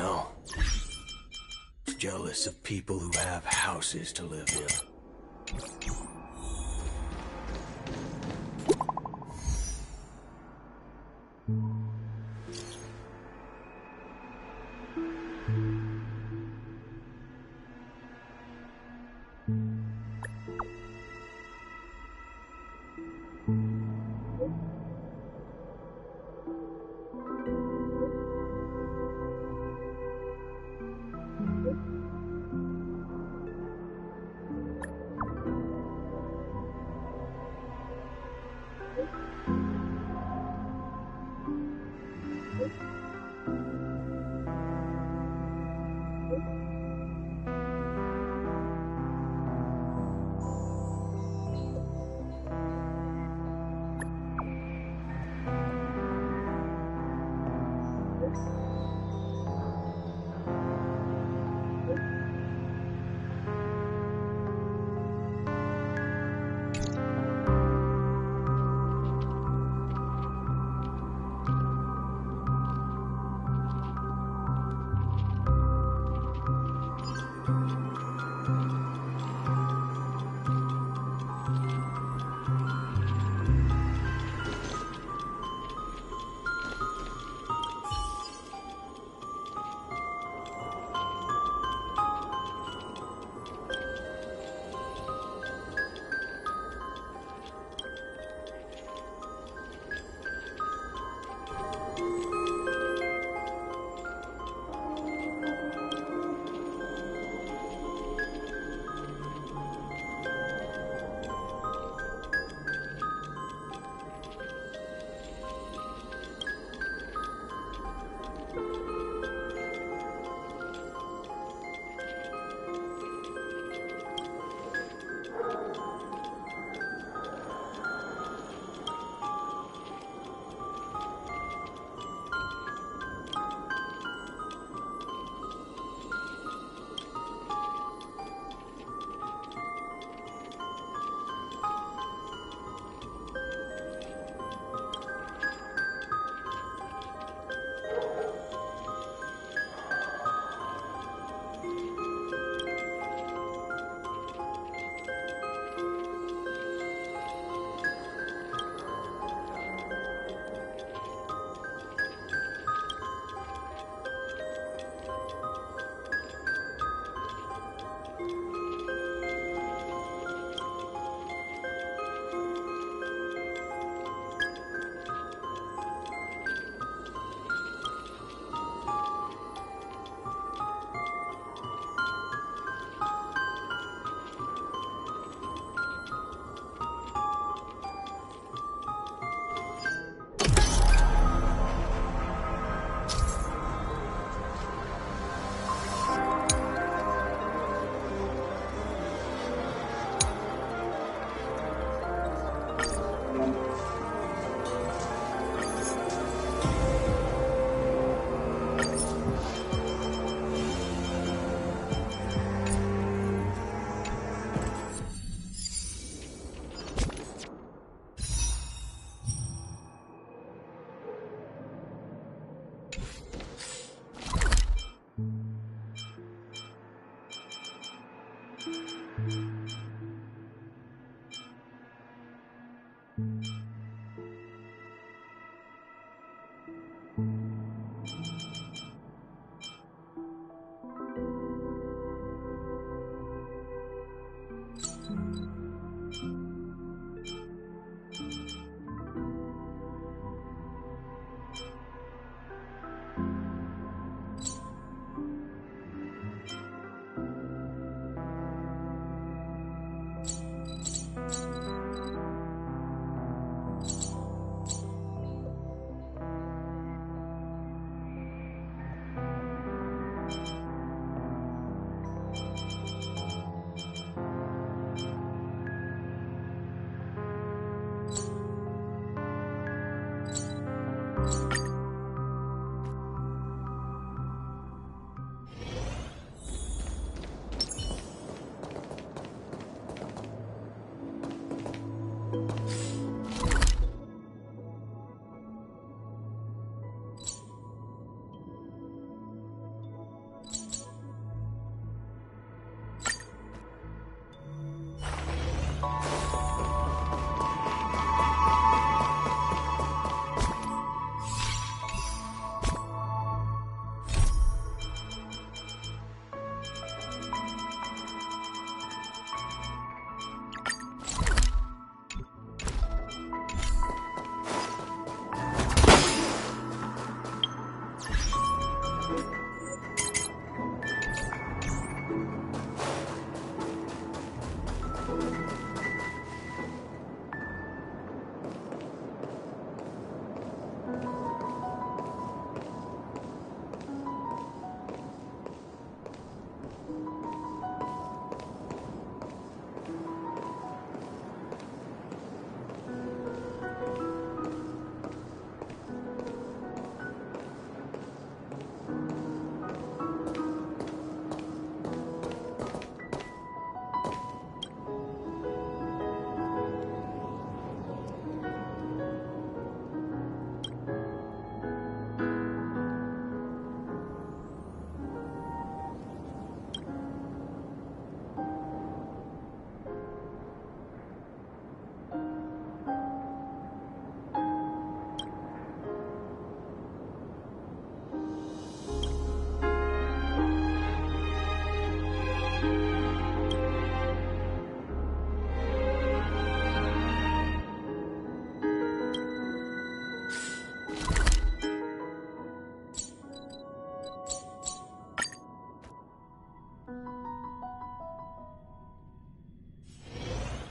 know. It's jealous of people who have houses to live in.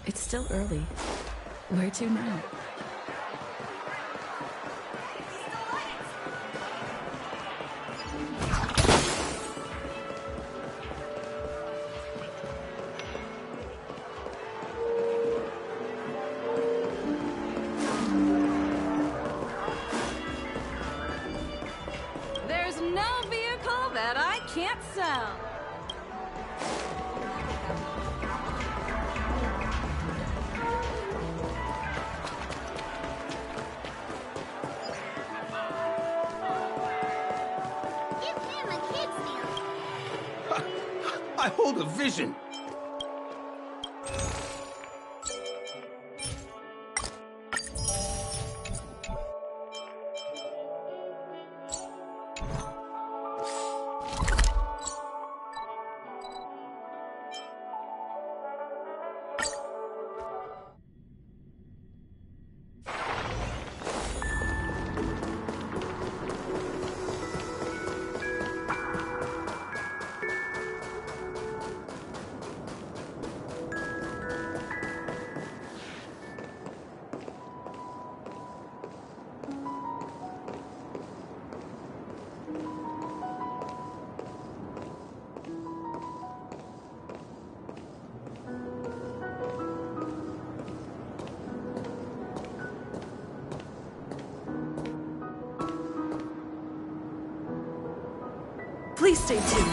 It's still early. Where to now? There's no vehicle that I can't sell. Give him a kid's meal. I hold a vision. Please stay tuned.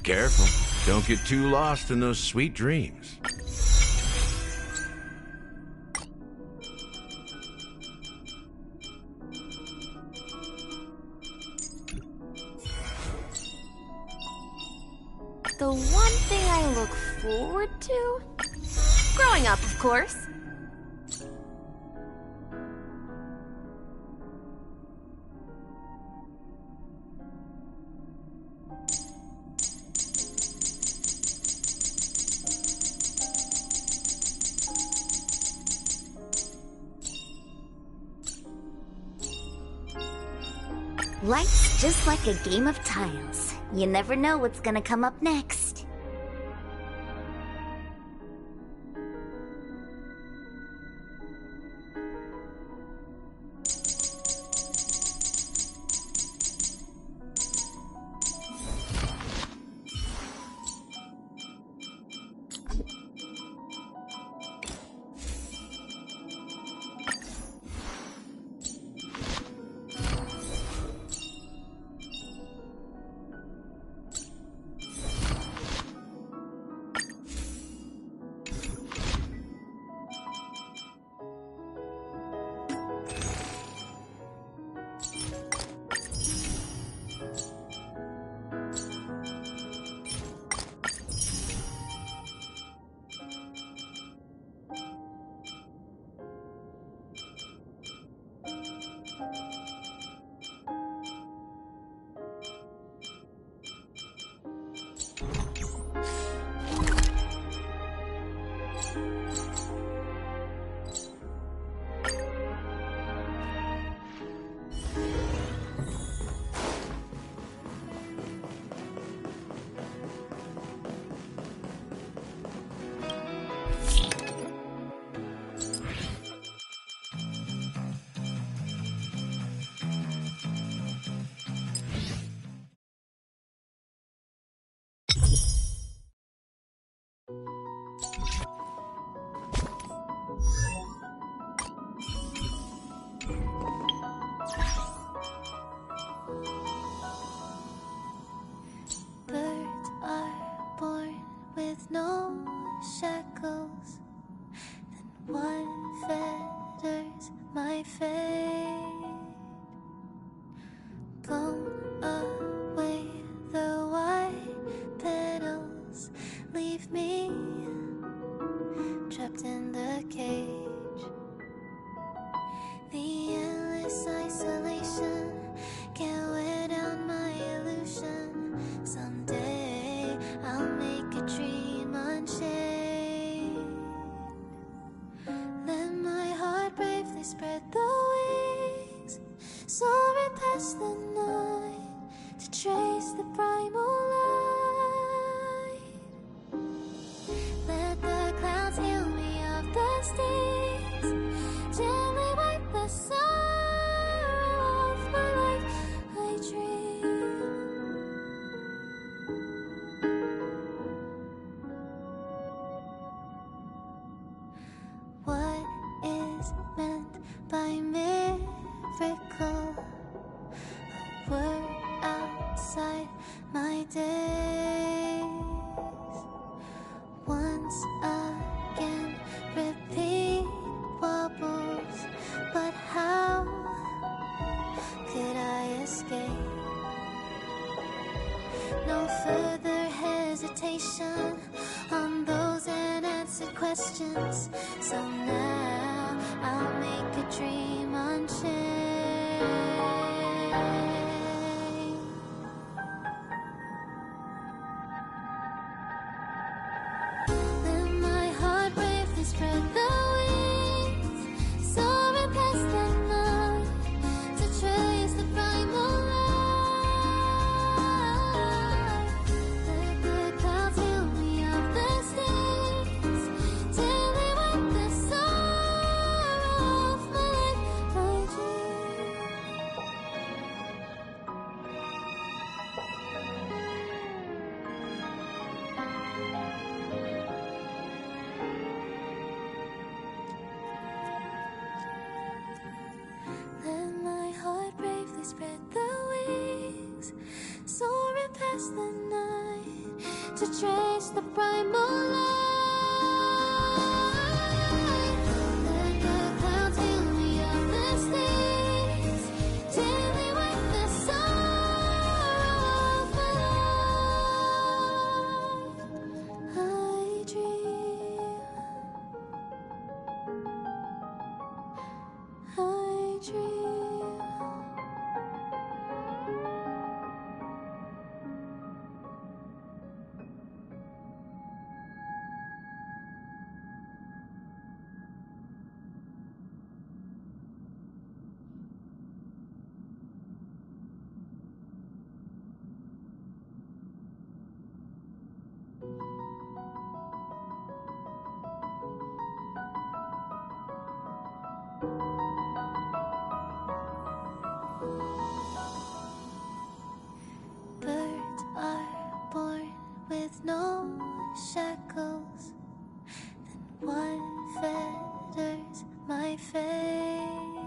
Careful. Don't get too lost in those sweet dreams. The one thing I look forward to? Growing up, of course. Life's just like a game of tiles. You never know what's gonna come up next. Birds are born with no shackles, then what fetters my fate? Blown away the white petals, leave me trapped in the cage. The endless isolation can't wear down my illusion. Someday I'll make a dream unchained. Let my heart bravely spread the wings, soaring past the night to trace the primal light. Let the clouds heal me of the stings, gently wipe the sorrow off my life. I dream. What is meant by miracle? A word outside my days. Once again, repeat wobbles, but how could I escape? No further hesitation on those unanswered questions. So now I'll make a dream unchained. Let my heart bravely spread the wings, soaring past the night to trace the primal light. Let the clouds heal me of the stings, till they wipe the sorrow off my life. I dream. to trace the primal light. Let the clouds heal me of the stings, daily with the sorrow of my life. I dream, I dream. Birds are born with no shackles, then what fetters my fate?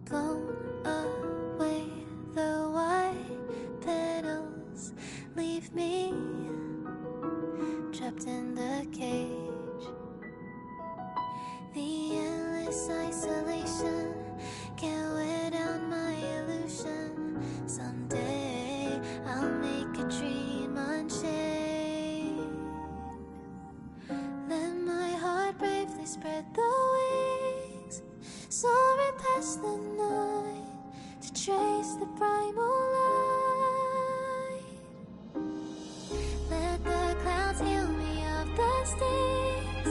Blown away, the white petals leave me trapped in the cage. The endless isolation can't wear down my illusion. Someday I'll make a dream unchained. Let my heart bravely spread the wings, soaring past the night to trace the primal light. Let the clouds heal me of the stings,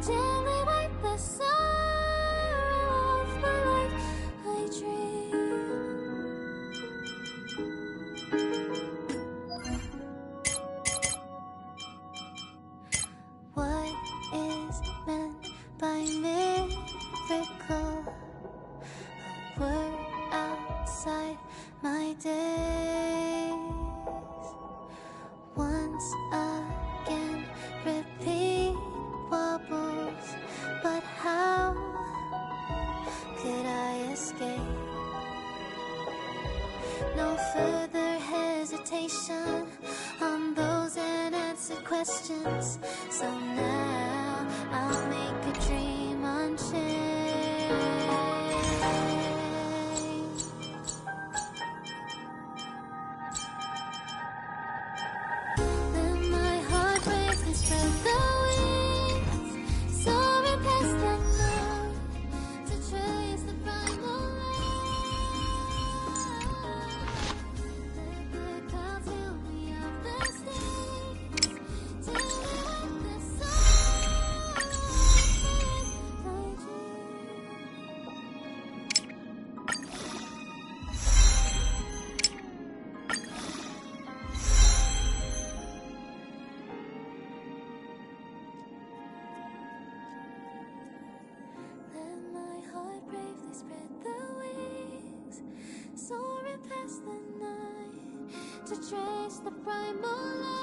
gently wipe the sorrow of my life. I dream. What is meant by miracle? A word outside my days. Once again, repeat wobbles, but how could I escape? No further hesitation on those unanswered questions. So now I'll make a dream unchained. Let my heart bravely spread the wings, soaring past the night to trace the primal light. Let the clouds heal me of the stings, till we wake the sorrow of my Let my heart bravely spread the wings, soaring past the night to trace the primal light.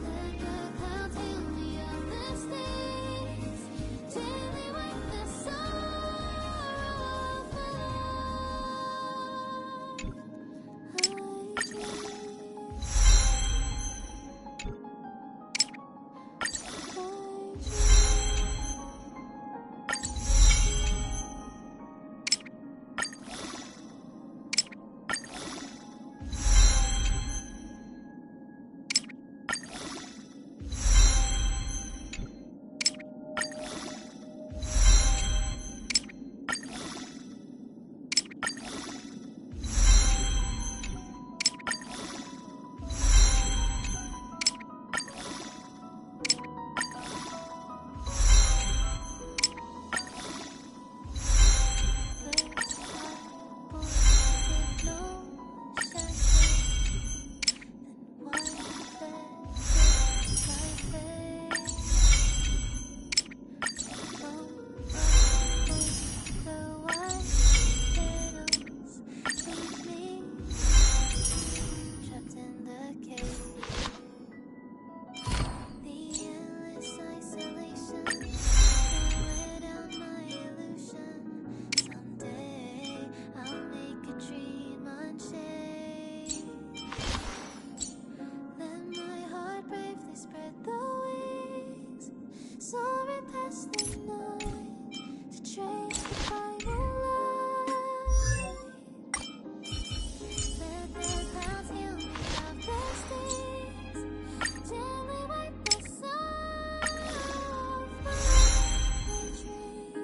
Let the clouds heal me of the stings, daily wake the sorrow of my life. I dream. I dream. spread the wings, soaring past the night to trace the primal light. Let the clouds heal me of their stings, gently wipe the sorrow off my dream.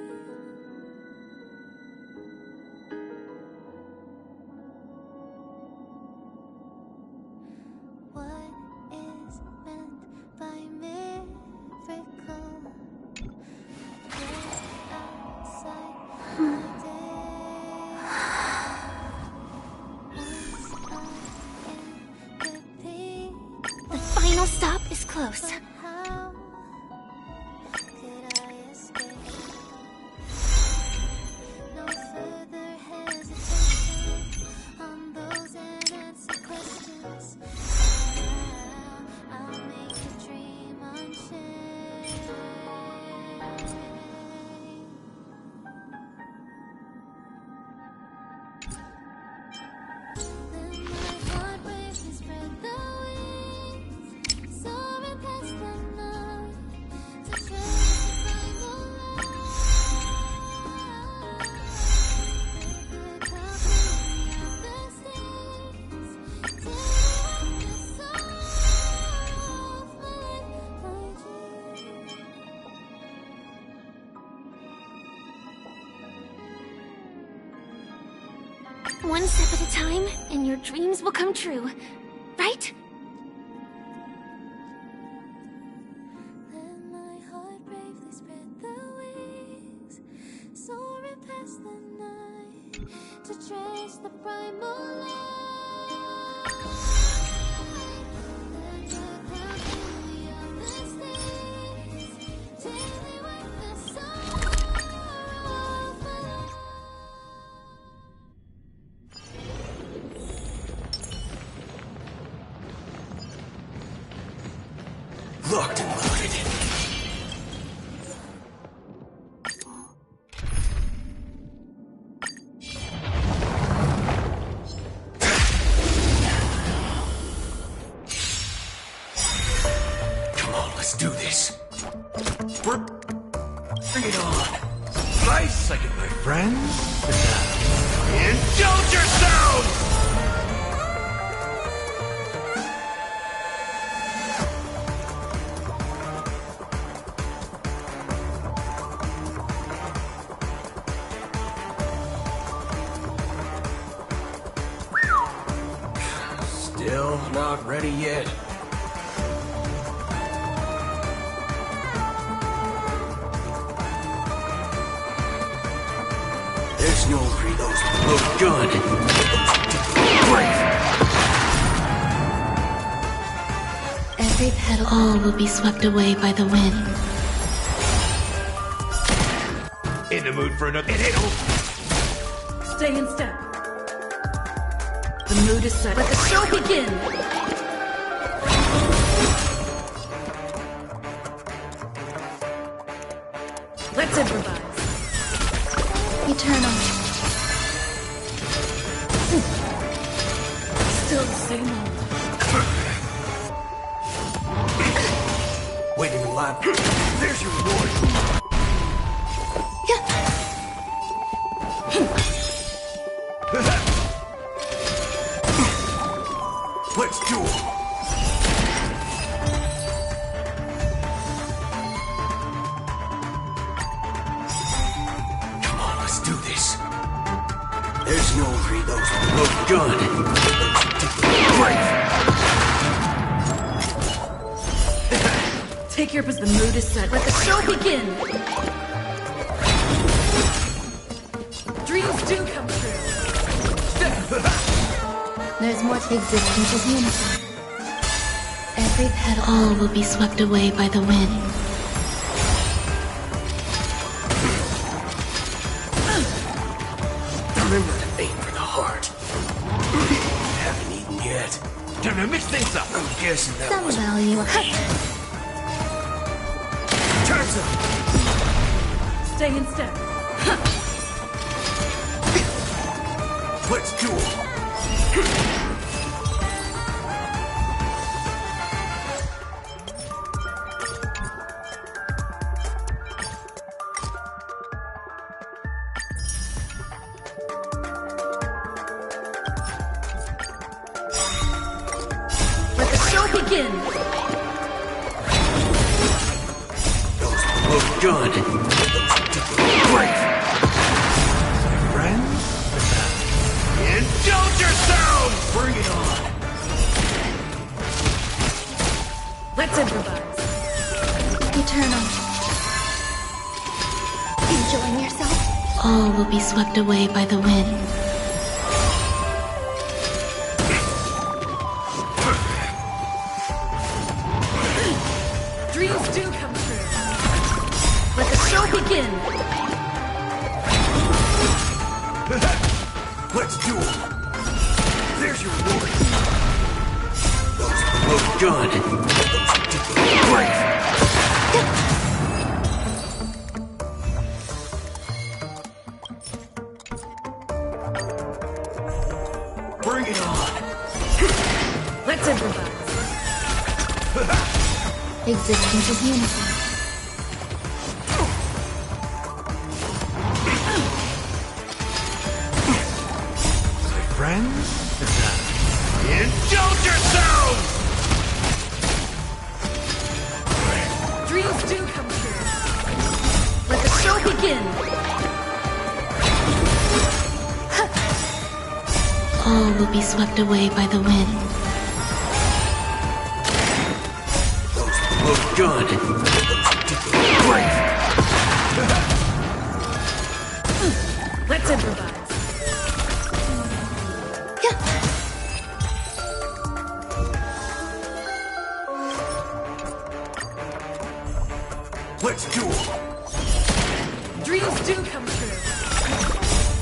What is meant by miracle? Just outside my day. Once I'm in the peak, The final stop is close. how could I escape? No further hesitation on those unanswered questions. Now I'll make the dream unchained. Then my heart bravely spread the wings, soaring past the night to trace the primal light. Let the clouds fill me of the stings, till the sorrow of my dream. One step at a time, and your dreams will come true. Right? Then my heart bravely spread the wings, soaring past the night to trace the primal light. Let the clouds fill me of the stings, till they wipe the sorrow off my life. Locked and loaded. Come on, let's do this. Bring it on. Nice second, my friends. Indulge yourselves! Still not ready yet. There's no reload. Load gun. Brave. Every petal, all will be swept away by the wind. In the mood for another. Stay in step. The mood is set. Let the show begin! Let's improvise. Eternal. Still the same old. Waiting in line. There's your reward. Let's do it. Come on, let's do this. There's no reload. Load gun. Brave. Take your position. The mood is set. Let the show begin! Dreams do come true. There's more to existence as unity. Every petal, all will be swept away by the wind. Remember to aim for the heart. Haven't eaten yet. Time to mix things up. I'm guessing that Some was value. Time's up. Stay in step. Let's do it. begin! Those look good. Great. Friends? Indulge yourselves! Bring it on! Let's improvise. Eternal. Enjoying yourself? All will be swept away by the wind. Dreams do come true. Let the show begin! Let's do it! There's your reward! Those look good! Great! Bring it on! Let's improvise. Existence is unity. My friends? Indulge yourselves! Dreams do come true. Let the show begin! All will be swept away by the wind. Those look good. Great. Let's improvise. Let's do it. Dreams do come true.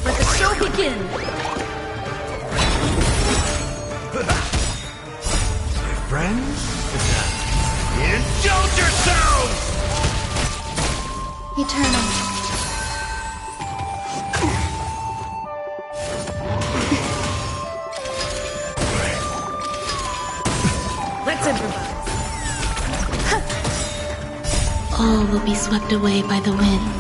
Let the show begin! My friends? Indulge yourselves! Eternal. Let's improvise. All will be swept away by the wind.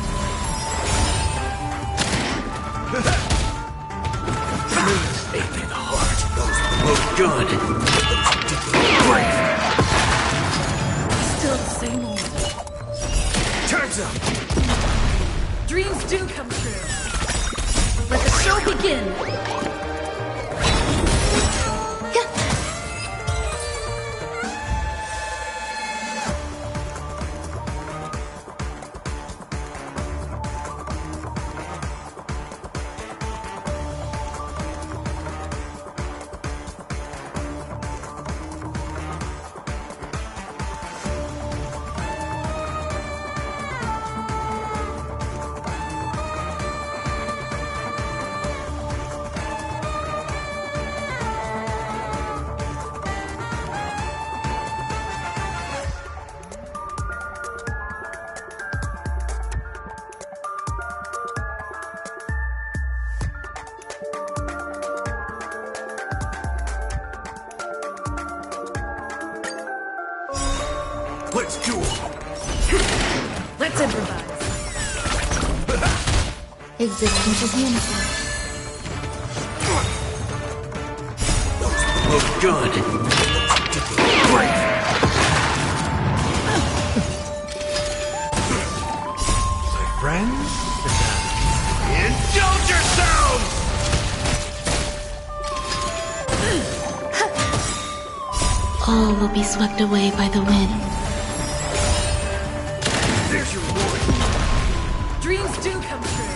Ache in the heart. Those look good. Great. Still the same old. Time's up. Dreams do come true. Let the show begin! Let's do it. Let's improvise. Existence is unity. Those look good. Great. My friends? Indulge yourselves! All will be swept away by the wind. There's your reward. Dreams do come true.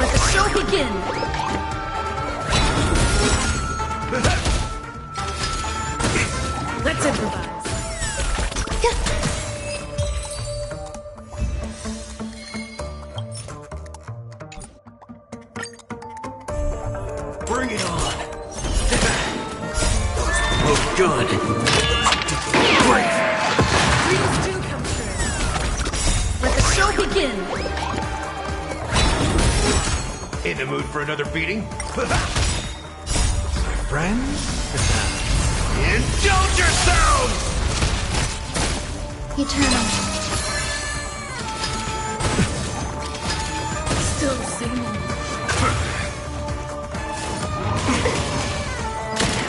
Let the show begin! Let's improvise. Bring it on. Those look good. Great. Dreams do come true. Let the show begin! In the mood for another beating? My friends? Indulge yourselves! Eternal. Still the same old.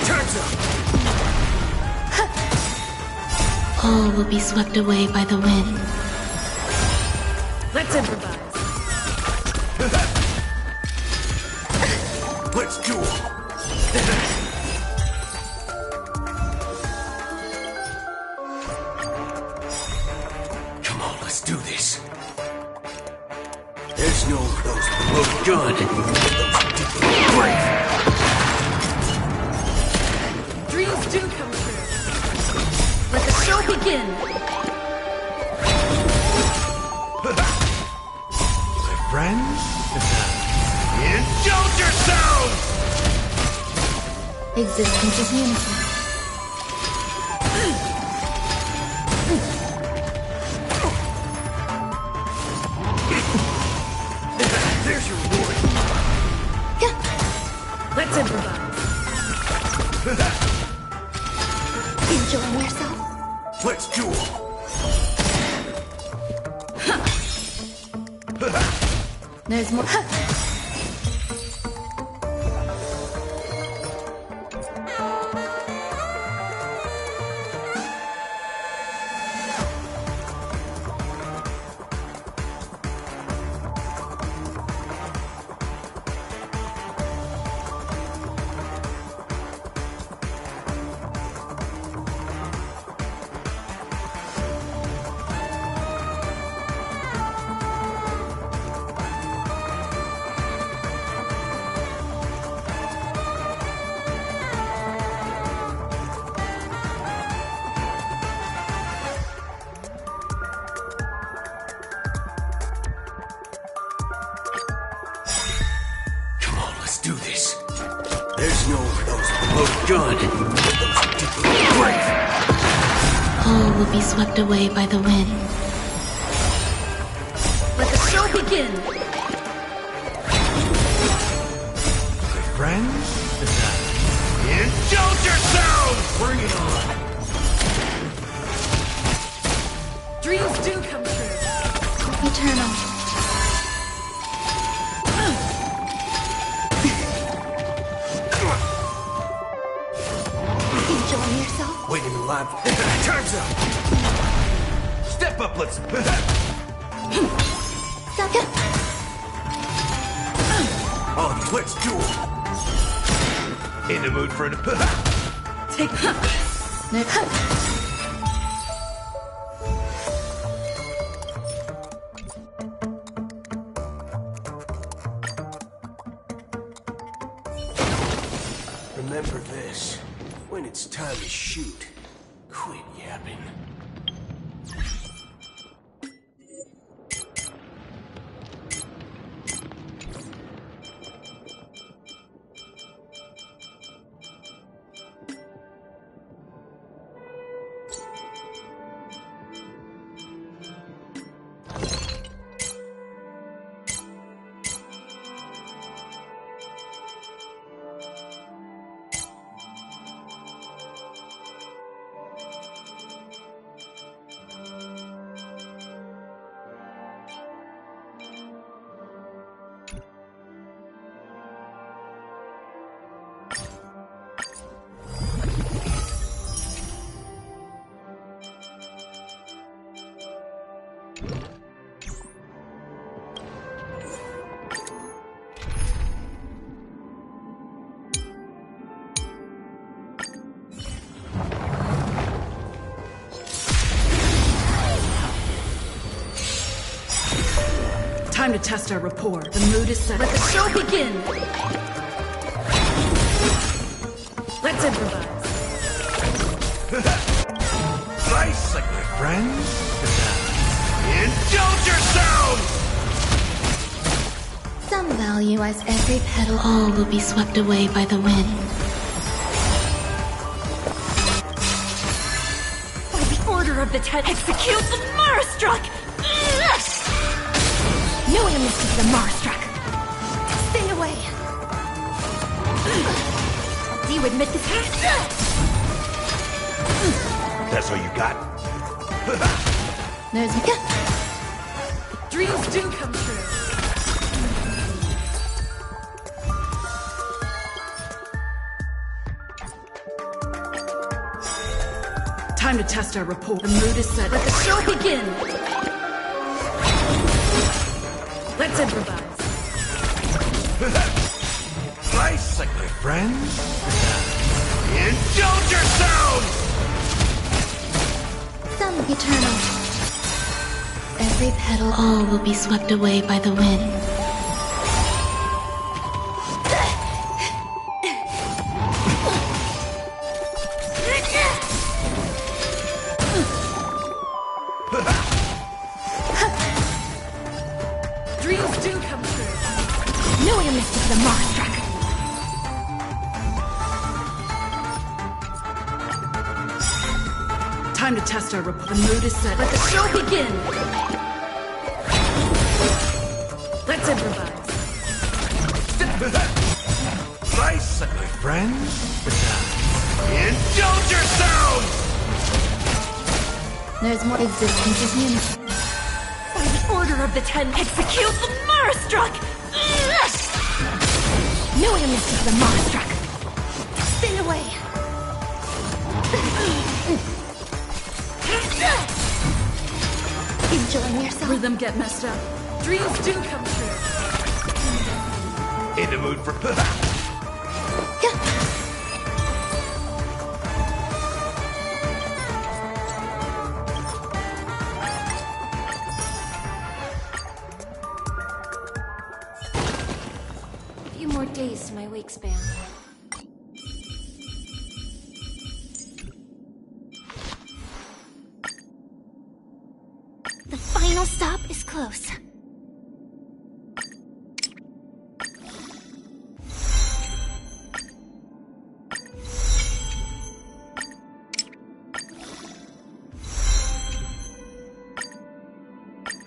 Time's up! All will be swept away by the wind. Let's improvise. Let's duel. Come on, let's do this. There's no those below gun. Those brave. Dreams do come true. Let the show begin. My friends, indulge yourselves! Existence is unity. There's your reward. Let's improvise. Enjoying yourself? Let's duel. There's more. Come on, let's do this. There's no those below gun. Those brave. All will be swept away by the wind. Let the show begin. My friends, indulge yourselves! Bring it on. Dreams do come true. Eternal. Enjoying yourself? Waiting in line. Time's up. Step up, let's. All of you, let's duel. In the mood for an. Take Remember this. When it's time to shoot, quit yapping. time to test our rapport. The mood is set. Let the show begin. Let's improvise. Nice, like my friends. Indulge yourselves! Some value as every petal. All will be swept away by the wind. By the order of the Ted, execute the Marstruck! No amnesty for the Marstruck. Stay away. Do you admit defeat? That's all you got? There's Dreams do come true. Time Time to test our rapport. The mood is set. Let the show begin! Let's improvise. Bicycle, friends. Indulge yourselves! Some eternal. Every petal, all will be swept away by the wind. Dreams do come true. No amnesty for the moss-struck. Time to test our rapport. The mood is set. Let the show begin! Let's improvise. Bicycle, friends. Indulge yourselves! There's more existence is unity. By the order of the Ten, execute the Marastruck! No amnesty for the moss-struck. Stay away. Enjoying yourself? Rhythm get messed up. Dreams do come true. In the mood for... A few more days to my wake span. The final stop is close.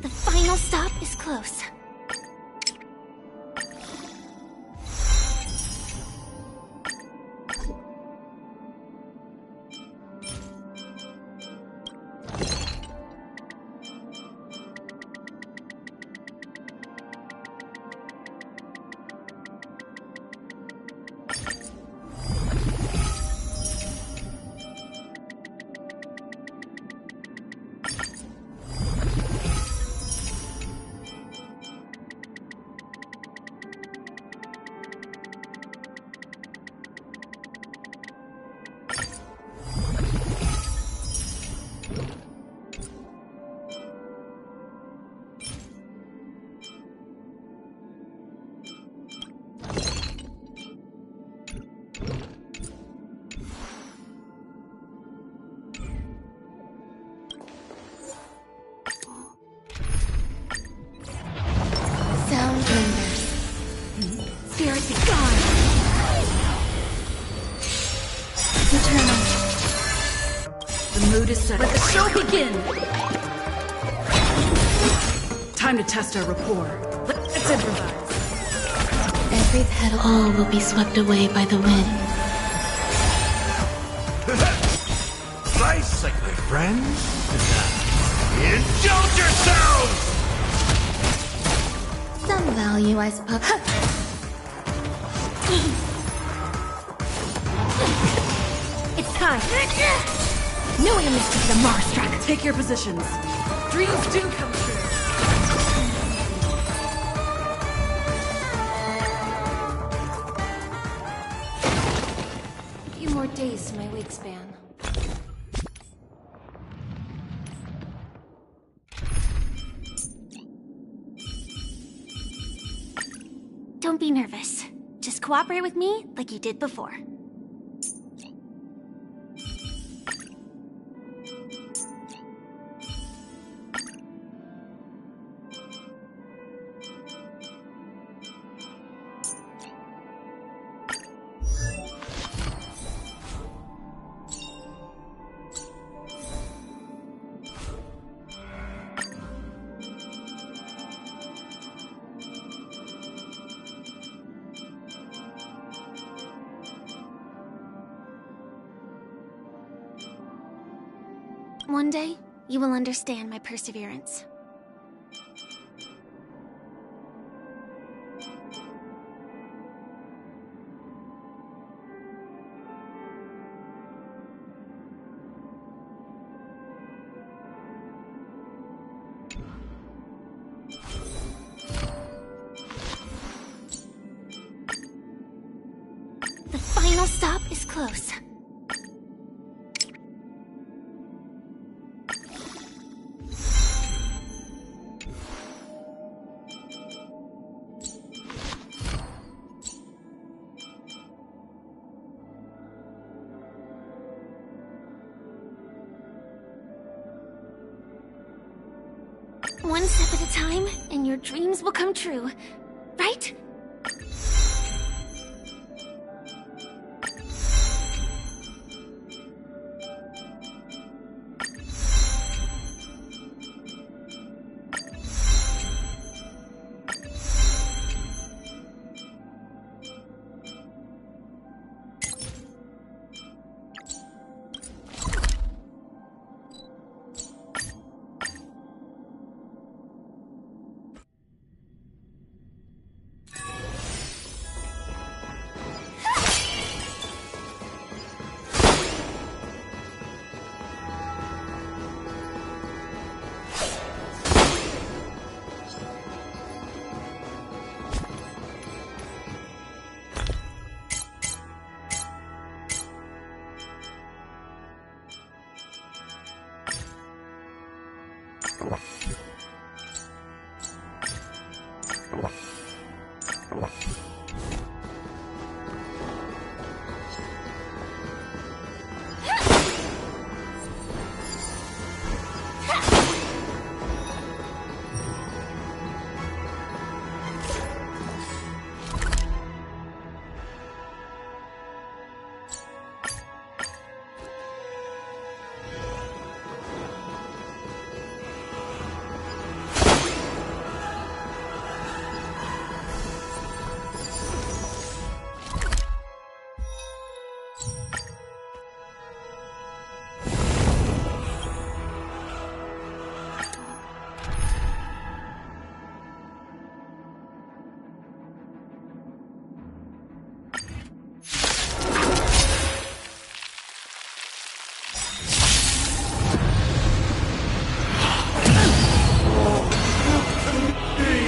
The final stop is close. Sound lingers. Spirit be gone. Eternal. The mood is set. Let the show begin! Time to test our rapport. Let's improvise. Every petal, all will be swept away by the wind. Bicycle, friends. Indulge yourselves! Some value, I suppose. It's time! No amnesty for the Mars-struck. Take your positions. Dreams do come true. A few more days to my wake span. Don't be nervous. Just cooperate with me like you did before. One day, you will understand my perseverance. close. One step at a time, and your dreams will come true. Right?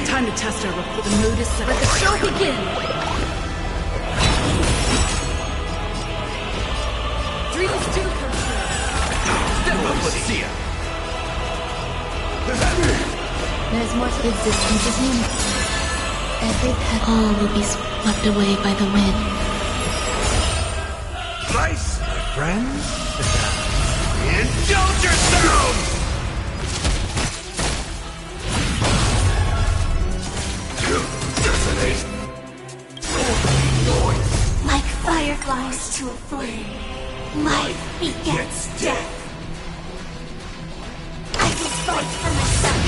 Time to test our rapport. The mood is set. Let the show begin! Dreams do come true. Step up, let's see ya. There's more to existence as unity. Every petal all will be swept away by the wind. Nice, my friends. Indulge yourselves! Like fireflies to a flame, life begets death. I will fight for myself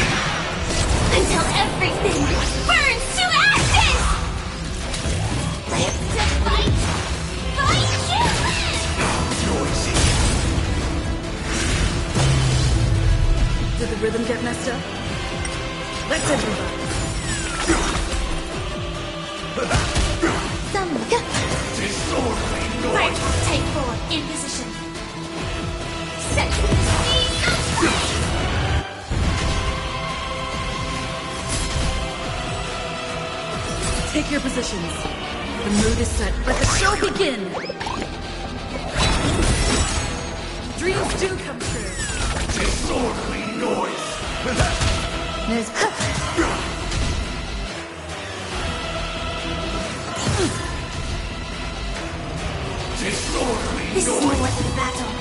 until everything burns to ashes! Live to fight! Fight to live! Did the rhythm get messed up? Let's improvise. Right, take forward, in position. Set Take your positions. The mood is set. Let the show begin! Dreams do come true. Disorderly noise! There's Disorderly This is more than a battle.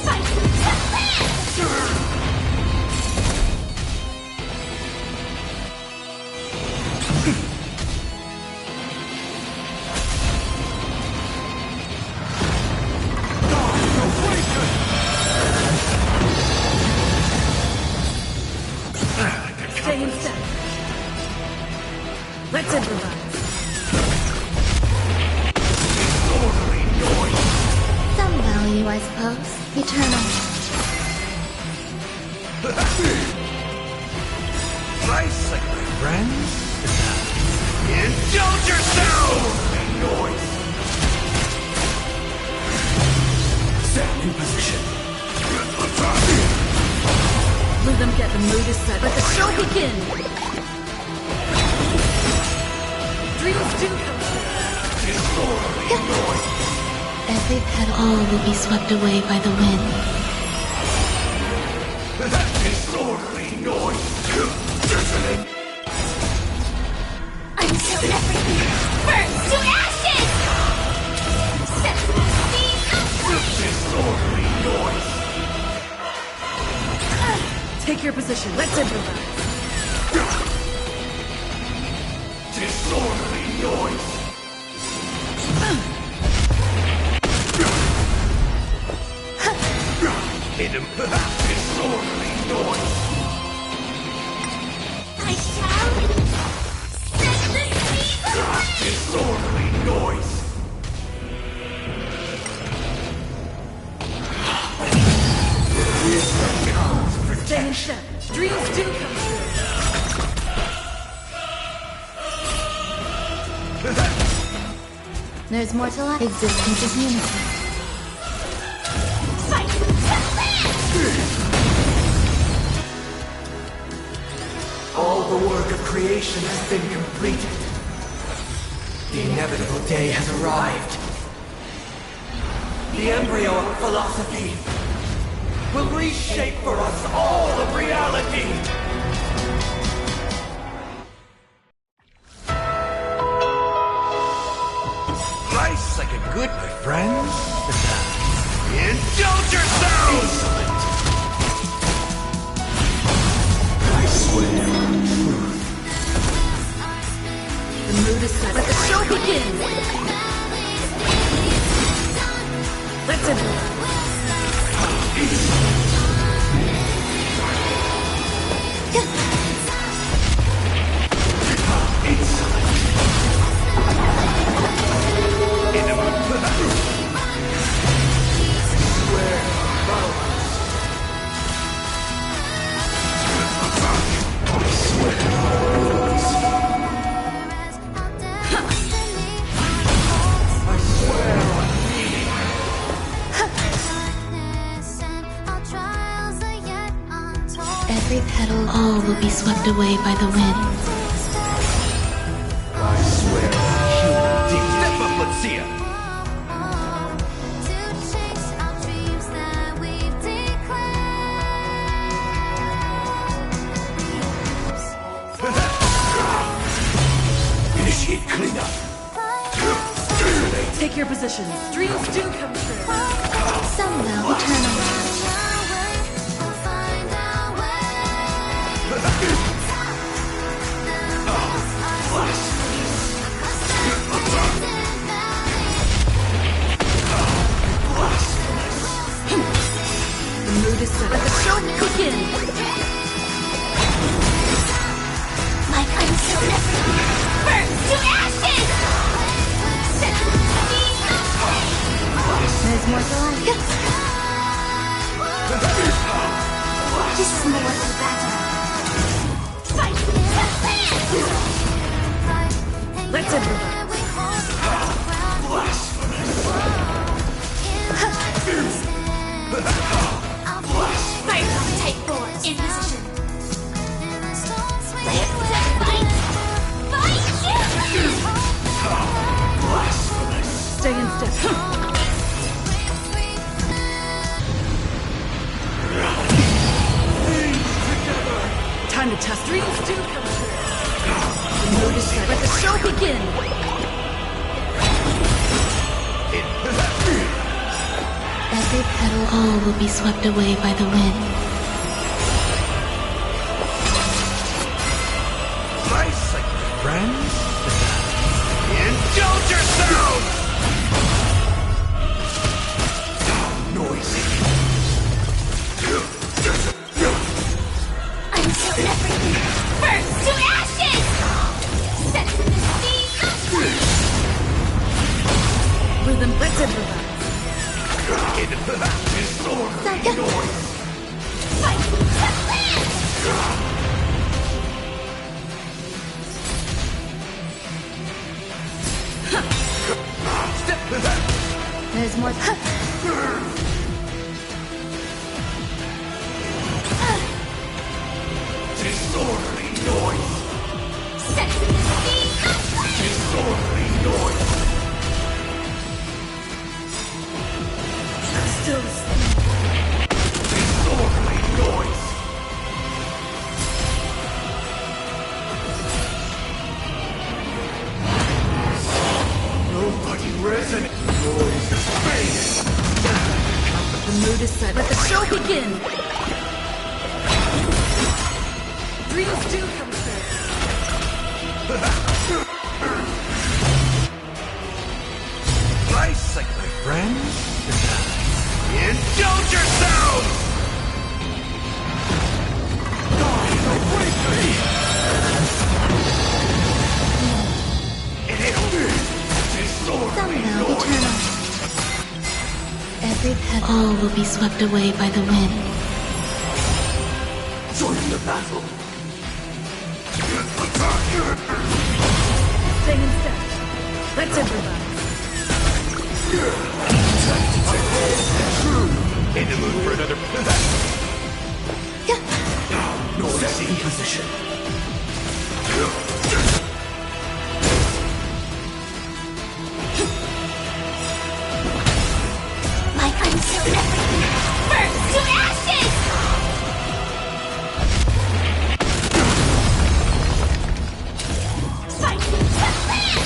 Fight to live! Stay in step. Let's improvise. some value, I suppose. Eternal. Nice, like my friends. Indulge yourself! Noise. Set in position. Let them get the mood is set. Let the show begin! Dreams do come true. Every petal, all will be swept away by the wind. Disorderly noise! Until everything burns to ashes! Set the Disorderly noise! Take your position. Let's improvise. Disorderly noise! Disorderly noise! I shall set the seas ablaze! Disorderly noise! Stay in step. Dreams do come true. There's more to life. Existence is unity. Fight to land! All the work of creation has been completed. The inevitable day has arrived. The embryo of philosophy will reshape for us all of reality. Life's like a good, my friends. Indulge yourselves! I swear on truth. The mood is set. Let the show begin. Let's improvise. Every petal, all will be swept away by the wind. I swear on human dignity. Step up, let's see ya. To chase our dreams that we've declared. Initiate cleanup. Take your positions. Dreams do come true. Some will eternal. The mood is set. Let the show begin. My until everything burns to ashes! Set the seas ablaze! There's more to life. This is more than battle. Fight to land! Let's improvise. Fire from type 4 in position. Let's fight! Fight! Stay in step. Time to test. Dreams do come true. The mood is set. Let the show begin. Every petal, all will be swept away by the wind. Life's like friends. Indulge yourselves! Noisy. Until everything burns to ashes! Set the seas ablaze! Rhythm, let's improvise. Disorderly noise. Fight to land! petal. All will be swept away by the wind. Join the battle. Stay in step. Let's improvise. In the mood for another. No, setting in position. My unsealed everything burns to ashes! Fight to land!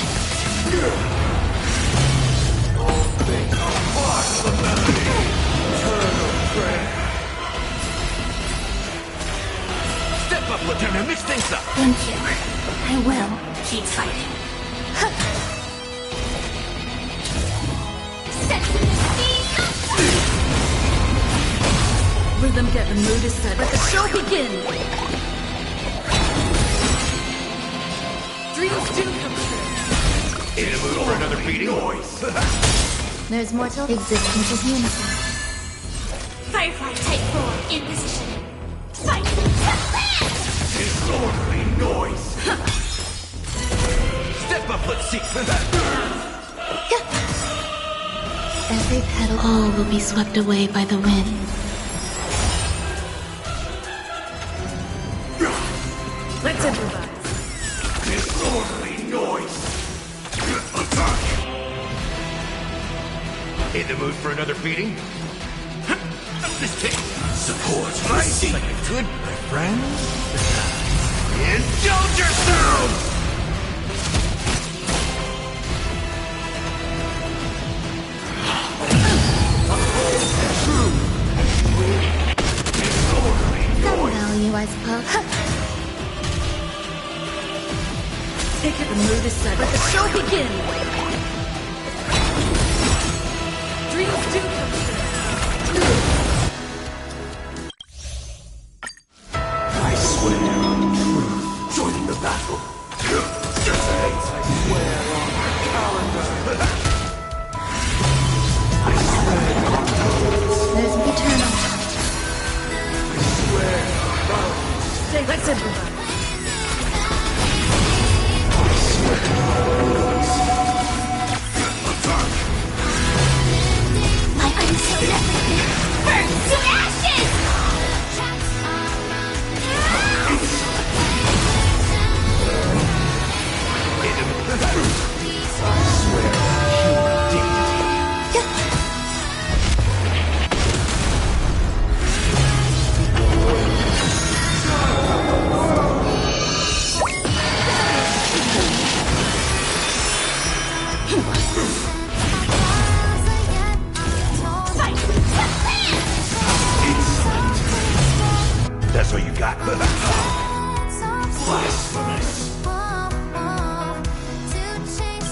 All things are part of the melody. Eternal prayer. Step up, Lieutenant. Mix things up. Thank you. I will keep fighting. Rhythm get, the mood is set. Let the show begin. Dreams do come true. In the mood for another beating noise. There's more to existence is unity. Firefly Type 4 in position. Fight! Disorderly noise. Step up, let's see. Every petal. All will be swept away by the wind. Let's improvise. Disorderly noise. Attack. In the mood for another beating? This thing. Support. Right. Like a good friend. Indulge yourselves! Some value, I suppose. Take it, the mood is set. Let the show begin. Dreams do come true. I swear on truth. Joining the battle. I swear on the calendar. I swear on codes. There's an eternal. I swear on Stay, let's improvise. My unsealed everything burns to ashes! That's all you got? Blasphemous.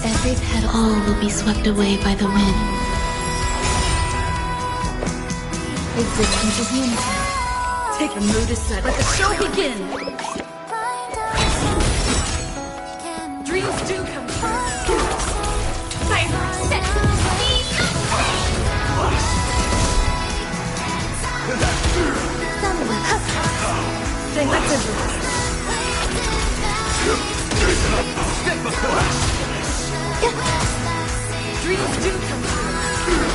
Every petal. All will be swept away by the wind. Existence is unity. Take the mood is set. Let the show begin. Dreams do come true. Firefly set to Some will. Stay, let's improvise. Step up, Dreams do come true.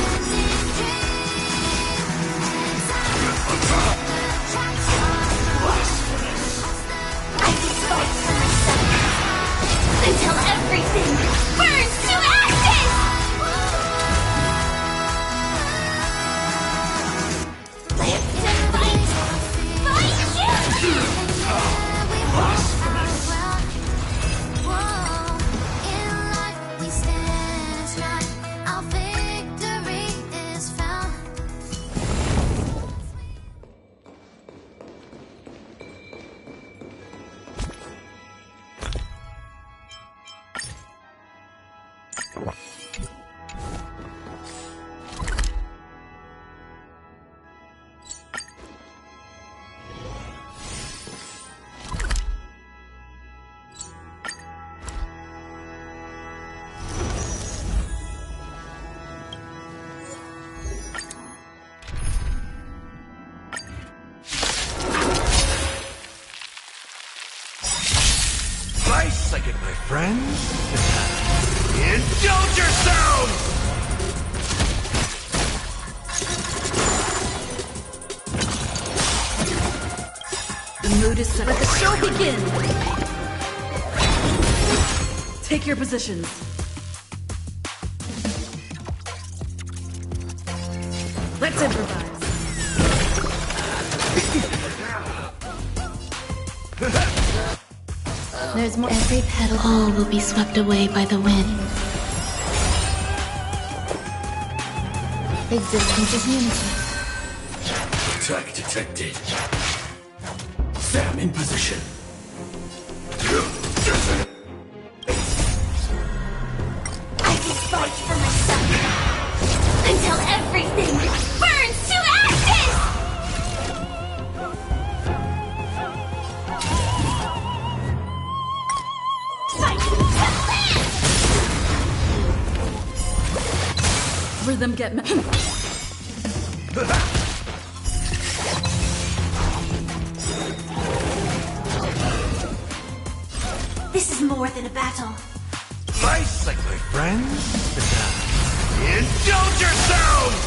psychic, my friends. Indulge yourselves! The mood is set. Let the show begin! Take your positions. Let's improvise. There's more. Every petal. All will be swept away by the wind. Existence is unity. Attack detected. Sam in position. I will fight for myself until everything burns to ashes! Fight to live! Rhythm get This is more than a battle. Nice, like my friends. Indulge yourselves!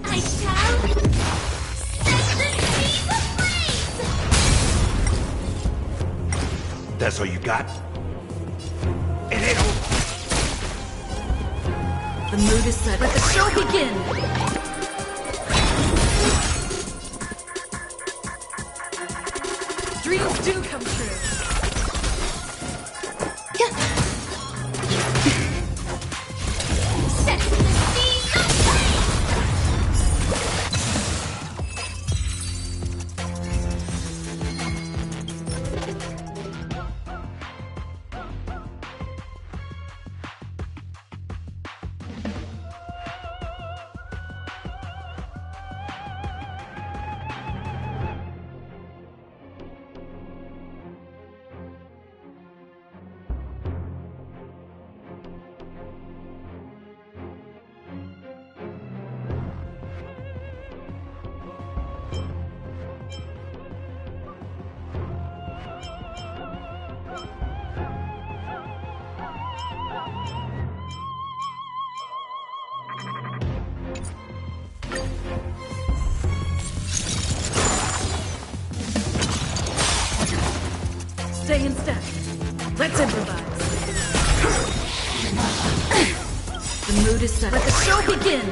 I shall set the seas ablaze! That's all you got? It ain't over. The mood is set. Let the show begin! Dreams do come true. Set the seas ablaze! Stay in step. Let's improvise. The mood is set. Let the show begin!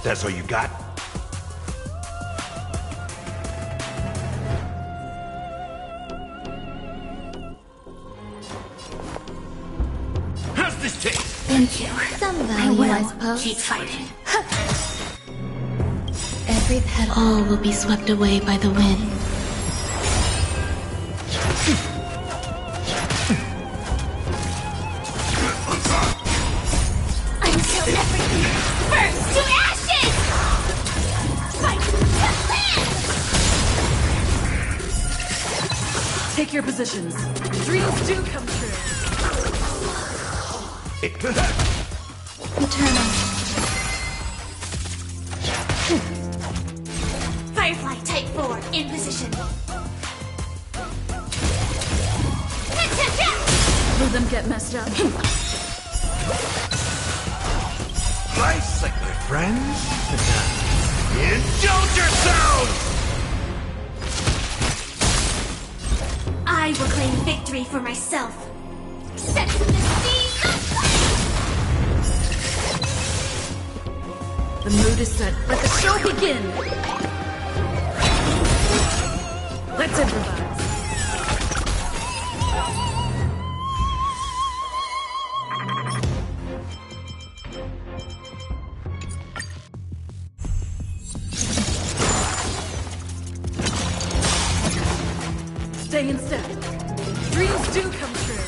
That's all you got? How's this taste? Thank you. Some value, I suppose. Keep fighting. Every petal. All will be swept away by the wind. Until everything burns to ashes! Fight to live! Take your positions. Dreams do come true. Eternal. Firefly Type 4 in position. Rhythm get messed up. Nice, like my friends. Indulge yourselves! I will claim victory for myself. Set the seas ablaze! The mood is set. Let the show begin! Let's improvise. Stay in step. Dreams do come true.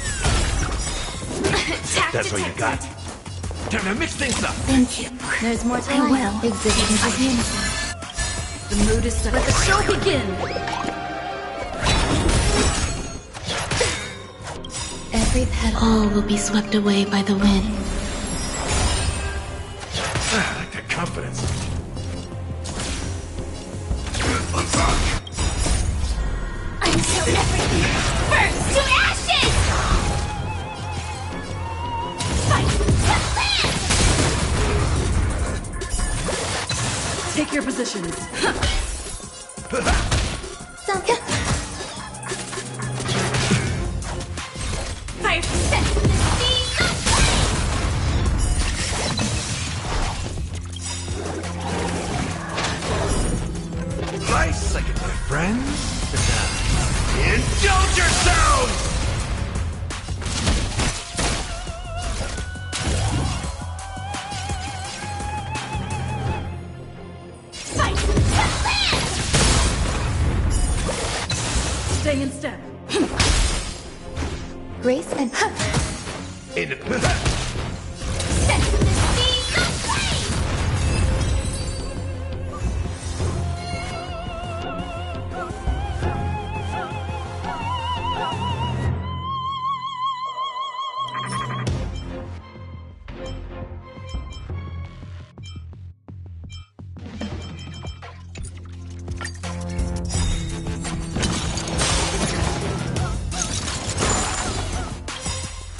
Attack That's all you got? detected. Time to mix things up. Thank you. There's more time. will. Existence is unity. The mood is set. Let the show begin! Every petal. All will be swept away by the wind. I like that confidence. Until everything burns to ashes! Fight to live! Take your positions. Fire set the seas aflame! Nice second, my friend. Indulge yourselves! Fight to live! Stay in step. Grace and In Set the seas aflame!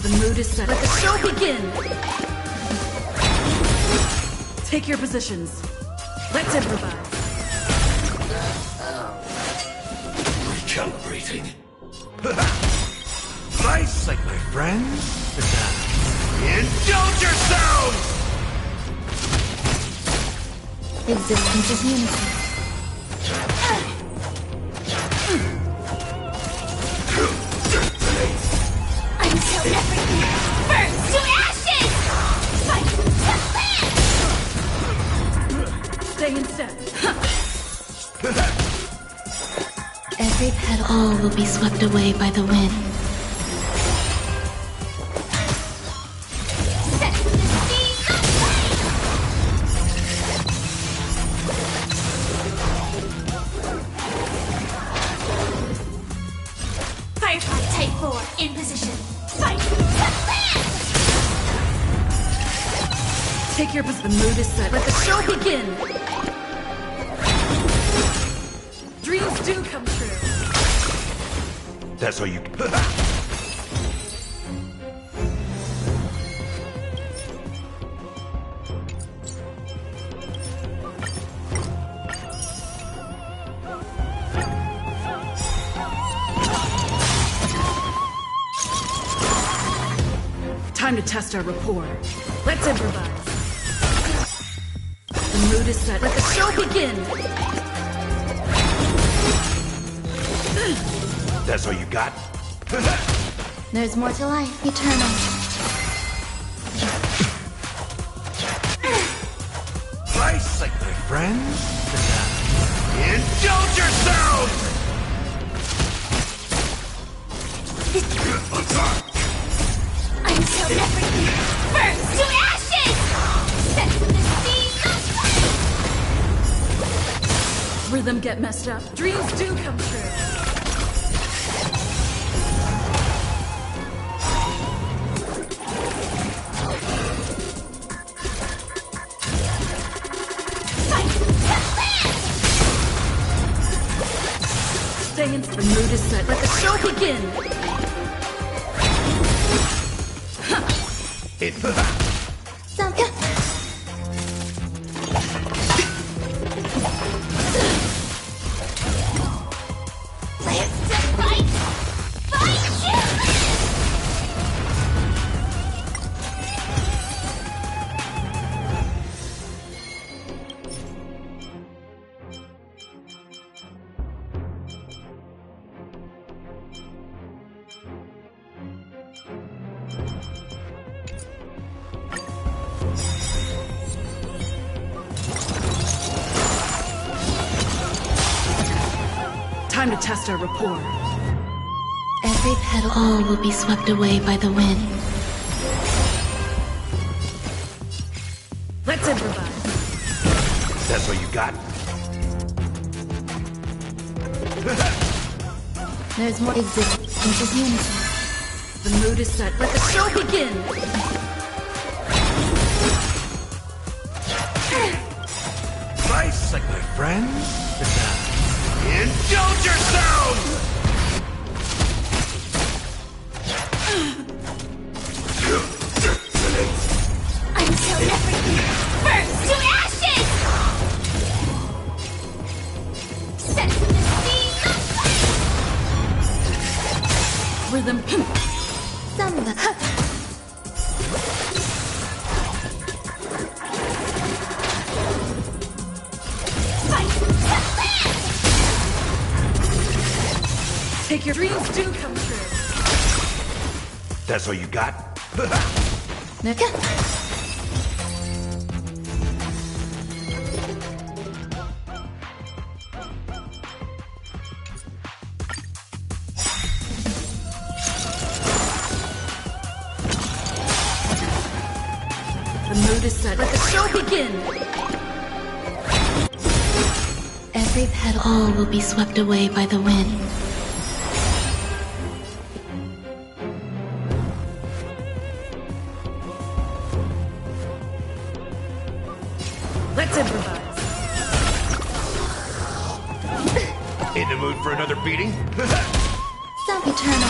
The mood is set. Let the show begin! Take your positions. Let's improvise. Recalibrating. Nice sight, my friend. Indulge yourselves! existence is unity. Until everything burns to ashes! Fight to live! Stay in step. Every petal, all will be swept away by the wind. Set the seas aflame! Firefly Type 4 in position. Fight to live! Take your position. The mood is set. Let the show begin. Dreams do come true. That's how you... Time to test our rapport. Let's improvise. The mood is set. Let the show begin. That's all you got? There's more to life. Eternal. Nice sight, my friend. Indulge yourselves! Until everything burns to ashes! Set the seas aflame! Rhythm get messed up. Dreams do come true. Fight to live! Stay in. The mood is set. Let the show begin. Plans to fight! Fight you! Time to test our rapport. Every petal, all will be swept away by the wind. Let's improvise. That's all you got? There's more existence is unity. The mood is set. Let the show begin! Nice, like my friends. Indulge yourselves! Until everything burns to ashes! Set the scene of Rhythm. Samba. Take your dreams do come true. That's all you got? Nuka. The mood is set. Let the show begin! Every petal, all will be swept away by the wind. Let's improvise. In the mood for another beating? Some eternal.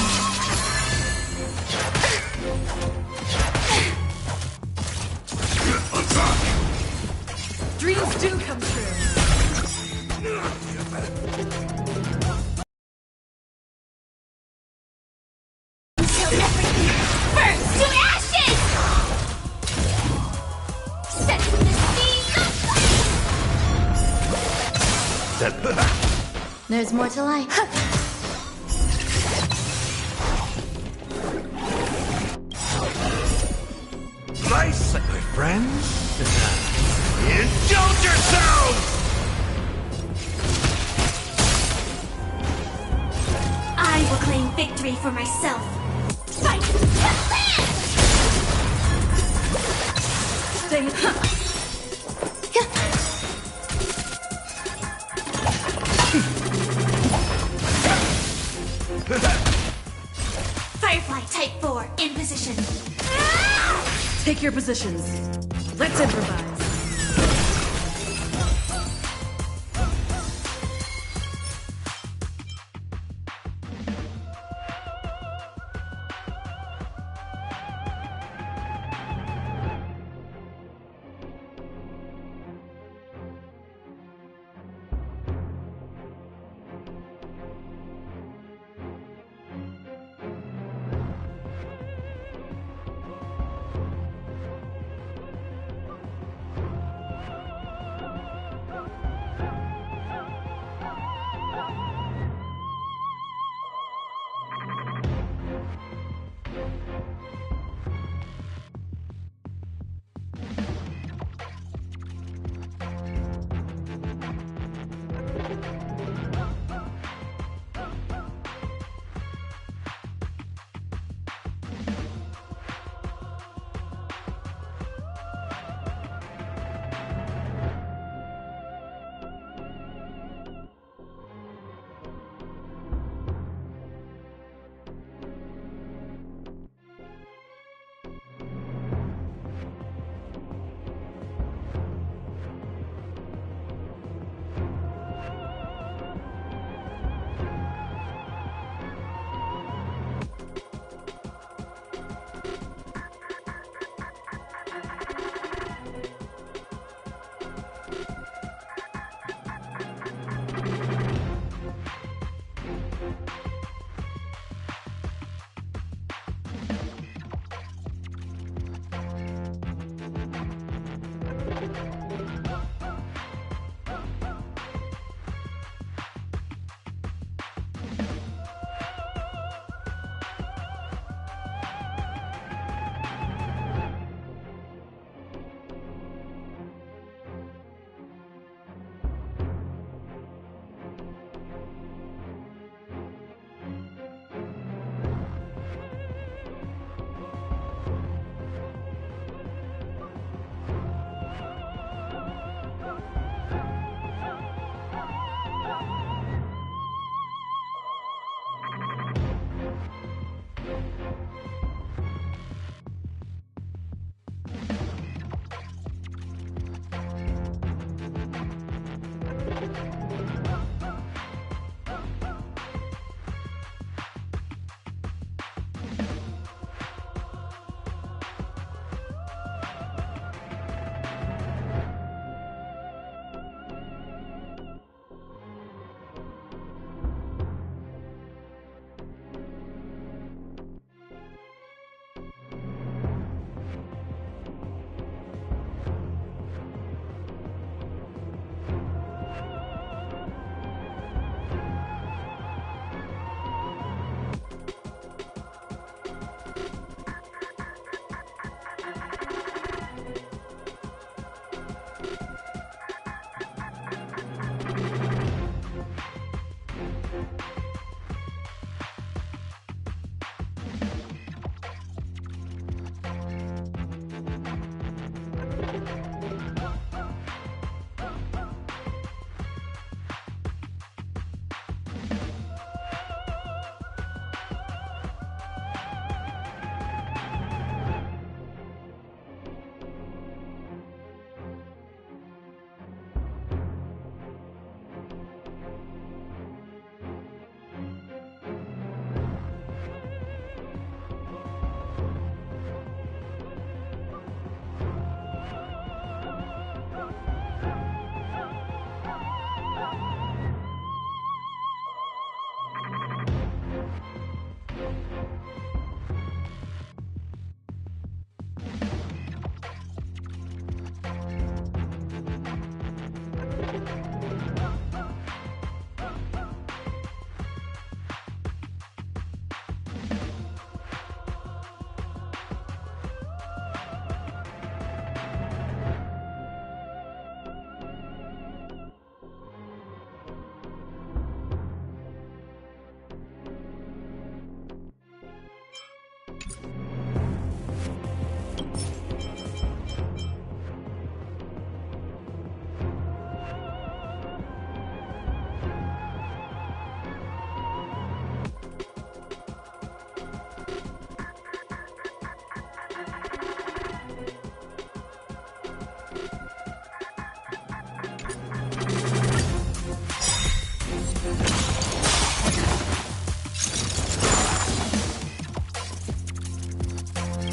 Dreams do come true. Until everything burns to ashes! Set the scene of There's more to life. Nice, like my friends. Indulge yourselves! I will claim victory for myself. Fight! Stay. Firefly Type 4 in position. Take your positions. Let's improvise.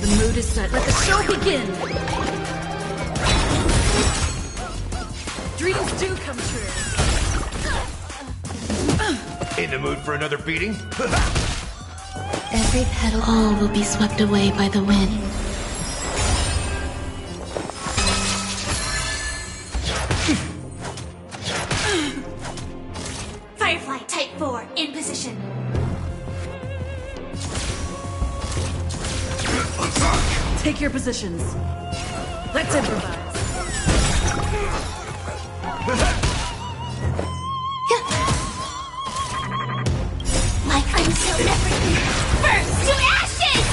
The mood is set. Let the show begin! Dreams do come true. In the mood for another beating? Every petal, all will be swept away by the wind. Firefly Type 4 in position. Take your positions. Let's improvise. Like until everything burns to ashes!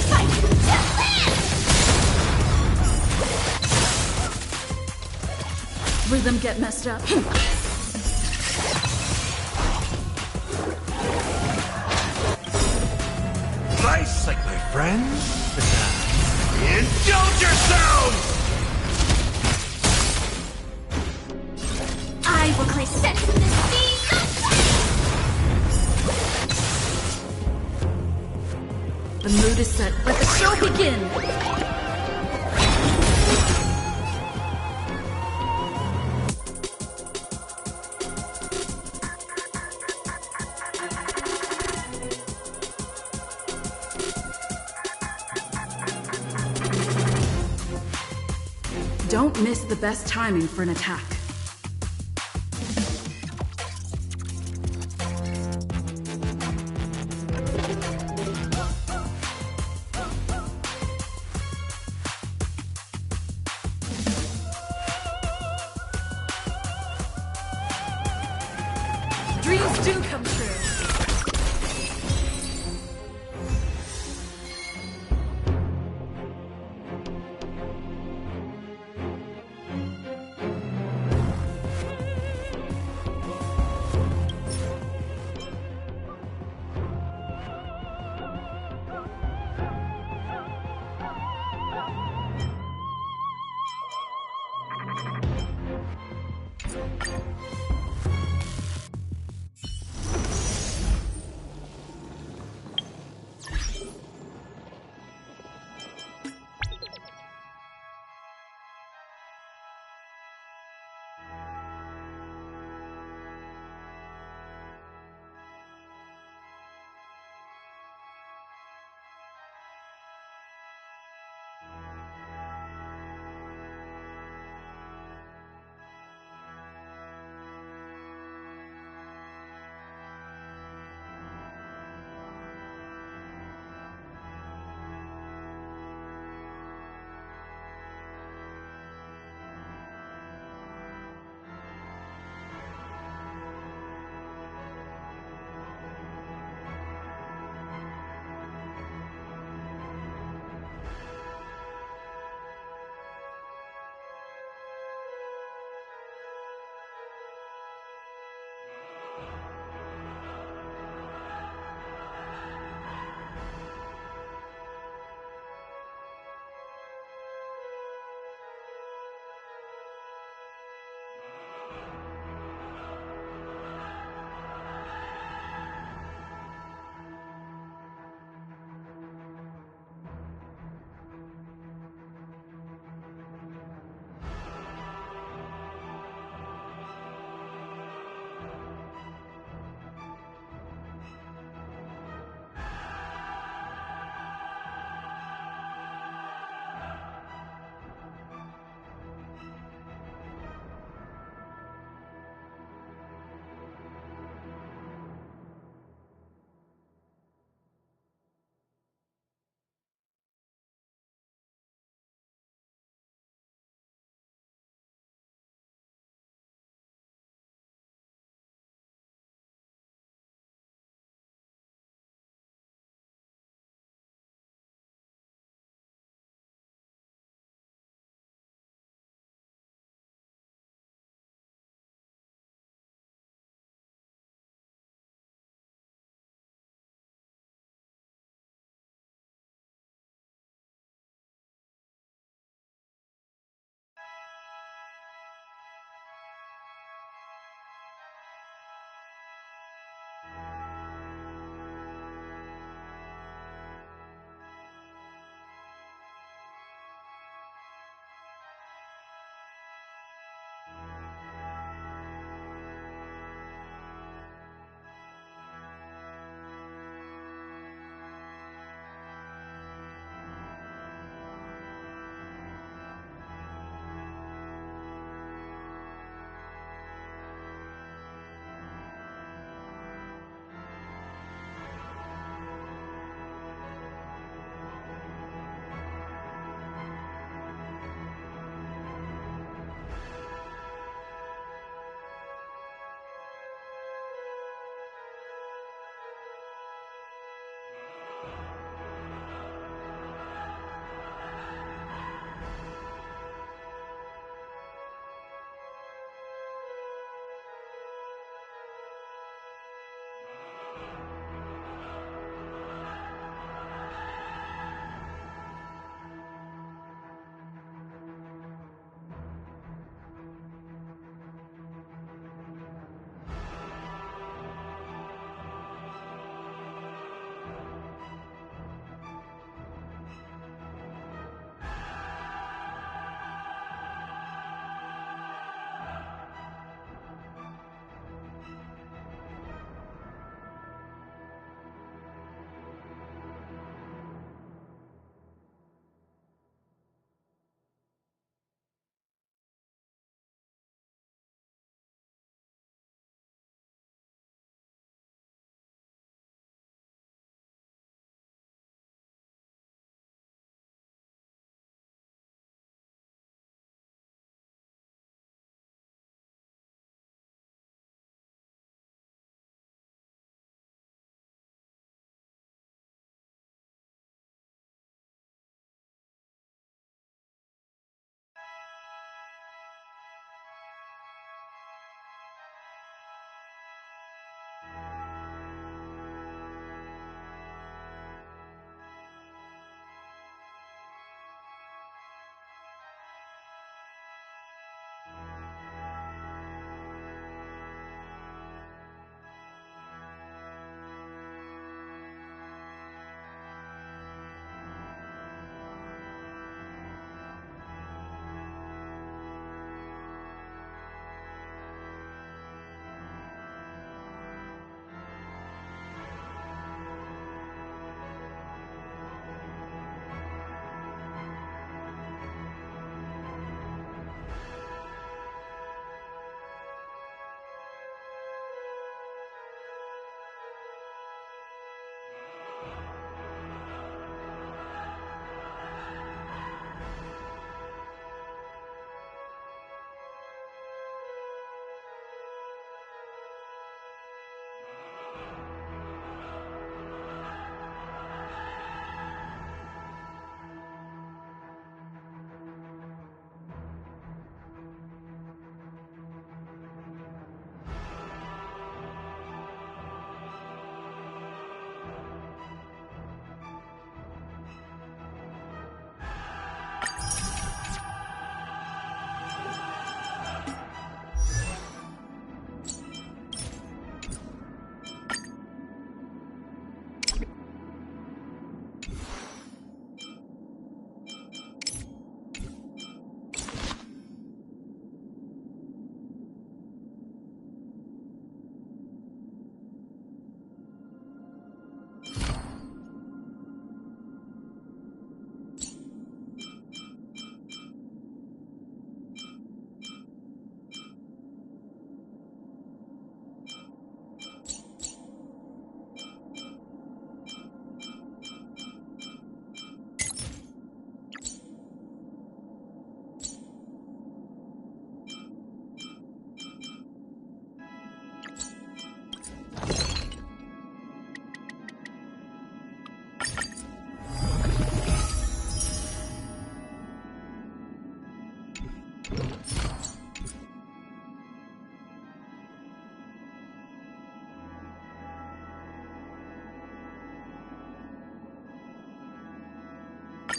Fight to live! Rhythm get messed up. Nice, like my friends. Indulge yourselves! I will claim sense of this beast of The mood is set. Let the show begin! Don't miss the best timing for an attack. Dreams do come true.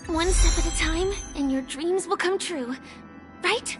One step at a time, and your dreams will come true. Right?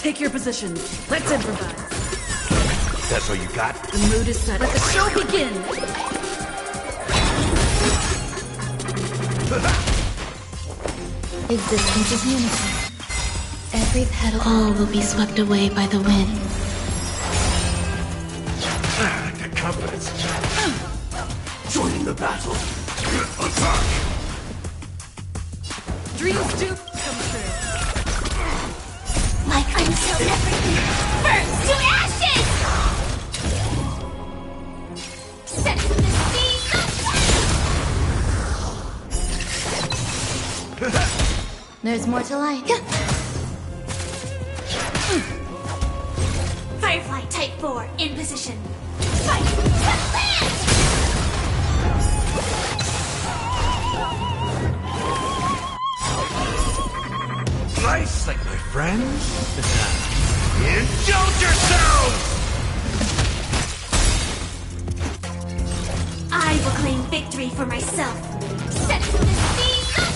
Take your positions. Let's improvise. That's all you got? The mood is set. Let the show begin! Existence is unity. Every petal, all will be swept away by the wind. The confidence. Joining the battle. Attack! Dreams do come true. Like until everything burns to ashes! Set to the speed of There's more to life. Firefly Type 4 in position. Fight to land! Nice, like my friends. Indulge yourselves! I will claim victory for myself. Set to the speed of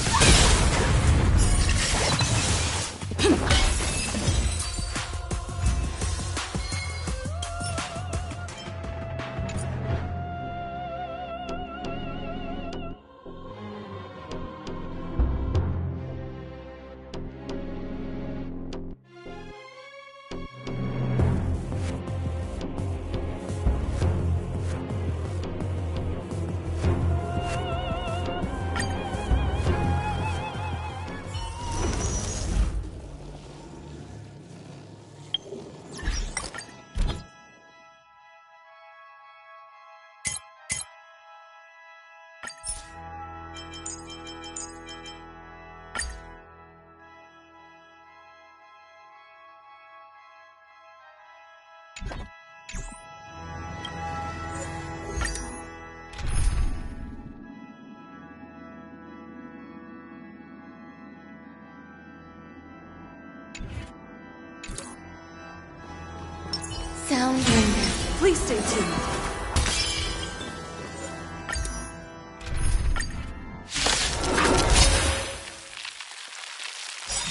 Sound linger. Please stay tuned.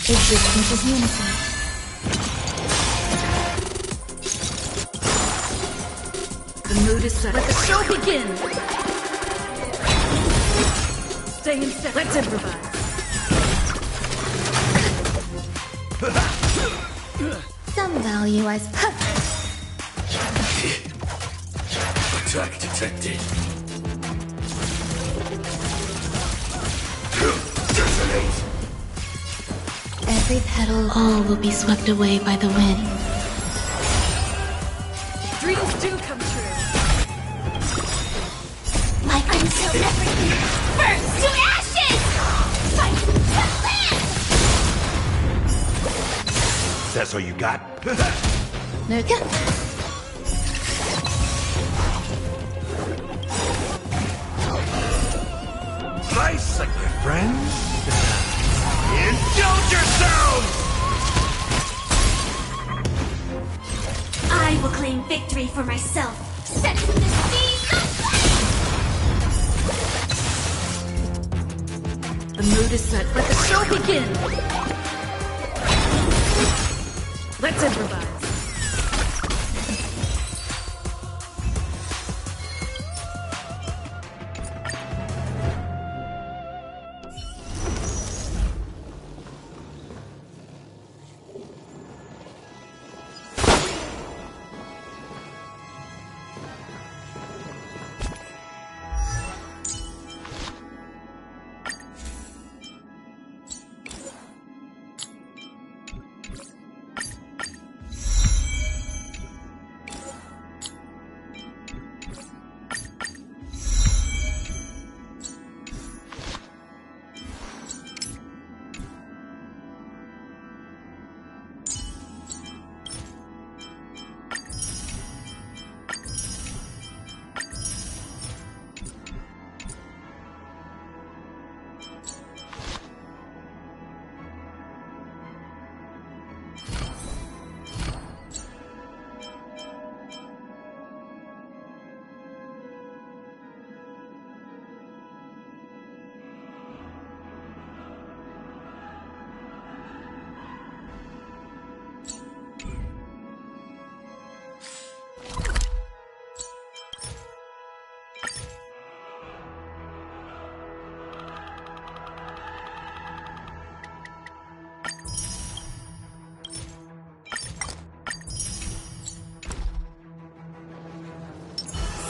Existence is unity. The mood is set. Let the show begin! Stay in step. Let's improvise. Some value, I suppose. Attack detected. Detonate. Every petal, all will be swept away by the wind. Dreams do come true. like until everything burns to ashes! Fight to land! That's all you got? There's... Nice, like my friends. Indulge yourselves! I will claim victory for myself. Set to the speed of The mood is set. Let the show begin! Let's improvise.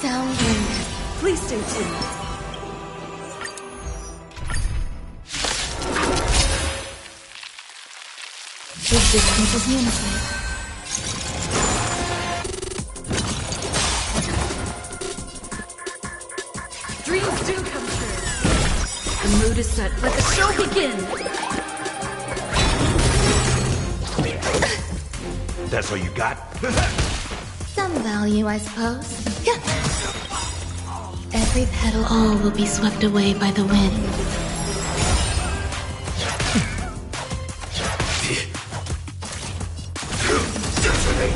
Sound limited. Please stay tuned. Existence is unity. Dreams do come true. The mood is set. Let the show begin. That's all you got? Some value, I suppose. Every petal, all will be swept away by the wind.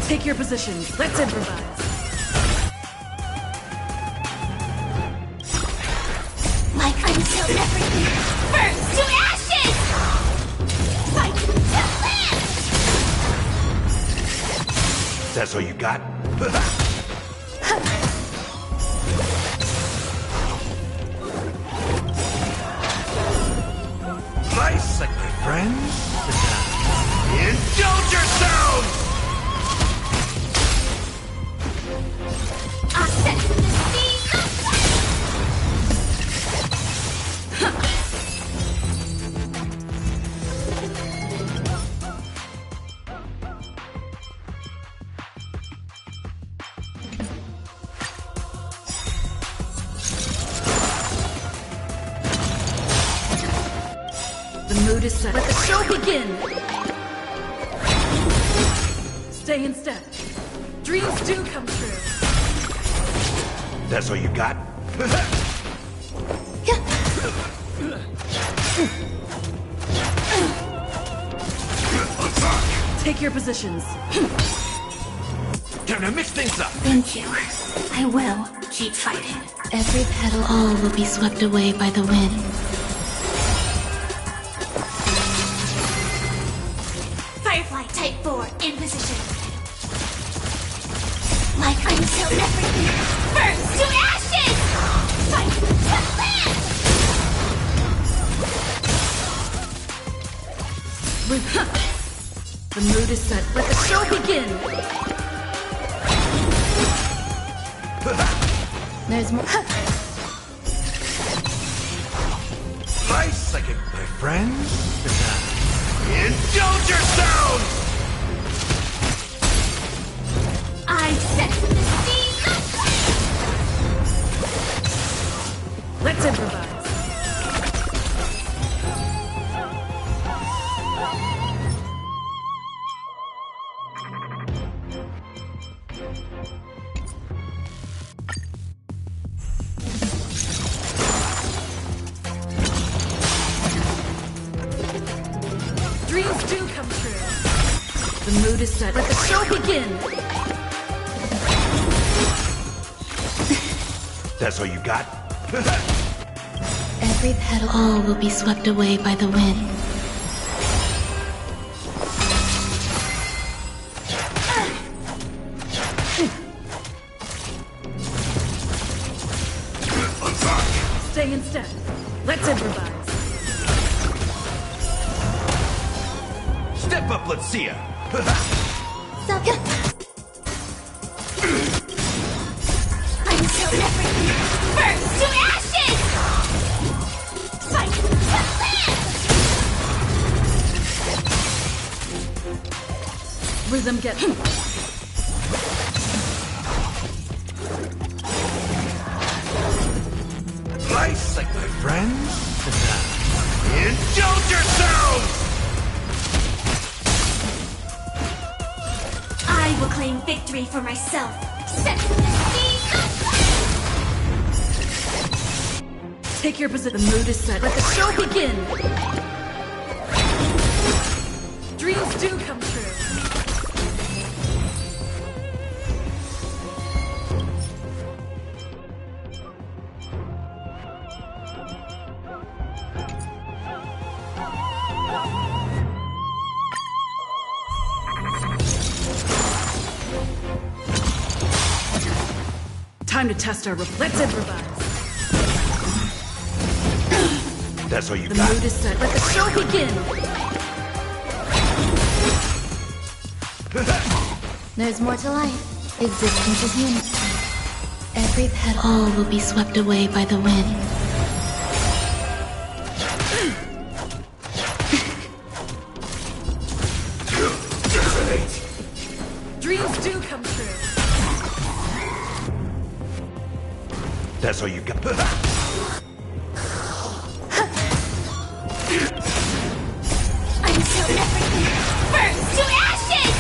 Take your positions. Let's improvise. Like until everything burns to ashes! Fight to live! That's all you got? Nice, like my friends. Indulge yourselves! I'll set the scene! The mood is set. Let the show begin. Stay in step. Dreams do come true. That's all you got? Take your positions. Time to mix things up! Thank you. I will keep fighting. Every petal, all will be swept away by the wind. Firefly Type 4 in position. Like until everything burns to ashes! Fight to live! The mood is set. Let the show begin. There's more. Nice second, my friends. Indulge yourselves! I set the scene! Let's improvise. Dreams do come true. The mood is set. Let the show begin. That's all you got? Every petal, all will be swept away by the wind. Stay in step. Let's improvise. Step up, let's see ya! Until everything burns to ashes! Fight to live! Rhythm get. Nice, like my friends. Indulge yourselves! I will claim victory for myself. Set the scene! Take your position. The mood is set. Let the show begin. Dreams do come true. Time to test our. Let's improvise. That's all you The got? mood is set. Let the show begin. There's more to life. Existence is unity. Every petal. All will be swept away by the wind. Dreams do come true. That's all you got. Until everything burns to ashes!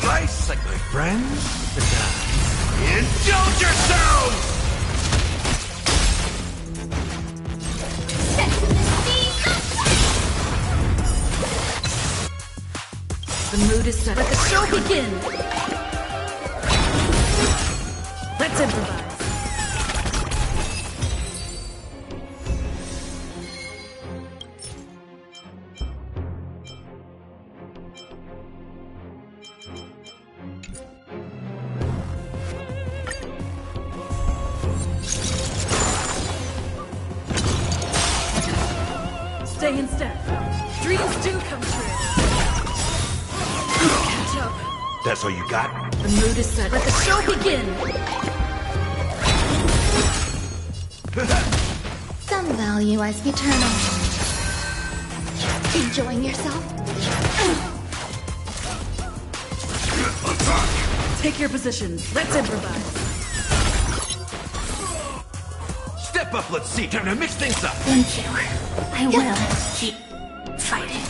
Nice, like my friends. Indulge yourselves! The mood is set. Let the show begin! Let's improvise. Stay in step. Dreams do come true. Catch up. That's all you got? The mood is set. Let the show begin! Some value as eternal. Enjoying yourself? Take your positions. Let's improvise. Step up, let's see. Time to mix things up. Thank you. I will keep fighting.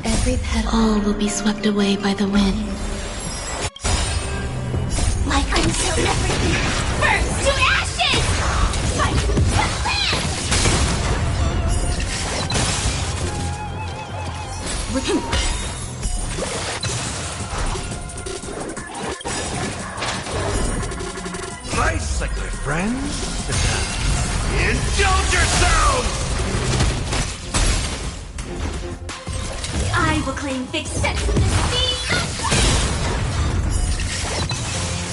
Every petal. All will be swept away by the wind. Like until everything burns to ashes! Fight the Nice, like my friends. Indulge yourselves! I will claim big steps in this season!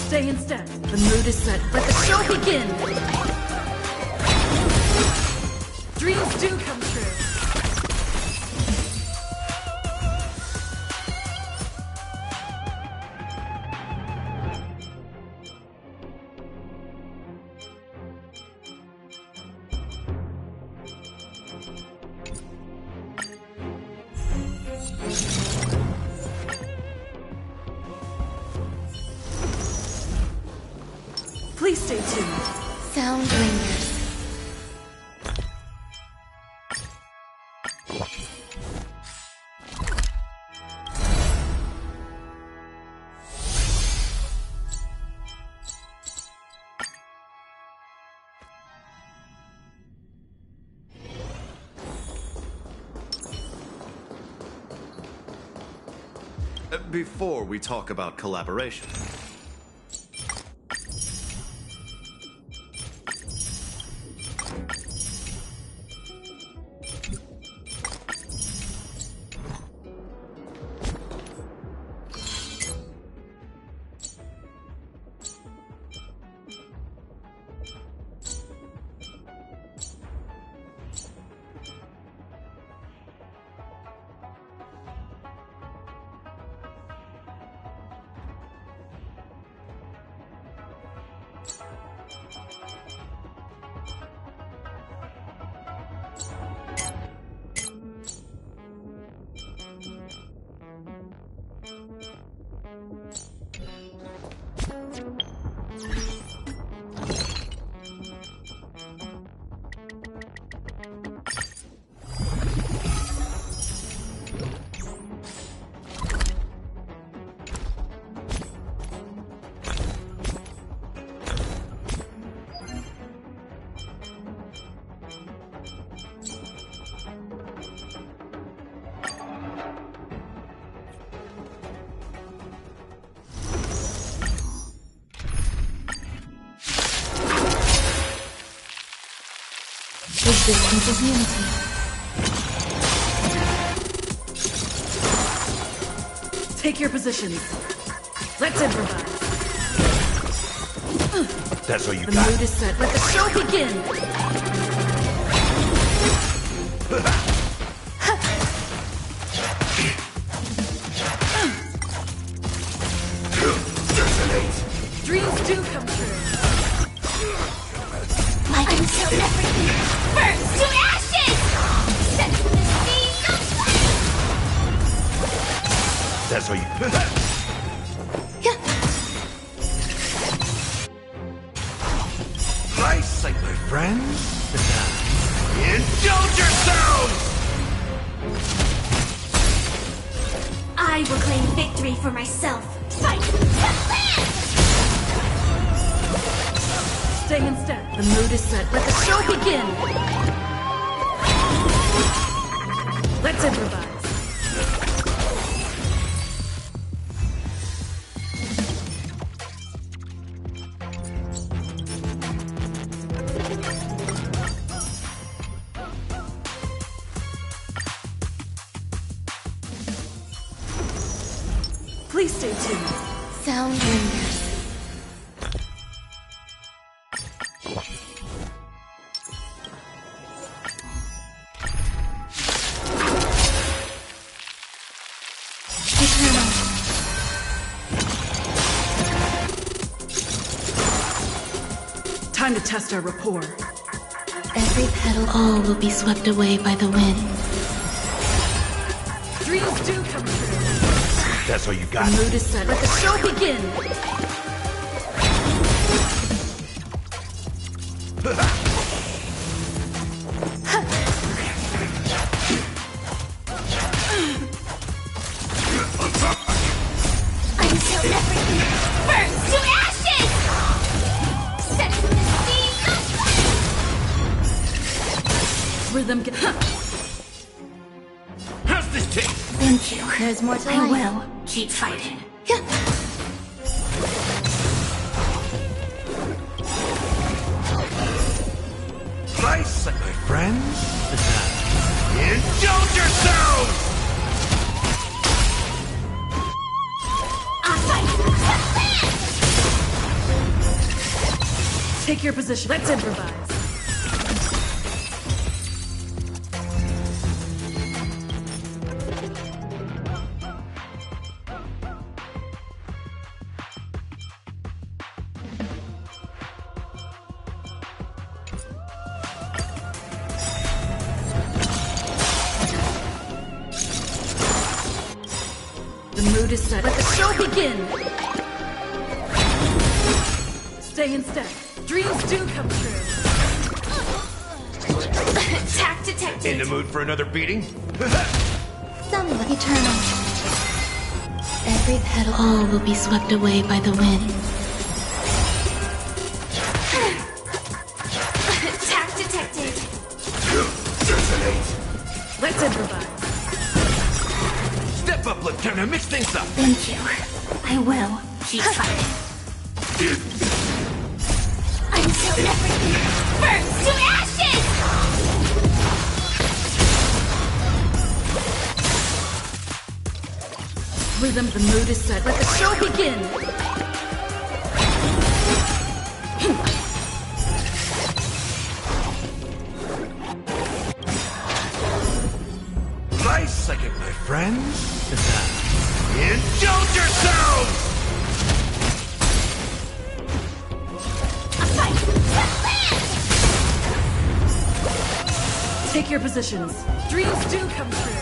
Stay in step. The mood is set. Let the show begin! Dreams do come true. Please stay tuned. Sound lingers. Before we talk about collaboration. Existence is unity. Take your positions. Let's improvise. That's all you The got? mood is set. Let the show begin! Dreams do come true. Until everything burns to ashes! Set the seas aflame! That's all you... Nice sight, my friends. Indulge yourselves! I will claim victory for myself. Fight! Stay in step. The mood is set. Let the show begin! Let's improvise. Please stay tuned. Sound lingers. Eternal. Time to test our rapport. Every petal, all will be swept away by the wind. Dreams do come true. That's all you got? The mood is set. Let the show begin! Until everything burns to ashes! Set the seas aflame! Rhythm get... How's this taste? Thank you. There's more to I life. will keep fighting. Nice sight, my friends. Indulge yourselves! I fight! Take your position. Let's improvise. The mood is set. Let the show begin! Stay in step. Dreams do come true. Tact detected. In the mood for another beating? Somewhat eternal. Every petal, all will be swept away by the wind. Tact detected. Let's improvise. Step up, Lieutenant. Mix things up. Thank you. I will keep fighting. Until everything burns to ashes! Rhythm, the mood is set. Let the show begin! Nice second, my friends. Indulge yourselves! Take your positions. Dreams do come true.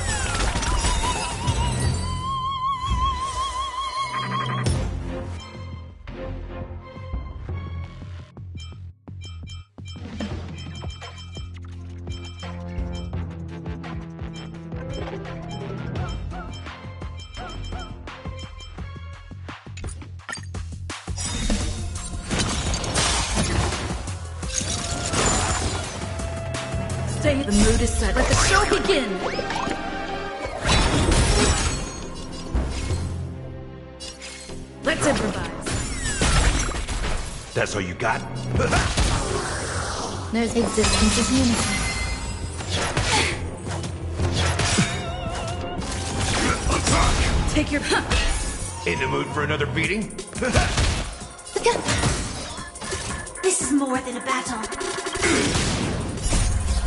Stay. The mood is set. Let the show begin! Let's improvise. That's all you got? There's existence is unity. Take your... In the mood for another beating? This is more than a battle.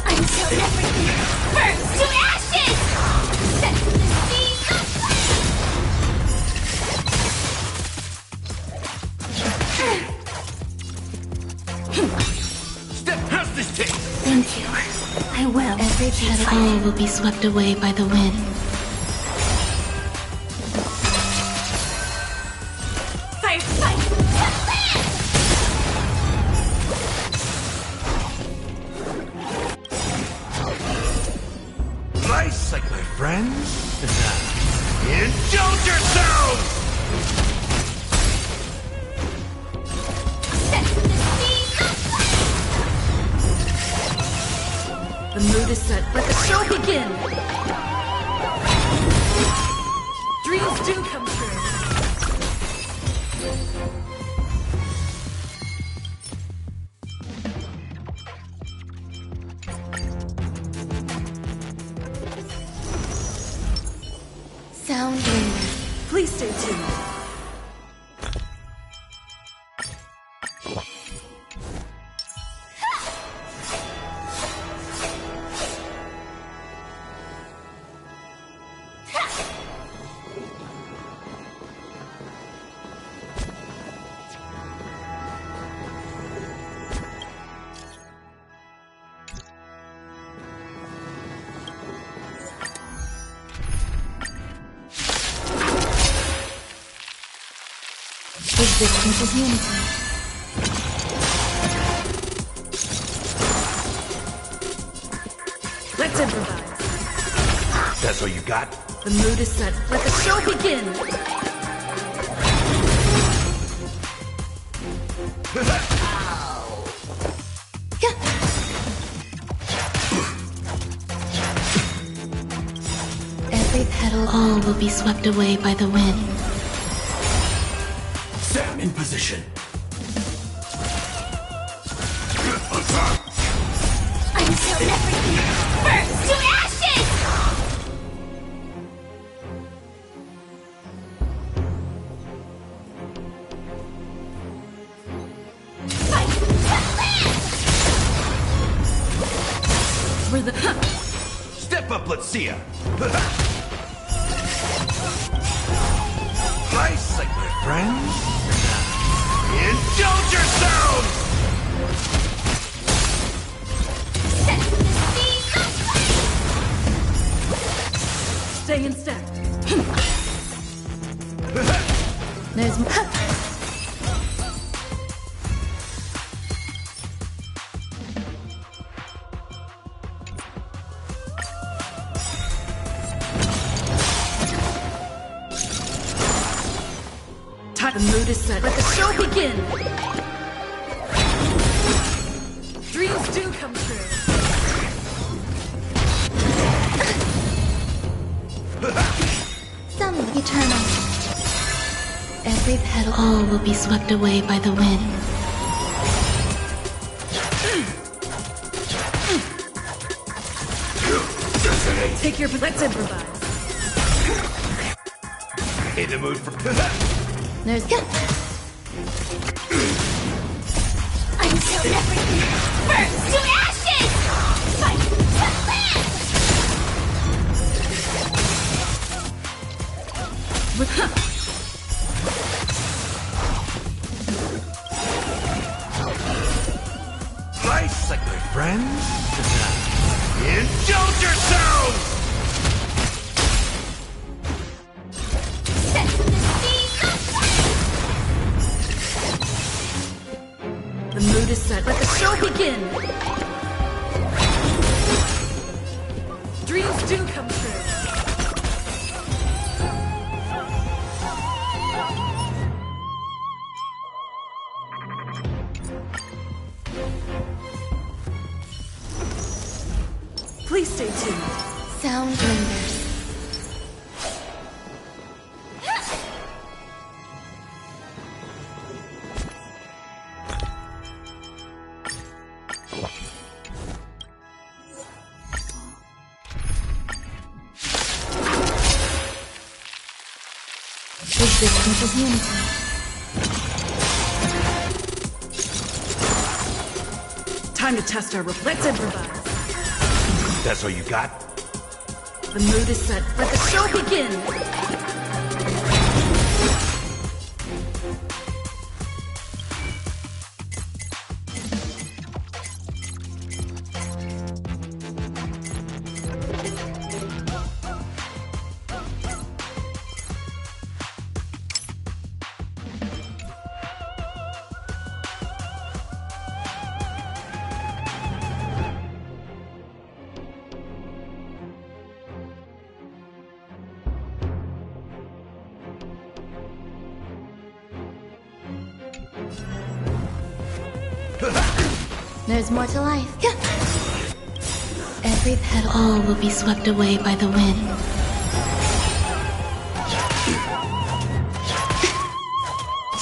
Until everything burns to ashes! Set the seas aflame! Step past this tape! Thank you. I will. Every petal all will be swept away by the wind. Firefly! Nice, like my friends. Indulge yourselves! Set the seas aflame! The mood is set. Let the show begin! Dreams do come true. Sound linger. Please stay tuned. Existence is unity. Let's improvise. That's all you got? The mood is set. Let the show begin! Every petal all will be swept away by the wind. Sam in position. Until everything burns to ashes! Fight to land! We're the... Step up, let's see ya. Nice, like my friends. Indulge yourselves! Set the seas aflame! Stay in step. There's... The mood is set. Let the show begin! Dreams do come true. Some eternal. Every petal all will be swept away by the wind. Take your... Let's improvise. In the mood for... There's... Until everything burns to ashes! Fight to land! Nice, like my friends. Indulge yourselves! Set the seas aflame! The mood is set. Let the show begin! Dreams do come true. Please stay tuned. Sound lingers. Existence is unity. Time to test our Let's improvise. That's all you got? The mood is set. Let the show begin! There's more to life. Every petal, all will be swept away by the wind.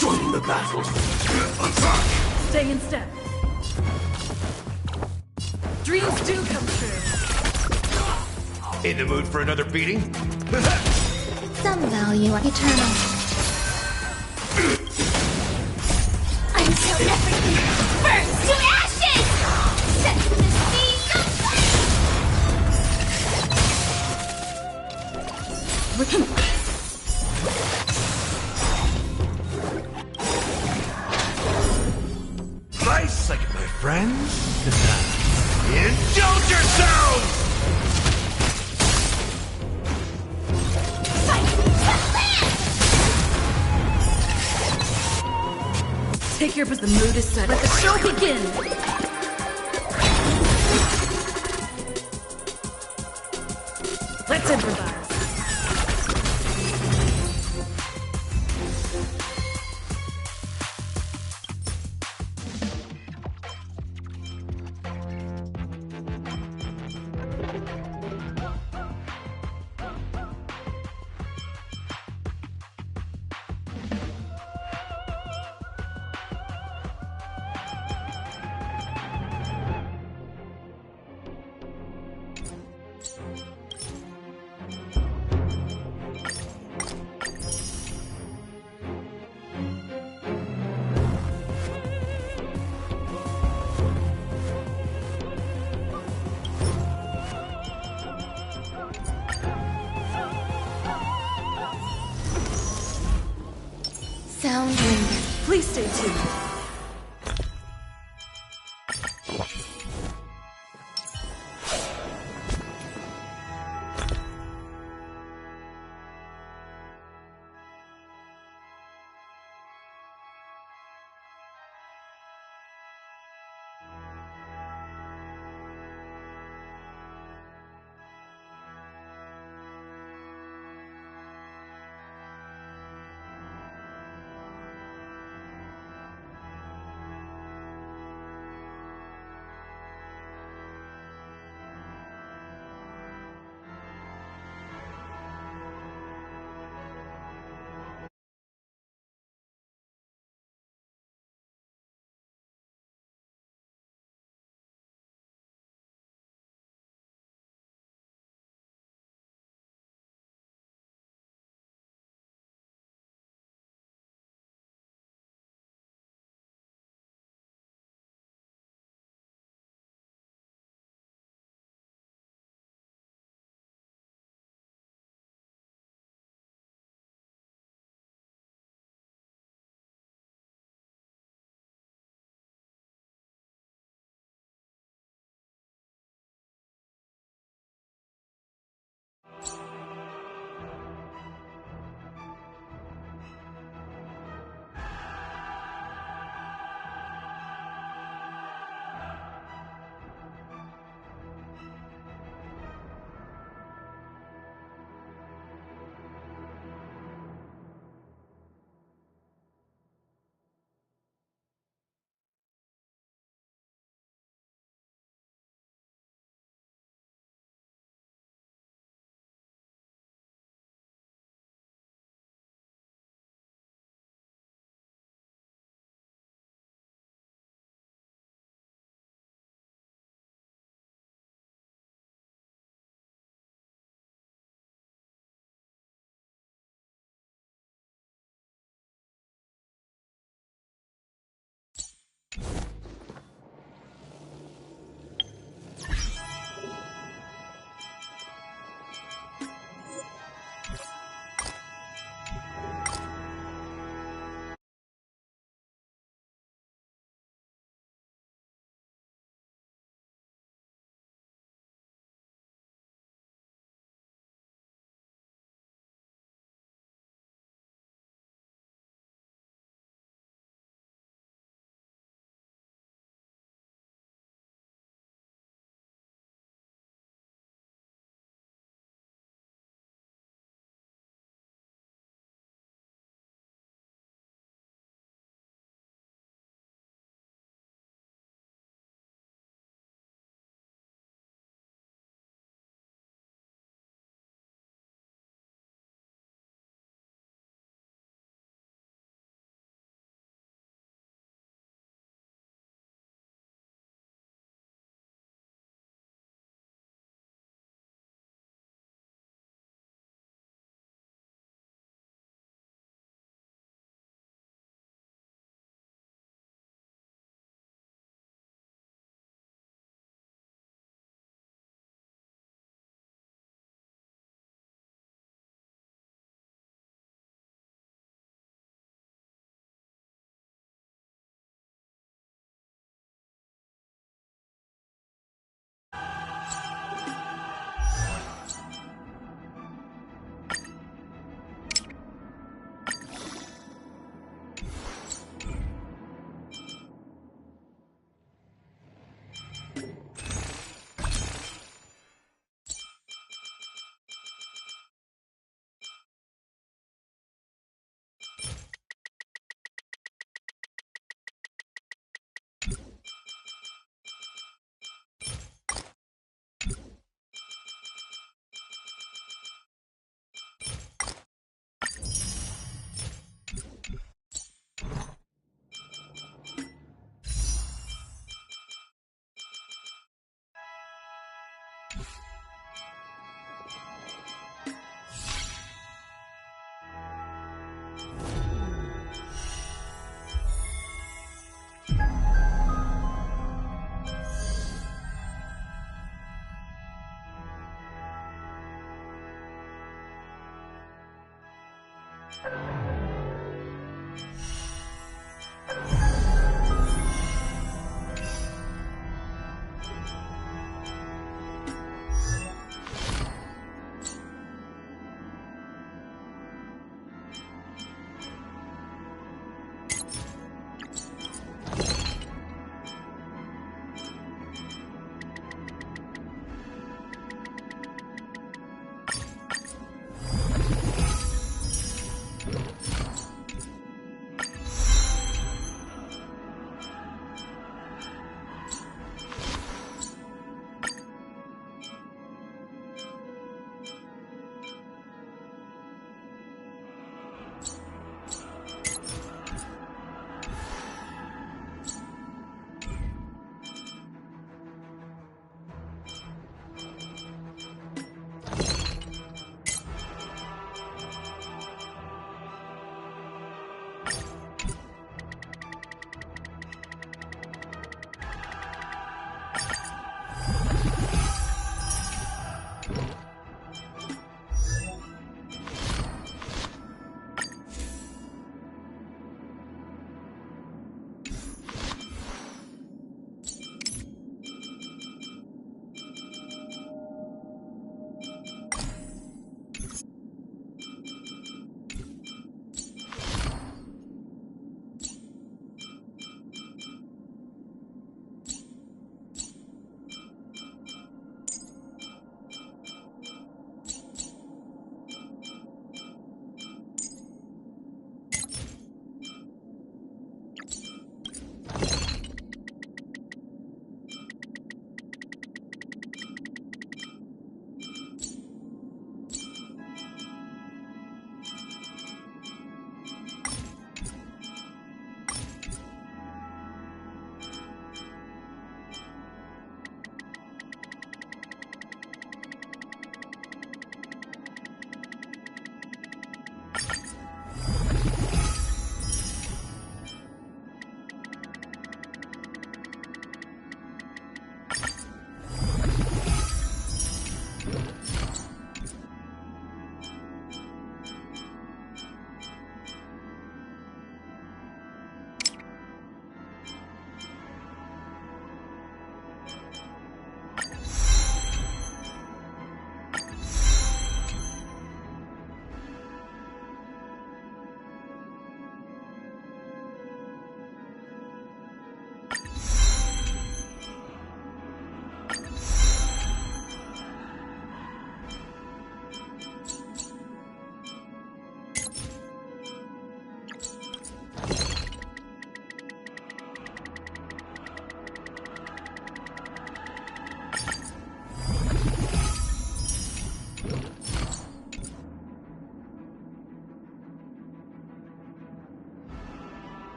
Join the battle. Stay in step. Dreams do come true. In the mood for another beating? Some value are eternal. Until everything burns to ashes! Set the sea Nice second, my friends. Indulge yourselves! Take your position. The mood is set. Let the show begin! Let's improvise. Sound linger. Please stay tuned.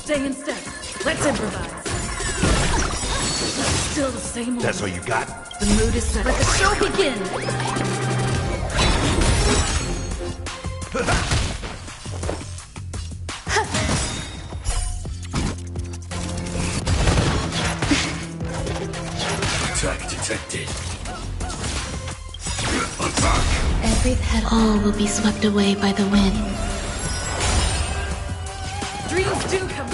Stay in step. Let's improvise. Still the same old. That's all you got? The mood is set. Let the show begin! Attack detected. Every petal. All will be swept away by the wind. Dreams do come true!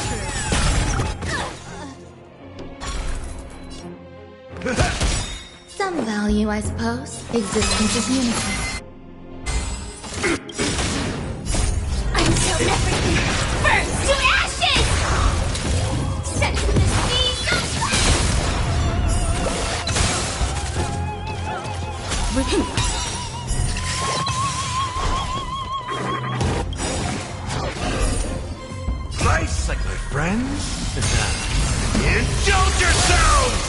Some value, I suppose. Existence is unity. Until everything burns to ashes! Setting the seas aflame! Nice, like my friends. Indulge yourselves!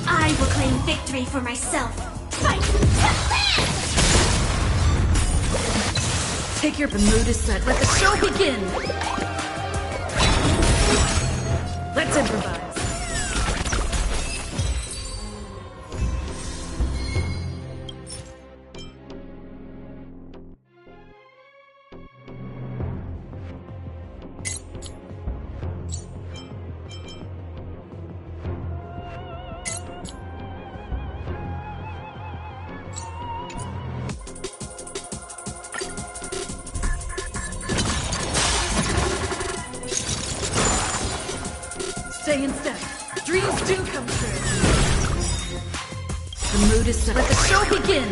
I will claim victory for myself. Fight! Take your... The mood is set. Let the show begin! Let's improvise. Stay in step. Dreams do come true. The mood is set. Let the show begin!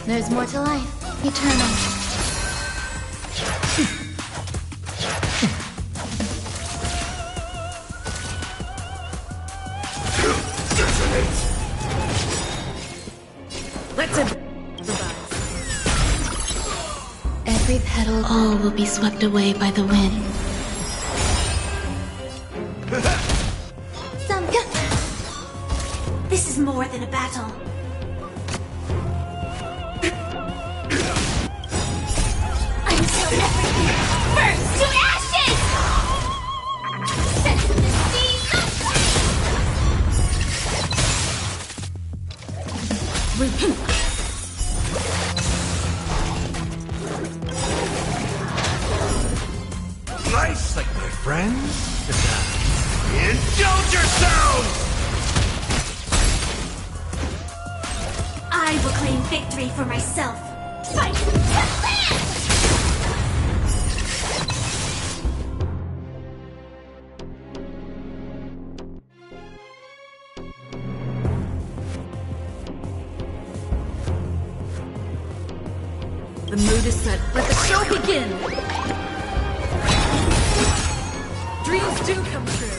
There's more to life. Eternal. Let's improvise. Every petal. All will be swept away by the wind. Some. This is more than a battle. Until everything burns to ashes! Setting the seas aflame! Nice, like my friends. Indulge yourselves! I will claim victory for myself. Fight! The mood is set. Let the show begin! Dreams do come true.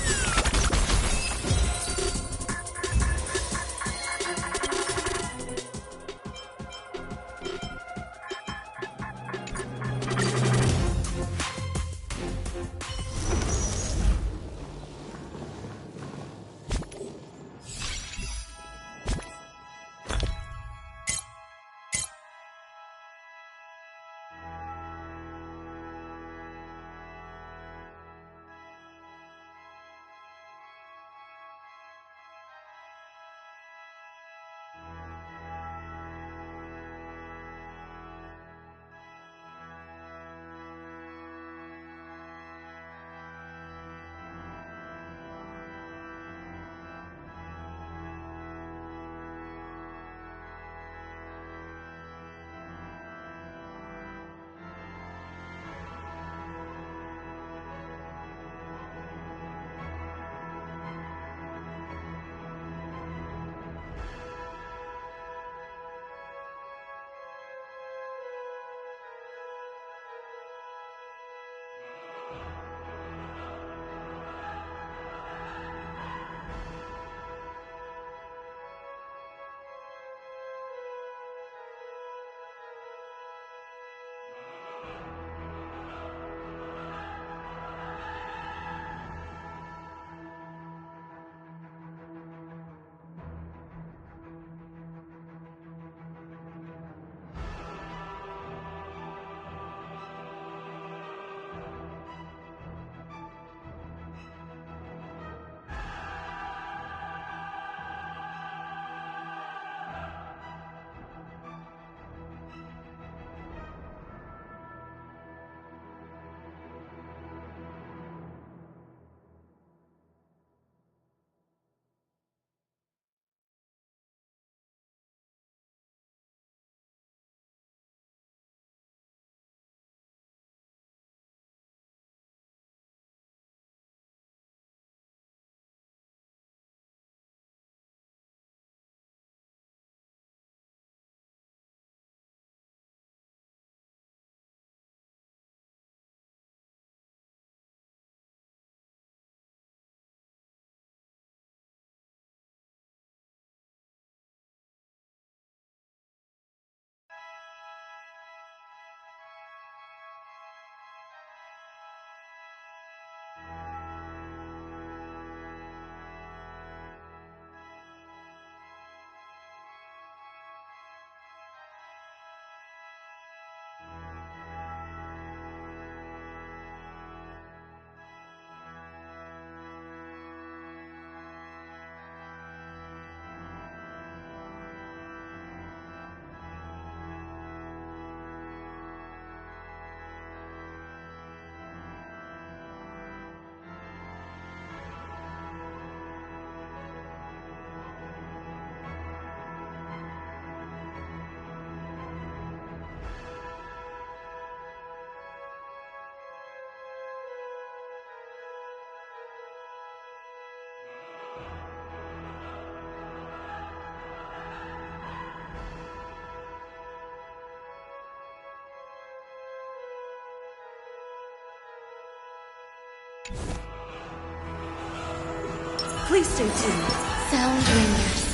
Please stay tuned. Sound ringers.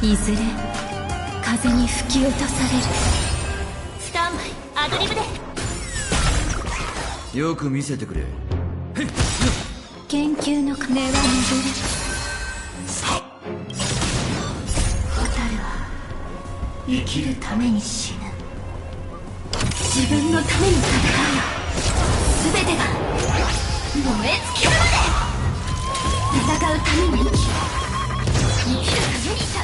いずれ風に吹き落とされる。スタンバイ、アドリブで。よく見せてくれ。研究の鐘は巡る。蛍は生きるために死ぬ。自分のために戦うよ。全てが燃え尽きるまで。戦うために生きる。生きるために戦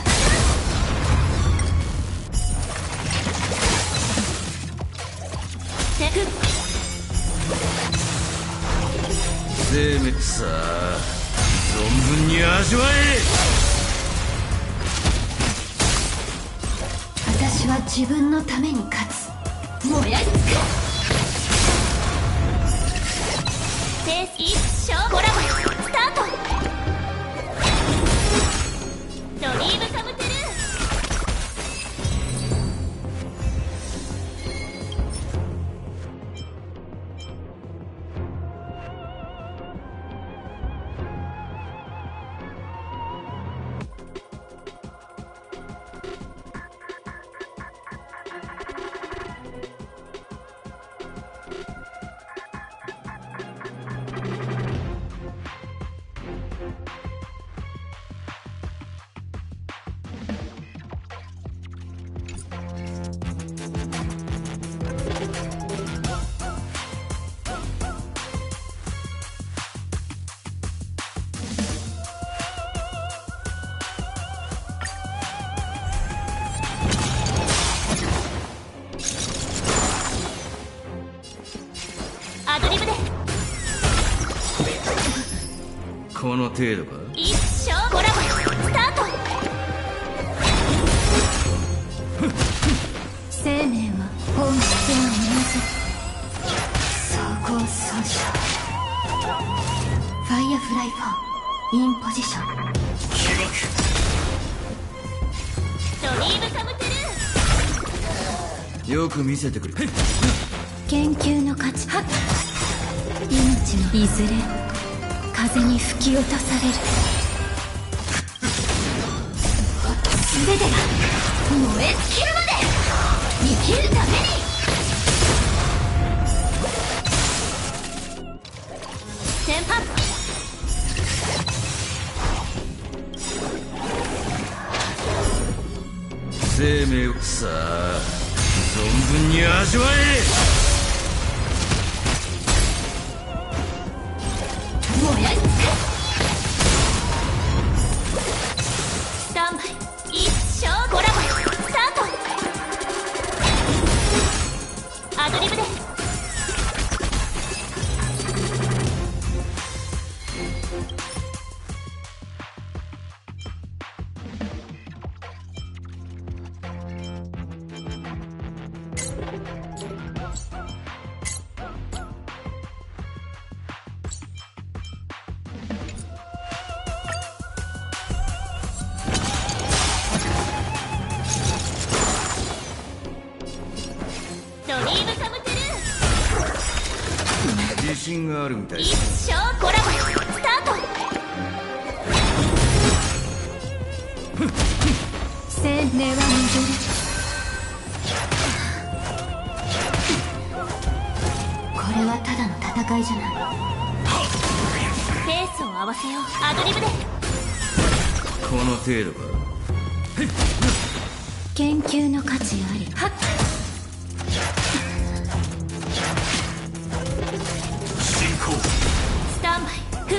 う。生命さあ存分に味わえ。私は自分のために勝つ。燃やし尽くす。ステージ一勝コラボスタート。ドリームカムトゥルー。アドリブで。この程度か。一勝コラボスタート。生命は本質は同じ。総合奏者。ファイアフライ4インポジション。ドリームカムトゥルー。よく見せてくれ。研究の価値。命のいずれ風に吹き落とされる。全てが燃え尽きるまで。生きるために。先輩。生命をさあ存分に味わえ。燃やし尽くす。スタンバイ一勝コラボスタート。アドリブで。ドリームカムトゥルー。自信があるみたいだ。一勝コラボスタート。れはただの戦いじゃない。ペースを合わせよう。アドリブで。この程度か。研究の価値あり。はっ。進行。スタンバイ。フ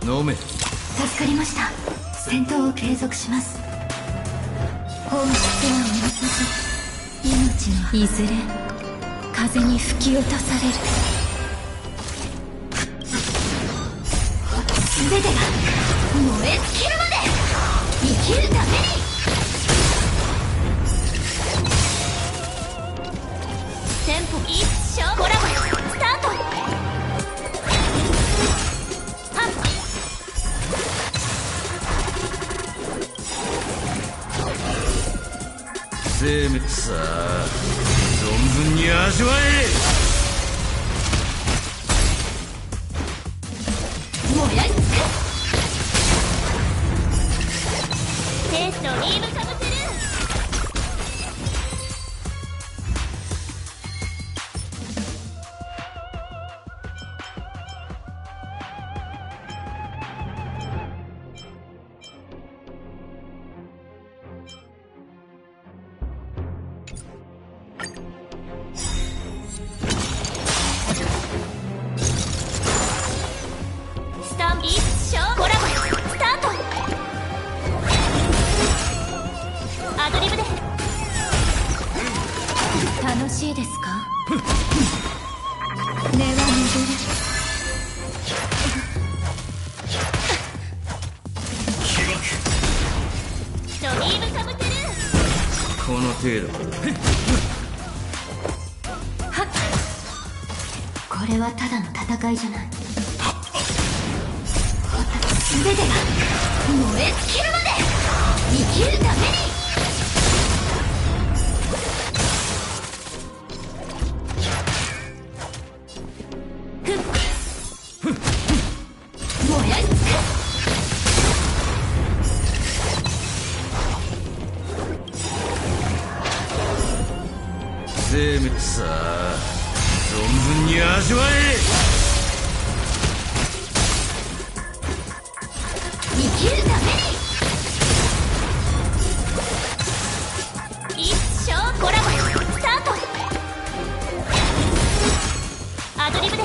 ッ。飲め。助かりました。戦闘を継続します。本質は同じ。命はいずれ風に吹き落とされる。全てが燃え尽きるまで生きるために。テンポ一勝コラボスタート。はっ。生命さあ存分に味わえ。燃やし尽くペースとリーブかぶせる。スタン一勝コラボスタート。アドリブで。楽しいですか。根は巡る。ドリームかぶせる。この程度か。はっ。これはただの戦いじゃない。全てが燃え尽きるまで生きるために。燃やし尽く生命さあ存分に味わえ。生きるため一勝コラボスタート。アドリブで。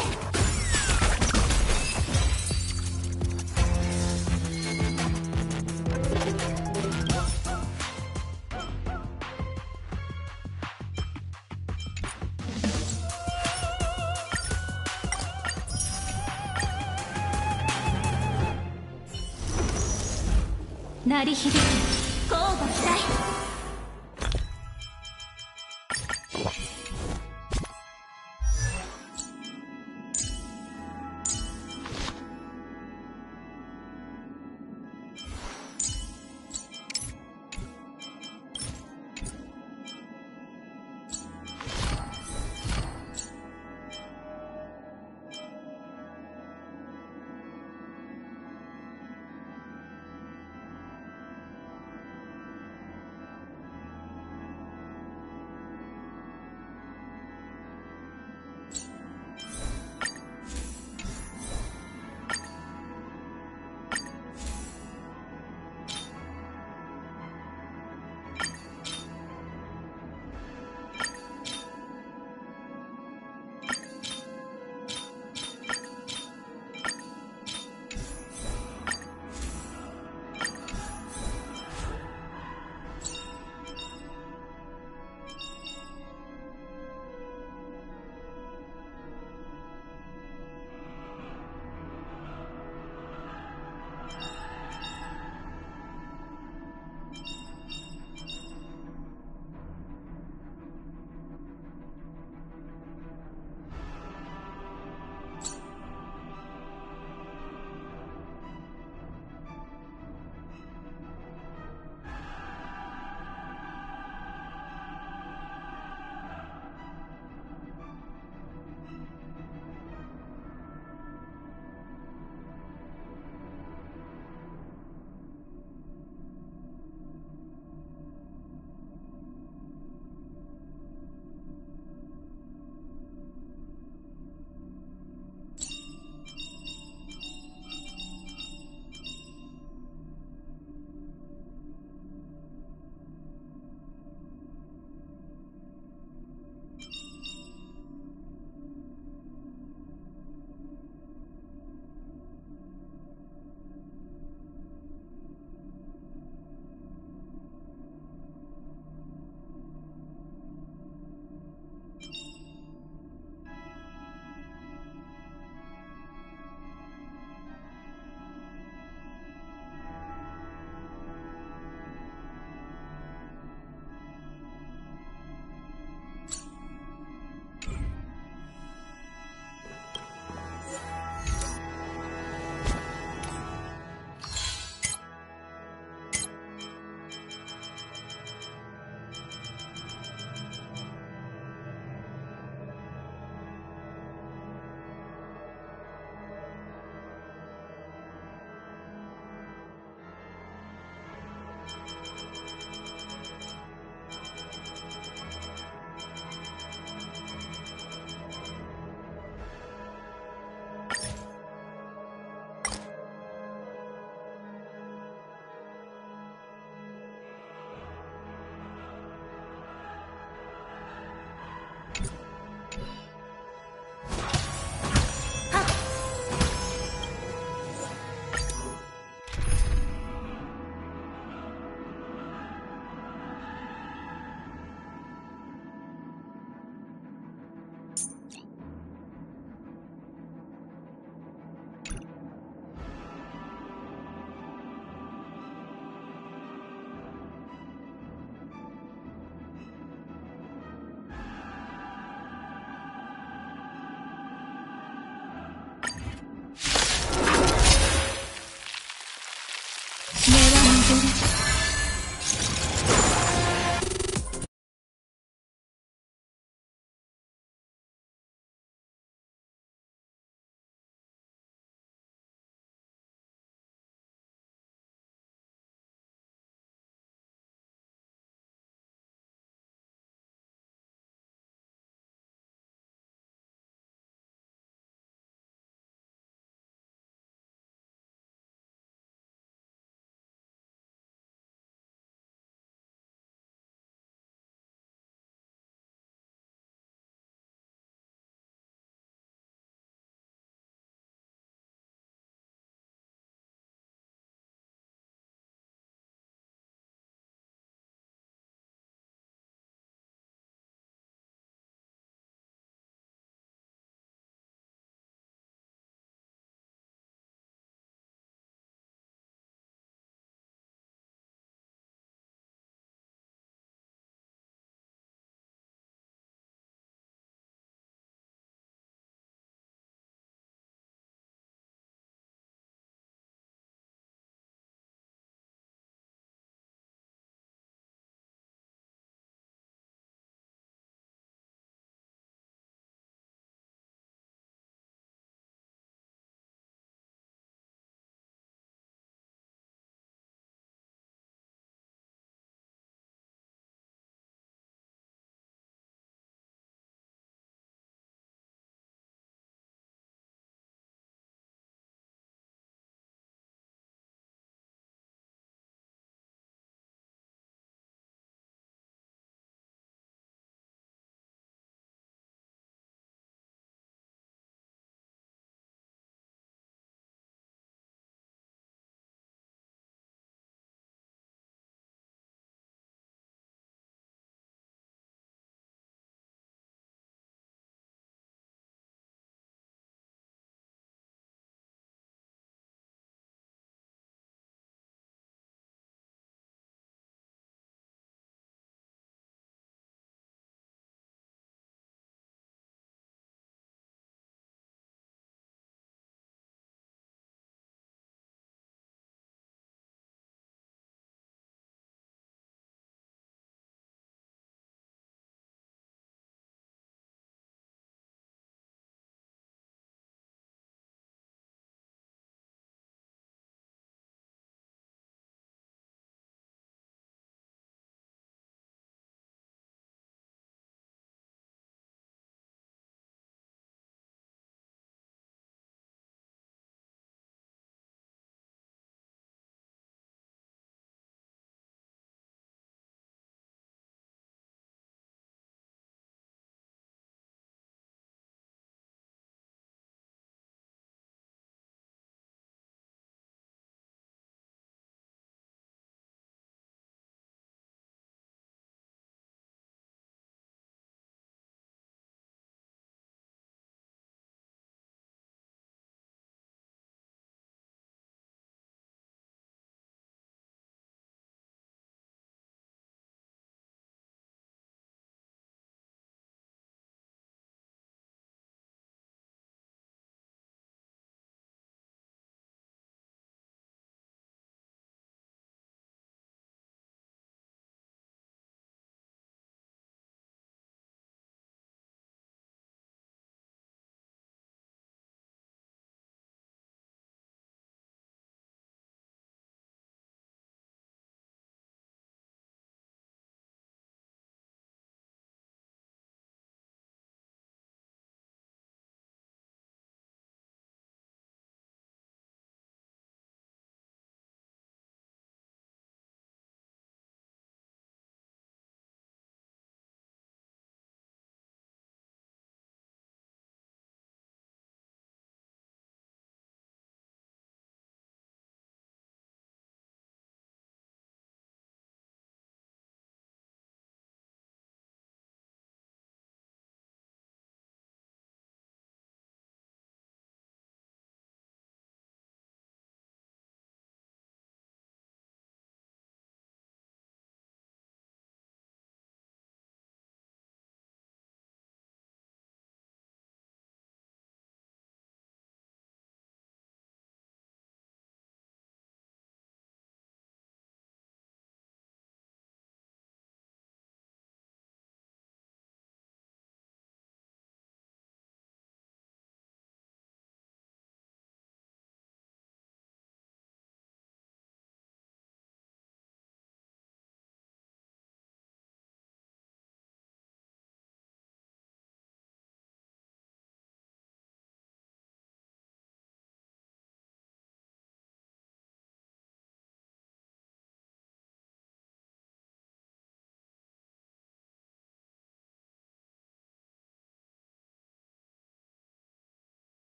鳴り響く。交互期待。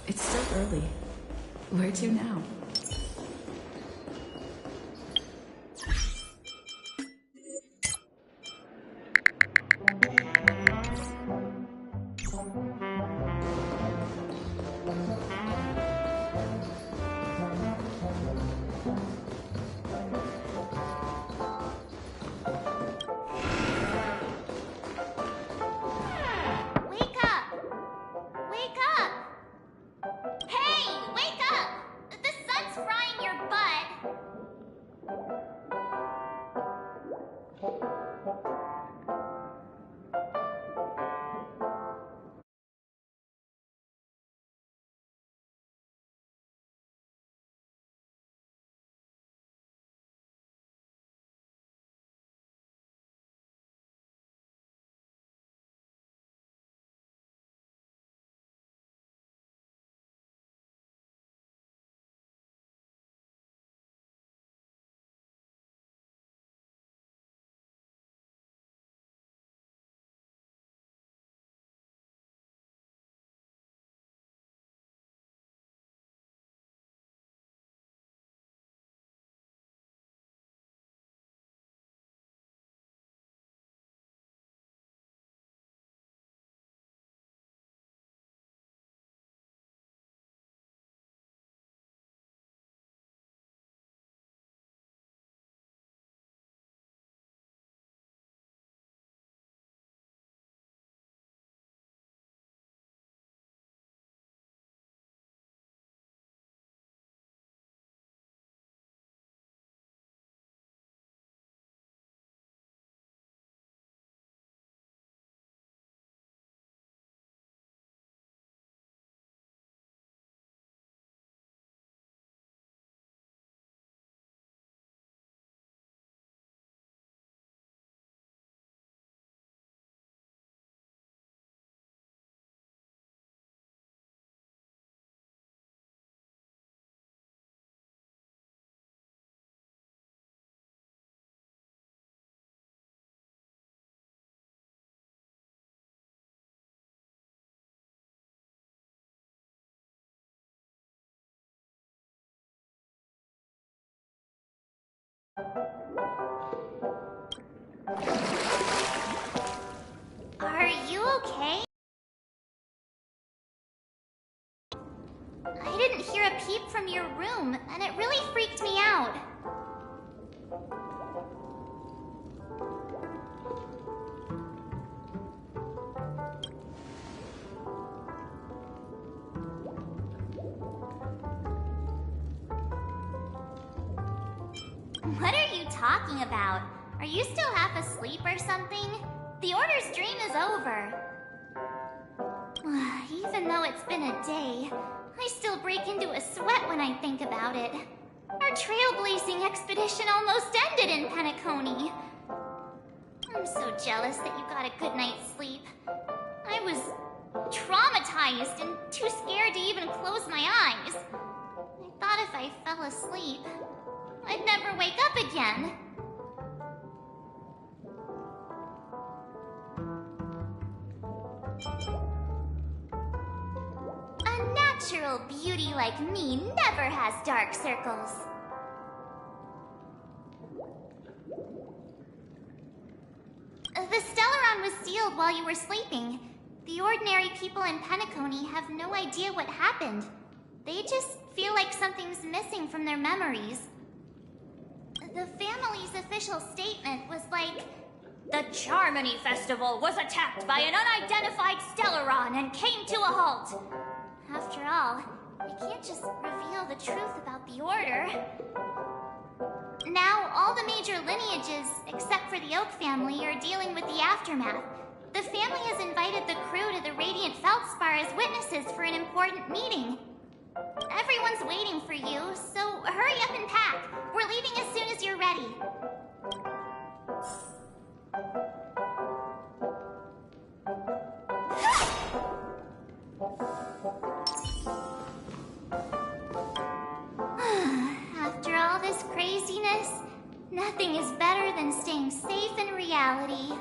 It's still early. Where to now? Wake up! Wake up! Hey, wake up! The sun's frying your butt. Are you okay? I didn't hear a peep from your room, and it really freaked me out. What are you talking about? Are you still half asleep or something? The Order's dream is over. Even though it's been a day, I still break into a sweat when I think about it. Our trailblazing expedition almost ended in Penacony. I'm so jealous that you got a good night's sleep. I was traumatized and too scared to even close my eyes. I thought if I fell asleep, I'd never wake up again. A natural beauty like me never has dark circles. The Stellaron was sealed while you were sleeping. The ordinary people in Penacony have no idea what happened. They just feel like something's missing from their memories. The family's official statement was like, "The Charmony Festival was attacked by an unidentified Stellaron and came to a halt." After all, they can't just reveal the truth about the Order. Now, all the major lineages, except for the Oak family, are dealing with the aftermath. The family has invited the crew to the Radiant Feldspar as witnesses for an important meeting. Everyone's waiting for you, so hurry up and pack. We're leaving as soon as you're ready. After all this craziness, nothing is better than staying safe in reality.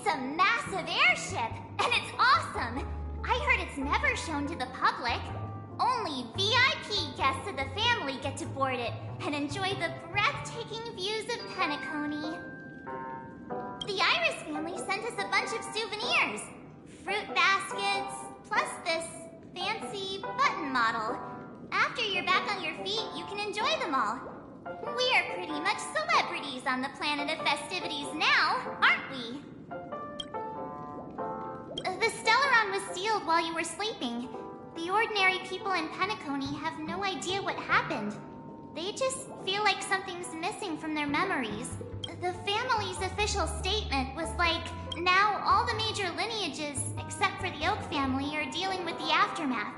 It's a massive airship, and it's awesome! I heard it's never shown to the public. Only VIP guests of the family get to board it and enjoy the breathtaking views of Penacony. The Iris family sent us a bunch of souvenirs. Fruit baskets, plus this fancy button model. After you're back on your feet, you can enjoy them all. We are pretty much celebrities on the planet of festivities now, aren't we? The Stellaron was sealed while you were sleeping. The ordinary people in Penacony have no idea what happened. They just feel like something's missing from their memories. The family's official statement was like, now all the major lineages, except for the Oak family, are dealing with the aftermath.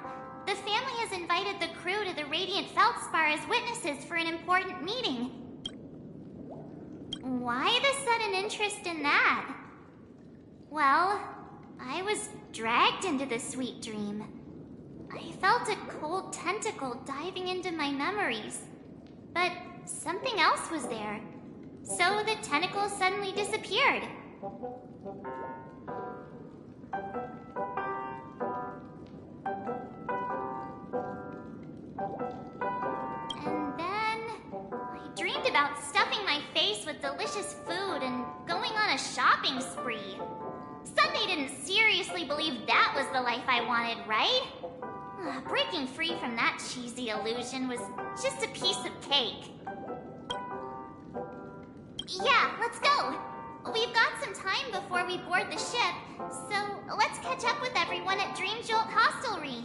The family has invited the crew to the Radiant Feldspar as witnesses for an important meeting. Why the sudden interest in that? Well, I was dragged into the sweet dream. I felt a cold tentacle diving into my memories. But something else was there. So the tentacle suddenly disappeared. And then I dreamed about stuffing my face with delicious food and going on a shopping spree. Sunday didn't seriously believe that was the life I wanted, right? Breaking free from that cheesy illusion was just a piece of cake. Yeah, let's go. We've got some time before we board the ship, so let's catch up with everyone at Dream Jolt Hostelry.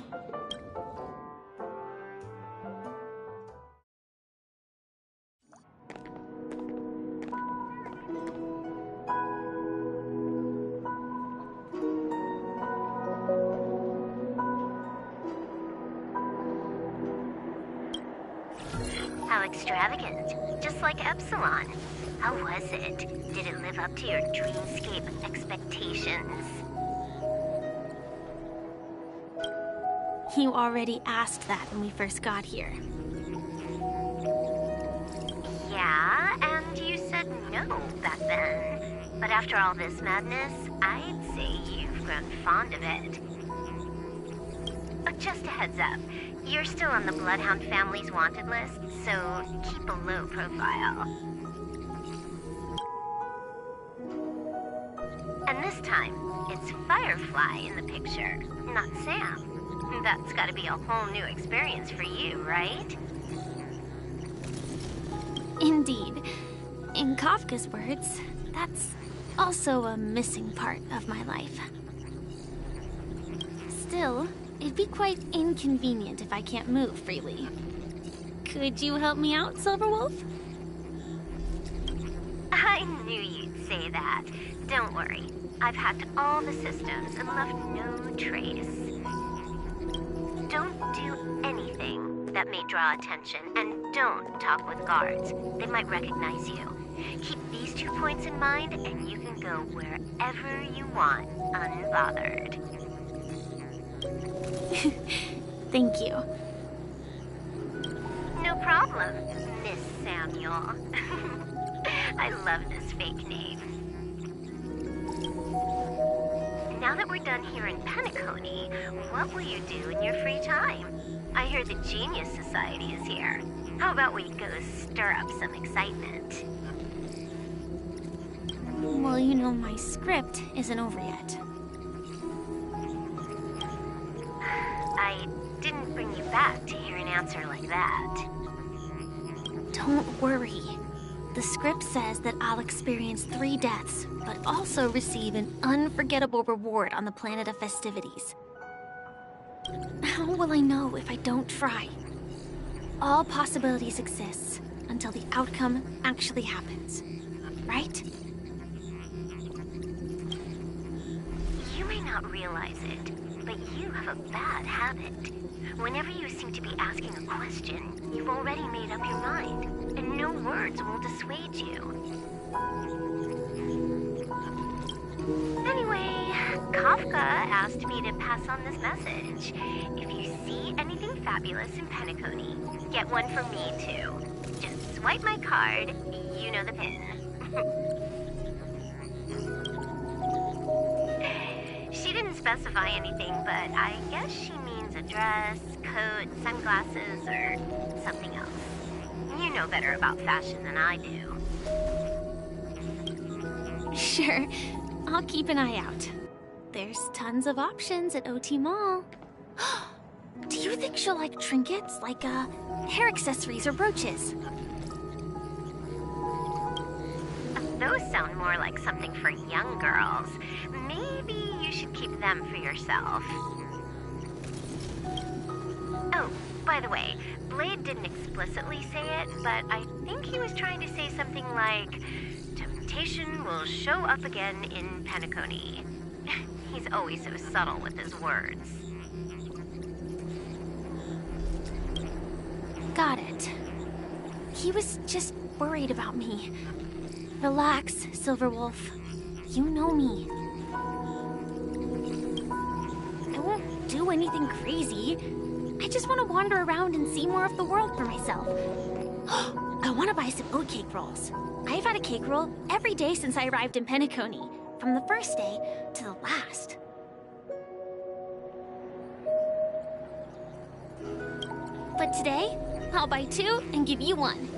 How extravagant. Just like Epsilon. How was it? Did it live up to your dreamscape expectations? You already asked that when we first got here. Yeah, and you said no back then. But after all this madness, I'd say you've grown fond of it. But just a heads up, you're still on the Bloodhound family's wanted list, so keep a low profile. And this time, it's Firefly in the picture, not Sam. That's gotta be a whole new experience for you, right? Indeed. In Kafka's words, that's also a missing part of my life. Still, it'd be quite inconvenient if I can't move freely. Could you help me out, Silverwolf? I knew you'd say that. Don't worry. I've hacked all the systems and left no trace. Don't do anything that may draw attention, and don't talk with guards. They might recognize you. Keep these 2 points in mind, and you can go wherever you want, unbothered. Thank you. No problem, Miss Samuel. I love this fake name. Now that we're done here in Penacony, what will you do in your free time? I hear the Genius Society is here. How about we go stir up some excitement? Well, you know, my script isn't over yet. I didn't bring you back to hear an answer like that. Don't worry. The script says that I'll experience 3 deaths, but also receive an unforgettable reward on the planet of festivities. How will I know if I don't try? All possibilities exist until the outcome actually happens, right? You may not realize it, but you have a bad habit. Whenever you seem to be asking a question, you've already made up your mind, and no words will dissuade you. Anyway, Kafka asked me to pass on this message. If you see anything fabulous in Penacony, get one for me too. Just swipe my card, you know the pin. specify anything, but I guess she means a dress, coat, sunglasses, or something else. You know better about fashion than I do. Sure, I'll keep an eye out. There's tons of options at OT Mall. Do you think she'll like trinkets, like hair accessories or brooches? Those sound more like something for young girls. Maybe you should keep them for yourself. Oh, by the way, Blade didn't explicitly say it, but I think he was trying to say something like, temptation will show up again in Penacony. He's always so subtle with his words. Got it. He was just worried about me. Relax, Silverwolf. You know me. I won't do anything crazy. I just want to wander around and see more of the world for myself. I want to buy some oatcake rolls. I've had a cake roll every day since I arrived in Penacony, from the first day to the last. But today, I'll buy 2 and give you 1.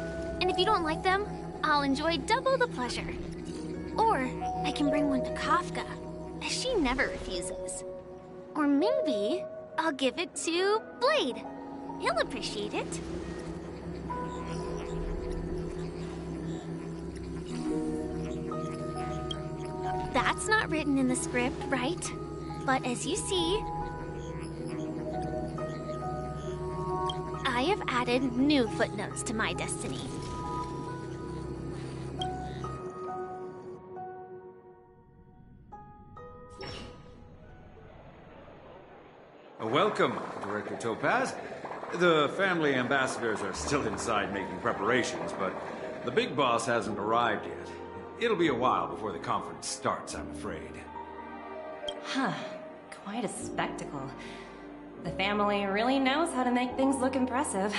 And if you don't like them, I'll enjoy double the pleasure. Or I can bring one to Kafka, as she never refuses. Or maybe I'll give it to Blade. He'll appreciate it. That's not written in the script, right? But as you see, I have added new footnotes to my destiny. Welcome, Director Topaz. The family ambassadors are still inside making preparations, but the big boss hasn't arrived yet. It'll be a while before the conference starts, I'm afraid. Huh. Quite a spectacle. The family really knows how to make things look impressive.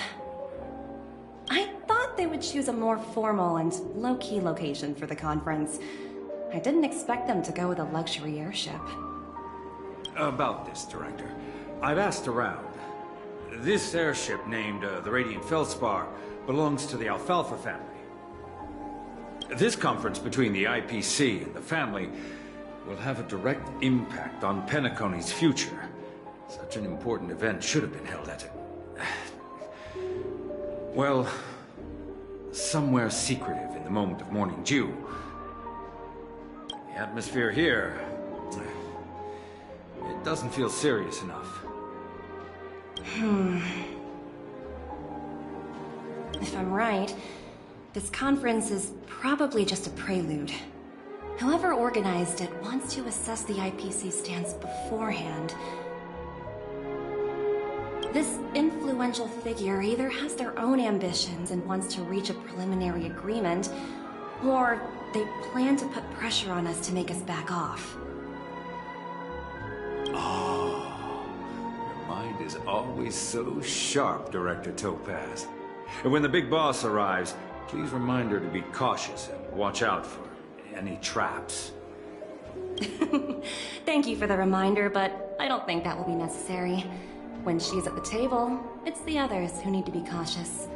I thought they would choose a more formal and low-key location for the conference. I didn't expect them to go with a luxury airship. About this, Director. I've asked around. This airship, named the Radiant Feldspar, belongs to the Alfalfa family. This conference between the IPC and the family will have a direct impact on Penacony's future. Such an important event should have been held at it. Well, somewhere secretive in the moment of morning dew. The atmosphere here, it doesn't feel serious enough. If I'm right, this conference is probably just a prelude. Whoever organized it wants to assess the IPC stance beforehand. This influential figure either has their own ambitions and wants to reach a preliminary agreement, or they plan to put pressure on us to make us back off. Your mind is always so sharp, Director Topaz. And when the big boss arrives, please remind her to be cautious and watch out for any traps. Thank you for the reminder, but I don't think that will be necessary. When she's at the table, it's the others who need to be cautious.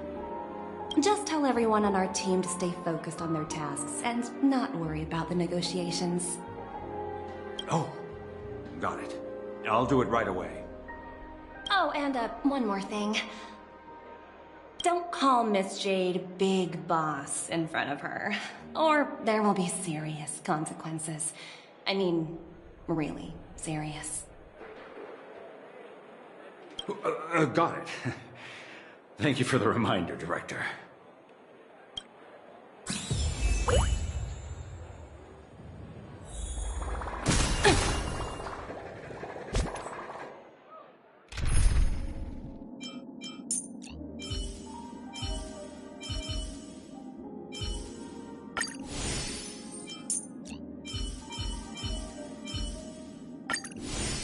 Just tell everyone on our team to stay focused on their tasks and not worry about the negotiations. Oh, got it. I'll do it right away. Oh, and one more thing. Don't call Miss Jade Big Boss in front of her, or there will be serious consequences. I mean, really serious. Got it. Thank you for the reminder, Director.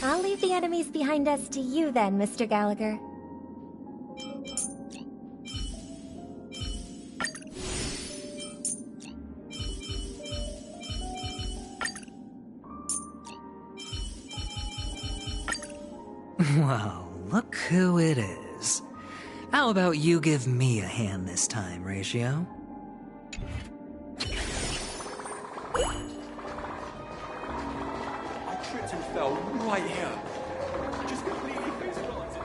I'll leave the enemies behind us to you then, Mr. Gallagher. Well, look who it is. How about you give me a hand this time, Ratio? I tripped and fell right here. Just completely face planted.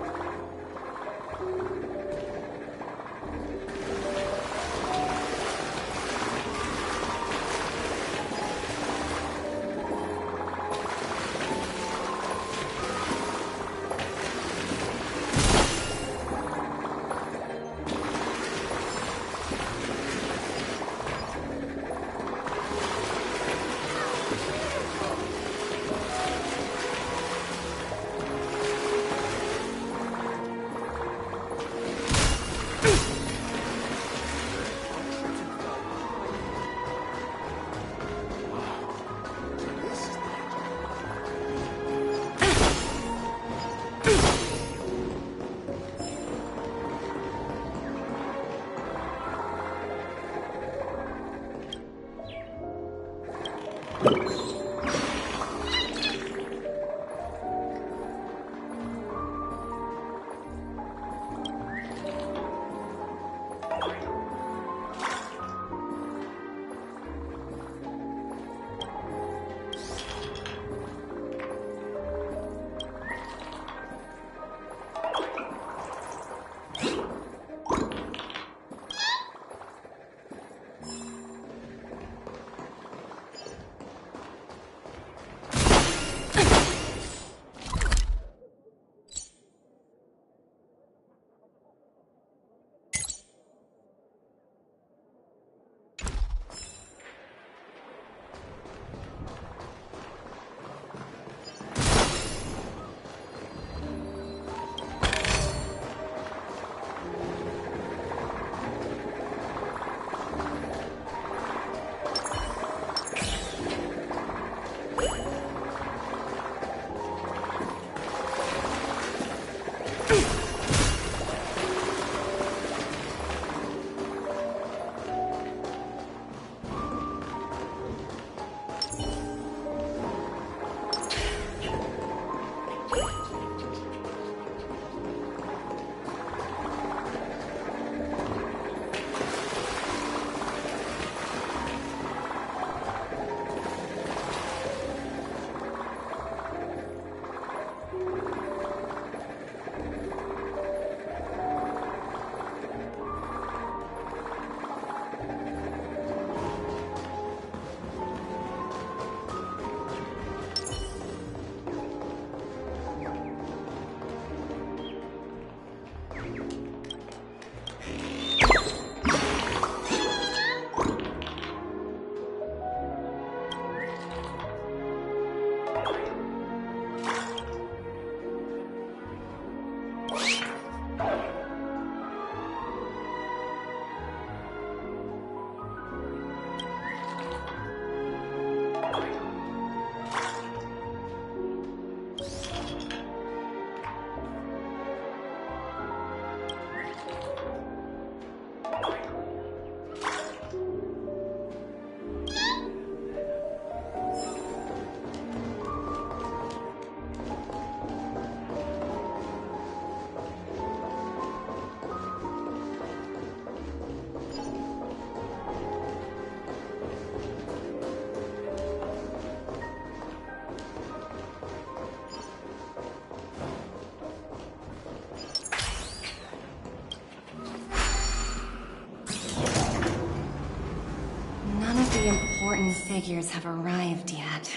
The important figures have arrived yet.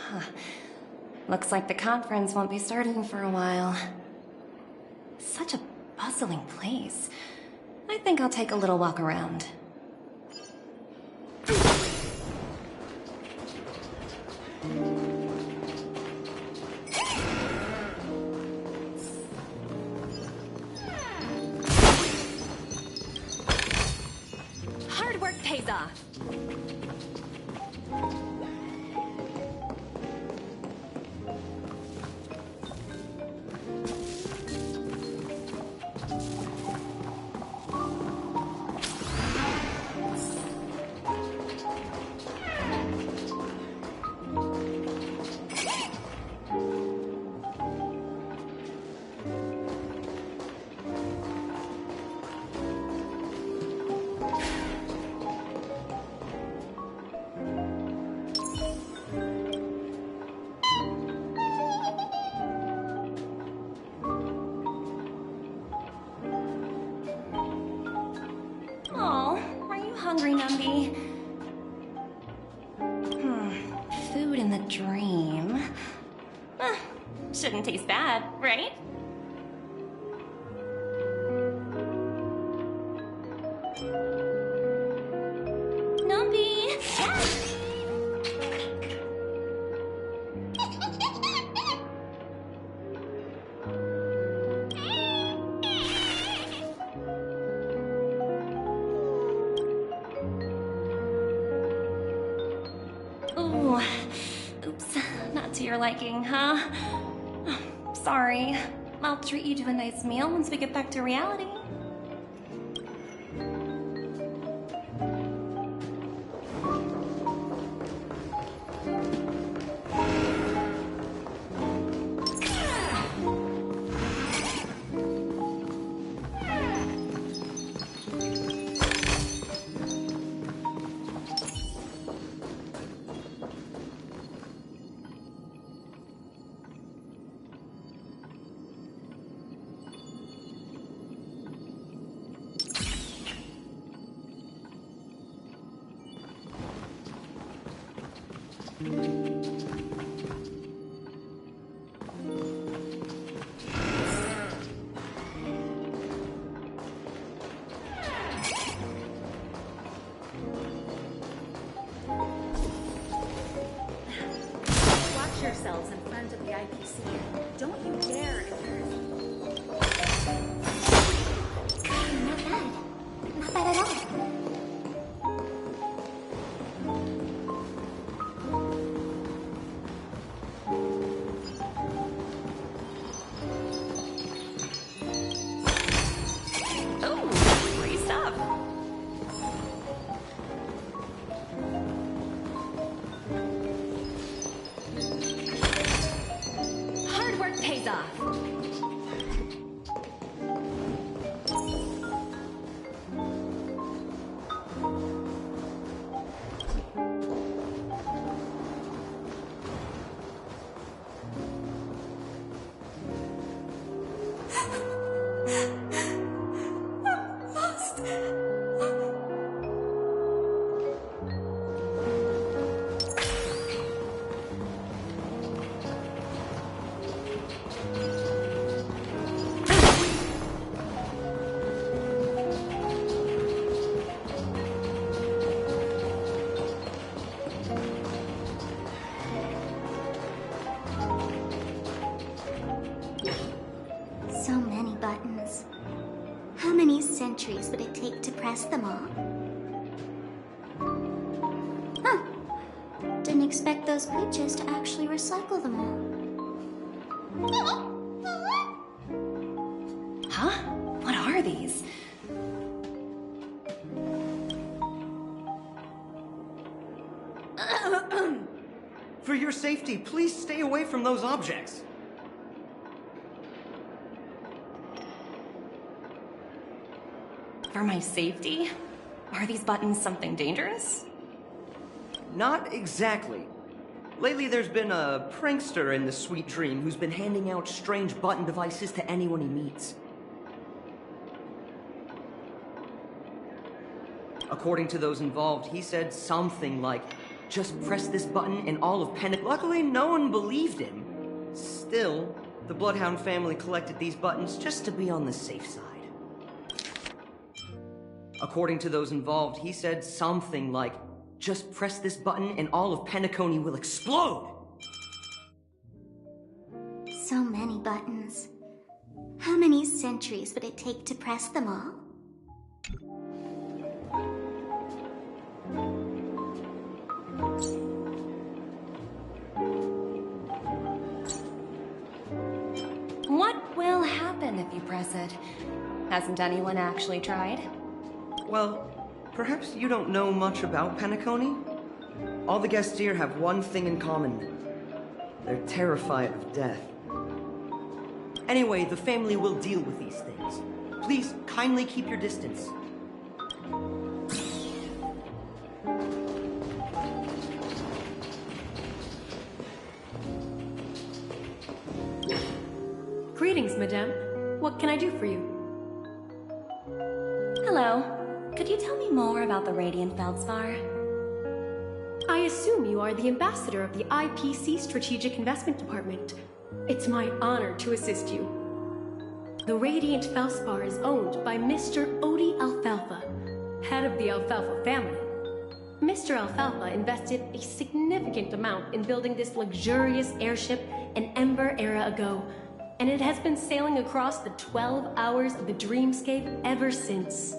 Huh. Looks like the conference won't be starting for a while. Such a bustling place. I think I'll take a little walk around. Hard work pays off. dream. Shouldn't taste bad, right? Numpy! Ooh, oops, not to your liking, huh? Sorry. I'll treat you to a nice meal once we get back to reality. Watch yourselves in front of the IPC. Don't you dare enter. Not bad. Not bad at all. Oh, free stuff. Hard work pays off. So many buttons. How many centuries would it take to press them all? Huh. Didn't expect those creatures to actually recycle them all. Huh? What are these? For your safety, please stay away from those objects. For my safety? Are these buttons something dangerous? Not exactly. Lately, there's been a prankster in the Sweet Dream who's been handing out strange button devices to anyone he meets. According to those involved, he said something like, "Just press this button and all of Panic." Luckily, no one believed him. Still, the Bloodhound family collected these buttons just to be on the safe side. According to those involved, he said something like, "Just press this button and all of Penacony will explode." So many buttons. How many centuries would it take to press them all? What will happen if you press it? Hasn't anyone actually tried? Well, perhaps you don't know much about Penacony? All the guests here have one thing in common. They're terrified of death. Anyway, the family will deal with these things. Please, kindly keep your distance. Greetings, madame. What can I do for you? Hello. Could you tell me more about the Radiant Feldspar? I assume you are the ambassador of the IPC Strategic Investment Department. It's my honor to assist you. The Radiant Felspar is owned by Mr. Odie Alfalfa, head of the Alfalfa family. Mr. Alfalfa invested a significant amount in building this luxurious airship an Ember era ago, and it has been sailing across the 12 hours of the dreamscape ever since.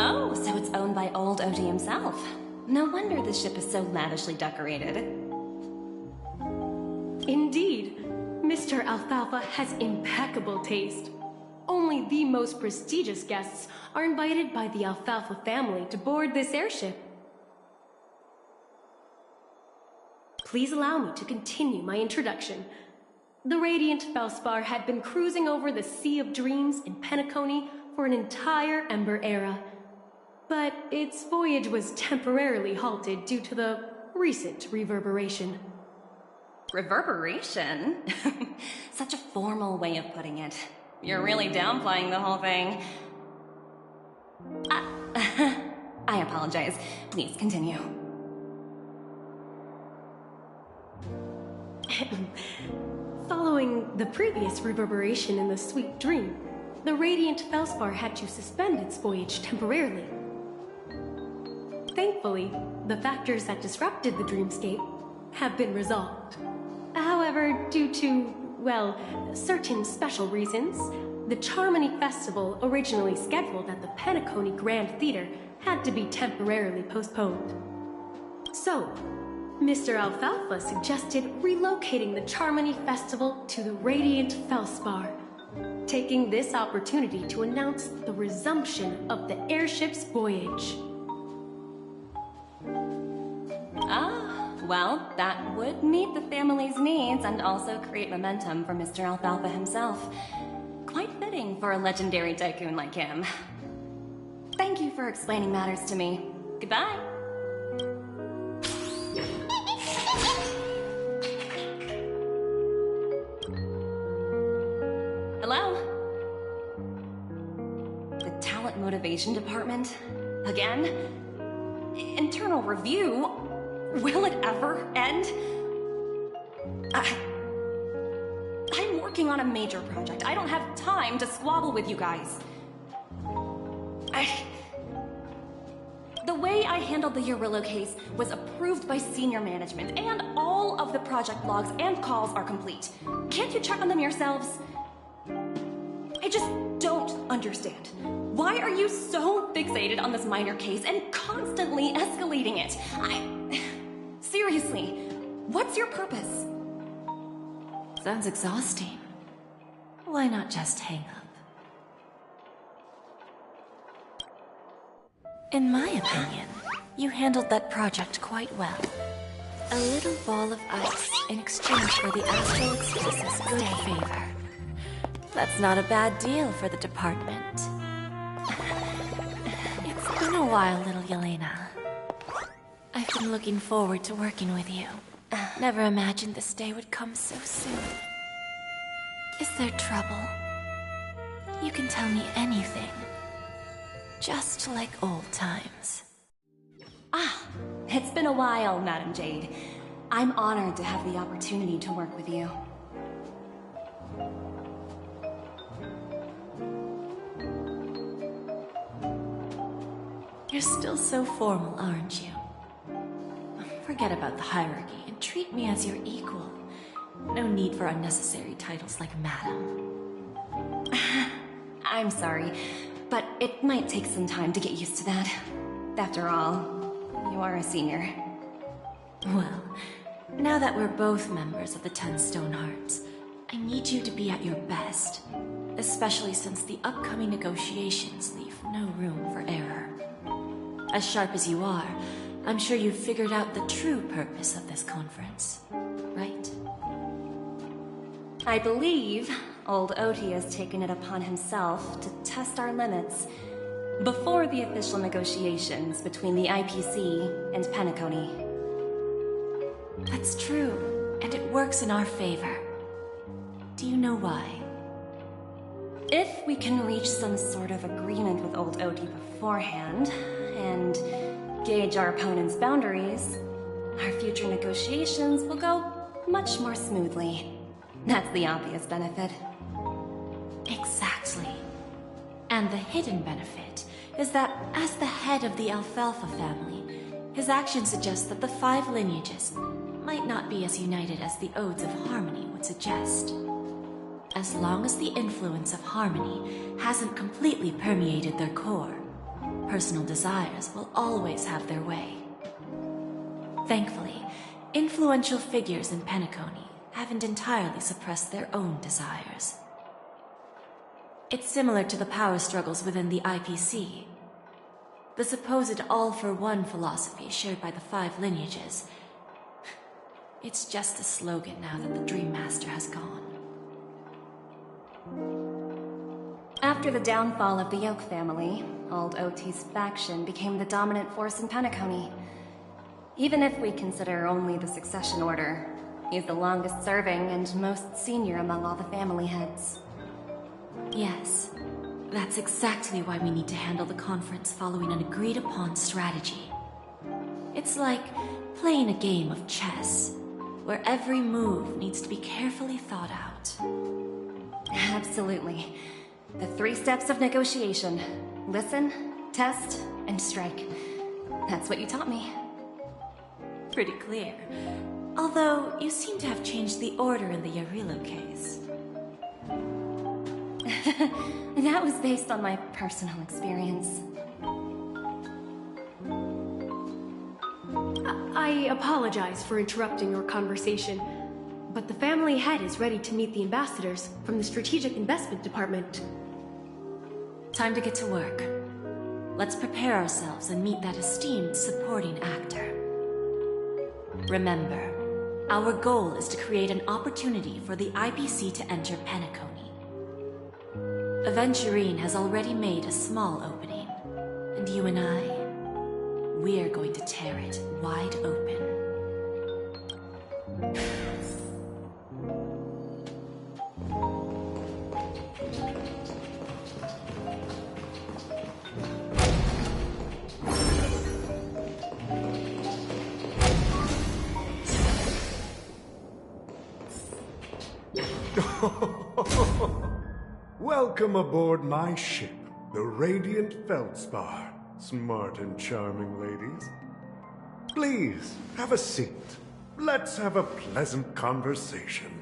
Oh, so it's owned by old Odie himself. No wonder the ship is so lavishly decorated. Indeed, Mr. Alfalfa has impeccable taste. Only the most prestigious guests are invited by the Alfalfa family to board this airship. Please allow me to continue my introduction. The Radiant Felspar had been cruising over the Sea of Dreams in Penacony for an entire Ember era. But its voyage was temporarily halted due to the recent reverberation. Reverberation? Such a formal way of putting it. You're really downplaying the whole thing. I apologize. Please continue. Following the previous reverberation in the Sweet Dream, the Radiant Felspar had to suspend its voyage temporarily. Thankfully, the factors that disrupted the dreamscape have been resolved. However, due to, well, certain special reasons, the Charmony Festival, originally scheduled at the Penacony Grand Theater, had to be temporarily postponed. So, Mr. Alfalfa suggested relocating the Charmony Festival to the Radiant Felspar, taking this opportunity to announce the resumption of the airship's voyage. Ah, well, that would meet the family's needs and also create momentum for Mr. Alfalfa himself. Quite fitting for a legendary tycoon like him. Thank you for explaining matters to me. Goodbye. Hello? The Talent Motivation Department? Again? Internal review? Will it ever end? I'm working on a major project. I don't have time to squabble with you guys. The way I handled the Urillo case was approved by senior management, and all of the project logs and calls are complete. Can't you check on them yourselves? I just don't understand. Why are you so fixated on this minor case and constantly escalating it? Seriously, what's your purpose? Sounds exhausting. Why not just hang up? In my opinion, you handled that project quite well. A little ball of ice in exchange for the Astral Express's good favor. That's not a bad deal for the department. It's been a while, little Yelena. I've been looking forward to working with you. Never imagined this day would come so soon. Is there trouble? You can tell me anything. Just like old times. It's been a while, Madam Jade. I'm honored to have the opportunity to work with you. You're still so formal, aren't you? Forget about the hierarchy and treat me as your equal. No need for unnecessary titles like Madam. I'm sorry, but it might take some time to get used to that. After all, you are a senior. Well, now that we're both members of the 10 Stone Hearts, I need you to be at your best. Especially since the upcoming negotiations leave no room for error. As sharp as you are, I'm sure you've figured out the true purpose of this conference, right? I believe old Odie has taken it upon himself to test our limits before the official negotiations between the IPC and Penacony. That's true, and it works in our favor. Do you know why? If we can reach some sort of agreement with old OT beforehand, and gauge our opponent's boundaries, our future negotiations will go much more smoothly. That's the obvious benefit. Exactly. And the hidden benefit is that as the head of the Alfalfa family, his actions suggest that the 5 lineages might not be as united as the Odes of Harmony would suggest. As long as the influence of Harmony hasn't completely permeated their core, personal desires will always have their way. Thankfully, influential figures in Penacony haven't entirely suppressed their own desires. It's similar to the power struggles within the IPC. The supposed all-for-one philosophy shared by the 5 lineages. It's just a slogan now that the Dream Master has gone. After the downfall of the Yoke family, old OT's faction became the dominant force in Penacony. Even if we consider only the succession order, he's the longest serving and most senior among all the family heads. Yes, that's exactly why we need to handle the conference following an agreed-upon strategy. It's like playing a game of chess, where every move needs to be carefully thought out. Absolutely. The 3 steps of negotiation. Listen, test, and strike. That's what you taught me. Pretty clear. Although, you seem to have changed the order in the Yarilo case. That was based on my personal experience. I apologize for interrupting your conversation, but the family head is ready to meet the ambassadors from the Strategic Investment Department. Time to get to work. Let's prepare ourselves and meet that esteemed supporting actor. Remember, our goal is to create an opportunity for the IPC to enter Penacony. Aventurine has already made a small opening, and you and I, we're going to tear it wide open. Welcome aboard my ship, the Radiant Feldspar, smart and charming ladies. Please, have a seat. Let's have a pleasant conversation.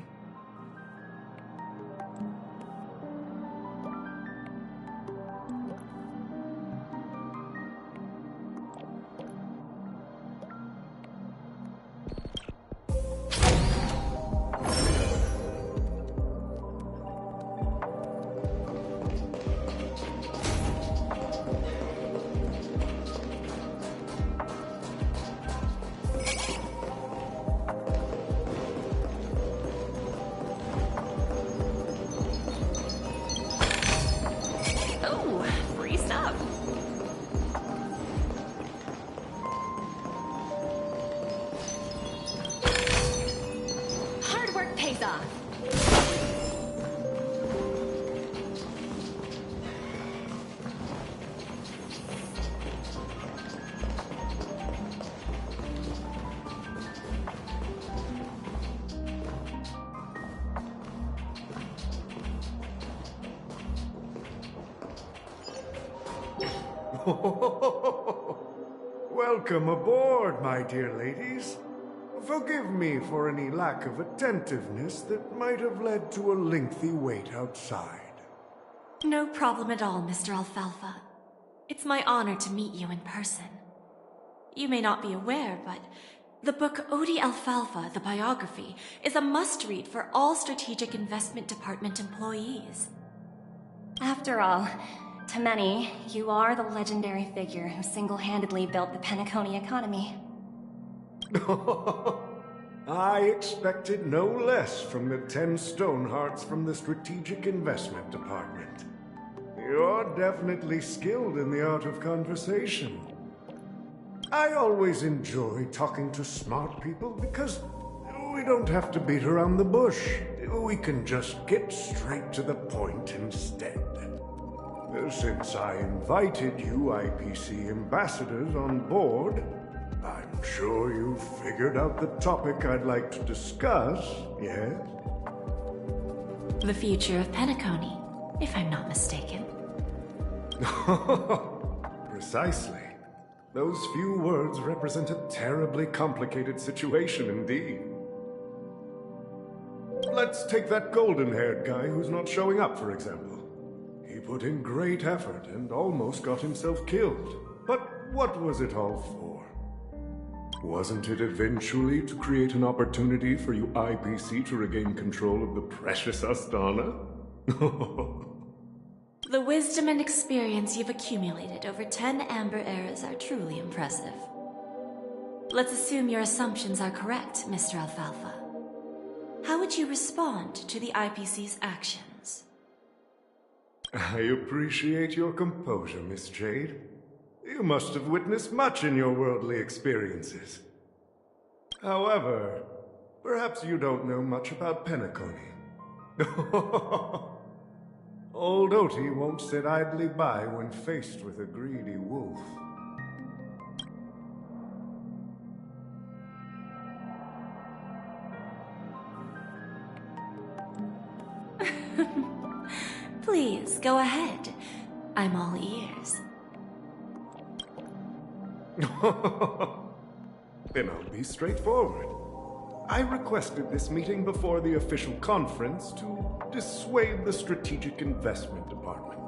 Welcome aboard, my dear ladies. Forgive me for any lack of attentiveness that might have led to a lengthy wait outside. No problem at all, Mr. Alfalfa. It's my honor to meet you in person. You may not be aware, but the book Odi Alfalfa, the biography, is a must-read for all Strategic Investment Department employees. After all, to many, you are the legendary figure who single-handedly built the Penacony economy. I expected no less from the 10 Stonehearts from the Strategic Investment Department. You're definitely skilled in the art of conversation. I always enjoy talking to smart people because we don't have to beat around the bush. We can just get straight to the point instead. Since I invited you IPC ambassadors on board, I'm sure you figured out the topic I'd like to discuss, yes? The future of Penacony, if I'm not mistaken. Precisely. Those few words represent a terribly complicated situation indeed. Let's take that golden-haired guy who's not showing up, for example. He put in great effort and almost got himself killed. But what was it all for? Wasn't it eventually to create an opportunity for you IPC to regain control of the precious Astana? The wisdom and experience you've accumulated over 10 Amber Eras are truly impressive. Let's assume your assumptions are correct, Mr. Alfalfa. How would you respond to the IPC's actions? I appreciate your composure, Miss Jade. You must have witnessed much in your worldly experiences. However, perhaps you don't know much about Penacony. Old Oti won't sit idly by when faced with a greedy wolf. Please, go ahead. I'm all ears. Then I'll be straightforward. I requested this meeting before the official conference to dissuade the Strategic Investment Department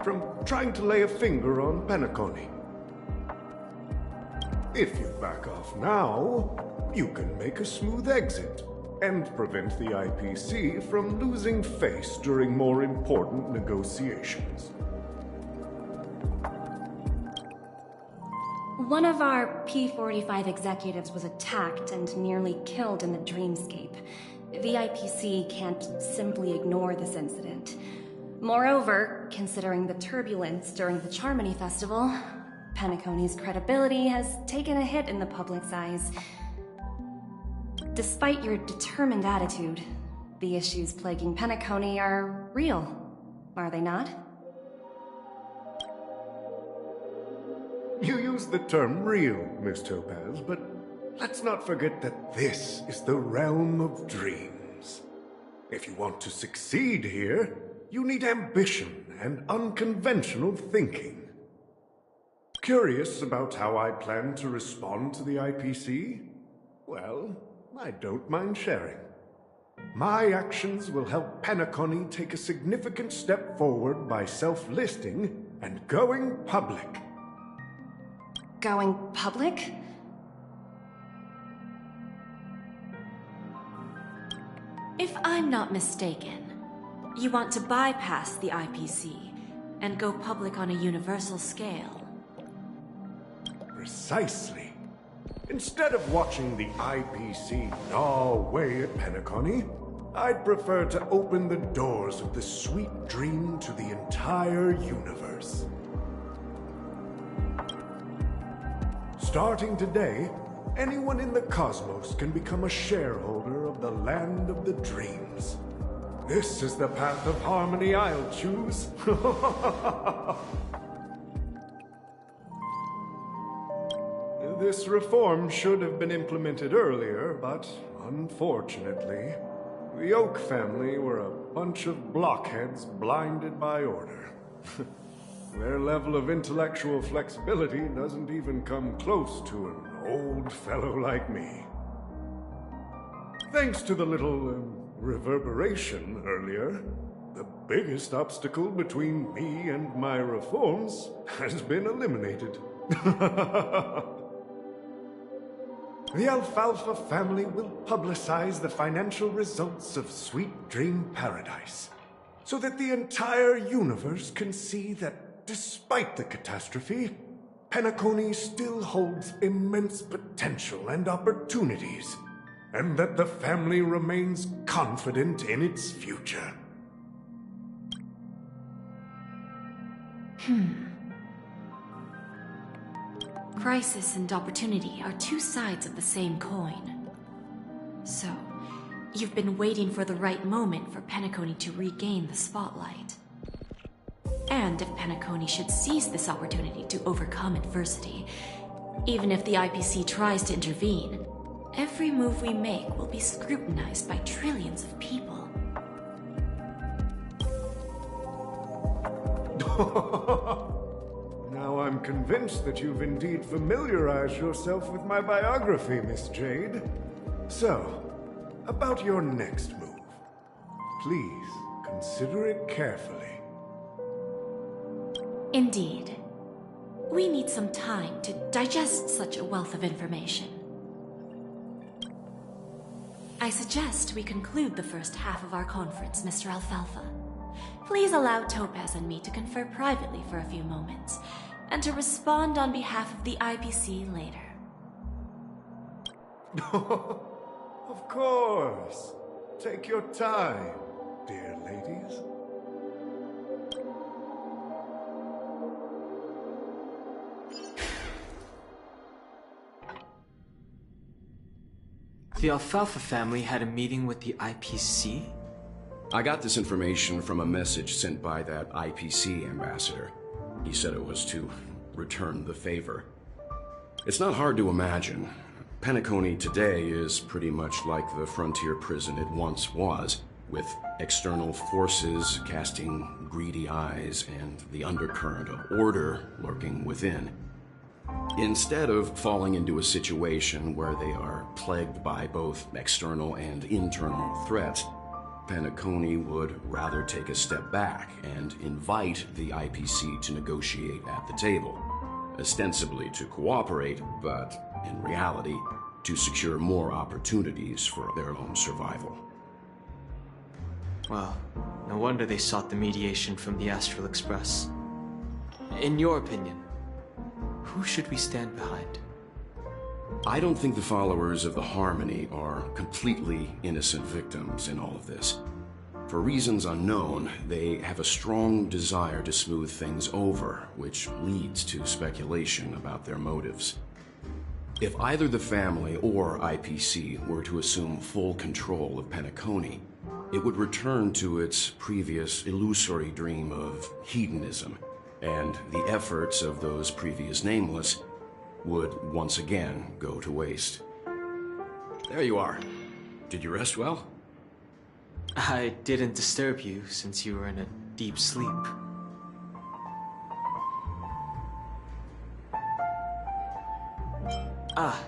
from trying to lay a finger on Penacony. If you back off now, you can make a smooth exit and prevent the IPC from losing face during more important negotiations. One of our P-45 executives was attacked and nearly killed in the dreamscape. The IPC can't simply ignore this incident. Moreover, considering the turbulence during the Charmony Festival, Penacony's credibility has taken a hit in the public's eyes. Despite your determined attitude, the issues plaguing Penacony are real, are they not? You use the term real, Miss Topaz, but let's not forget that this is the realm of dreams. If you want to succeed here, you need ambition and unconventional thinking. Curious about how I plan to respond to the IPC? Well, I don't mind sharing. My actions will help Penacony take a significant step forward by self-listing and going public. Going public? If I'm not mistaken, you want to bypass the IPC and go public on a universal scale. Precisely. Instead of watching the IPC gnaw away at Penacony, I'd prefer to open the doors of the sweet dream to the entire universe. Starting today, anyone in the cosmos can become a shareholder of the land of the dreams. This is the path of harmony I'll choose. This reform should have been implemented earlier, but unfortunately, the Oak family were a bunch of blockheads blinded by order. Their level of intellectual flexibility doesn't even come close to an old fellow like me. Thanks to the little reverberation earlier, the biggest obstacle between me and my reforms has been eliminated. The Alfalfa family will publicize the financial results of Sweet Dream Paradise, so that the entire universe can see that despite the catastrophe, Penacony still holds immense potential and opportunities, and that the family remains confident in its future. Crisis and opportunity are two sides of the same coin. So, You've been waiting for the right moment for Penacony to regain the spotlight. And if Penacony should seize this opportunity to overcome adversity, even if the IPC tries to intervene, every move we make will be scrutinized by trillions of people. Now I'm convinced that you've indeed familiarized yourself with my biography, Miss Jade. So, about your next move. Please, consider it carefully. Indeed. We need some time to digest such a wealth of information. I suggest we conclude the first half of our conference, Mr. Alfalfa. Please allow Topaz and me to confer privately for a few moments, and to respond on behalf of the IPC later. Of course. Take your time, dear ladies. The Alfalfa family had a meeting with the IPC? I got this information from a message sent by that IPC ambassador. He said it was to return the favor. It's not hard to imagine. Penacony today is pretty much like the frontier prison it once was, with external forces casting greedy eyes and the undercurrent of order lurking within. Instead of falling into a situation where they are plagued by both external and internal threats, Penacony would rather take a step back and invite the IPC to negotiate at the table, ostensibly to cooperate, but in reality, to secure more opportunities for their own survival. Well, no wonder they sought the mediation from the Astral Express. In your opinion, who should we stand behind? I don't think the followers of the Harmony are completely innocent victims in all of this. For reasons unknown, they have a strong desire to smooth things over, which leads to speculation about their motives. If either the family or IPC were to assume full control of Penacony, it would return to its previous illusory dream of hedonism, and the efforts of those previous nameless would once again go to waste. There you are. Did you rest well? I didn't disturb you since you were in a deep sleep. Ah,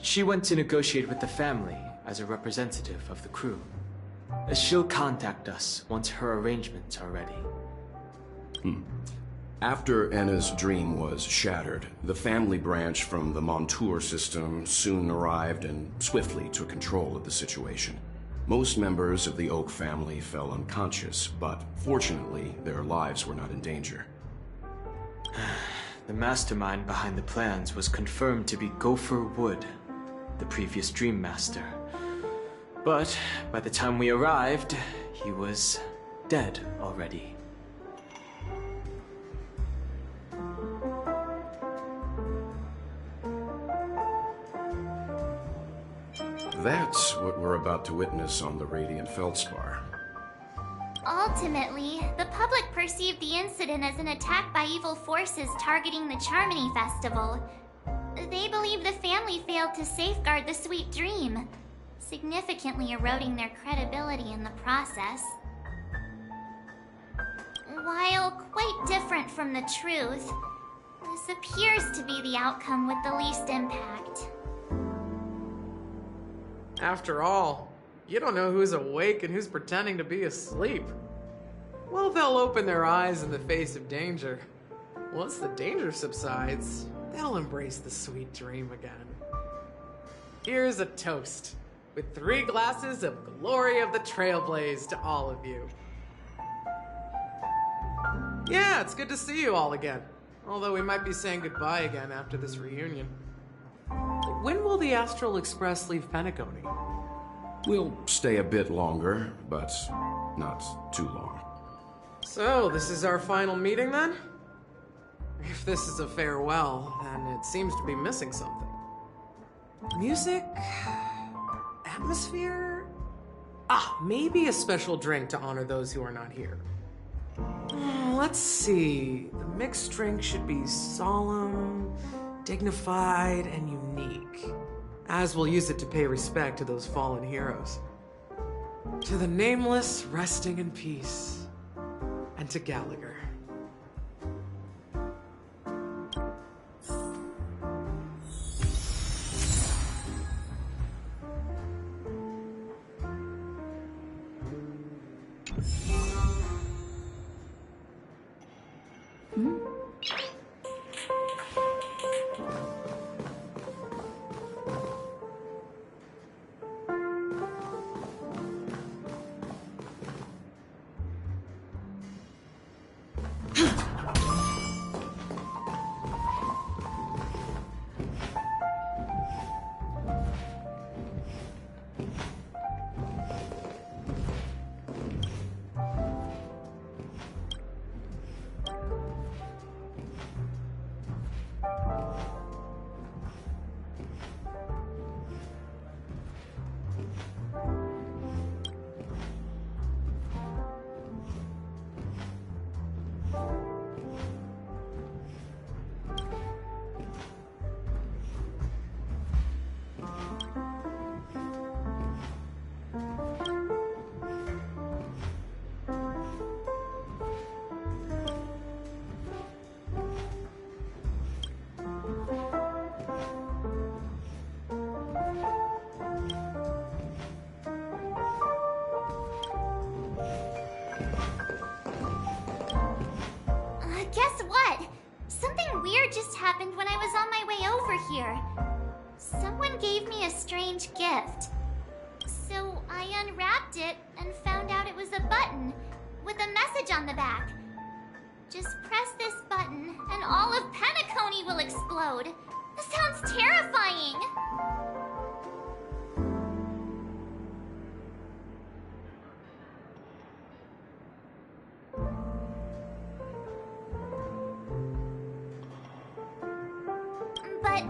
she went to negotiate with the family as a representative of the crew. She'll contact us once her arrangements are ready. After Enna's dream was shattered, the family branch from the Montour system soon arrived and swiftly took control of the situation. Most members of the Oak family fell unconscious, but fortunately, their lives were not in danger. The mastermind behind the plans was confirmed to be Gopher Wood, the previous Dream Master. But by the time we arrived, he was dead already. That's what we're about to witness on the Radiant Feldspar. Ultimately, the public perceived the incident as an attack by evil forces targeting the Charmony Festival. They believe the family failed to safeguard the sweet dream, significantly eroding their credibility in the process. While quite different from the truth, this appears to be the outcome with the least impact. After all, you don't know who's awake and who's pretending to be asleep. Well, they'll open their eyes in the face of danger. Once the danger subsides, they'll embrace the sweet dream again. Here's a toast, with 3 glasses of Glory of the Trailblaze to all of you. Yeah, it's good to see you all again. Although we might be saying goodbye again after this reunion. When will the Astral Express leave Penacony? We'll stay a bit longer, but not too long. So, this is our final meeting then? If this is a farewell, then it seems to be missing something. Music? Atmosphere? Maybe a special drink to honor those who are not here. Let's see. The mixed drink should be solemn, dignified, and unique, as we'll use it to pay respect to those fallen heroes. To the nameless, resting in peace, and to Gallagher. Guess what? Something weird just happened when I was on my way over here. Someone gave me a strange gift. So I unwrapped it and found out it was a button with a message on the back. Just press this button and all of Penacony will explode. This sounds terrifying. But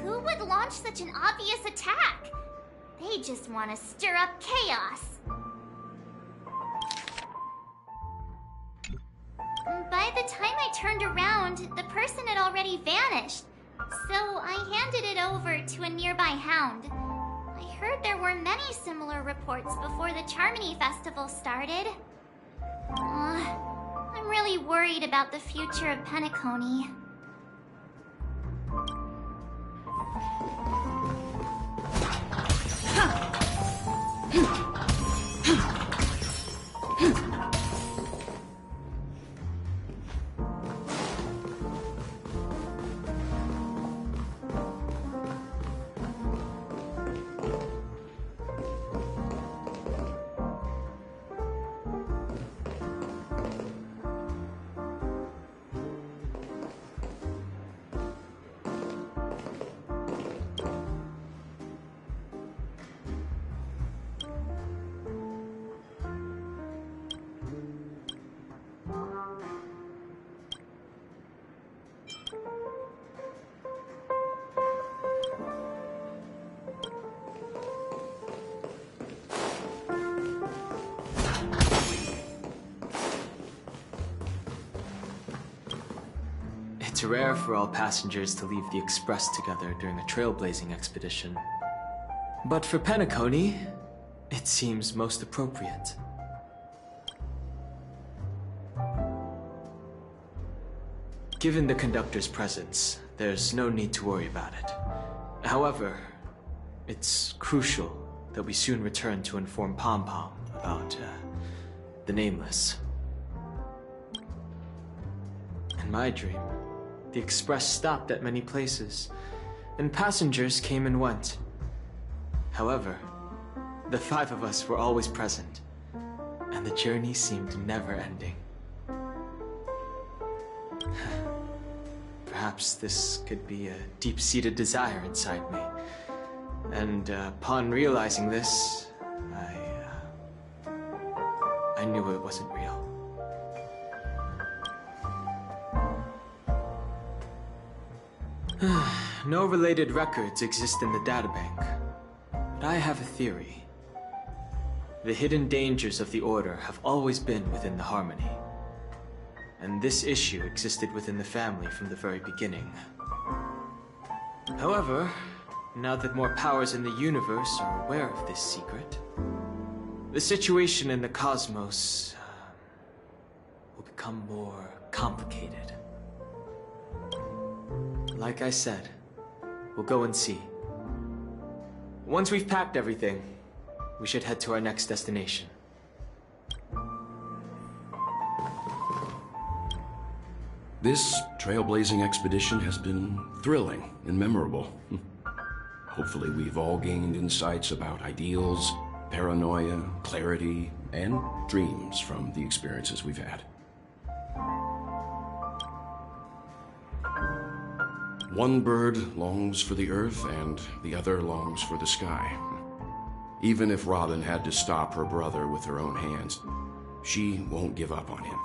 who would launch such an obvious attack? They just want to stir up chaos. By the time I turned around, the person had already vanished. So I handed it over to a nearby hound. I heard there were many similar reports before the Charmony Festival started. I'm really worried about the future of Penacony. It's rare for all passengers to leave the Express together during a trailblazing expedition. But for Penacony, it seems most appropriate. Given the conductor's presence, there's no need to worry about it. However, it's crucial that we soon return to inform Pom Pom about the Nameless. In my dream, the Express stopped at many places, and passengers came and went. However, the five of us were always present, and the journey seemed never-ending. Perhaps this could be a deep-seated desire inside me, and upon realizing this, I knew it wasn't real. No related records exist in the databank, but I have a theory. The hidden dangers of the Order have always been within the Harmony. And this issue existed within the family from the very beginning. However, now that more powers in the universe are aware of this secret, the situation in the cosmos will become more complicated. Like I said, we'll go and see. Once we've packed everything, we should head to our next destination. This trailblazing expedition has been thrilling and memorable. Hopefully we've all gained insights about ideals, paranoia, clarity, and dreams from the experiences we've had. One bird longs for the earth and the other longs for the sky. Even if Robin had to stop her brother with her own hands, she won't give up on him.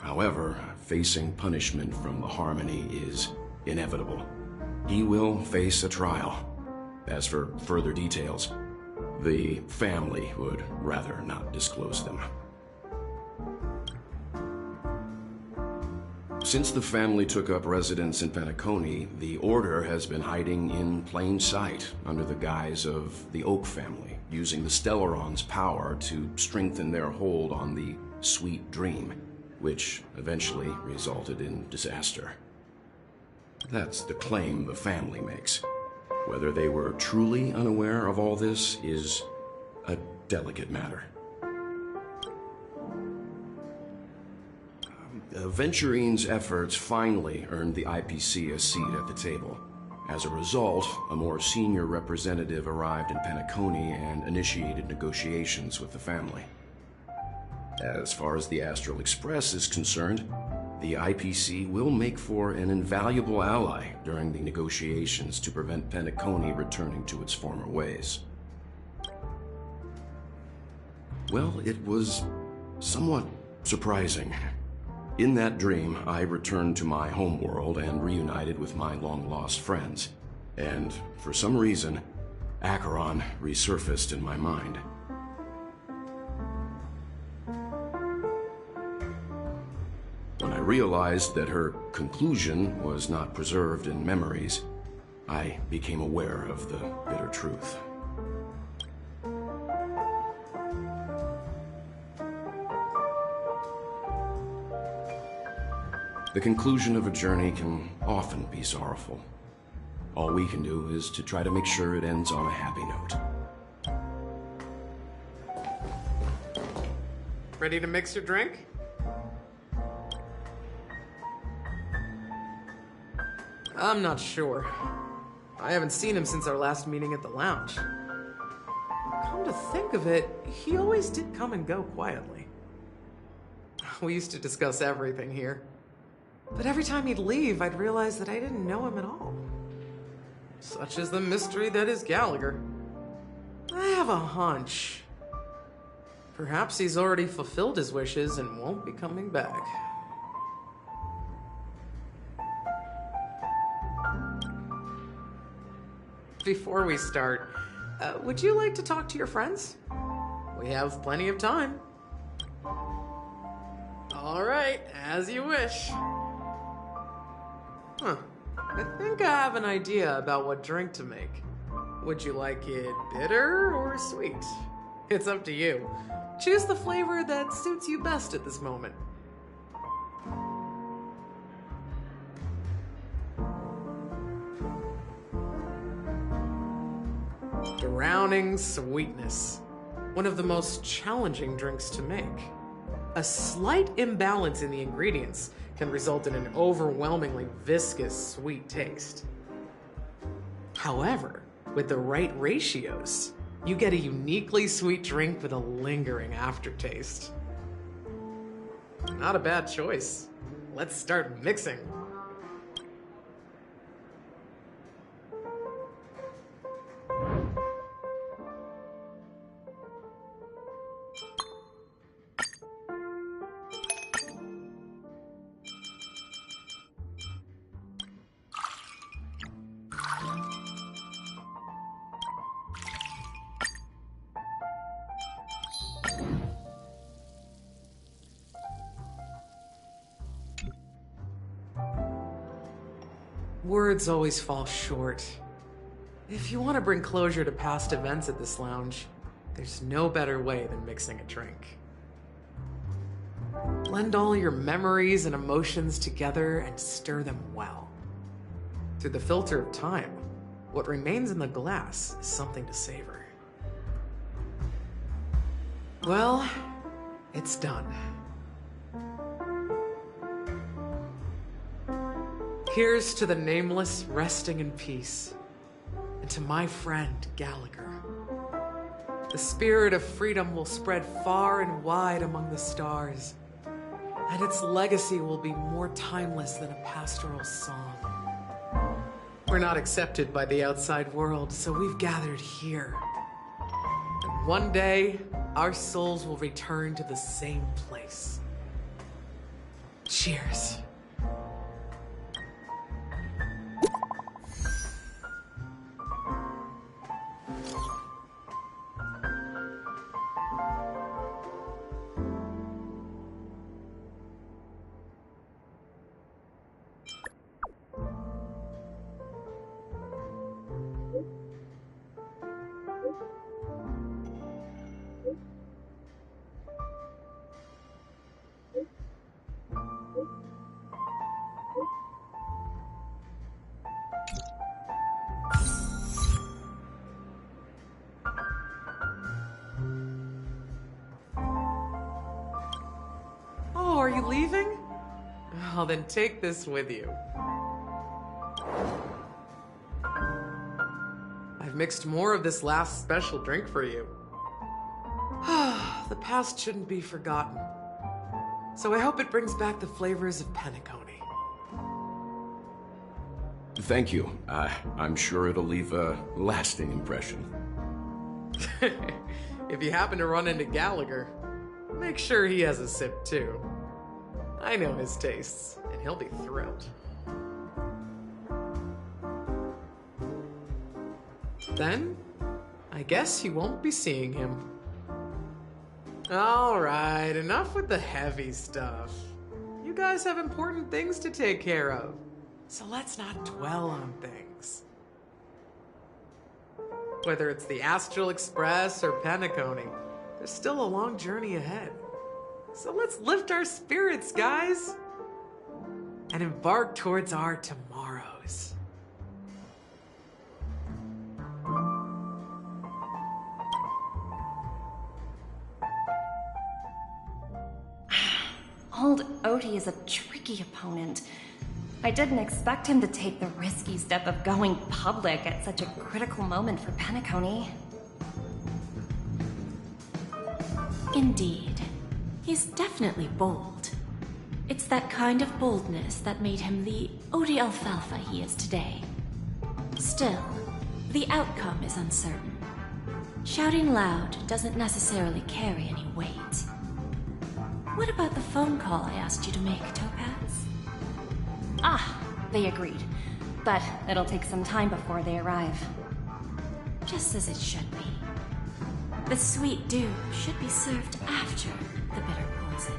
However, facing punishment from the Harmony is inevitable. He will face a trial. As for further details, the family would rather not disclose them. Since the family took up residence in Penacony, the Order has been hiding in plain sight under the guise of the Oak family, using the Stellaron's power to strengthen their hold on the Sweet Dream, which eventually resulted in disaster. That's the claim the family makes. Whether they were truly unaware of all this is a delicate matter. Venturine's efforts finally earned the IPC a seat at the table. As a result, a more senior representative arrived in Penacony and initiated negotiations with the family. As far as the Astral Express is concerned, the IPC will make for an invaluable ally during the negotiations to prevent Penacony returning to its former ways. Well, it was somewhat surprising. In that dream, I returned to my homeworld and reunited with my long-lost friends. And for some reason, Acheron resurfaced in my mind. When I realized that her conclusion was not preserved in memories, I became aware of the bitter truth. The conclusion of a journey can often be sorrowful. All we can do is to try to make sure it ends on a happy note. Ready to mix your drink? I'm not sure. I haven't seen him since our last meeting at the lounge. Come to think of it, he always did come and go quietly. We used to discuss everything here. But every time he'd leave, I'd realize that I didn't know him at all. Such is the mystery that is Gallagher. I have a hunch. Perhaps he's already fulfilled his wishes and won't be coming back. Before we start, would you like to talk to your friends? We have plenty of time. All right, as you wish. I think I have an idea about what drink to make. Would you like it bitter or sweet? It's up to you. Choose the flavor that suits you best at this moment. Drowning sweetness. One of the most challenging drinks to make. A slight imbalance in the ingredients can result in an overwhelmingly viscous, sweet taste. However, with the right ratios, you get a uniquely sweet drink with a lingering aftertaste. Not a bad choice. Let's start mixing. words always fall short. If you want to bring closure to past events at this lounge, there's no better way than mixing a drink. Blend all your memories and emotions together and stir them well. Through the filter of time, what remains in the glass is something to savor. Well, it's done. Here's to the nameless resting in peace, and to my friend Gallagher. The spirit of freedom will spread far and wide among the stars, and its legacy will be more timeless than a pastoral song. We're not accepted by the outside world, so we've gathered here. And one day, our souls will return to the same place. Cheers. Oh, are you leaving? Oh, then take this with you. I've mixed more of this last special drink for you. The past shouldn't be forgotten. So I hope it brings back the flavors of Penacony. Thank you. I'm sure it'll leave a lasting impression. If you happen to run into Gallagher, make sure he has a sip too. I know his tastes, and he'll be thrilled. Then, I guess you won't be seeing him. Alright, enough with the heavy stuff. You guys have important things to take care of, so let's not dwell on things. Whether it's the Astral Express or Penacony, there's still a long journey ahead. So let's lift our spirits, guys, and embark towards our tomorrows. Old Odie is a tricky opponent. I didn't expect him to take the risky step of going public at such a critical moment for Penacony. Indeed. He's definitely bold. It's that kind of boldness that made him the Odie Alfalfa he is today. Still, the outcome is uncertain. Shouting loud doesn't necessarily carry any weight. What about the phone call I asked you to make, Topaz? Ah, they agreed. But it'll take some time before they arrive. Just as it should be. The sweet dew should be served after the bitter poison.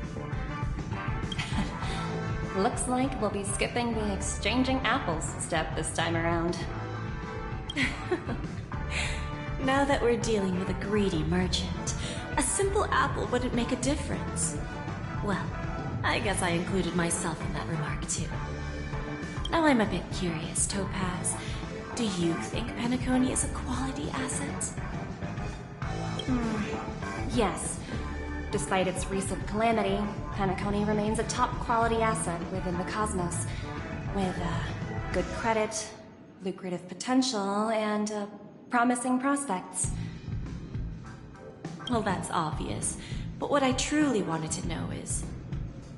Looks like we'll be skipping the exchanging apples step this time around. Now that we're dealing with a greedy merchant, a simple apple wouldn't make a difference. Well, I guess I included myself in that remark too. Now I'm a bit curious, Topaz. Do you think Penacony is a quality asset? Yes. Despite its recent calamity, Penacony remains a top-quality asset within the cosmos, with good credit, lucrative potential, and promising prospects. Well, that's obvious, but what I truly wanted to know is,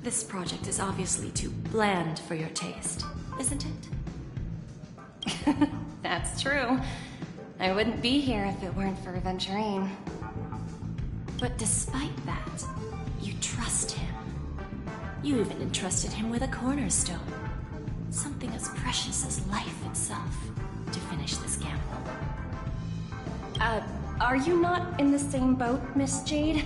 this project is obviously too bland for your taste, isn't it? That's true. I wouldn't be here if it weren't for Venturine. But despite that, you trust him. You even entrusted him with a cornerstone. Something as precious as life itself, to finish this gamble. Are you not in the same boat, Miss Jade?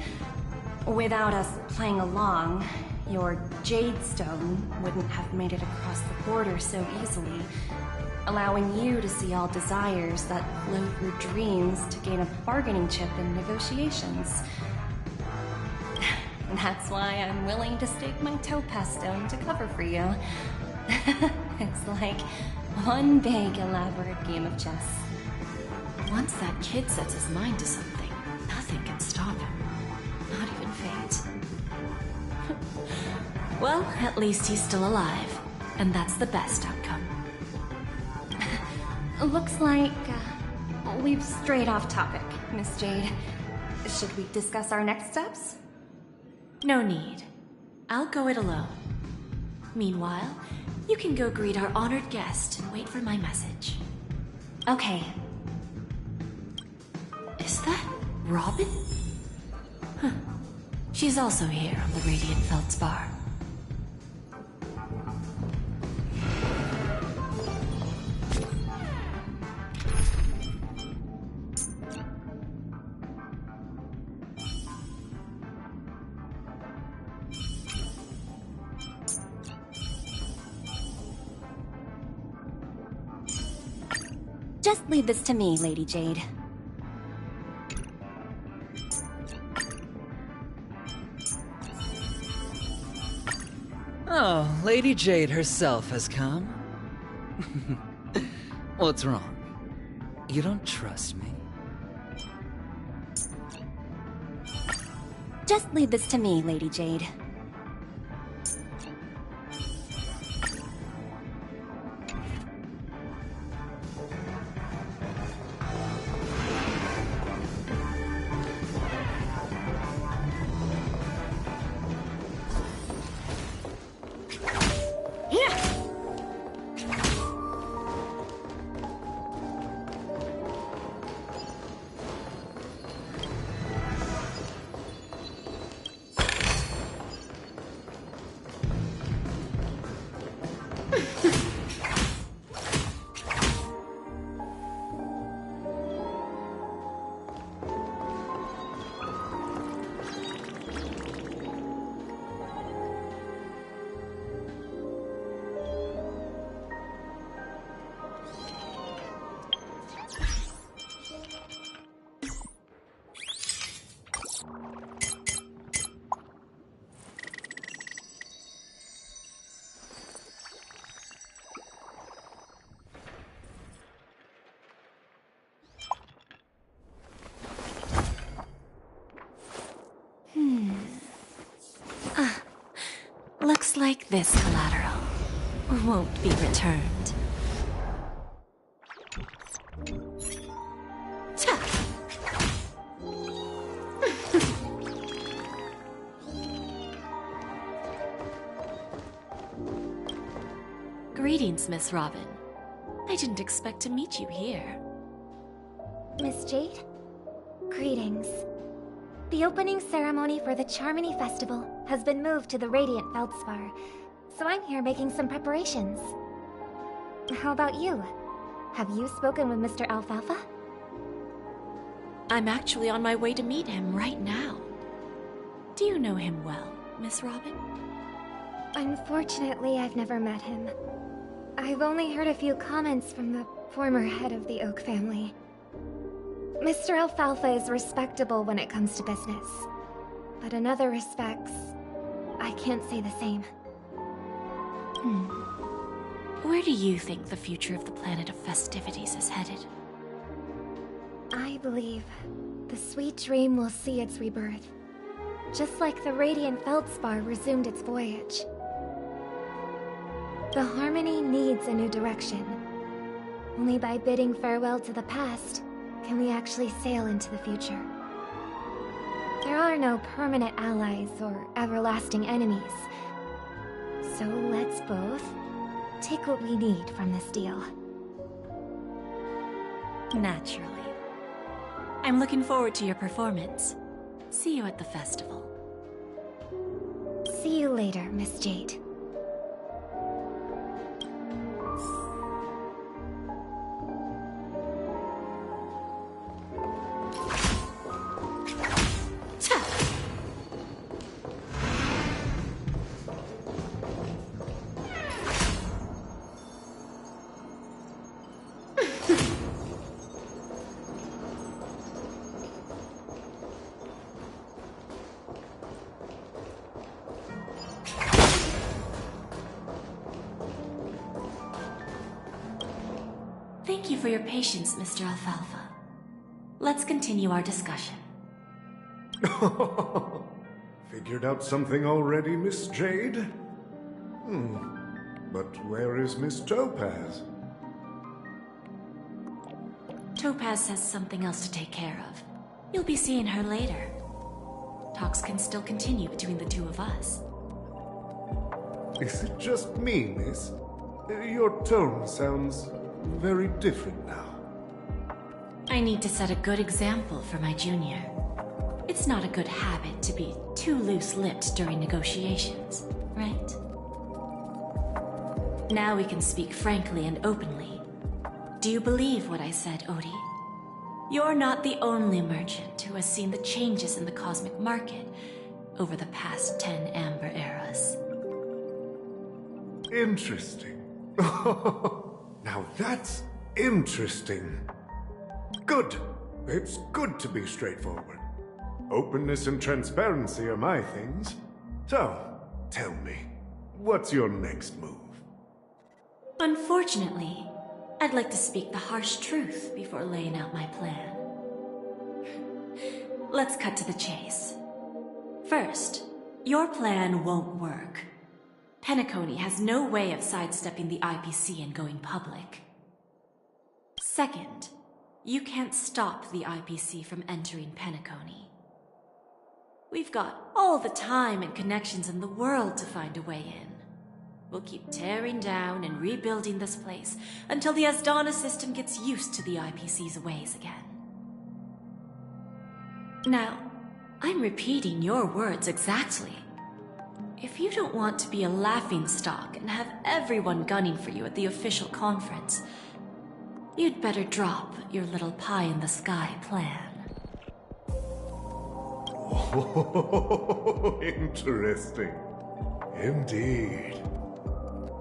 Without us playing along, your Jade Stone wouldn't have made it across the quarter so easily, allowing you to see all desires that flow through dreams to gain a bargaining chip in negotiations. That's why I'm willing to stake my topaz stone to cover for you. It's like one big elaborate game of chess. Once that kid sets his mind to something, nothing can stop him. Not even fate. Well, at least he's still alive. And that's the best outcome. Looks like we've strayed off topic, Miss Jade. Should we discuss our next steps? No need. I'll go it alone. Meanwhile, you can go greet our honored guest and wait for my message. Okay. Is that Robin? Huh. She's also here on the Radiant Feldspar. Just leave this to me, Lady Jade. Oh, Lady Jade herself has come. What's wrong? You don't trust me? Just leave this to me, Lady Jade. Looks like this collateral won't be returned. Greetings, Miss Robin. I didn't expect to meet you here. Miss Jade? Greetings. The opening ceremony for the Charmony Festival has been moved to the Radiant Feldspar, so I'm here making some preparations. How about you? Have you spoken with Mr. Alfalfa? I'm actually on my way to meet him right now. Do you know him well, Miss Robin? Unfortunately, I've never met him. I've only heard a few comments from the former head of the Oak family. Mr. Alfalfa is respectable when it comes to business, but in other respects, I can't say the same. Where do you think the future of the planet of festivities is headed? I believe the sweet dream will see its rebirth, just like the Radiant Feldspar resumed its voyage. The Harmony needs a new direction. Only by bidding farewell to the past can we actually sail into the future. There are no permanent allies or everlasting enemies. So let's both take what we need from this deal. Naturally. I'm looking forward to your performance. See you at the festival. See you later, Miss Jade. Thank you for your patience, Mr. Alfalfa. Let's continue our discussion. Figured out something already, Miss Jade? But where is Miss Topaz? Topaz has something else to take care of. You'll be seeing her later. Talks can still continue between the two of us. Is it just me, miss? Your tone sounds very different now. I need to set a good example for my junior. It's not a good habit to be too loose-lipped during negotiations, right? Now we can speak frankly and openly. Do you believe what I said, Odie? You're not the only merchant who has seen the changes in the cosmic market over the past 10 Amber Eras. Interesting. Now that's interesting. Good. It's good to be straightforward. Openness and transparency are my things. So, tell me, what's your next move? Unfortunately, I'd like to speak the harsh truth before laying out my plan. Let's cut to the chase. First, your plan won't work. Penacony has no way of sidestepping the IPC and going public. Second, you can't stop the IPC from entering Penacony. We've got all the time and connections in the world to find a way in. We'll keep tearing down and rebuilding this place until the Asdana system gets used to the IPC's ways again. Now, I'm repeating your words exactly. If you don't want to be a laughingstock and have everyone gunning for you at the official conference, you'd better drop your little pie-in-the-sky plan. Oh, interesting. Indeed.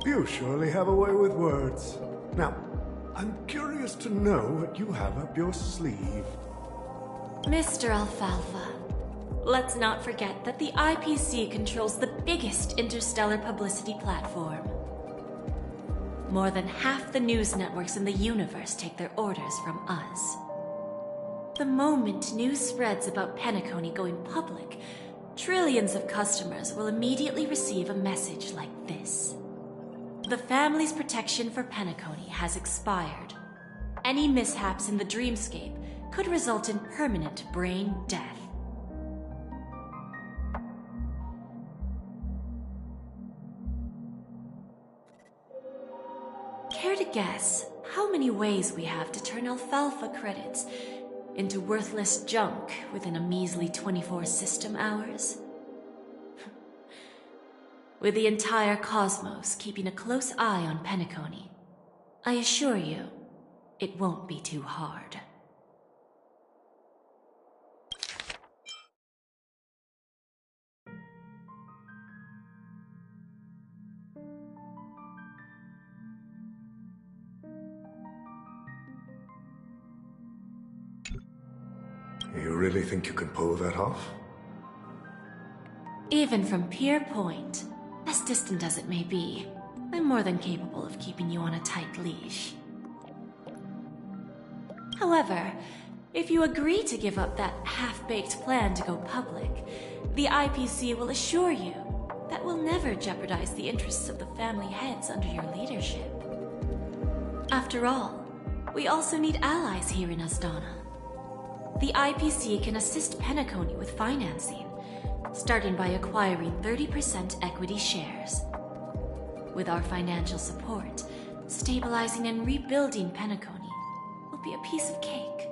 You surely have a way with words. Now, I'm curious to know what you have up your sleeve. Mr. Alfalfa, let's not forget that the IPC controls the biggest interstellar publicity platform. More than half the news networks in the universe take their orders from us. The moment news spreads about Penacony going public, trillions of customers will immediately receive a message like this. The family's protection for Penacony has expired. Any mishaps in the dreamscape could result in permanent brain death. Care to guess how many ways we have to turn Alfalfa credits into worthless junk within a measly 24 system hours? With the entire cosmos keeping a close eye on Penacony, I assure you, it won't be too hard. You really think you can pull that off? Even from Pier Point, as distant as it may be, I'm more than capable of keeping you on a tight leash. However, if you agree to give up that half-baked plan to go public, the IPC will assure you that we'll never jeopardize the interests of the family heads under your leadership. After all, we also need allies here in Asdana. The IPC can assist Penacony with financing, starting by acquiring 30% equity shares. With our financial support, stabilizing and rebuilding Penacony will be a piece of cake.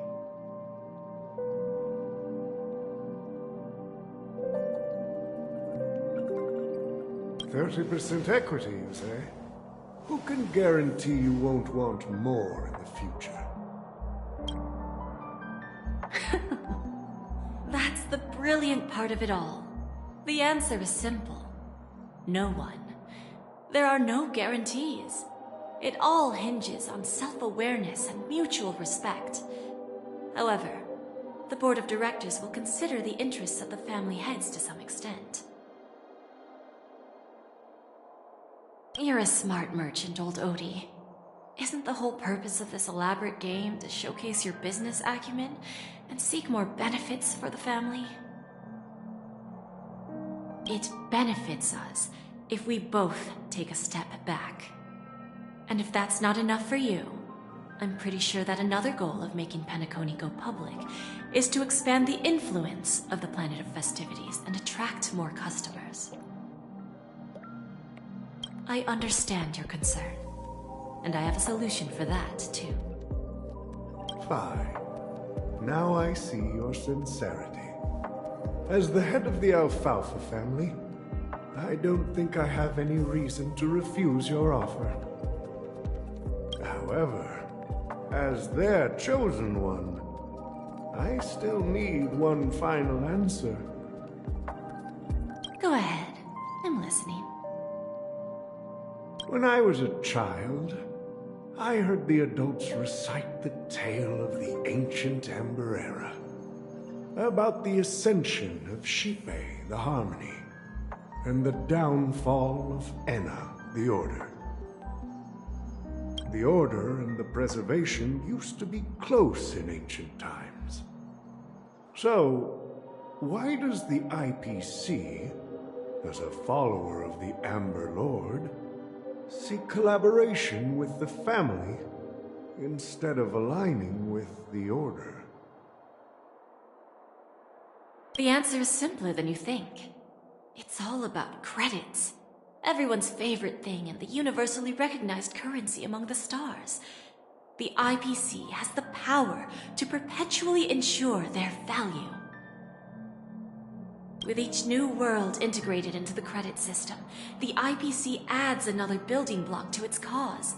"30% equity, you say? Who can guarantee you won't want more in the future?" That's the brilliant part of it all. The answer is simple. No one. There are no guarantees. It all hinges on self-awareness and mutual respect. However, the board of directors will consider the interests of the family heads to some extent. You're a smart merchant, old Odie. Isn't the whole purpose of this elaborate game to showcase your business acumen and seek more benefits for the family? It benefits us if we both take a step back. And if that's not enough for you, I'm pretty sure that another goal of making Penacony go public is to expand the influence of the Planet of Festivities and attract more customers. I understand your concern, and I have a solution for that, too. Fine. Now I see your sincerity. As the head of the Alfalfa family, I don't think I have any reason to refuse your offer. However, as their chosen one, I still need one final answer. Go ahead. I'm listening. When I was a child, I heard the adults recite the tale of the ancient Amber Era, about the ascension of Shipe, the Harmony, and the downfall of Enna, the Order. The Order and the Preservation used to be close in ancient times. So, why does the IPC, as a follower of the Amber Lord, seek collaboration with the family instead of aligning with the Order? The answer is simpler than you think. It's all about credits. Everyone's favorite thing and the universally recognized currency among the stars. The IPC has the power to perpetually ensure their value. With each new world integrated into the credit system, the IPC adds another building block to its cause.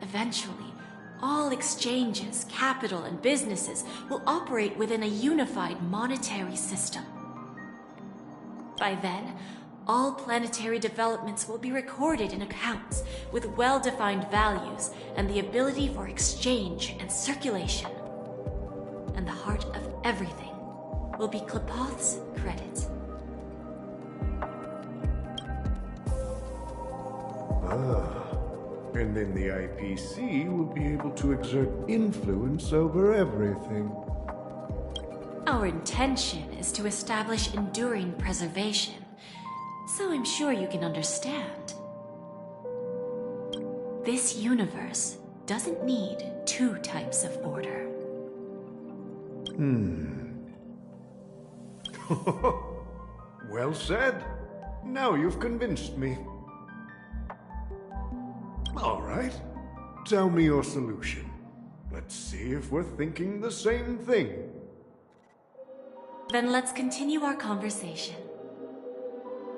Eventually, all exchanges, capital, and businesses will operate within a unified monetary system. By then, all planetary developments will be recorded in accounts with well-defined values and the ability for exchange and circulation. And the heart of everything will be Klepoth's credit. And then the IPC will be able to exert influence over everything. Our intention is to establish enduring preservation, so I'm sure you can understand. This universe doesn't need two types of order. Well said. Now you've convinced me. All right. Tell me your solution. Let's see if we're thinking the same thing. Then let's continue our conversation.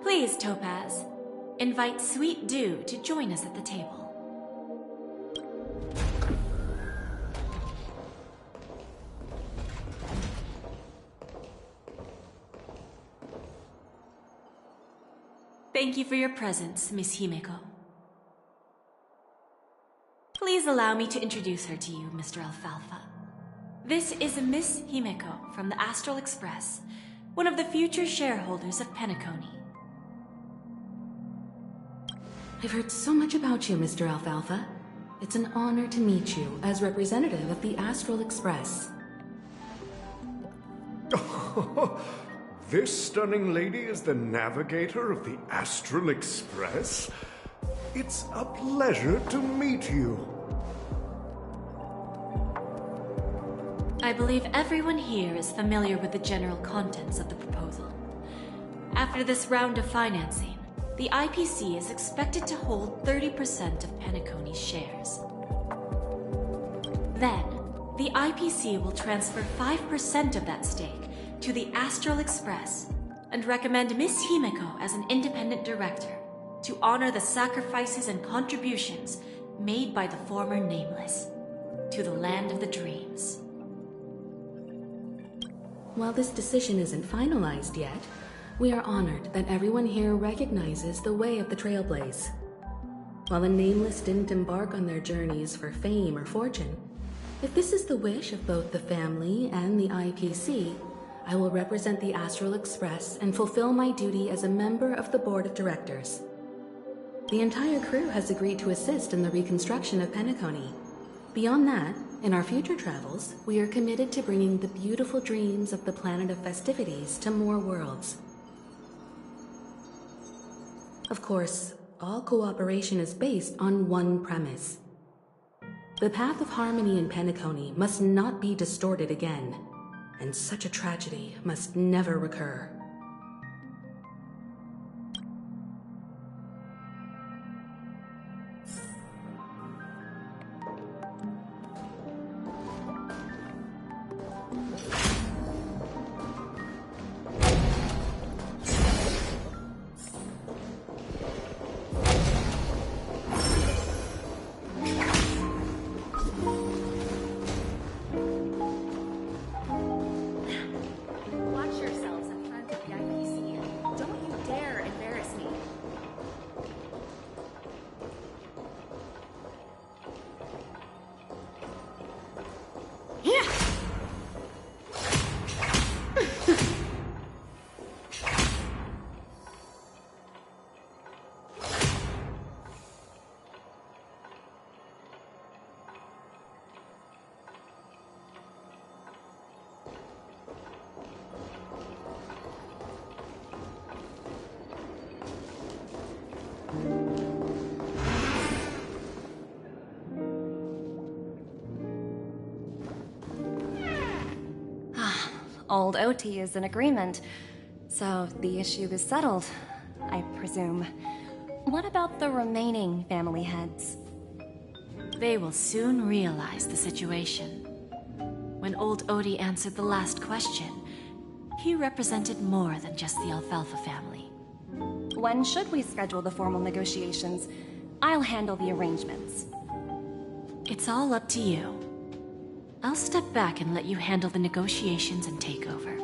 Please, Topaz, invite Sweet Dew to join us at the table. Thank you for your presence, Miss Himeko. Please allow me to introduce her to you, Mr. Alfalfa. This is Miss Himeko from the Astral Express, one of the future shareholders of Penacony. I've heard so much about you, Mr. Alfalfa. It's an honor to meet you as representative of the Astral Express. This stunning lady is the navigator of the Astral Express? It's a pleasure to meet you. I believe everyone here is familiar with the general contents of the proposal. After this round of financing, the IPC is expected to hold 30% of Penacony's shares. Then, the IPC will transfer 5% of that stake to the Astral Express and recommend Miss Himeko as an independent director to honor the sacrifices and contributions made by the former Nameless to the land of the dreams. While this decision isn't finalized yet, we are honored that everyone here recognizes the way of the Trailblaze. While the Nameless didn't embark on their journeys for fame or fortune, if this is the wish of both the family and the IPC, I will represent the Astral Express and fulfill my duty as a member of the board of directors. The entire crew has agreed to assist in the reconstruction of Penacony. Beyond that, in our future travels, we are committed to bringing the beautiful dreams of the planet of festivities to more worlds. Of course, all cooperation is based on one premise. The path of harmony in Penacony must not be distorted again, and such a tragedy must never recur. Watch yourselves in front of the IPC. Don't you dare embarrass me. Old OT is in agreement, so the issue is settled, I presume. What about the remaining family heads? They will soon realize the situation. When old Odie answered the last question, he represented more than just the Alfalfa family. When should we schedule the formal negotiations? I'll handle the arrangements. It's all up to you. I'll step back and let you handle the negotiations and takeover.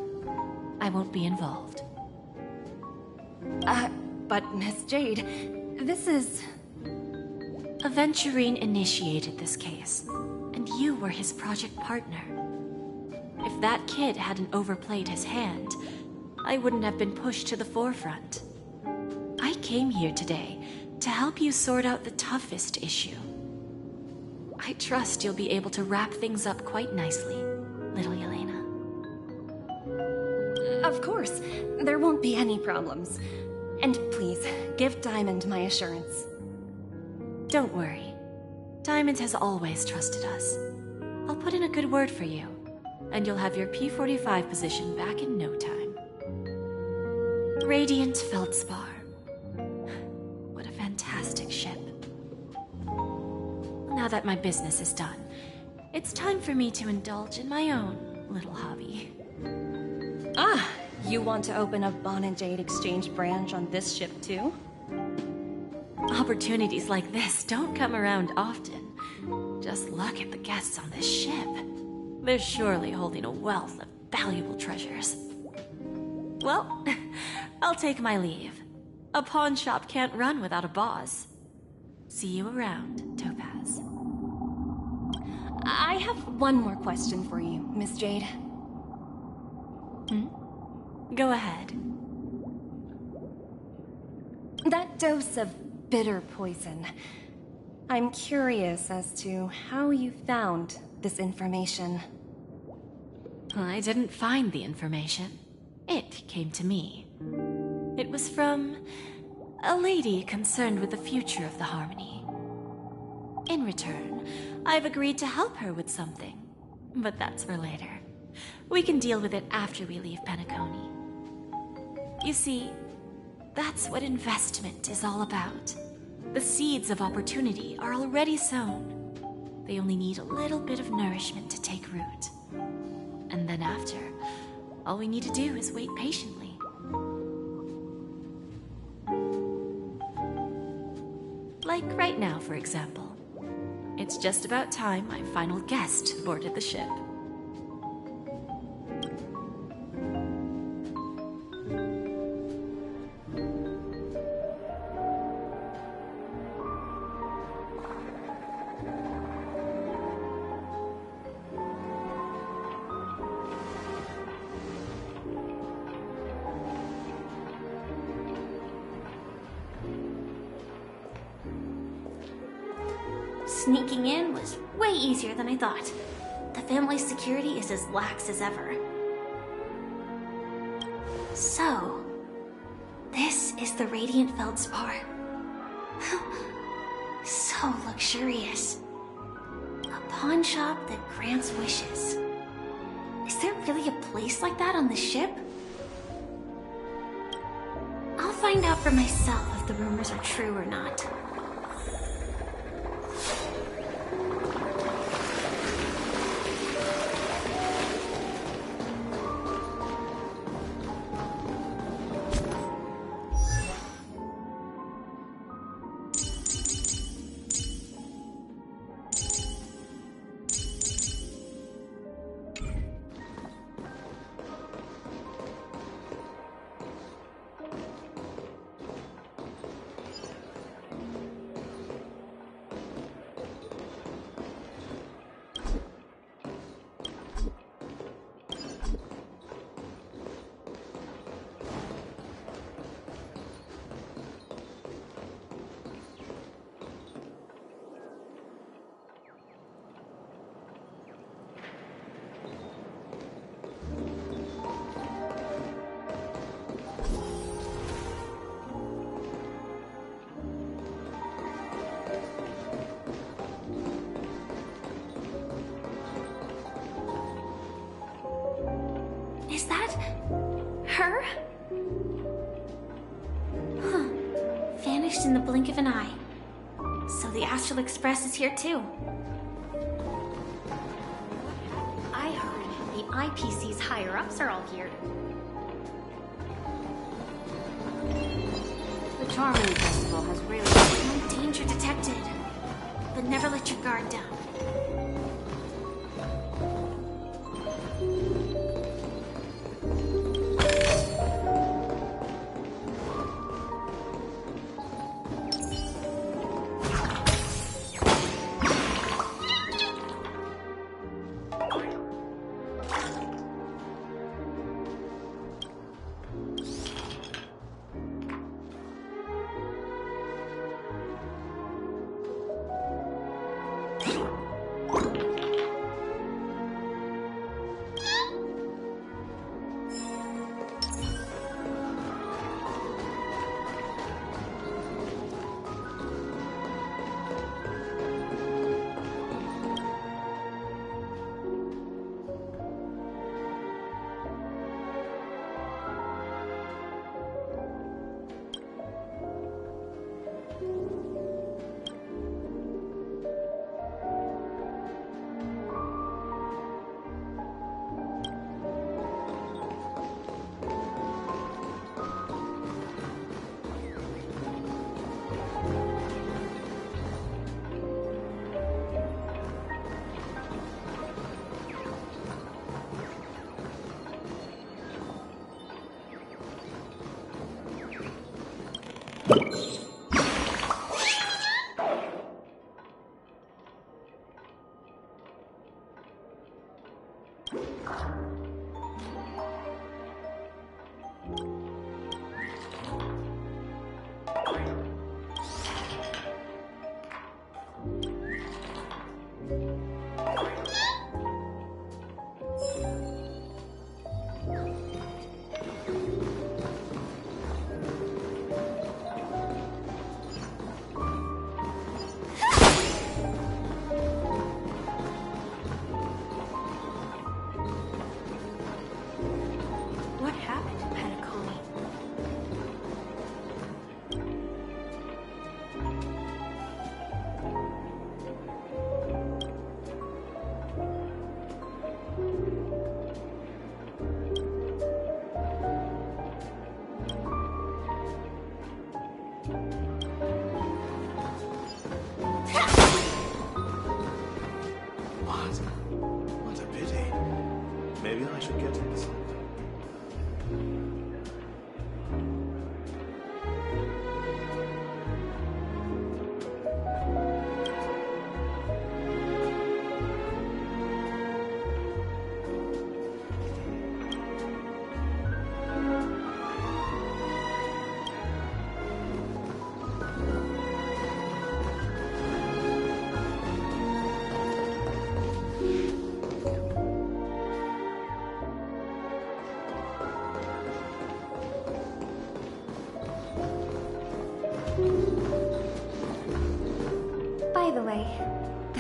I won't be involved. But Miss Jade, this is... Aventurine initiated this case, and you were his project partner. If that kid hadn't overplayed his hand, I wouldn't have been pushed to the forefront. I came here today to help you sort out the toughest issue. I trust you'll be able to wrap things up quite nicely, little Yelena. Of course, there won't be any problems. And please, give Diamond my assurance. Don't worry. Diamond has always trusted us. I'll put in a good word for you, and you'll have your P-45 position back in no time. Radiant Feldspar. What a fantastic ship. Now that my business is done, it's time for me to indulge in my own little hobby. Ah, you want to open a Bon and Jade exchange branch on this ship too? Opportunities like this don't come around often. Just look at the guests on this ship. They're surely holding a wealth of valuable treasures. Well, I'll take my leave. A pawn shop can't run without a boss. See you around, Topaz. I have one more question for you, Miss Jade. Go ahead. That dose of bitter poison. I'm curious as to how you found this information. I didn't find the information. It came to me. It was from a lady concerned with the future of the Harmony. In return, I've agreed to help her with something. But that's for later. We can deal with it after we leave Penacony. You see, that's what investment is all about. The seeds of opportunity are already sown. They only need a little bit of nourishment to take root. And then after, all we need to do is wait patiently. Like right now, for example. It's just about time my final guest boarded the ship. Sneaking in was way easier than I thought. The family's security is as lax as ever. So, this is the Radiant Feldspar. So luxurious. A pawn shop that grants wishes. Is there really a place like that on the ship? I'll find out for myself if the rumors are true or not. Is that her? Huh. Vanished in the blink of an eye. So the Astral Express is here too. I heard the IPC's higher-ups are all here. The Charming Festival has really no danger detected. But never let your guard down. What a pity. Maybe I should get into something.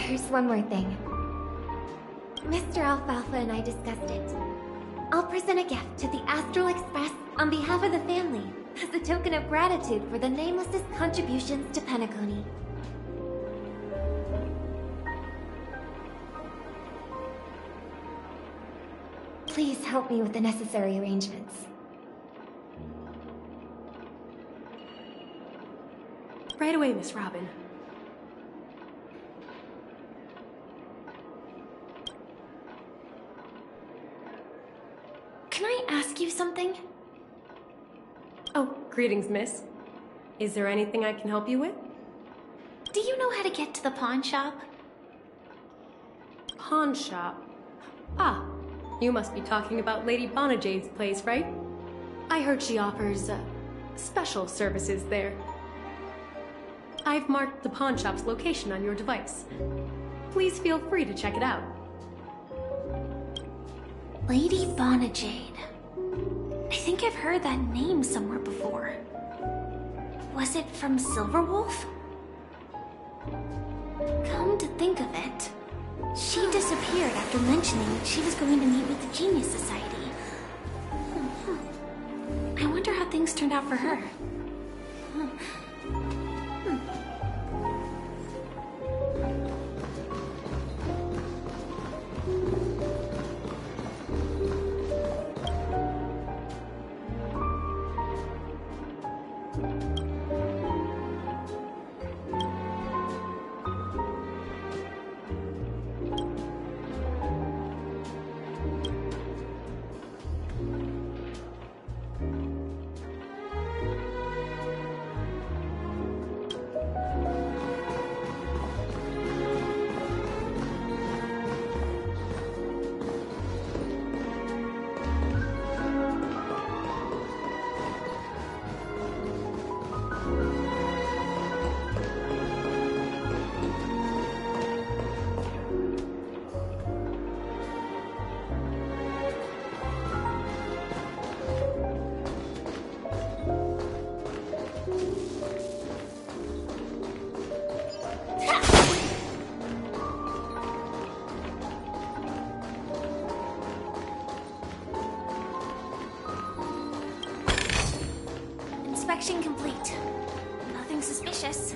There's one more thing. Mr. Alfalfa and I discussed it. I'll present a gift to the Astral Express on behalf of the family, as a token of gratitude for the Nameless's contributions to Penacony. Please help me with the necessary arrangements. Right away, Miss Robin. Can I ask you something? Oh, greetings, miss. Is there anything I can help you with? Do you know how to get to the pawn shop? Pawn shop? Ah, you must be talking about Lady Bonajade's place, right? I heard she offers, special services there. I've marked the pawn shop's location on your device. Please feel free to check it out. Lady Bonajade. I think I've heard that name somewhere before. Was it from Silverwolf? Come to think of it, she disappeared after mentioning that she was going to meet with the Genius Society. I wonder how things turned out for her. Inspection complete. Nothing suspicious.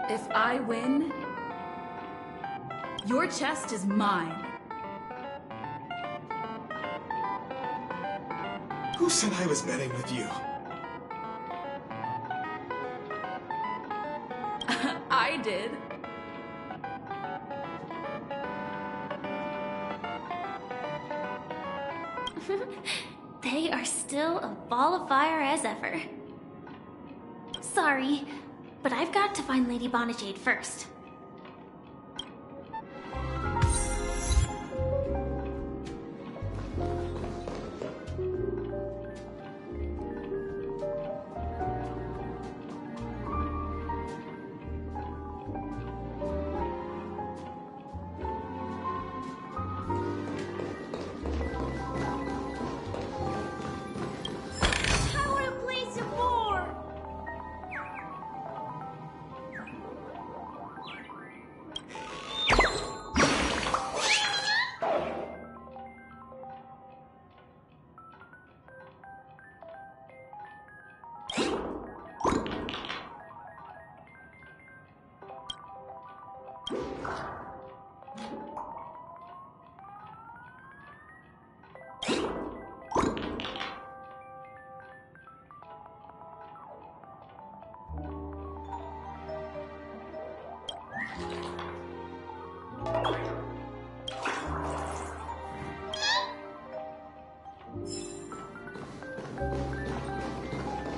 If I win, your chest is mine. Who said I was betting with you? I did. They are still a ball of fire as ever. Sorry, but I've got to find Lady Bonajade first.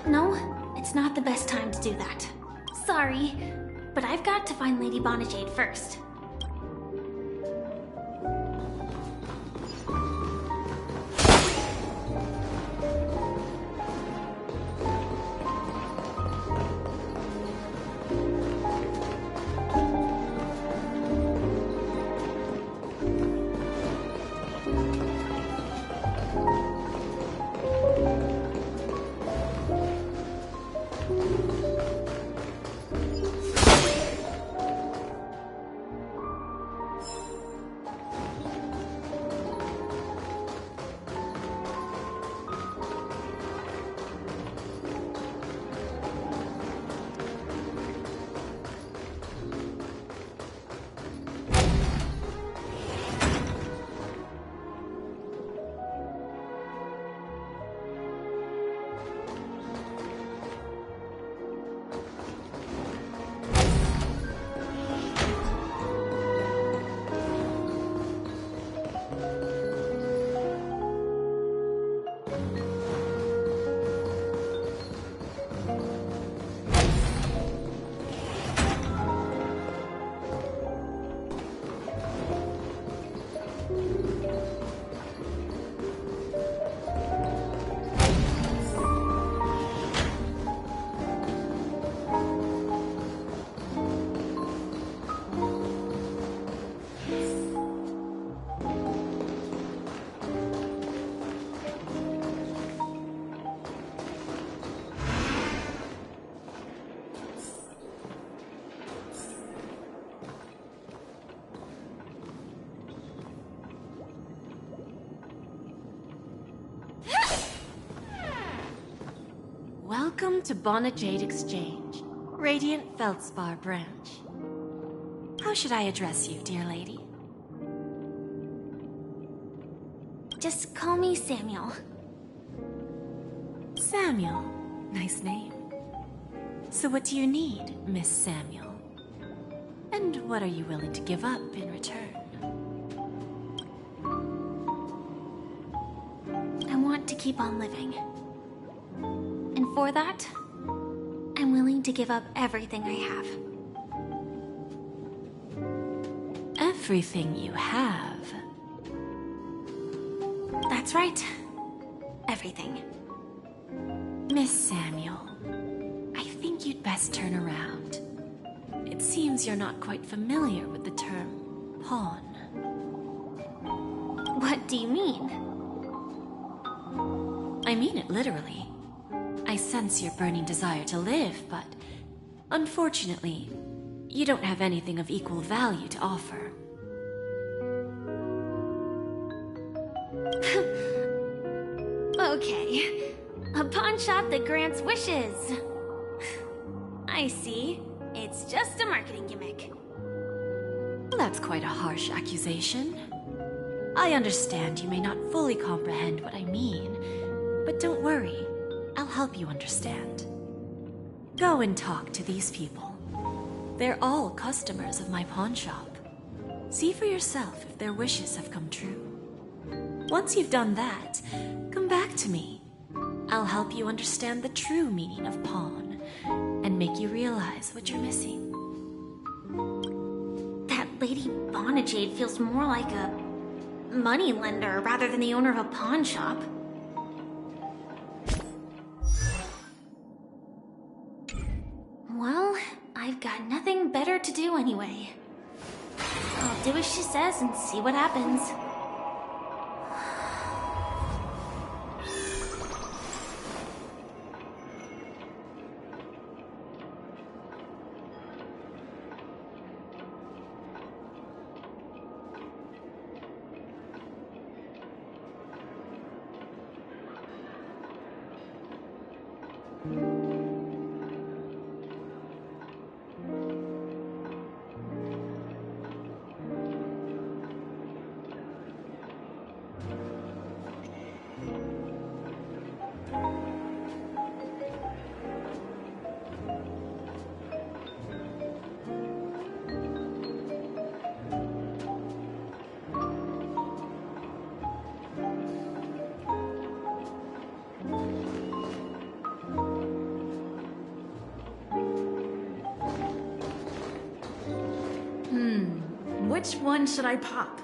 No, it's not the best time to do that. Sorry, but I've got to find Lady Bonajade first. Welcome to Bonajade Exchange, Radiant Feldspar branch. How should I address you, dear lady? Just call me Samuel. Samuel. Nice name. So what do you need, Miss Samuel? And what are you willing to give up in return? I want to keep on living. And for that, I'm willing to give up everything I have. Everything you have? That's right. Everything. Miss Samuel, I think you'd best turn around. It seems you're not quite familiar with the term pawn. What do you mean? I mean it literally. I sense your burning desire to live, but unfortunately, you don't have anything of equal value to offer. Okay. A pawn shop that grants wishes. I see. It's just a marketing gimmick. That's quite a harsh accusation. I understand you may not fully comprehend what I mean, but don't worry. I'll help you understand. Go and talk to these people. They're all customers of my pawn shop. See for yourself if their wishes have come true. Once you've done that, come back to me. I'll help you understand the true meaning of pawn and make you realize what you're missing. That Lady Bonajade feels more like a money lender rather than the owner of a pawn shop. Well, I've got nothing better to do anyway. I'll do as she says and see what happens. Which one should I pop?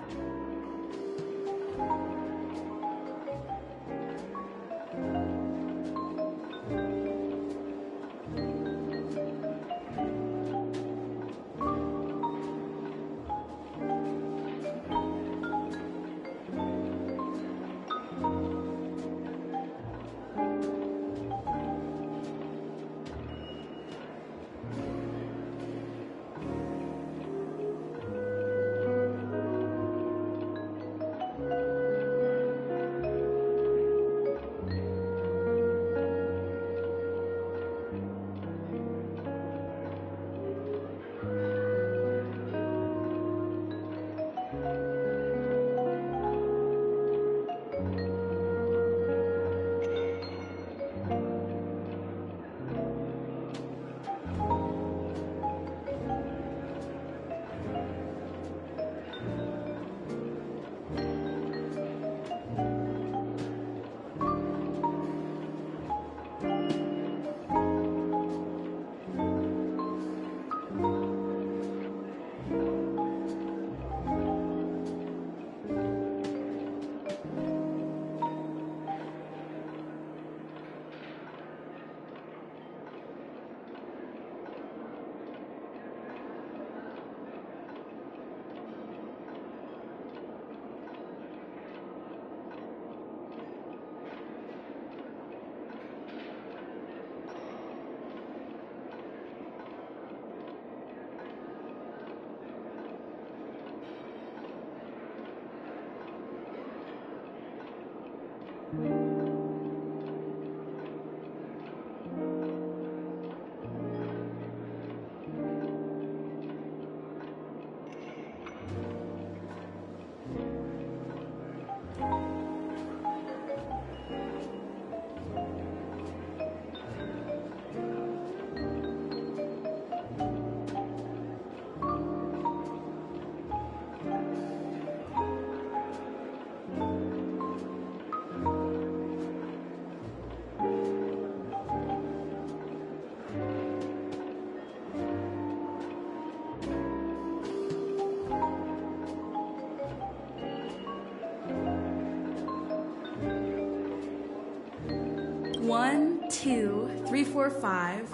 One, 2, 3, 4, 5.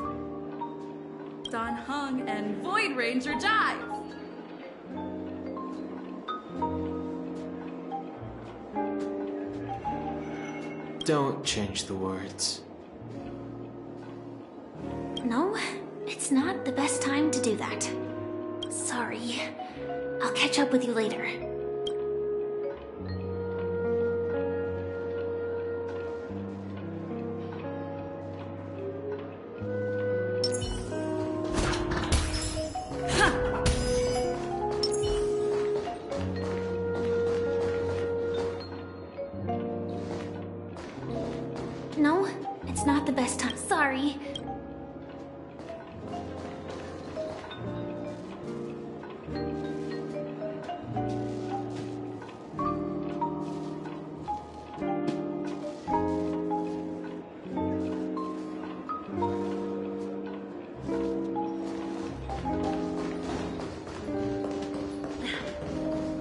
Don Hung and Void Ranger Jive. Don't change the words. No, it's not the best time to do that. Sorry. I'll catch up with you later. No, it's not the best time. Sorry.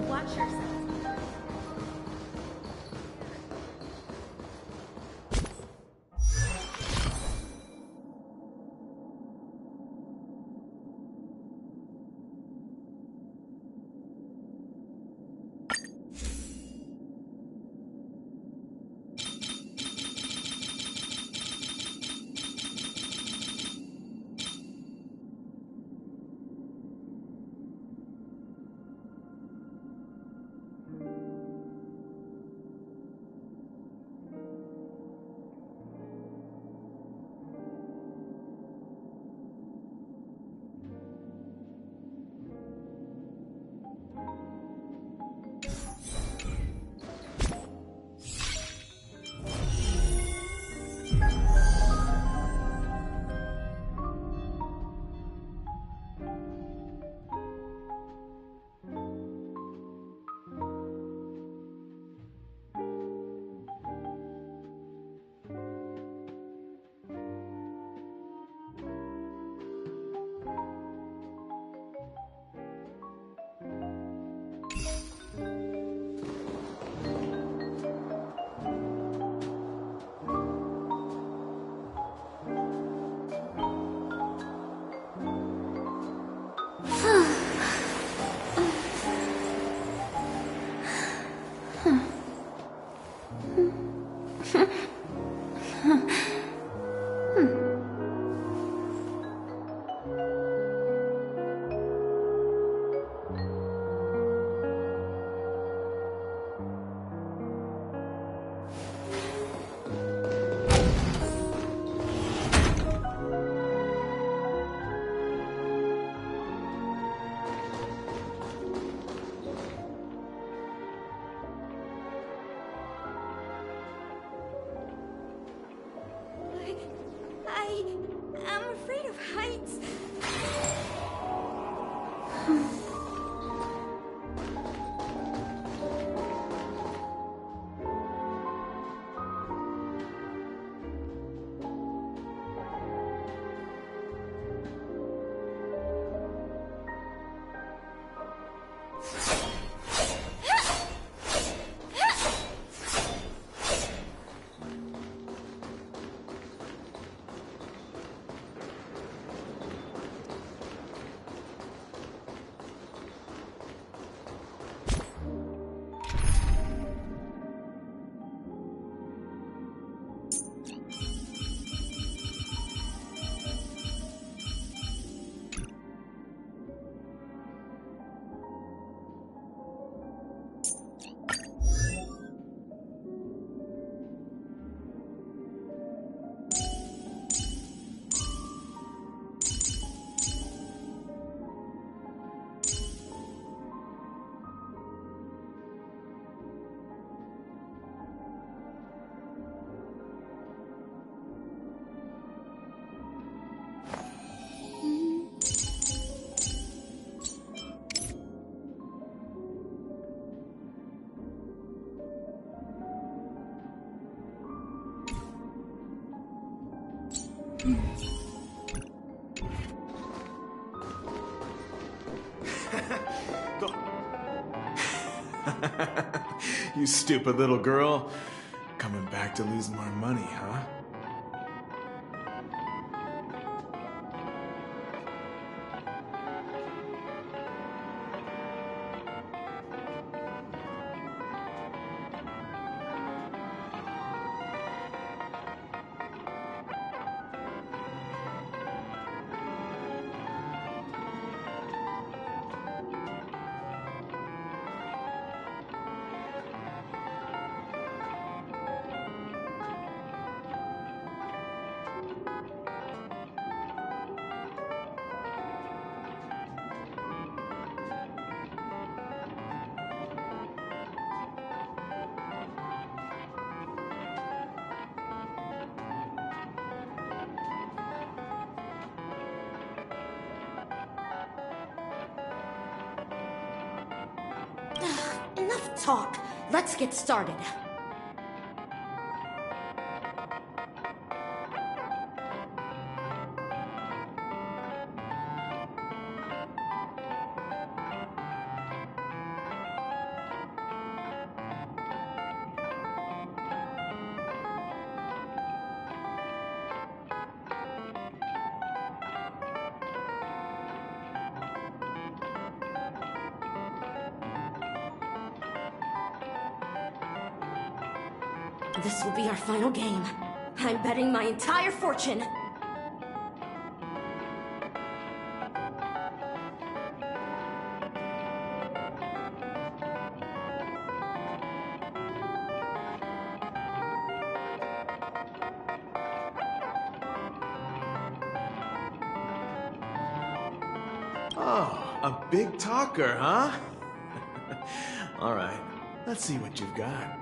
Watch yourself. I'm afraid of heights. You stupid little girl. Coming back to lose more money, huh? Enough talk. Let's get started. This will be our final game. I'm betting my entire fortune. Oh, a big talker, huh? All right, let's see what you've got.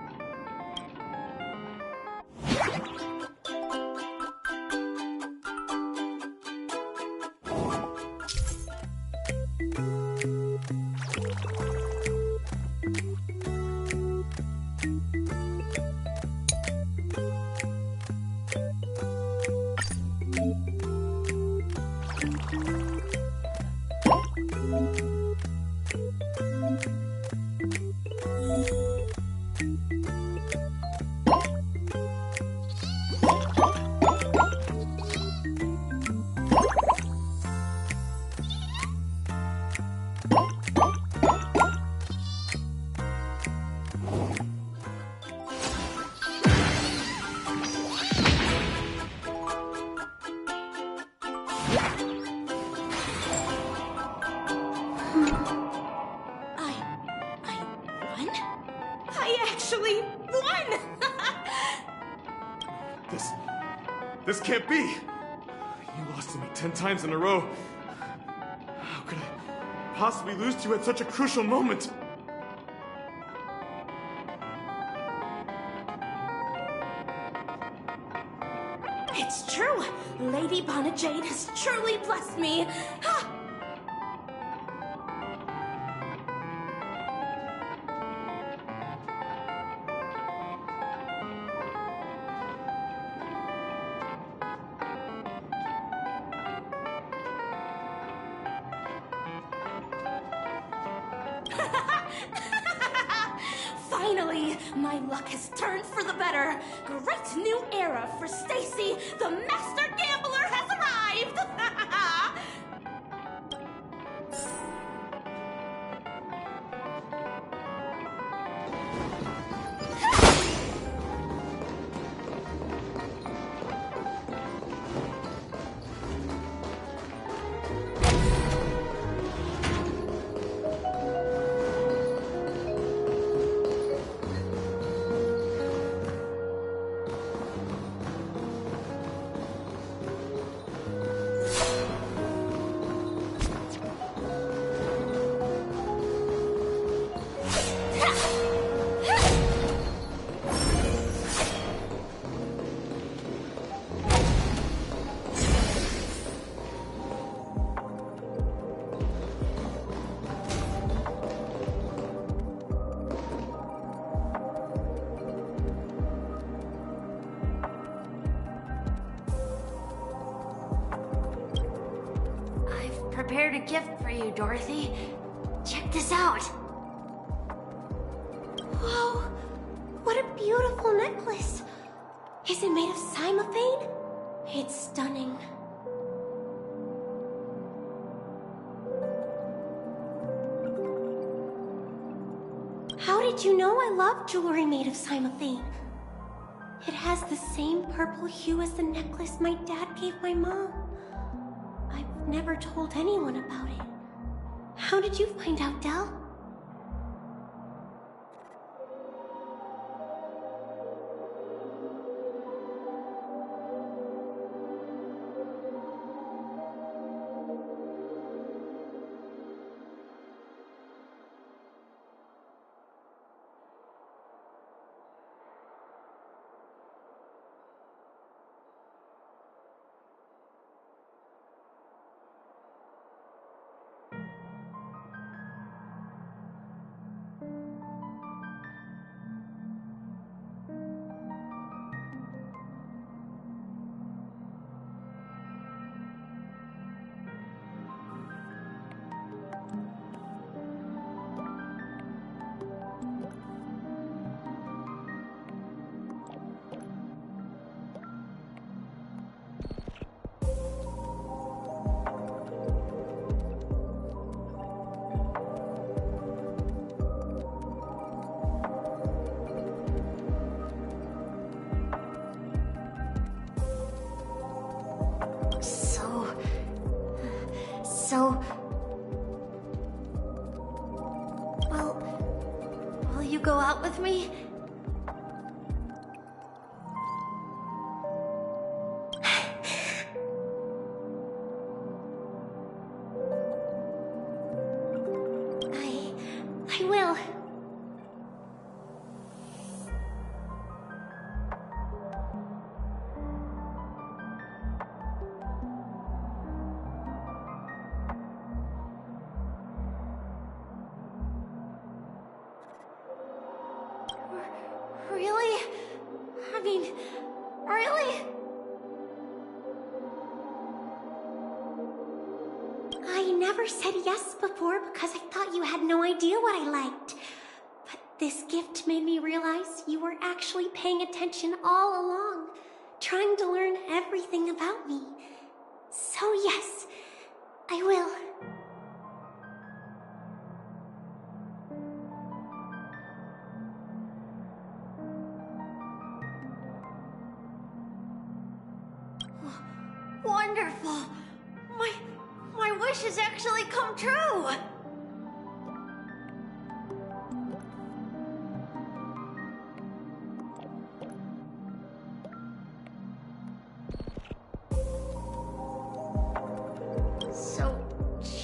won? I actually won! This can't be! You lost to me 10 times in a row. How could I possibly lose to you at such a crucial moment? It's true! Lady Bonajade has truly blessed me! Ha! Finally, my luck has turned for the better. Great new era for Stacy. The master gambler has arrived. Prepared a gift for you, Dorothy. Check this out. Whoa! What a beautiful necklace. Is it made of cymophane? It's stunning. How did you know I love jewelry made of cymophane? It has the same purple hue as the necklace my dad gave my mom. I've never told anyone about it. How did you find out, Del? Will you go out with me? I will. Really? I mean, really? I never said yes before because I thought you had no idea what I liked. But this gift made me realize you were actually paying attention all along, trying to learn everything about me. So yes, I will. Wonderful! My wish has actually come true!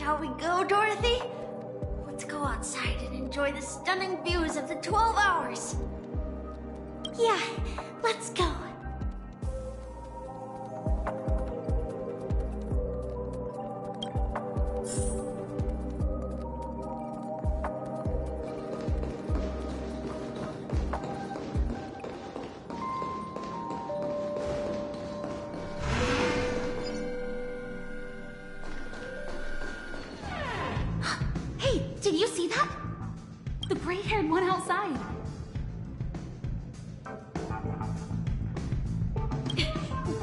Shall we go, Dorothy? Let's go outside and enjoy the stunning views of the 12 hours. Yeah, let's go. Hey, did you see that? The braid-haired one outside.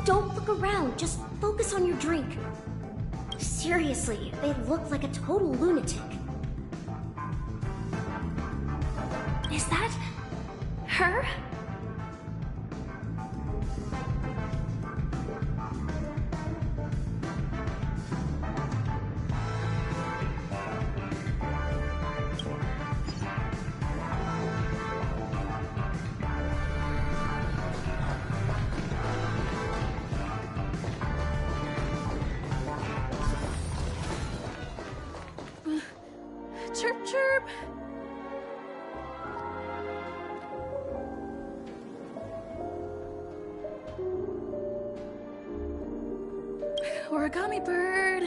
Don't look around, just focus on your drink. Seriously, they look like a total lunatic. Is that her? Chirp, chirp. Origami bird.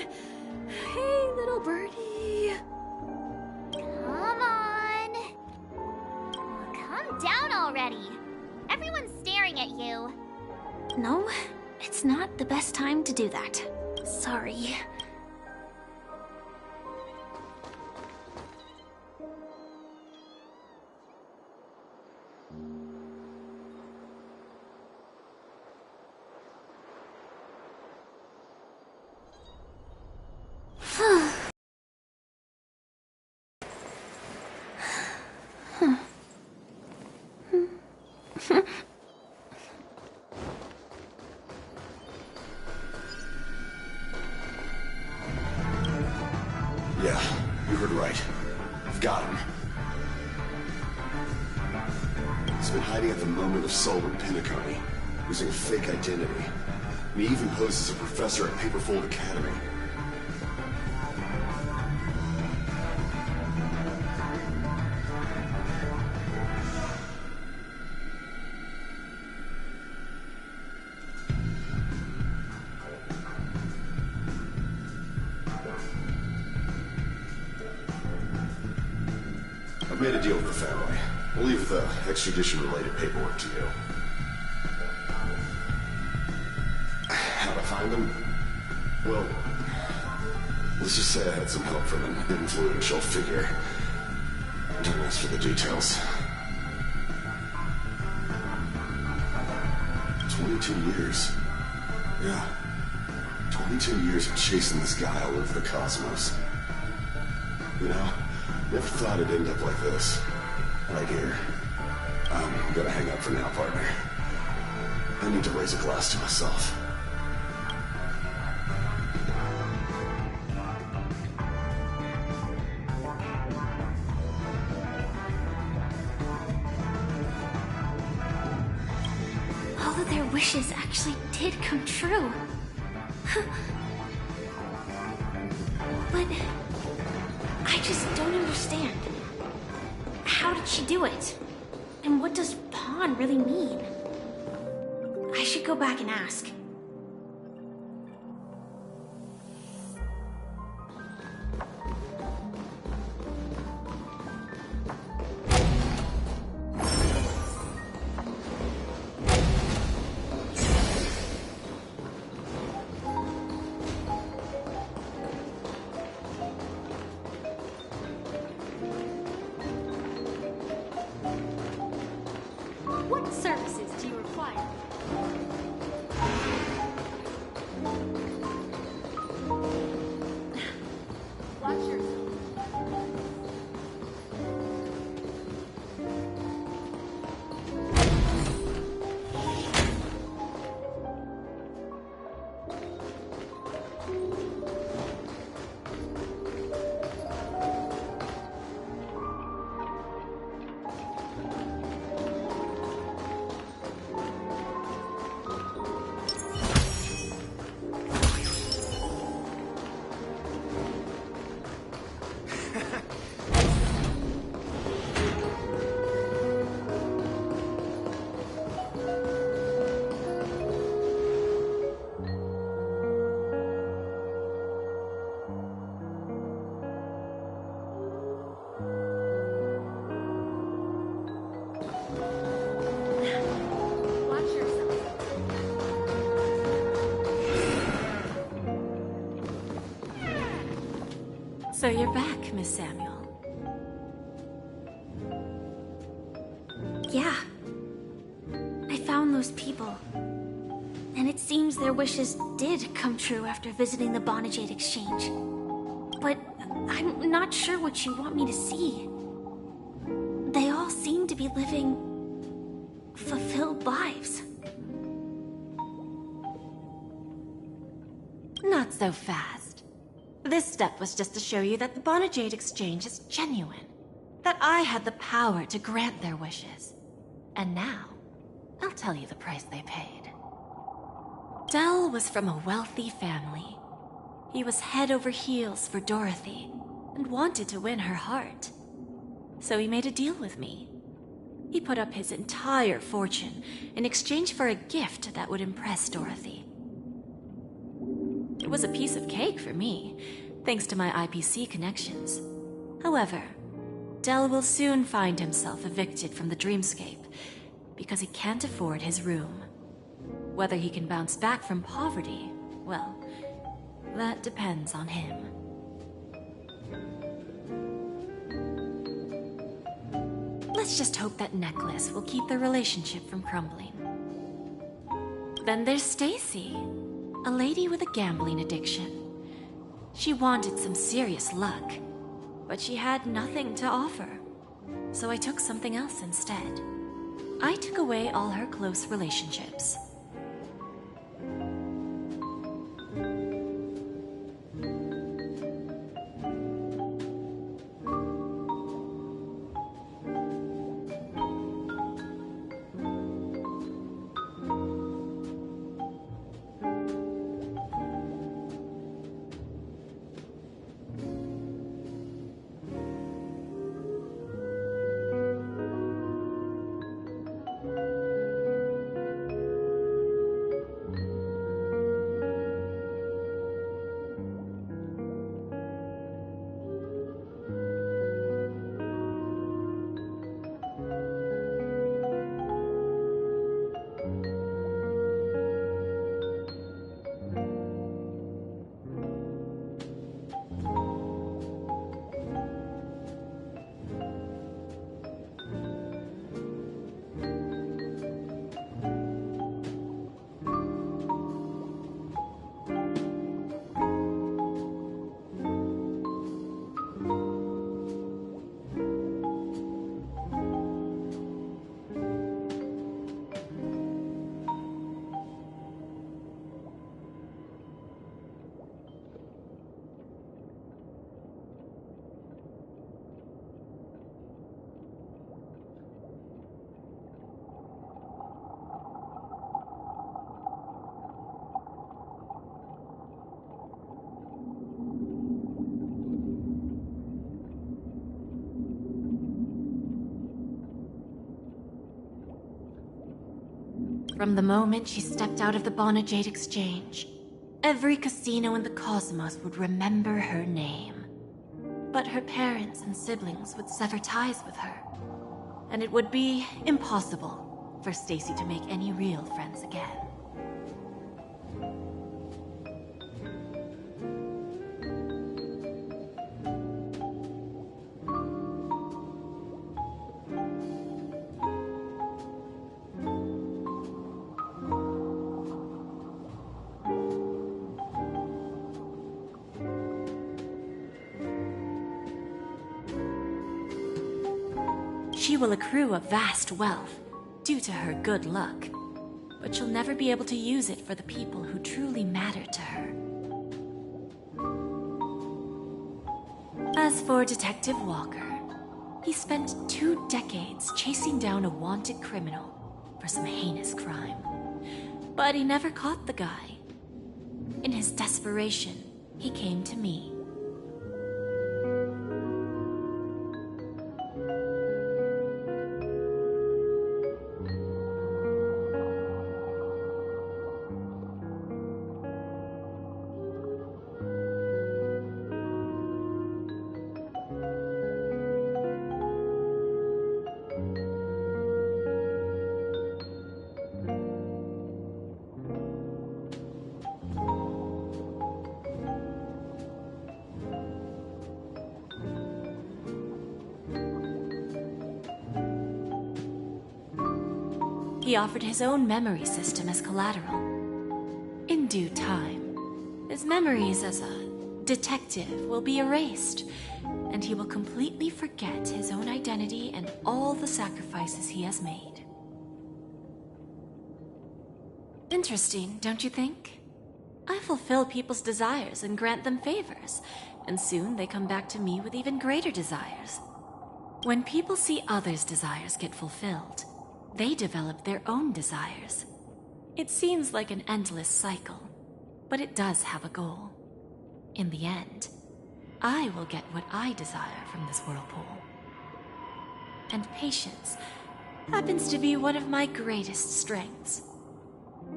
Hey, little birdie. Come on. Calm down already. Everyone's staring at you. No, it's not the best time to do that. Sorry. Yeah, you heard right. I've got him. He's been hiding at the moment of soul in Penacony, using a fake identity. And he even posed as a professor at Paperfold Academy. I've made a deal with the family. We'll leave the extradition-related paperwork to you. How'd I find them? Well, let's just say I had some help from an influential figure. Don't ask for the details. 22 years. Yeah. 22 years of chasing this guy all over the cosmos. You know, never thought it'd end up like this. Right here. I'm gonna hang up for now, partner. I need to raise a glass to myself. All of their wishes actually did come true. But I just don't understand. How did she do it? And what does pawn really mean? I should go back and ask. What services do you require? So you're back, Miss Samuel. Yeah. I found those people. And it seems their wishes did come true after visiting the Bonajade Exchange. But I'm not sure what you want me to see. They all seem to be living fulfilled lives. Not so fast. This step was just to show you that the Bonajade Exchange is genuine. That I had the power to grant their wishes. And now, I'll tell you the price they paid. Dell was from a wealthy family. He was head over heels for Dorothy and wanted to win her heart. So he made a deal with me. He put up his entire fortune in exchange for a gift that would impress Dorothy. It was a piece of cake for me, thanks to my IPC connections. However, Dell will soon find himself evicted from the dreamscape because he can't afford his room. Whether he can bounce back from poverty, well, that depends on him. Let's just hope that necklace will keep their relationship from crumbling. Then there's Stacy, a lady with a gambling addiction. She wanted some serious luck, but she had nothing to offer. So I took something else instead. I took away all her close relationships. From the moment she stepped out of the Bonajade Exchange, every casino in the cosmos would remember her name. But her parents and siblings would sever ties with her, and it would be impossible for Stacy to make any real friends again. She will accrue a vast wealth due to her good luck, but she'll never be able to use it for the people who truly matter to her. As for Detective Walker, he spent 2 decades chasing down a wanted criminal for some heinous crime. But he never caught the guy. In his desperation, he came to me. He offered his own memory system as collateral. In due time, his memories as a detective will be erased, and he will completely forget his own identity and all the sacrifices he has made. Interesting, don't you think? I fulfill people's desires and grant them favors, and soon they come back to me with even greater desires. When people see others' desires get fulfilled, they develop their own desires. It seems like an endless cycle, but it does have a goal. In the end, I will get what I desire from this whirlpool. And patience happens to be one of my greatest strengths.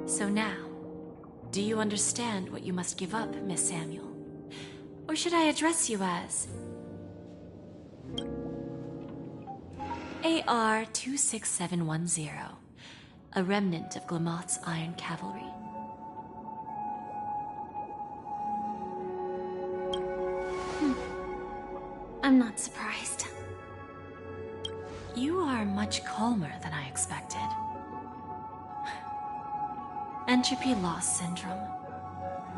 So now, do you understand what you must give up, Miss Samuel? Or should I address you as AR 26710, a remnant of Glamoth's Iron Cavalry? I'm not surprised. You are much calmer than I expected. Entropy loss syndrome.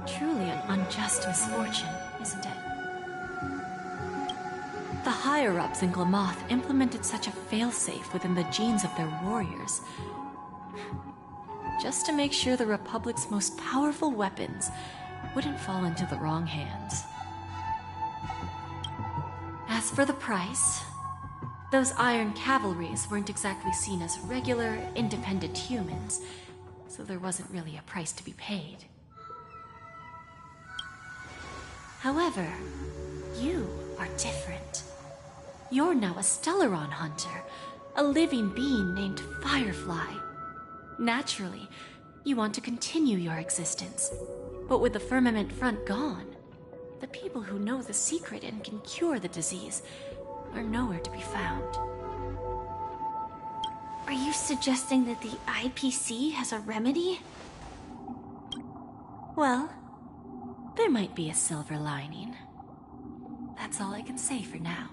Truly an unjust misfortune, isn't it? The higher-ups in Glamoth implemented such a failsafe within the genes of their warriors, just to make sure the Republic's most powerful weapons wouldn't fall into the wrong hands. As for the price, those Iron Cavalries weren't exactly seen as regular, independent humans, so there wasn't really a price to be paid. However, you are different. You're now a Stellaron hunter, a living being named Firefly. Naturally, you want to continue your existence, but with the firmament front gone, the people who know the secret and can cure the disease are nowhere to be found. Are you suggesting that the IPC has a remedy? Well, there might be a silver lining. That's all I can say for now.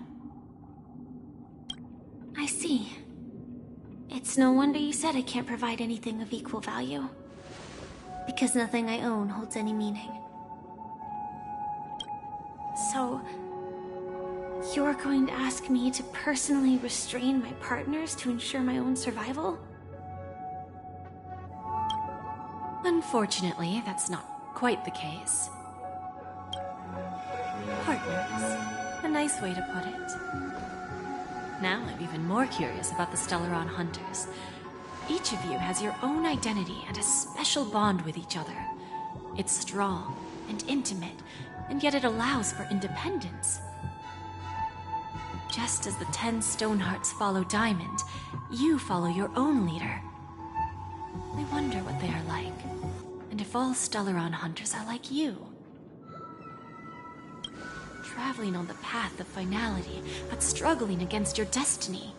I see. It's no wonder you said I can't provide anything of equal value. Because nothing I own holds any meaning. So, you're going to ask me to personally restrain my partners to ensure my own survival? Unfortunately, that's not quite the case. Partners. A nice way to put it. Now I'm even more curious about the Stellaron Hunters. Each of you has your own identity and a special bond with each other. It's strong and intimate, and yet it allows for independence. Just as the 10 Stonehearts follow Diamond, you follow your own leader. I wonder what they are like, and if all Stellaron hunters are like you. Traveling on the path of finality, but struggling against your destiny.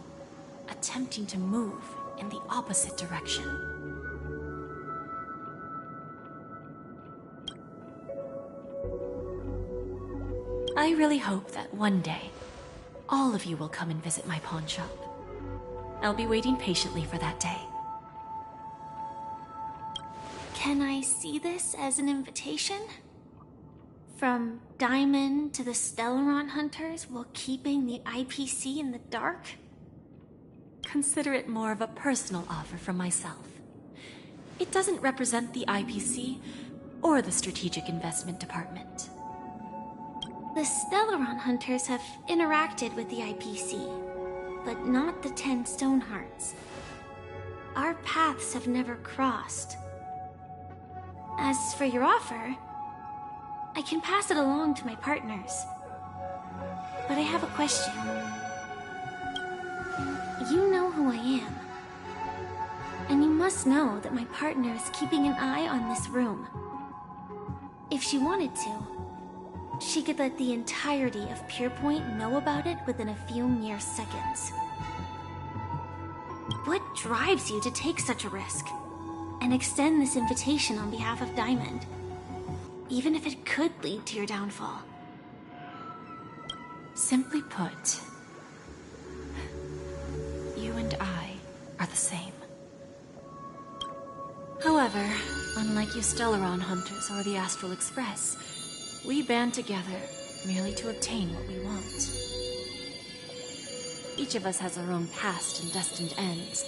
Attempting to move in the opposite direction. I really hope that one day, all of you will come and visit my pawn shop. I'll be waiting patiently for that day. Can I see this as an invitation? From Diamond to the Stellaron Hunters while keeping the IPC in the dark? Consider it more of a personal offer from myself. It doesn't represent the IPC or the Strategic Investment Department. The Stellaron Hunters have interacted with the IPC, but not the 10 Stonehearts. Our paths have never crossed. As for your offer, I can pass it along to my partners. But I have a question. You know who I am. And you must know that my partner is keeping an eye on this room. If she wanted to, she could let the entirety of Pierpoint know about it within a few mere seconds. What drives you to take such a risk and extend this invitation on behalf of Diamond, even if it could lead to your downfall? Simply put, you and I are the same. However, unlike you Stellaron hunters or the Astral Express, we band together merely to obtain what we want. Each of us has our own past and destined ends,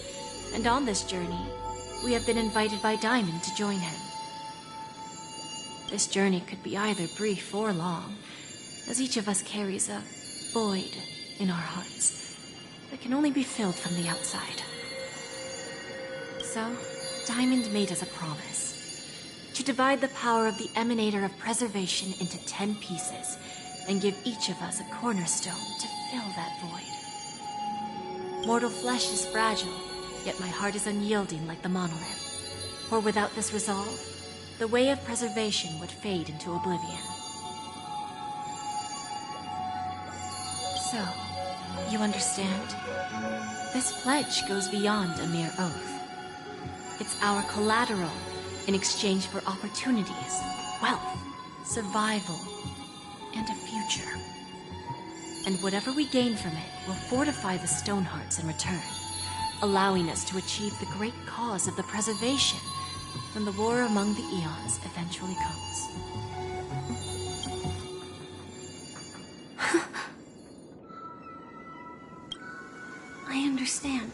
and on this journey, we have been invited by Diamond to join him. This journey could be either brief or long, as each of us carries a void in our hearts that can only be filled from the outside. So, Diamond made us a promise to divide the power of the Emanator of Preservation into 10 pieces and give each of us a cornerstone to fill that void. Mortal flesh is fragile, yet my heart is unyielding like the monolith. For without this resolve, the way of preservation would fade into oblivion. So, you understand? This pledge goes beyond a mere oath. It's our collateral in exchange for opportunities, wealth, survival, and a future. And whatever we gain from it will fortify the Stonehearts in return, allowing us to achieve the great cause of the preservation when the war among the eons eventually comes. I understand.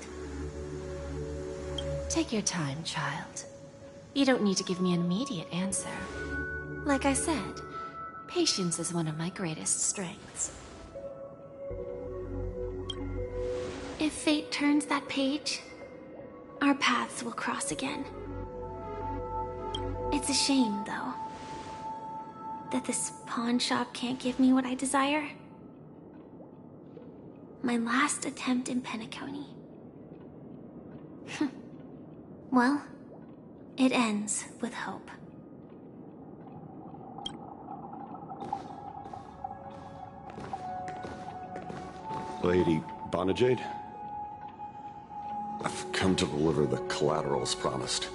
Take your time, child. You don't need to give me an immediate answer. Like I said, patience is one of my greatest strengths. If fate turns that page, our paths will cross again. It's a shame, though, that this pawn shop can't give me what I desire. My last attempt in Penacony. Well, it ends with hope. Lady Bonajade? I've come to deliver the collaterals promised.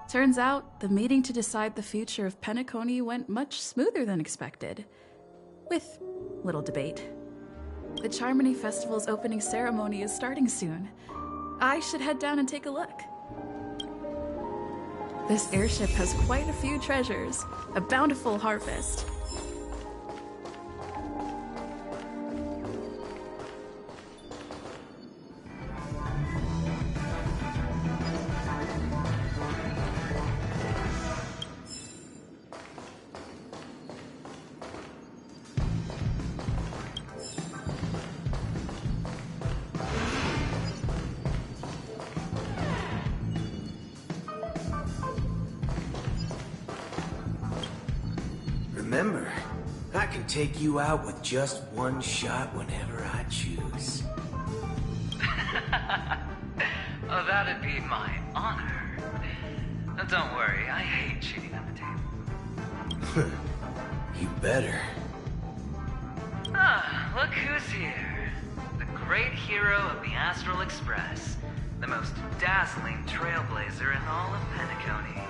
Turns out, the meeting to decide the future of Penacony went much smoother than expected. With little debate. The Charmony Festival's opening ceremony is starting soon. I should head down and take a look. This airship has quite a few treasures. A bountiful harvest. Remember, I can take you out with just one shot whenever I choose. Oh, that'd be my honor. Don't worry, I hate cheating at the table. You better. Ah, look who's here. The great hero of the Astral Express. The most dazzling trailblazer in all of Penacony.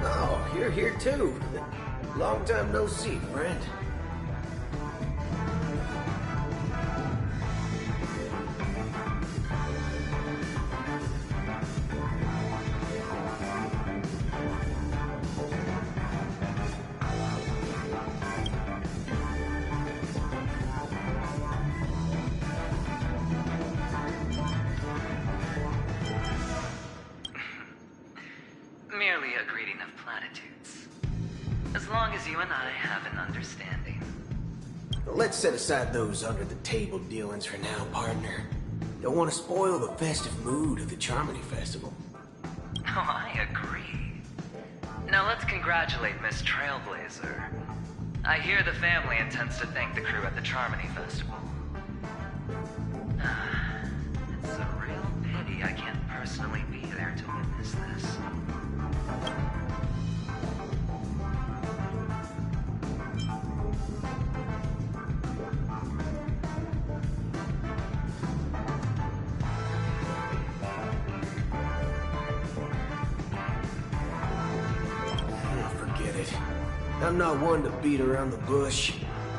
Oh, you're here too. Long time no see, friend. Merely a greeting of platitudes. As long as you and I have an understanding. Let's set aside those under-the-table dealings for now, partner. Don't want to spoil the festive mood of the Charmony Festival. Oh, I agree. Now let's congratulate Miss Trailblazer. I hear the family intends to thank the crew at the Charmony Festival. It's a real pity I can't personally be there to witness this. I'm not one to beat around the bush.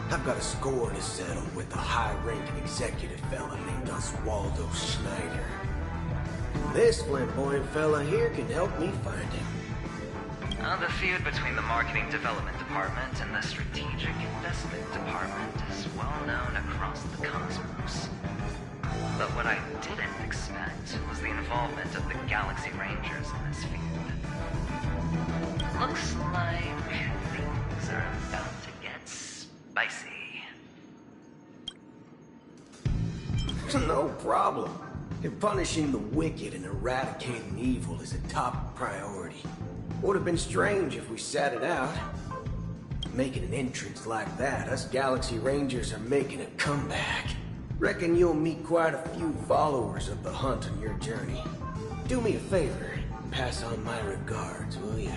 I've got a score to settle with a high-ranking executive fella named Oswaldo Schneider. This flamboyant fella here can help me find him. The feud between the Marketing Development Department and the Strategic Investment Department is well known across the cosmos. But what I didn't expect was the involvement of the Galaxy Rangers in this feud. Looks like things are about to get spicy. No problem. If punishing the wicked and eradicating evil is a top priority, would have been strange if we sat it out. Making an entrance like that, us Galaxy Rangers are making a comeback. Reckon you'll meet quite a few followers of the hunt on your journey. Do me a favor, pass on my regards, will you?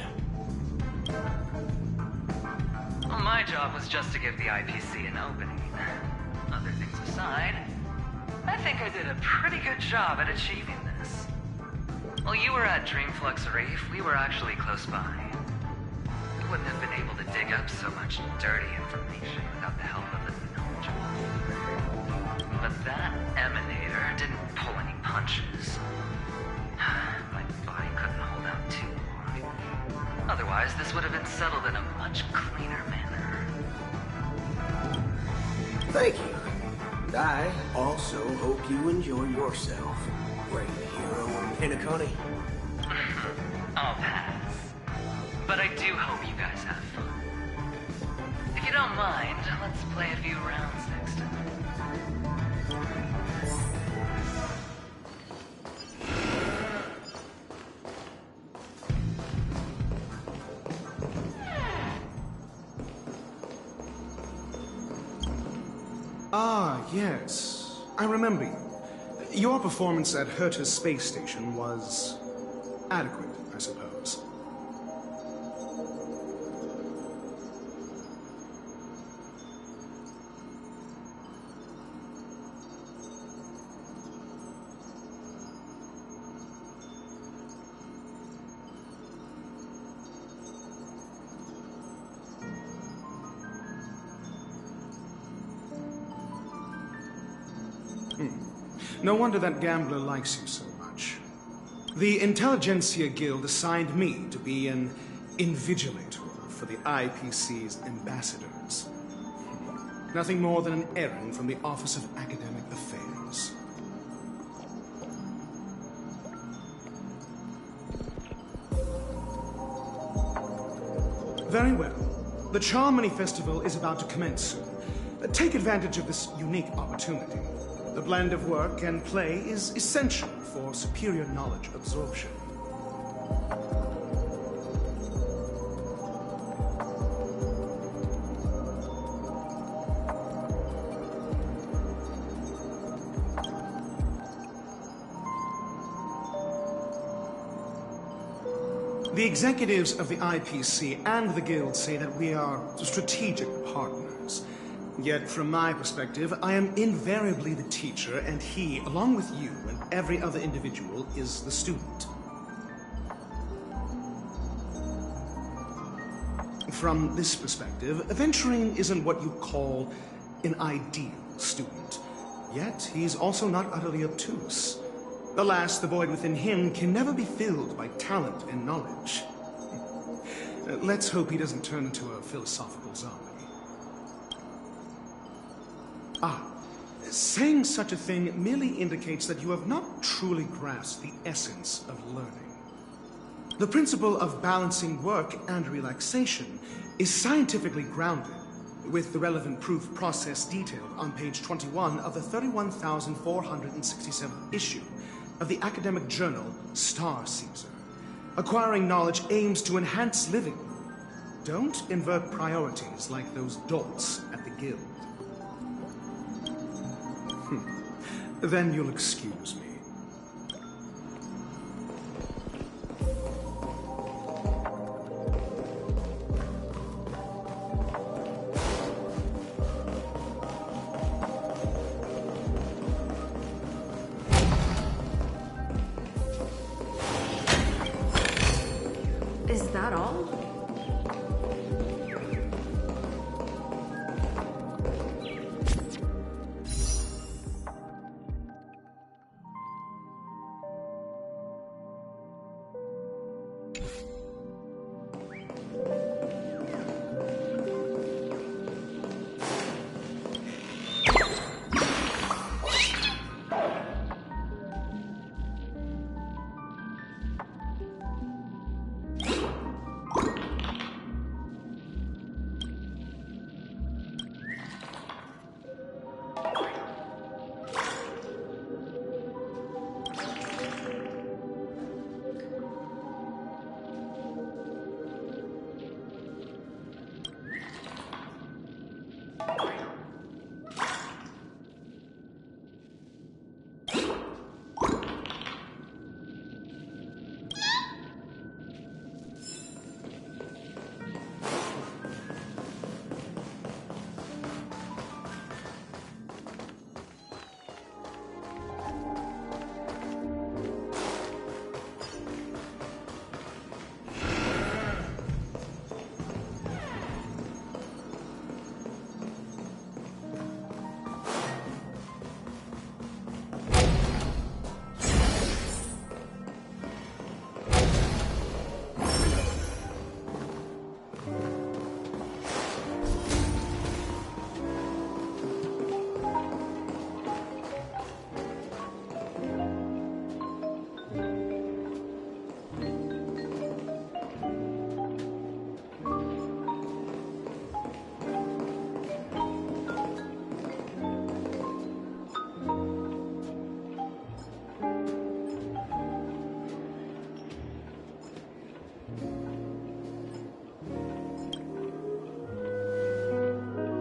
Well, my job was just to give the IPC an opening. Other things aside, I think I did a pretty good job at achieving this. While you were at Dreamflux Reef, we were actually close by. We wouldn't have been able to dig up so much dirty information without the help of a knowledgeable. But that emanator didn't pull any punches. My body couldn't hold out too long. Otherwise, this would have been settled in a much cleaner manner. Thank you. And I also hope you enjoy yourself, great hero of Penacony. I'll pass. But I do hope you guys have fun. If you don't mind, let's play a few rounds next time. Ah, yes. I remember you. Your performance at Herta's space station was adequate, I suppose. No wonder that gambler likes you so much. The Intelligentsia Guild assigned me to be an invigilator for the IPC's ambassadors. Nothing more than an errand from the Office of Academic Affairs. Very well. The Charmony Festival is about to commence soon. Take advantage of this unique opportunity. The blend of work and play is essential for superior knowledge absorption. The executives of the IPC and the Guild say that we are strategic partners. Yet, from my perspective, I am invariably the teacher, and he, along with you and every other individual, is the student. From this perspective, Venturing isn't what you call an ideal student. Yet, he's also not utterly obtuse. Alas, the void within him can never be filled by talent and knowledge. Let's hope he doesn't turn into a philosophical zombie. Saying such a thing merely indicates that you have not truly grasped the essence of learning. The principle of balancing work and relaxation is scientifically grounded, with the relevant proof process detailed on page 21 of the 31,467th issue of the academic journal Star Caesar. Acquiring knowledge aims to enhance living. Don't invert priorities like those dolts at the Guild. Then you'll excuse me. Is that all?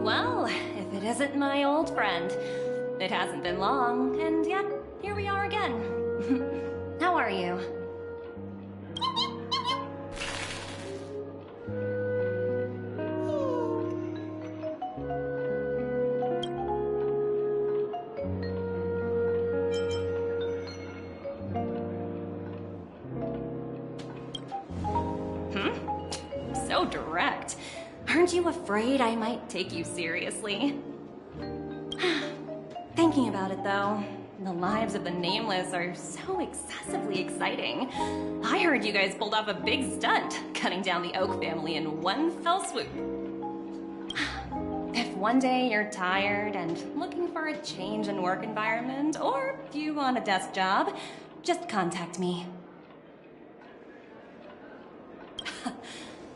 Well, if it isn't my old friend. It hasn't been long, and yet, here we are again. How are you? So direct. Aren't you afraid I might take you seriously? Thinking about it, though, the lives of the Nameless are so excessively exciting. I heard you guys pulled off a big stunt, cutting down the Oak family in one fell swoop. If one day you're tired and looking for a change in work environment, or if you want a desk job, just contact me.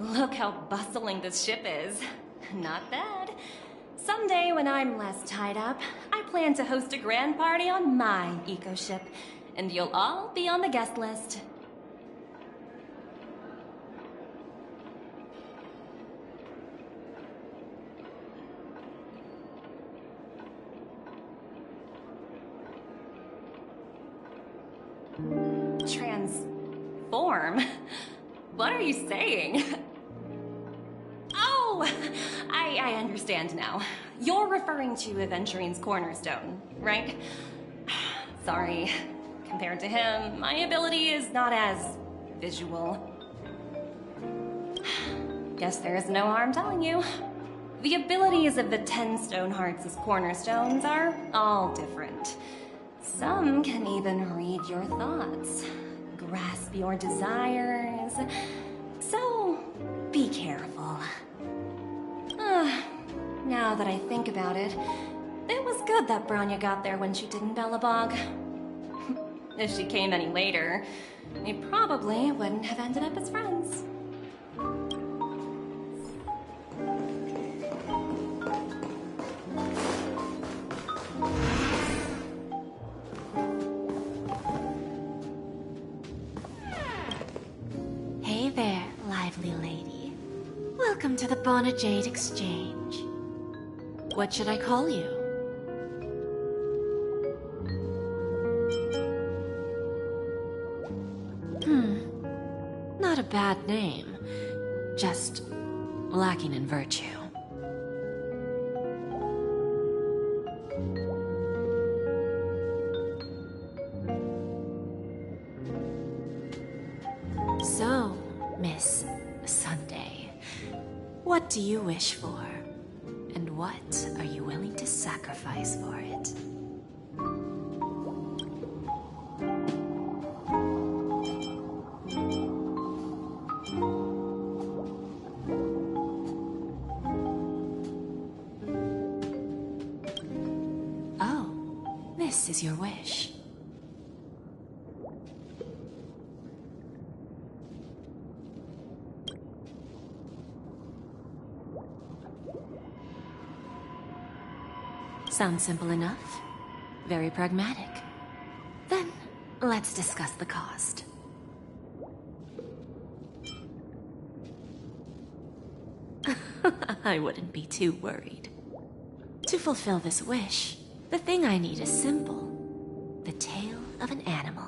Look how bustling this ship is. Not bad. Someday when I'm less tied up, I plan to host a grand party on my eco-ship, and you'll all be on the guest list. Transform? What are you saying? Oh, I understand now. You're referring to Aventurine's cornerstone, right? Sorry. Compared to him, my ability is not as visual. Guess there is no harm telling you. The abilities of the 10 Stonehearts' cornerstones are all different. Some can even read your thoughts, grasp your desires. So, be careful. Now that I think about it, it was good that Branya got there when she did in Bellabog. If she came any later, we probably wouldn't have ended up as friends. Hey there, lively lady. Welcome to the Bonajade Exchange. What should I call you? Not a bad name. Just lacking in virtue. So, Miss Sunday, what do you wish for? And what are you willing to sacrifice for it? this is your wish. Sounds simple enough. Very pragmatic. Then, let's discuss the cost. I wouldn't be too worried. To fulfill this wish, the thing I need is simple. The tail of an animal.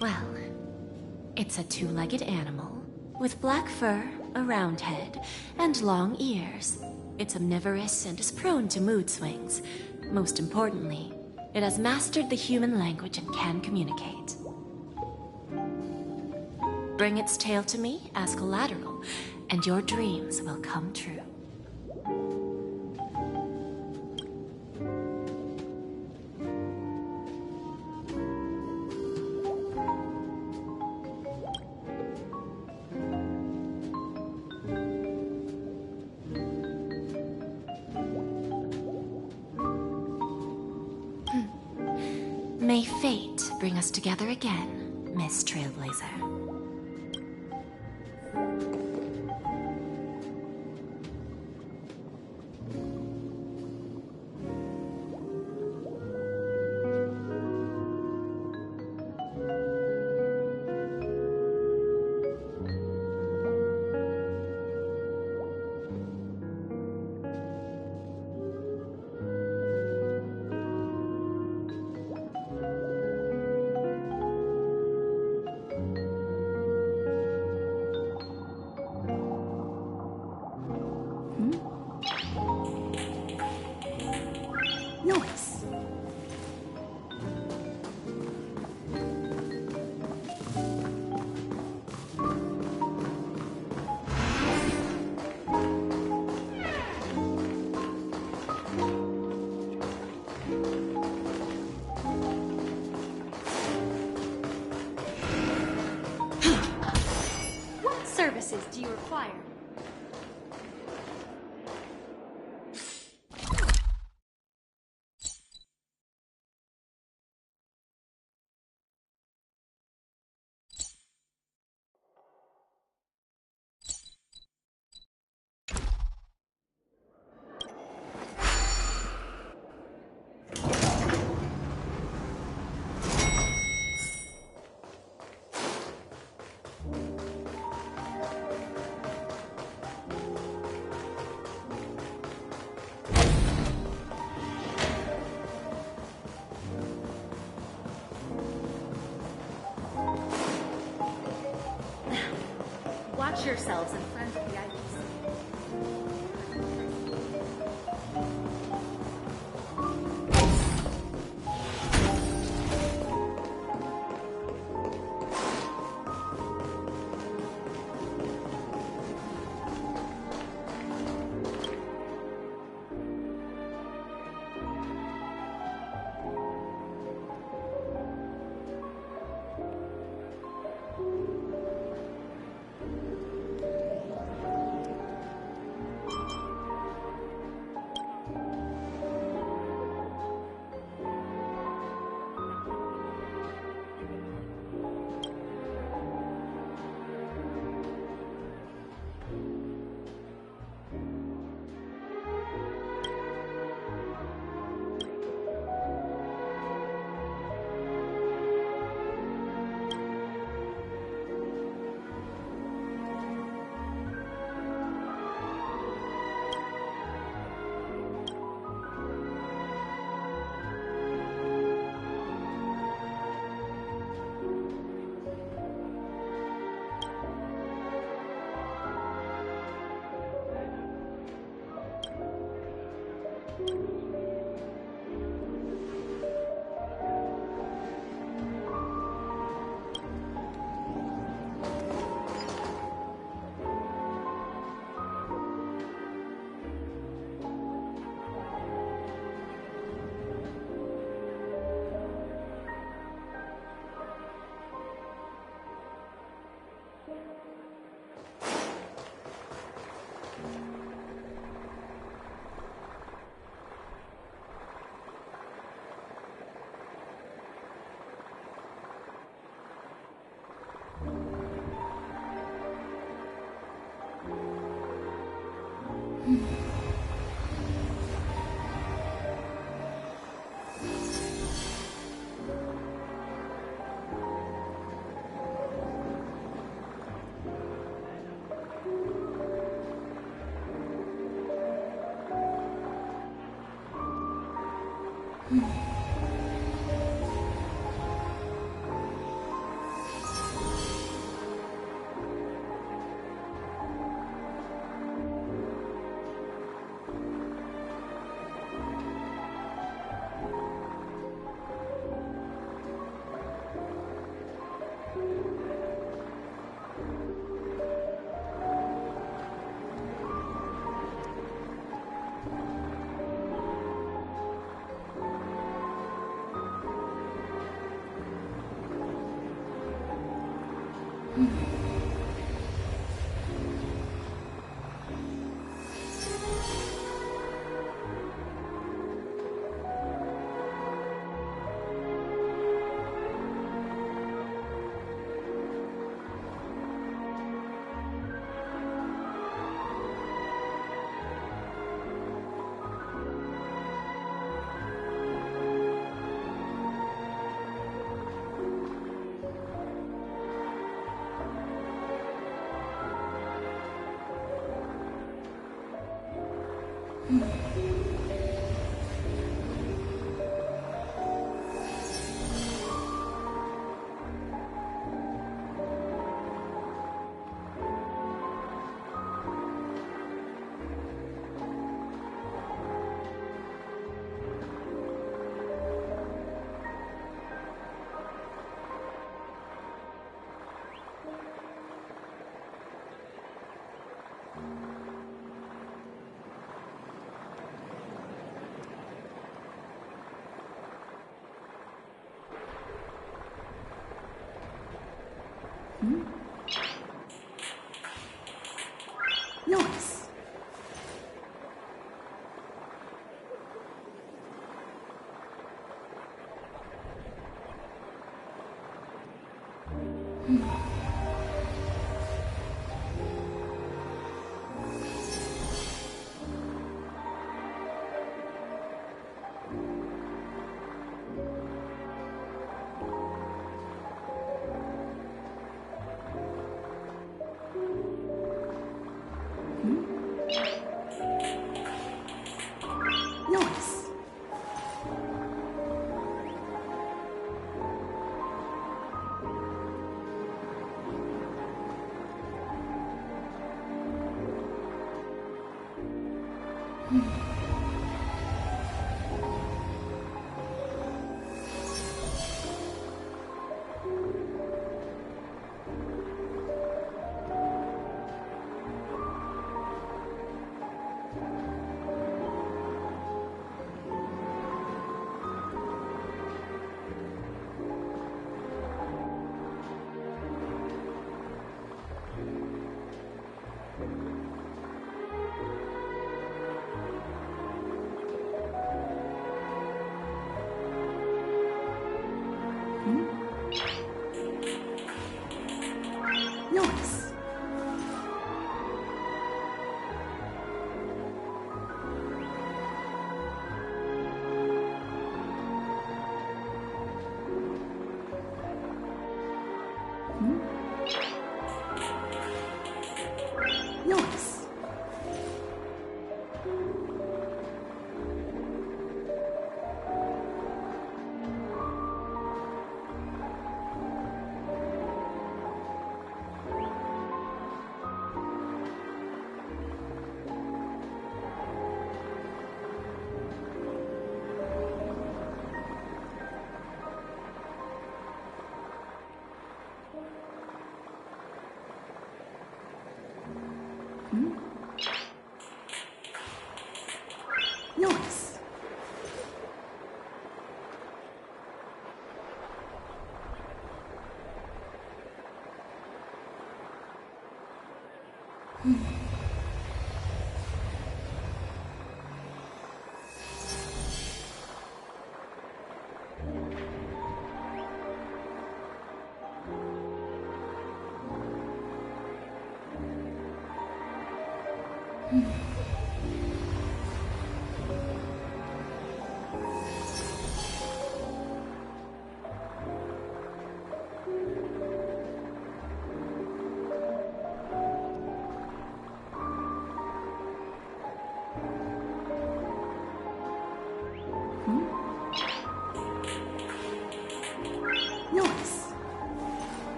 Well, it's a two-legged animal with black fur, a round head, and long ears. It's omnivorous and is prone to mood swings. Most importantly, it has mastered the human language and can communicate. Bring its tail to me as collateral, and your dreams will come true. May fate bring us together again, Miss Trailblazer. Services do you require? Watch yourselves in front of the IPC. Noise. Noise.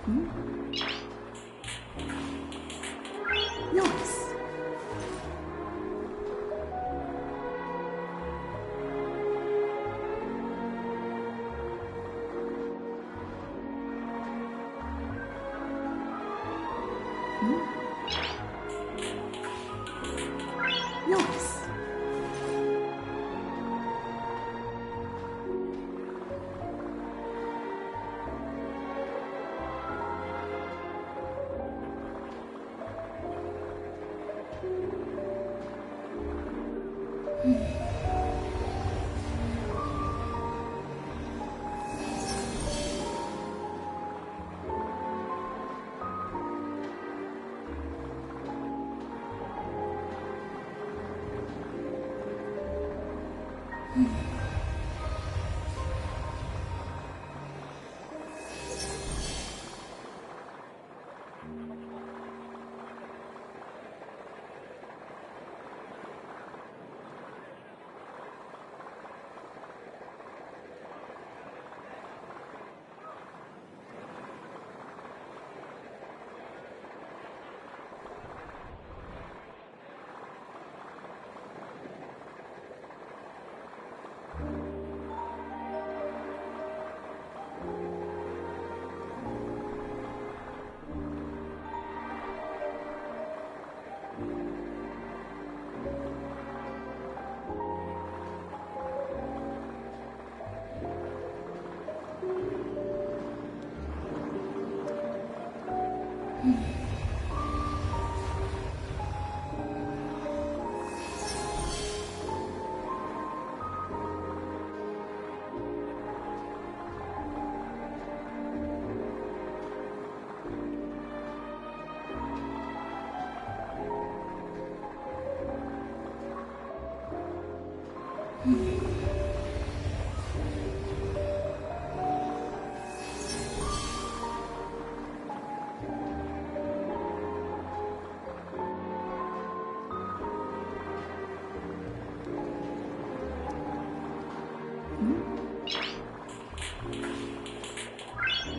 Noise. Noise. Noise.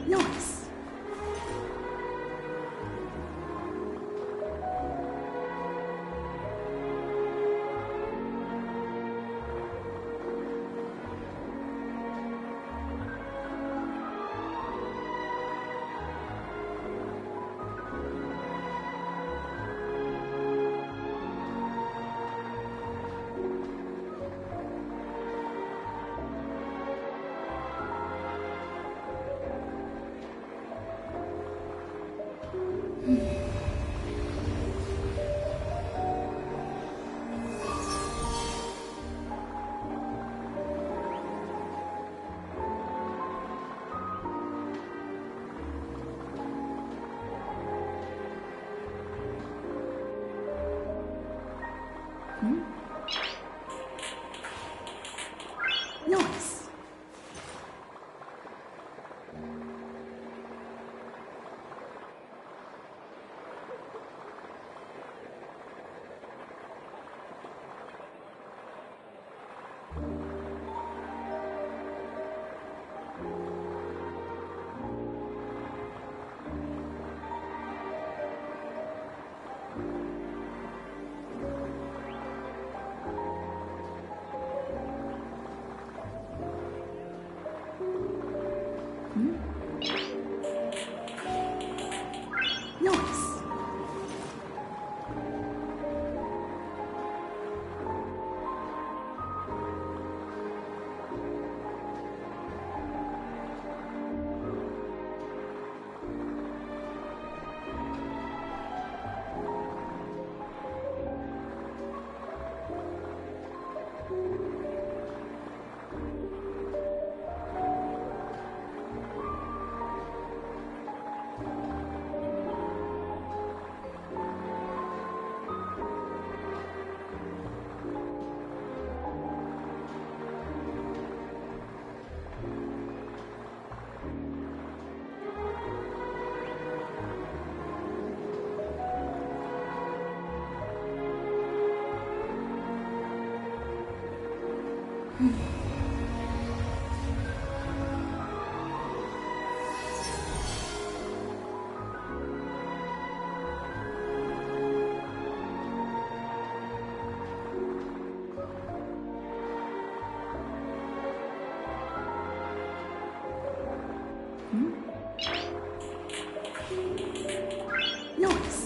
Noise. Noise. Noise. Noise.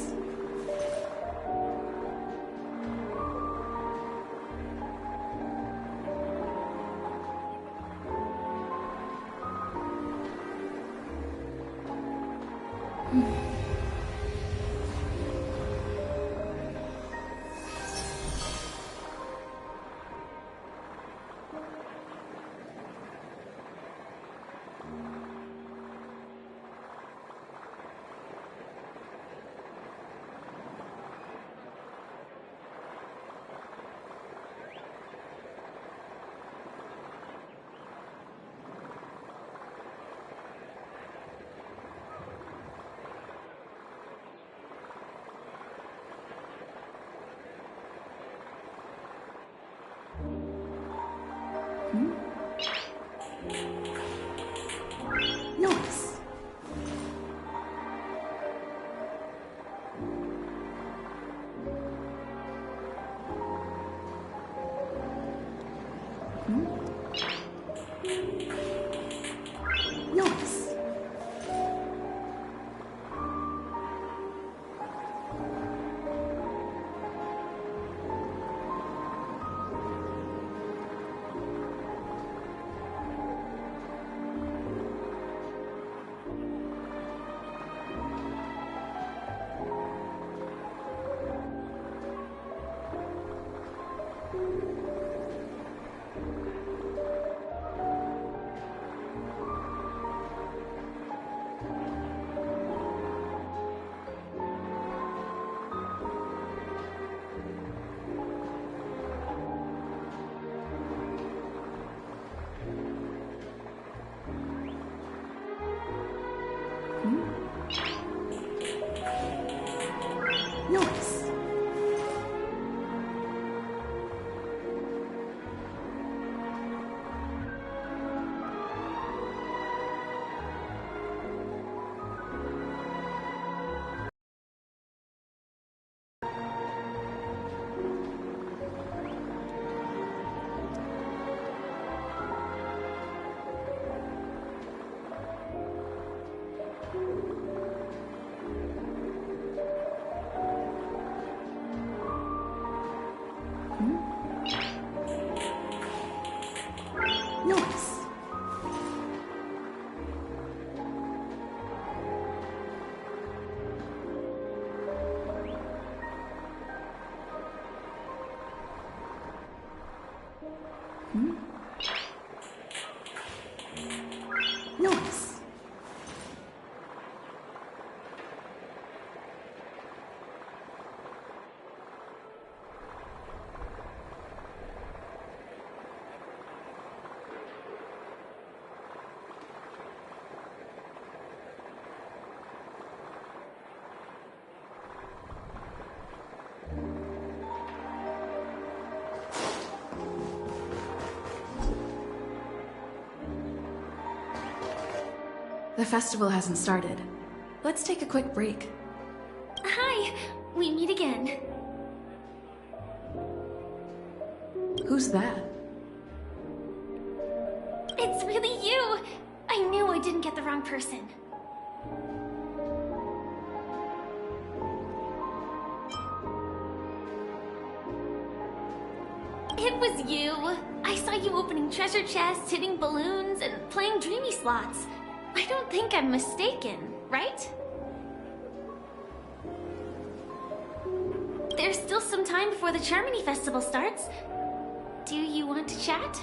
Noise. Noise. Noise. Noise. The festival hasn't started. Let's take a quick break. Hi, we meet again. Who's that? It's really you! I knew I didn't get the wrong person. It was you! I saw you opening treasure chests, hitting balloons, and playing dreamy slots. I don't think I'm mistaken, right? There's still some time before the Charmony Festival starts. Do you want to chat?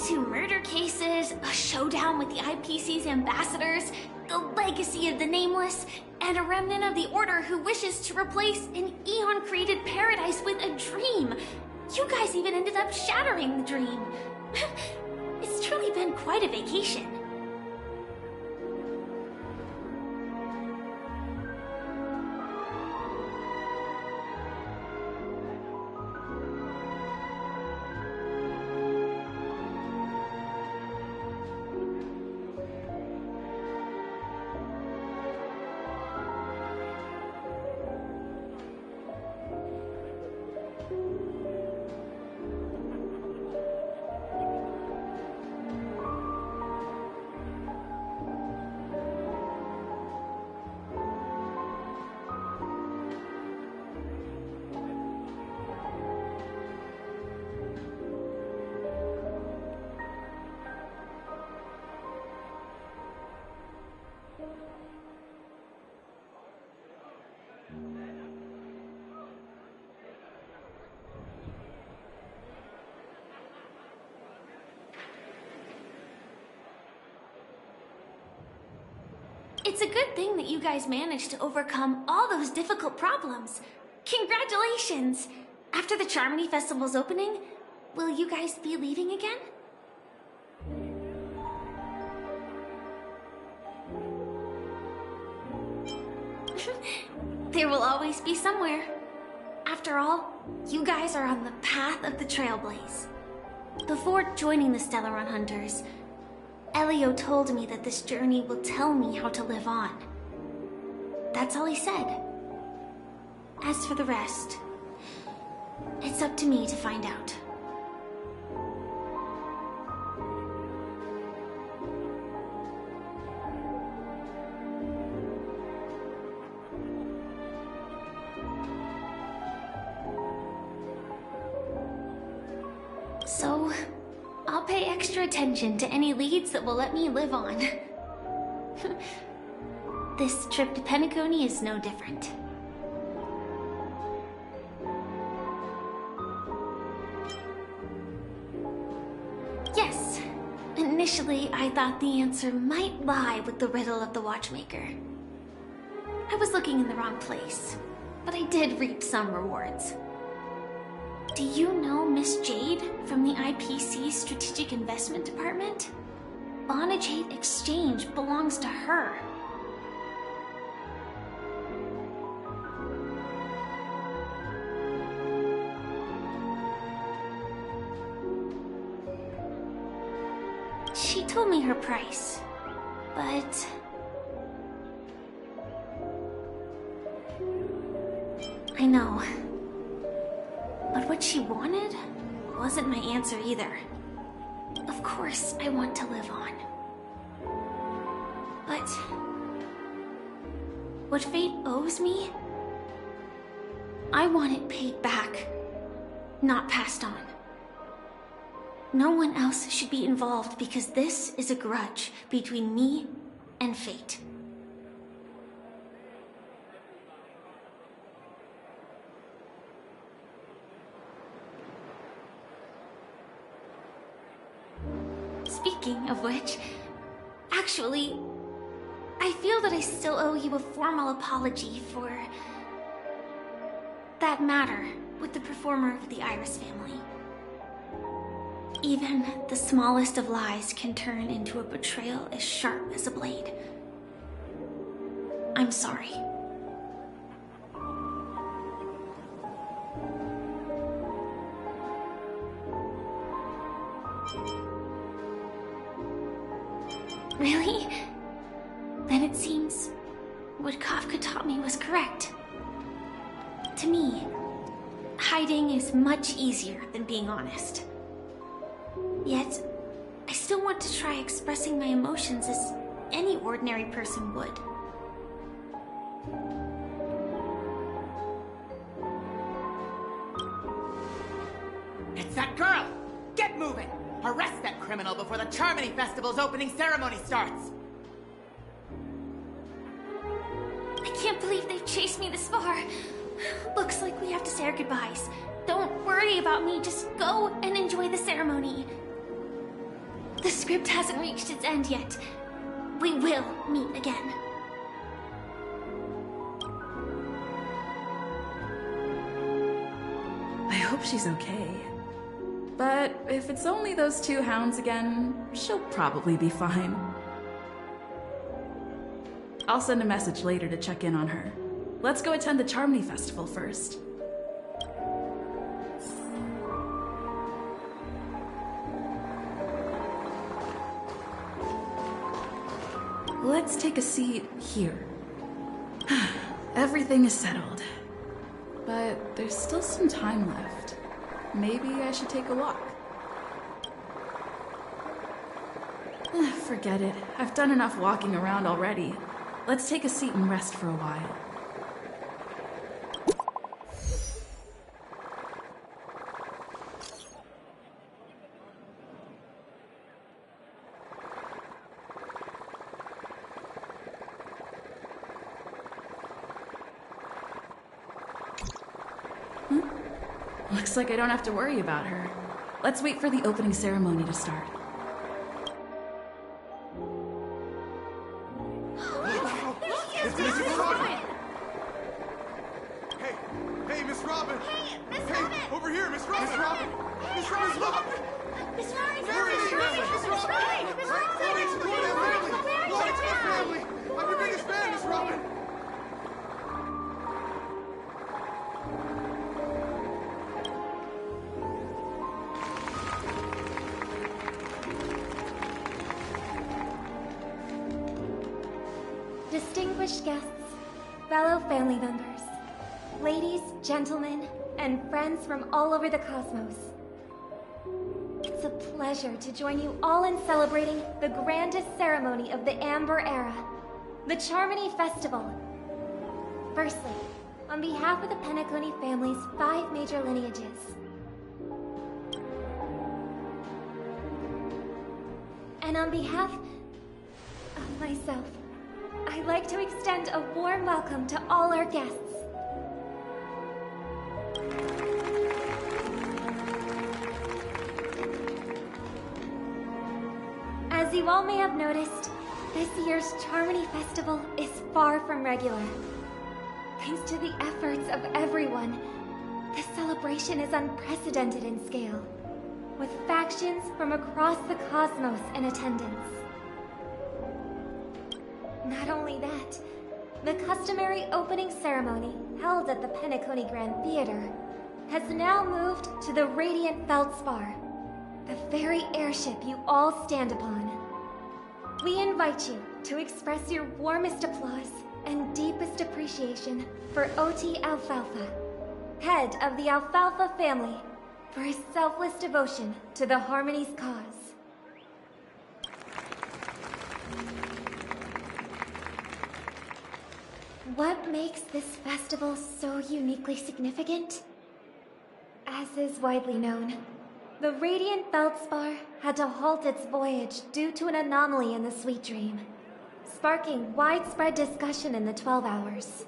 Two murder cases, a showdown with the IPC's ambassadors, the legacy of the Nameless, and a remnant of the Order who wishes to replace an Eon-created paradise with a dream. You guys even ended up shattering the dream. It's truly been quite a vacation. It's a good thing that you guys managed to overcome all those difficult problems. Congratulations! After the Charmony Festival's opening, will you guys be leaving again? There will always be somewhere. After all, you guys are on the path of the Trailblaze. Before joining the Stellaron Hunters, Elio told me that this journey will tell me how to live on. That's all he said. As for the rest, it's up to me to find out. So, I'll pay extra attention to any leads that will let me live on. This trip to Penacony is no different. Yes, initially I thought the answer might lie with the riddle of the Watchmaker. I was looking in the wrong place, but I did reap some rewards. Do you know Miss Jade from the IPC Strategic Investment Department? Bonajade Exchange belongs to her. She told me her price, but I know. But what she wanted wasn't my answer either. Of course, I want to live on. But what fate owes me, I want it paid back, not passed on. No one else should be involved because this is a grudge between me and fate. Speaking of which, actually, I feel that I still owe you a formal apology for that matter with the performer of the Iris family. Even the smallest of lies can turn into a betrayal as sharp as a blade. I'm sorry. Really? Then it seems what Kafka taught me was correct. To me, hiding is much easier than being honest. Yet, I still want to try expressing my emotions as any ordinary person would. It's that girl! Get moving! Arrest that criminal before the Charmony Festival's opening ceremony starts! I can't believe they've chased me this far. Looks like we have to say our goodbyes. Don't worry about me, just go and enjoy the ceremony. The script hasn't reached its end yet. We will meet again. I hope she's okay. But if it's only those two hounds again, she'll probably be fine. I'll send a message later to check in on her. Let's go attend the Charmony Festival first. Let's take a seat here. Everything is settled. But there's still some time left. Maybe I should take a walk. Forget it. I've done enough walking around already. Let's take a seat and rest for a while. Looks like I don't have to worry about her. Let's wait for the opening ceremony to start. Robin! Hey, Miss Hey, Robin! over here, Miss Robin! Miss Robin! Miss Robin, look! Miss Robin! Where is she? Miss Robin! Miss Chloe, it's the Bloodhound family! Chloe, it's my family! I'm your biggest fan, Miss Robin! Distinguished guests, fellow family members, ladies, gentlemen, and friends from all over the cosmos. It's a pleasure to join you all in celebrating the grandest ceremony of the Amber Era, the Charmony Festival. Firstly, on behalf of the Penacony family's 5 major lineages, and on behalf of myself, I'd like to extend a warm welcome to all our guests. As you all may have noticed, this year's Charmony Festival is far from regular. Thanks to the efforts of everyone, this celebration is unprecedented in scale, with factions from across the cosmos in attendance. Not only that, the customary opening ceremony held at the Penacony Grand Theater has now moved to the Radiant Feldspar, the very airship you all stand upon. We invite you to express your warmest applause and deepest appreciation for OT Alfalfa, head of the Alfalfa family, for his selfless devotion to the Harmony's cause. What makes this festival so uniquely significant? As is widely known, the Radiant Feldspar had to halt its voyage due to an anomaly in the Sweet Dream, sparking widespread discussion in the 12 Hours.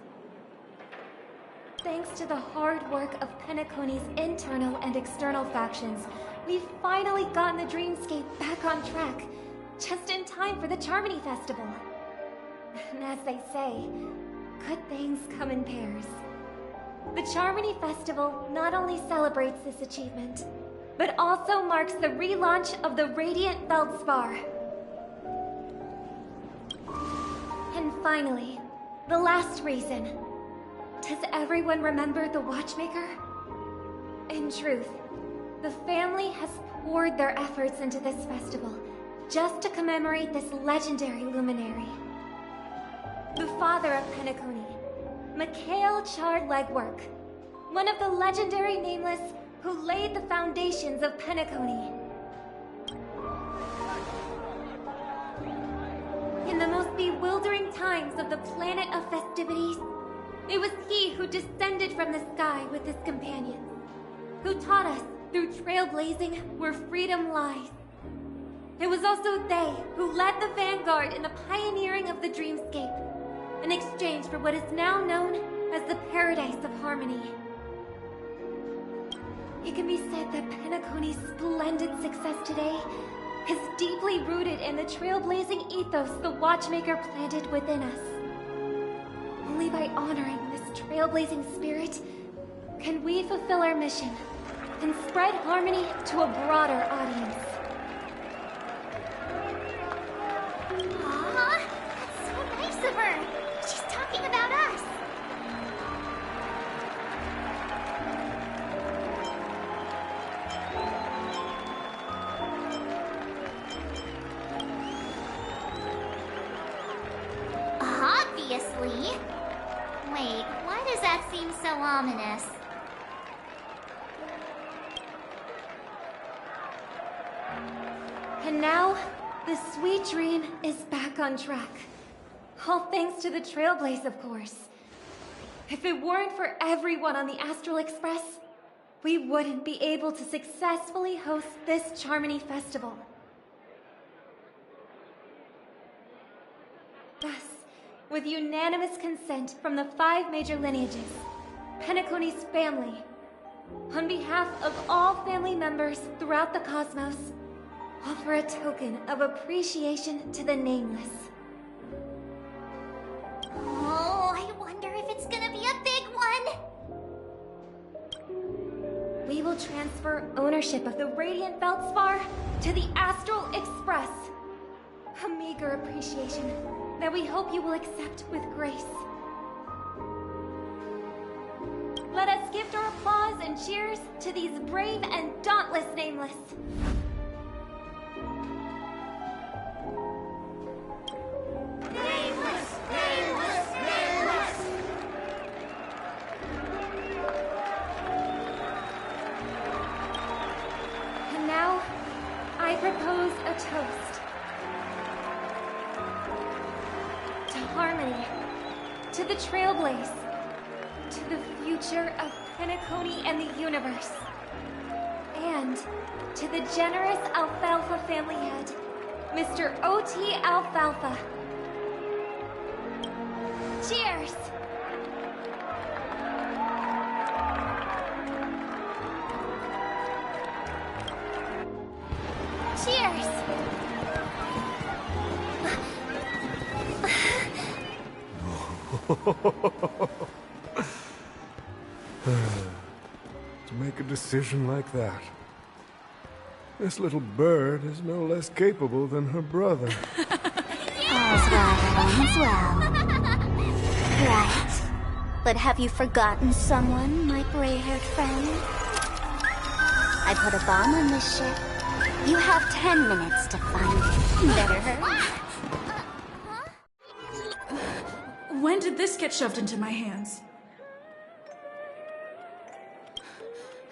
Thanks to the hard work of Penacony's internal and external factions, we've finally gotten the dreamscape back on track, just in time for the Charmony Festival. And as they say, good things come in pairs. The Charmony Festival not only celebrates this achievement, but also marks the relaunch of the Radiant Feldspar. And finally, the last reason. Does everyone remember the Watchmaker? In truth, the family has poured their efforts into this festival just to commemorate this legendary luminary. The father of Penacony, Mikhail Chard Legwork, one of the legendary Nameless who laid the foundations of Penacony. In the most bewildering times of the planet of festivities, it was he who descended from the sky with his companions, who taught us through trailblazing where freedom lies. It was also they who led the vanguard in the pioneering of the dreamscape, in exchange for what is now known as the Paradise of Harmony. It can be said that Penacony's splendid success today is deeply rooted in the trailblazing ethos the Watchmaker planted within us. Only by honoring this trailblazing spirit can we fulfill our mission and spread harmony to a broader audience. Aw, that's so nice of her. She's talking about us. Obviously. Wait, why does that seem so ominous? And now, the Sweet Dream is back on track. All thanks to the Trailblaze, of course. If it weren't for everyone on the Astral Express, we wouldn't be able to successfully host this Charmony Festival. Thus, with unanimous consent from the 5 major lineages, Penacony's family, on behalf of all family members throughout the cosmos, offer a token of appreciation to the Nameless. Oh, I wonder if it's gonna be a big one. we will transfer ownership of the Radiant Feldspar to the Astral Express. A meager appreciation that we hope you will accept with grace. Let us gift our applause and cheers to these brave and dauntless Nameless. Nameless! Nameless! Nameless! And now, I propose a toast. To harmony, to the Trailblaze, to the future of Penacony and the universe, and to the generous Alfalfa family head, Mr. O.T. Alfalfa. Cheers! Cheers! To make a decision like that. This little bird is no less capable than her brother. All's well that ends well. Right. But have you forgotten someone, my gray-haired friend? I put a bomb on this ship. You have 10 minutes to find it. Better hurry. When did this get shoved into my hands?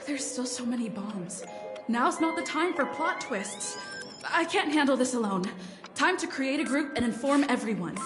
There's still so many bombs. Now's not the time for plot twists. I can't handle this alone. Time to create a group and inform everyone.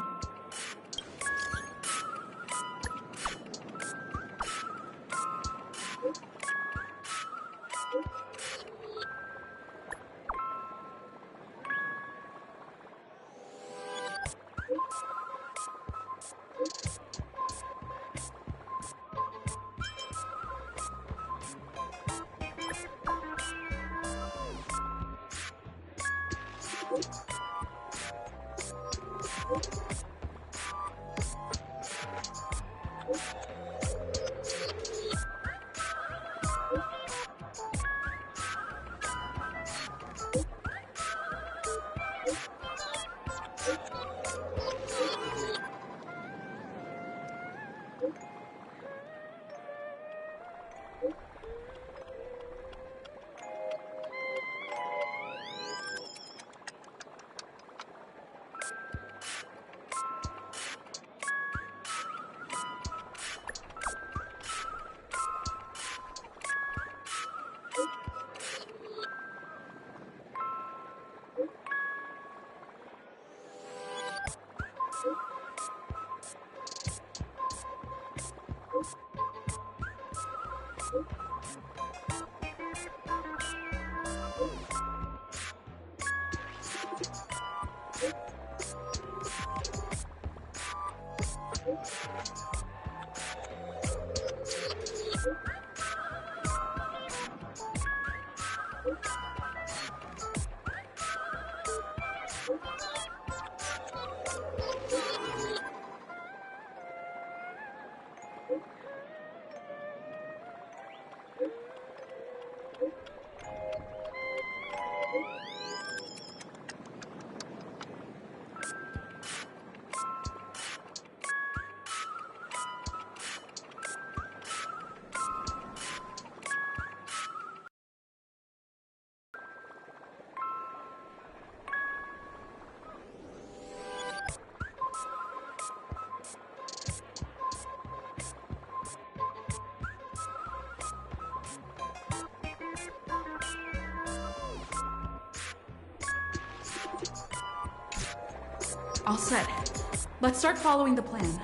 All set. Let's start following the plan.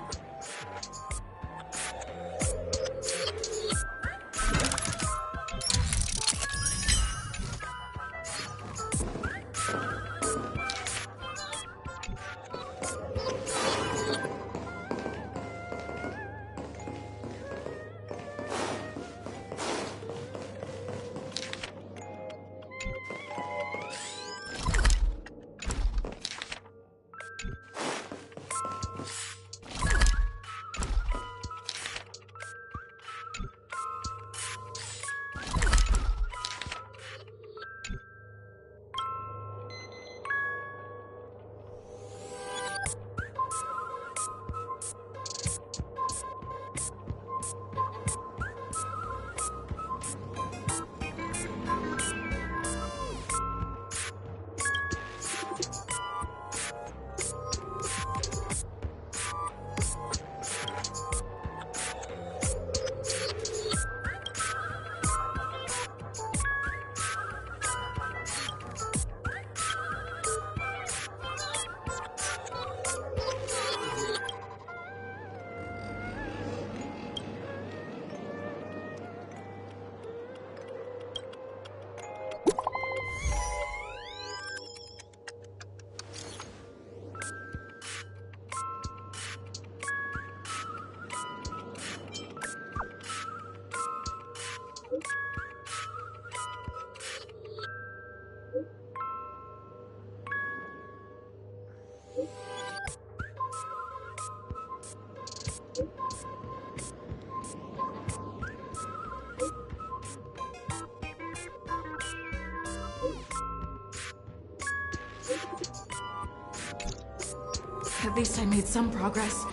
At least I made some progress.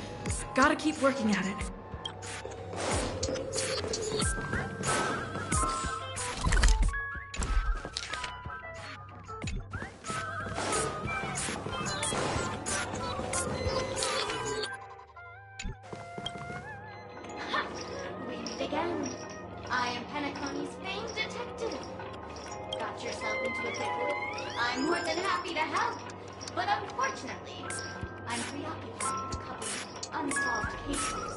Gotta keep working at it. We meet again. I am Penacony's famed detective. Got yourself into a pickle? I'm more than happy to help. But unfortunately, I'm preoccupied with a couple of unsolved cases.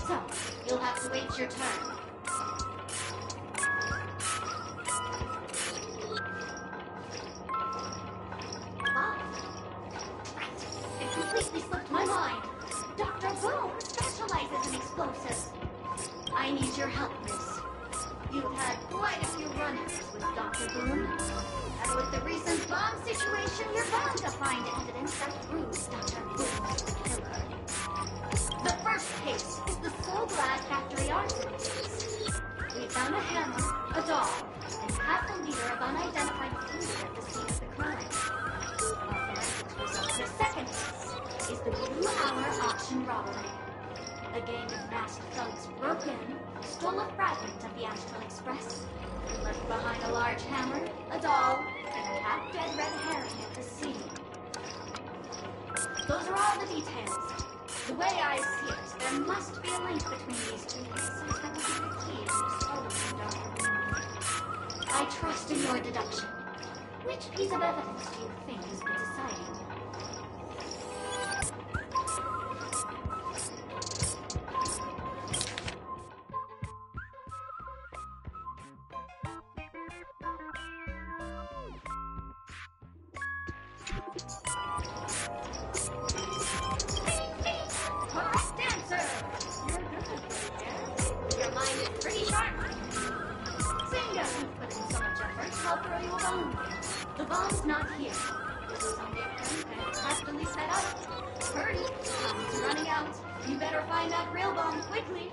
So, you'll have to wait your turn. It completely slipped my mind. Dr. Boom specializes in explosives. I need your help, miss. You've had quite a few run-ins with Dr. Boom. And with the recent bomb situation, you're bound to find evidence that proves Dr. Boom is the killer. The first case is the Soul Glad Factory arson case. We found a hammer, a doll, and half a liter of unidentified fluid at the scene of the crime. The second case is the Blue Hour auction robbery. A gang of masked thugs broke in, stole a fragment of the Astral Express, and left behind a large hammer, a doll, and a half-dead red herring at the scene. Those are all the details. The way I see it, there must be a link between these two cases that will be the key to solving Dr. Boom. I trust in your deduction. Which piece of evidence do you think is the deciding? Correct answer! You're good. Your mind is pretty sharp. Seeing as you've put in so much effort, I'll throw you a bone. The bomb's not here. This is only a prank and hastily set up. Hurry, time's running out. You better find that real bomb quickly.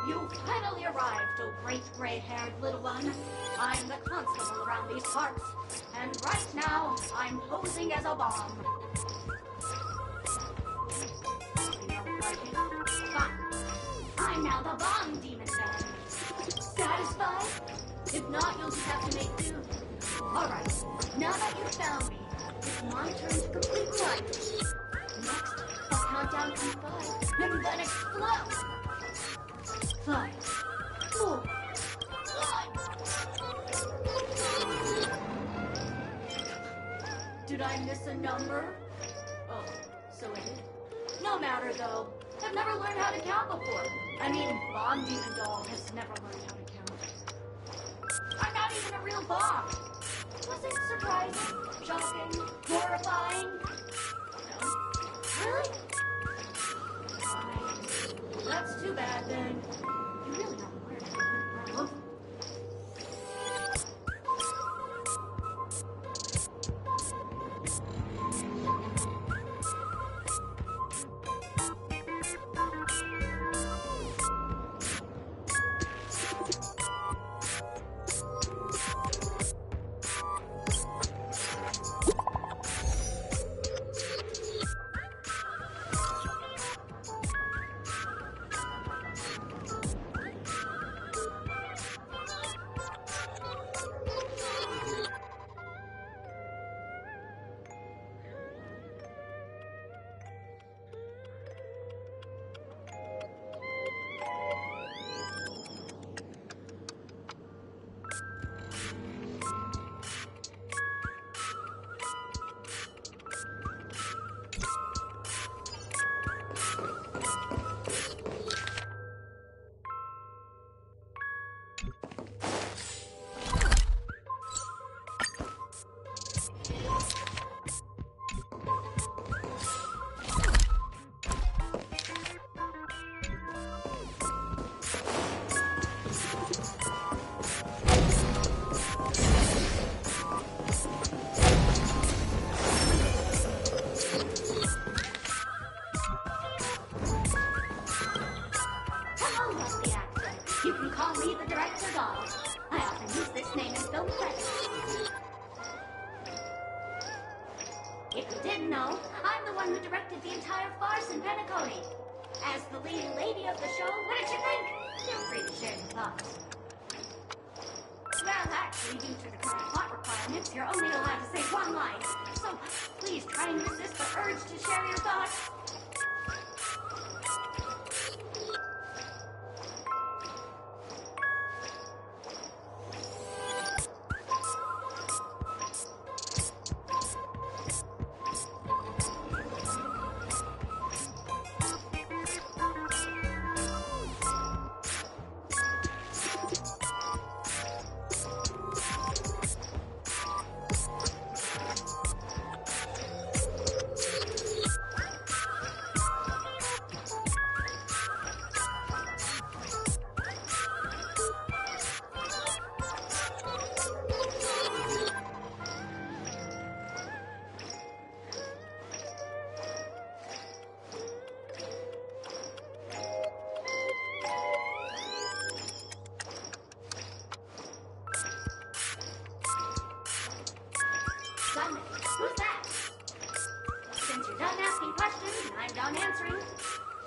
You finally arrived, oh great gray-haired little one. I'm the constable around these parts, and right now, I'm posing as a bomb. You don't like it? Fine. I'm now the bomb demon then. Satisfied? If not, you'll just have to make do. Alright, now that you've found me, it's my turn to complete life. Next, I'll count down from 5, and then explode. 5, 4, 1. Did I miss a number? Oh, so I did. No matter though. I've never learned how to count before. I mean, Bomb Demon Doll has never learned how to count. I'm not even a real bomb. Was it surprising, shocking, horrifying? No. Really? bad then. You really don't work. If you didn't know, I'm the one who directed the entire farce in Penacony. As the leading lady of the show, what did you think? Feel free to share your thoughts. Well, actually, due to the current plot requirements, you're only allowed to say one line. So please try and resist the urge to share your thoughts. Who's that? Since you're done asking questions and I'm done answering,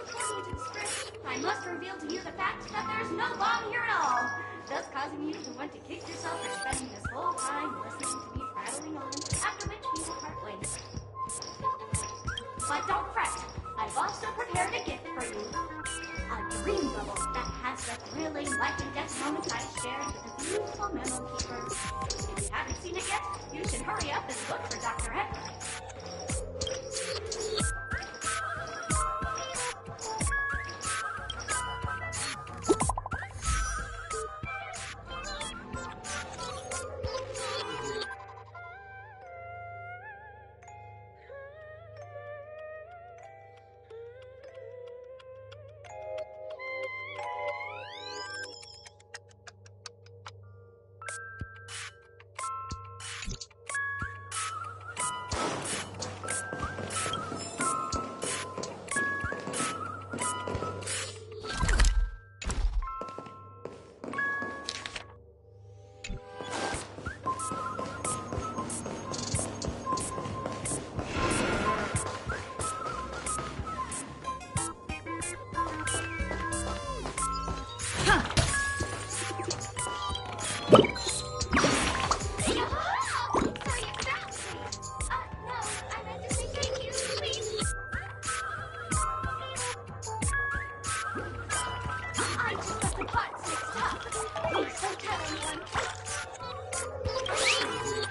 according to the script, I must reveal to you the fact that there's no bomb here at all, thus causing you to want to kick yourself for spending this whole time listening to me prattling on, after which you will part ways. But don't fret, I've also prepared a gift for you. A dream bubble that has the thrilling life and death moments I shared with the beautiful memo keeper. If you haven't seen it yet, you should hurry up and look for Dr. Edgar.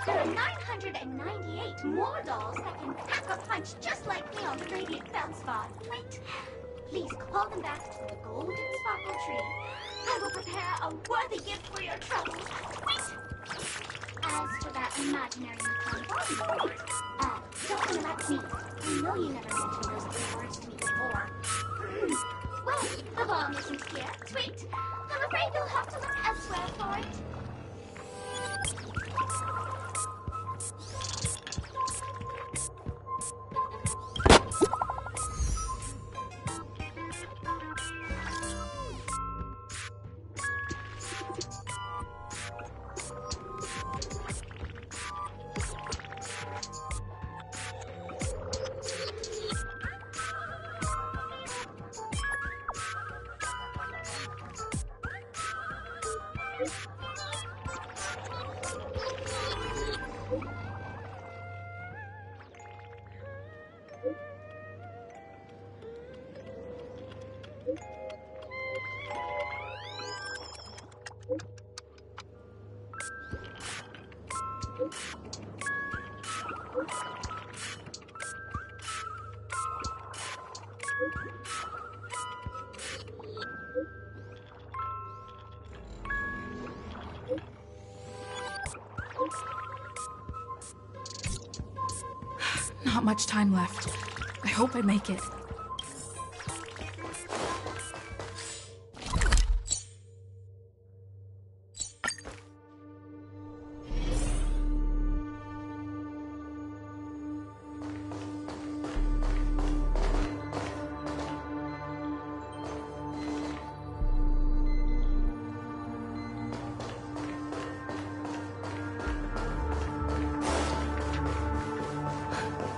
There are 998 more dolls that can pack a punch just like me on the Radiant Feldspot. Wait. Please call them back to the Golden Sparkle Tree. I will prepare a worthy gift for your troubles. Wait. As for that imaginary Nikon body, don't worry about me. I know you never mentioned those three words to me before. Well, The bomb isn't here. Sweet. I'm afraid you'll have to look elsewhere for it. Not much time left. I hope I make it.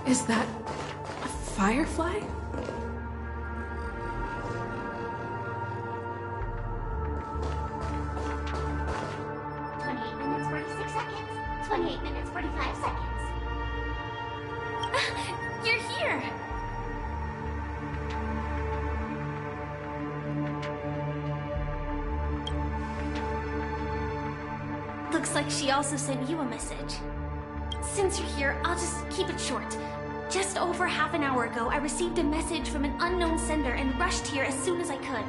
Is that a firefly? Minutes, 46 seconds. 28 minutes, 45 seconds. You're here! Looks like she also sent you a message. Since you're here, I'll just keep it short. Just over half an hour ago, I received a message from an unknown sender and rushed here as soon as I could.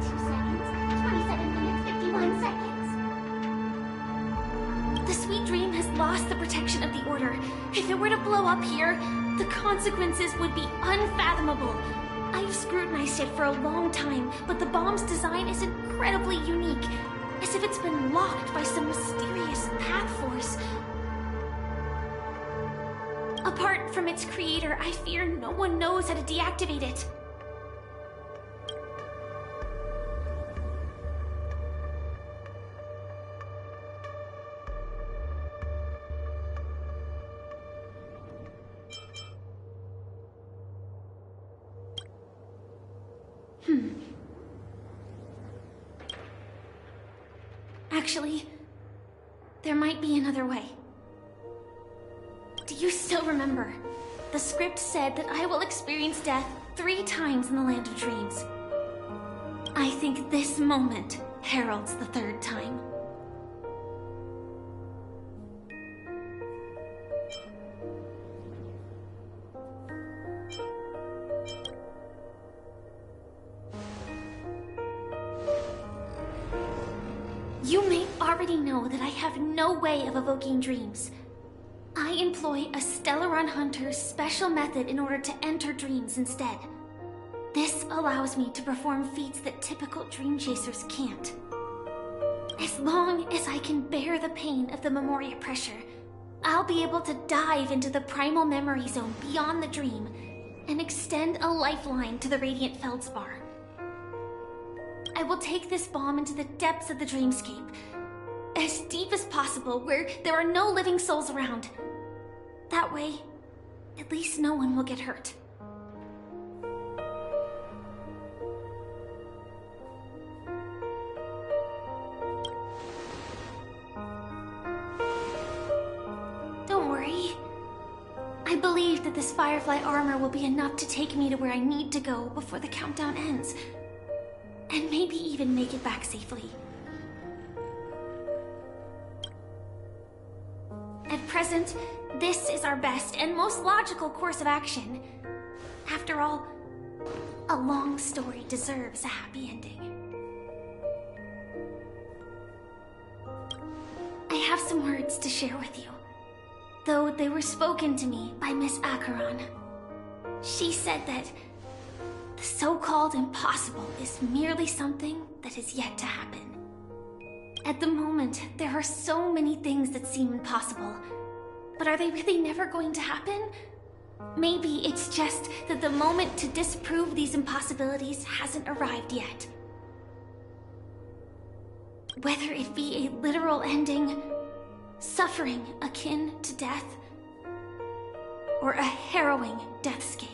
2 seconds. 27 minutes, 51 seconds. The Sweet Dream has lost the protection of the Order. If it were to blow up here, the consequences would be unfathomable. I've scrutinized it for a long time, but the bomb's design is incredibly unique, as if it's been locked by some mysterious path force. Apart from its creator, I fear no one knows how to deactivate it. Actually, there might be another way. Do you still remember? The script said that I will experience death 3 times in the Land of Dreams. I think this moment heralds the 3rd time. You may already know that I have no way of evoking dreams. I employ a Stellaron Hunter's special method in order to enter dreams instead. This allows me to perform feats that typical dream chasers can't. As long as I can bear the pain of the Memoria pressure, I'll be able to dive into the primal memory zone beyond the dream and extend a lifeline to the Radiant Feldspar. I will take this bomb into the depths of the dreamscape, as deep as possible, where there are no living souls around. That way, at least no one will get hurt. Don't worry. I believe that this Firefly armor will be enough to take me to where I need to go before the countdown ends. And maybe even make it back safely. At present, this is our best and most logical course of action. After all, a long story deserves a happy ending. I have some words to share with you, though they were spoken to me by Miss Acheron. She said that The so-called impossible is merely something that is yet to happen. At the moment, there are so many things that seem impossible. But are they really never going to happen? Maybe it's just that the moment to disprove these impossibilities hasn't arrived yet. Whether it be a literal ending, suffering akin to death, or a harrowing deathscape.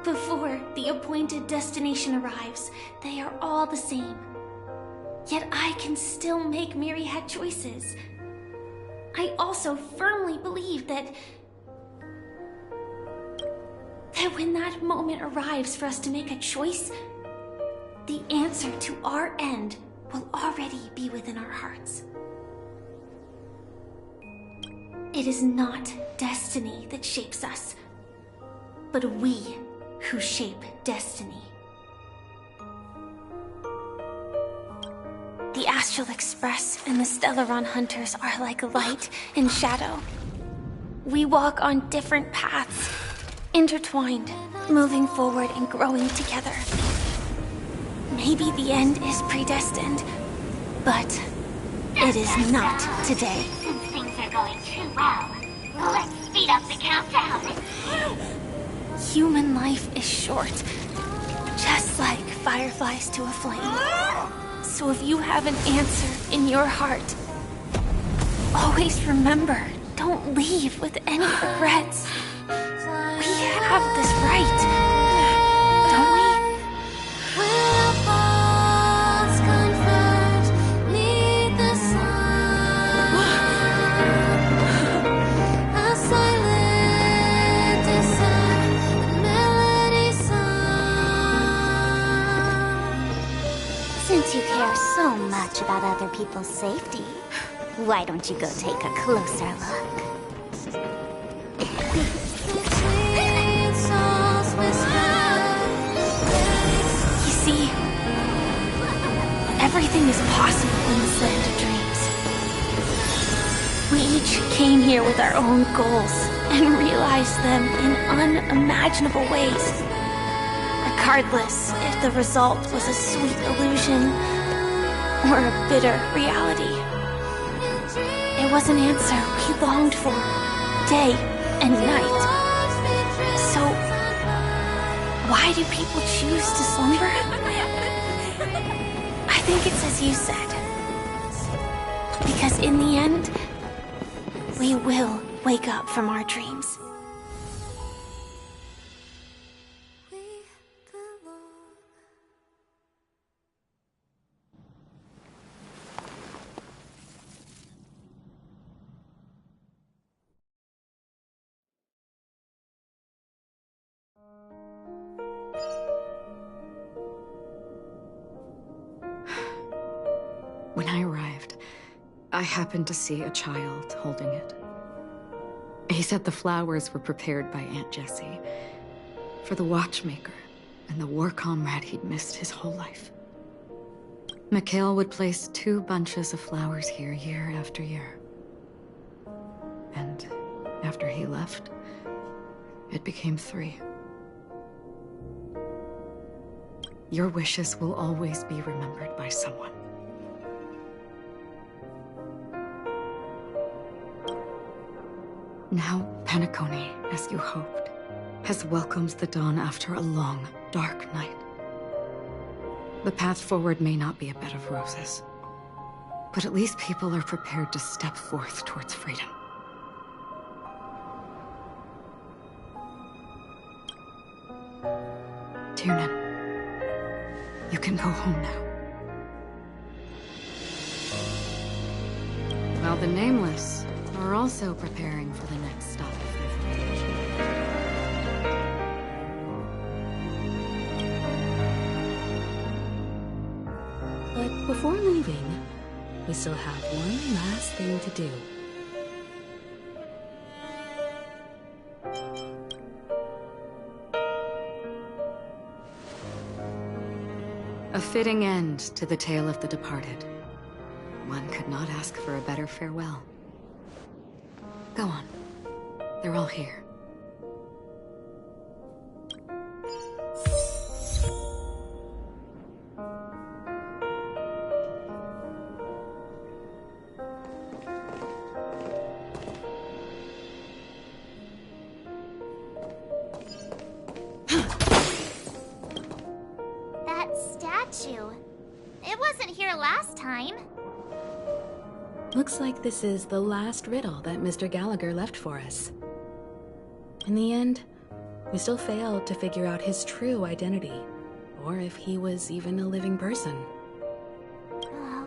Before the appointed destination arrives, they are all the same. Yet I can still make myriad choices. I also firmly believe that when that moment arrives for us to make a choice, the answer to our end will already be within our hearts. It is not destiny that shapes us, but we who shape destiny. The Astral Express and the Stellaron Hunters are like light and shadow. We walk on different paths, intertwined, moving forward and growing together. Maybe the end is predestined, but it is not today. Since things are going too well, let's speed up the countdown. Human life is short, just like fireflies to a flame. So if you have an answer in your heart, always remember, don't leave with any regrets. We have this right, don't we? Since you care so much about other people's safety, why don't you go take a closer look? You see, everything is possible in this land of dreams. We each came here with our own goals and realized them in unimaginable ways. Regardless if the result was a sweet illusion or a bitter reality. It was an answer we longed for, day and night. So, why do people choose to slumber? I think it's as you said. Because in the end, we will wake up from our dreams. When I arrived, I happened to see a child holding it. He said the flowers were prepared by Aunt Jessie for the watchmaker and the war comrade he'd missed his whole life. Mikhail would place 2 bunches of flowers here year after year. And after he left, it became 3. Your wishes will always be remembered by someone. Now, Penacony, as you hoped, has welcomed the dawn after a long, dark night. The path forward may not be a bed of roses, but at least people are prepared to step forth towards freedom. Tiernan, you can go home now. While the Nameless are also preparing for the next stop of their voyage. But before leaving, we still have one last thing to do. A fitting end to the tale of the departed. One could not ask for a better farewell. Go on. They're all here. That statue. It wasn't here last time. Looks like this is the last riddle that Mr. Gallagher left for us. In the end, we still failed to figure out his true identity, or if he was even a living person.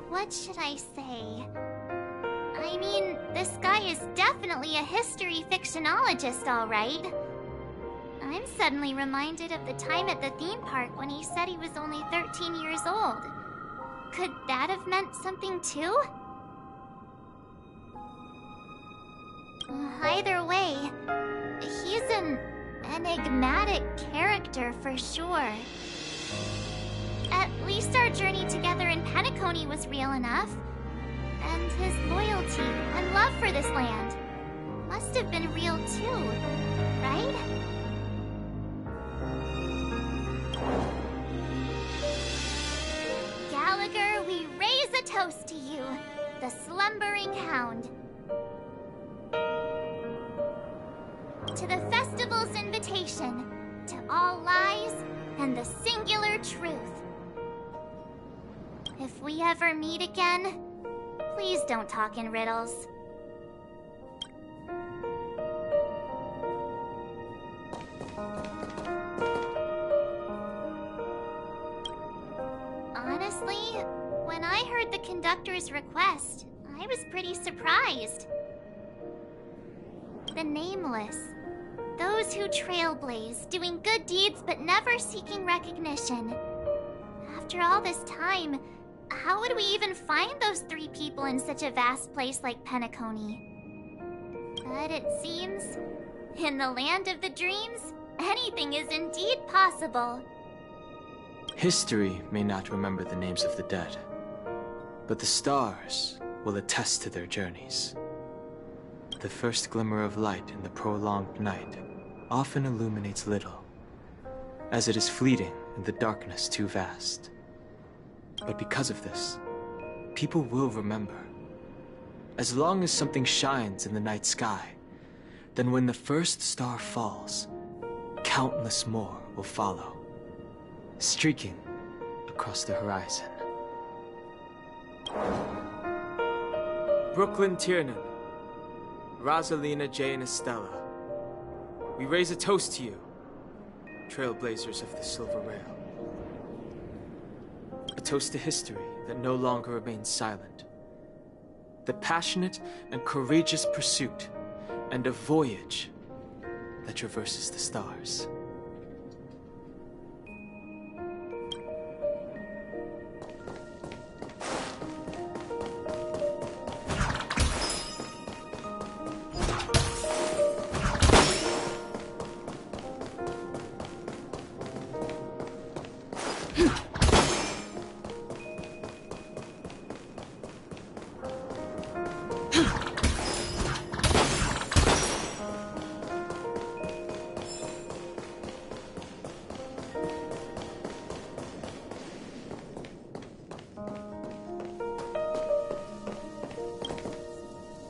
What should I say? I mean, this guy is definitely a history fictionologist, all right. I'm suddenly reminded of the time at the theme park when he said he was only 13 years old. Could that have meant something too? Either way, he's an enigmatic character for sure. At least our journey together in Penacony was real enough. And his loyalty and love for this land must have been real too, right? Gallagher, we raise a toast to you, the slumbering hound. To the festival's invitation, to all lies and the singular truth. If we ever meet again, please don't talk in riddles. Honestly, when I heard the conductor's request, I was pretty surprised. The Nameless. Those who trailblaze, doing good deeds but never seeking recognition. After all this time, how would we even find those 3 people in such a vast place like Penacony? But it seems, in the land of the dreams, anything is indeed possible. History may not remember the names of the dead, but the stars will attest to their journeys. The first glimmer of light in the prolonged night often illuminates little, as it is fleeting in the darkness too vast. But because of this, people will remember. As long as something shines in the night sky, then when the first star falls, countless more will follow, streaking across the horizon. Brooklyn Tiernan, Rosalina Jane Estella, we raise a toast to you, trailblazers of the Silver Rail. A toast to history that no longer remains silent. The passionate and courageous pursuit, and a voyage that traverses the stars.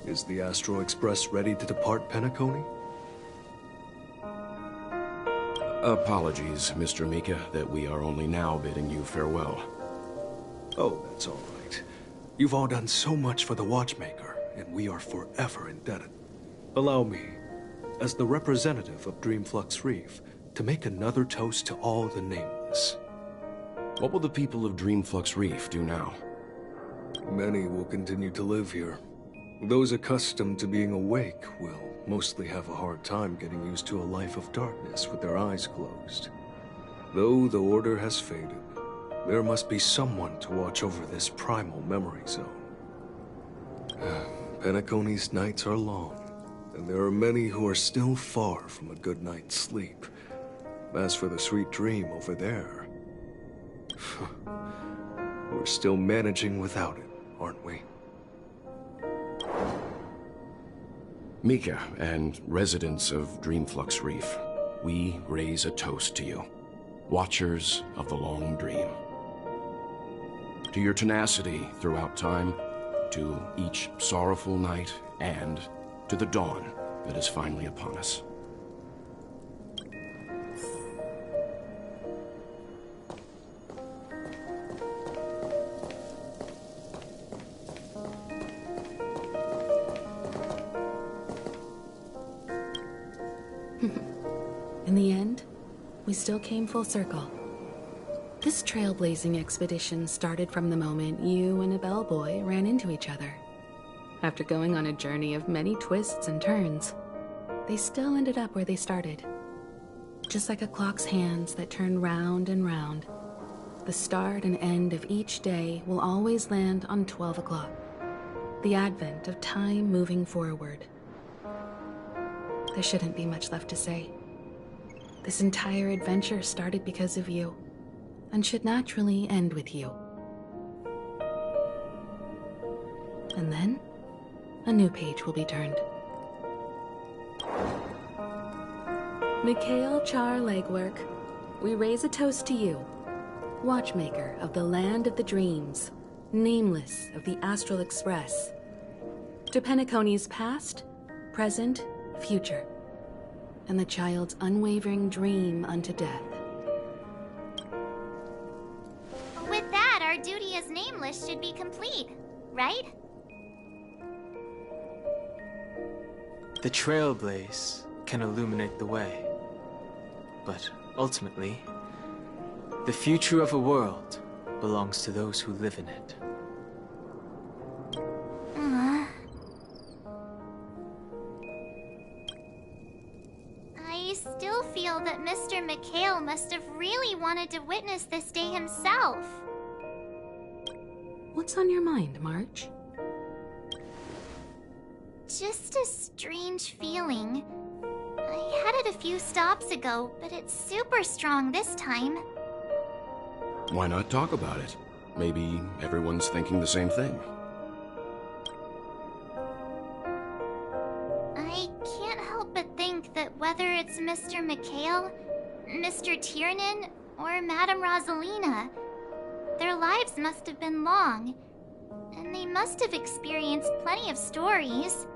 Is the Astro Express ready to depart Penacony? Apologies, Mr. Mika, that we are only now bidding you farewell. Oh, that's all right. You've all done so much for the Watchmaker, and we are forever indebted. Allow me, as the representative of Dreamflux Reef, to make another toast to all the nameless. What will the people of Dreamflux Reef do now? Many will continue to live here. Those accustomed to being awake will mostly have a hard time getting used to a life of darkness with their eyes closed. Though the order has faded, there must be someone to watch over this primal memory zone. Penacony's nights are long, and there are many who are still far from a good night's sleep. As for the sweet dream over there, we're still managing without it, aren't we? Mika and residents of Dreamflux Reef, we raise a toast to you, watchers of the long dream. To your tenacity throughout time, to each sorrowful night, and to the dawn that is finally upon us. In the end, we still came full circle. This trailblazing expedition started from the moment you and a bellboy ran into each other. After going on a journey of many twists and turns, they still ended up where they started. Just like a clock's hands that turn round and round, the start and end of each day will always land on 12 o'clock, the advent of time moving forward. There shouldn't be much left to say. This entire adventure started because of you, and should naturally end with you. And then, a new page will be turned. Mikhail Char Legwork, we raise a toast to you, watchmaker of the land of the dreams, nameless of the Astral Express, to Penacony's past, present, future, and the child's unwavering dream unto death. With that, our duty as nameless should be complete, right? The trailblaze can illuminate the way. But ultimately, the future of a world belongs to those who live in it. I still feel that Mr. Mikhail must have really wanted to witness this day himself. What's on your mind, March? Just a strange feeling. I had it a few stops ago, but it's super strong this time. Why not talk about it? Maybe everyone's thinking the same thing. I can't help but think that whether it's Mr. Mikhail, Mr. Tiernan, or Madame Rosalina, their lives must have been long, and they must have experienced plenty of stories.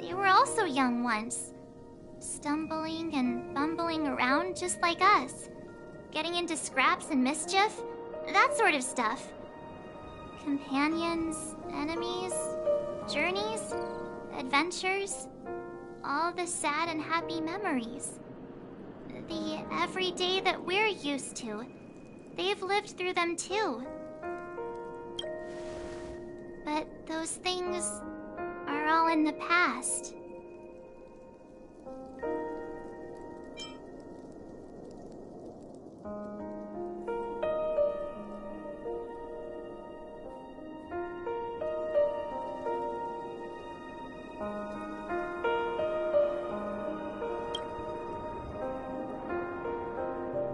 They were also young once, stumbling and bumbling around just like us, getting into scraps and mischief, that sort of stuff. Companions, enemies, journeys, adventures, all the sad and happy memories. The everyday that we're used to, they've lived through them too. But those things are all in the past.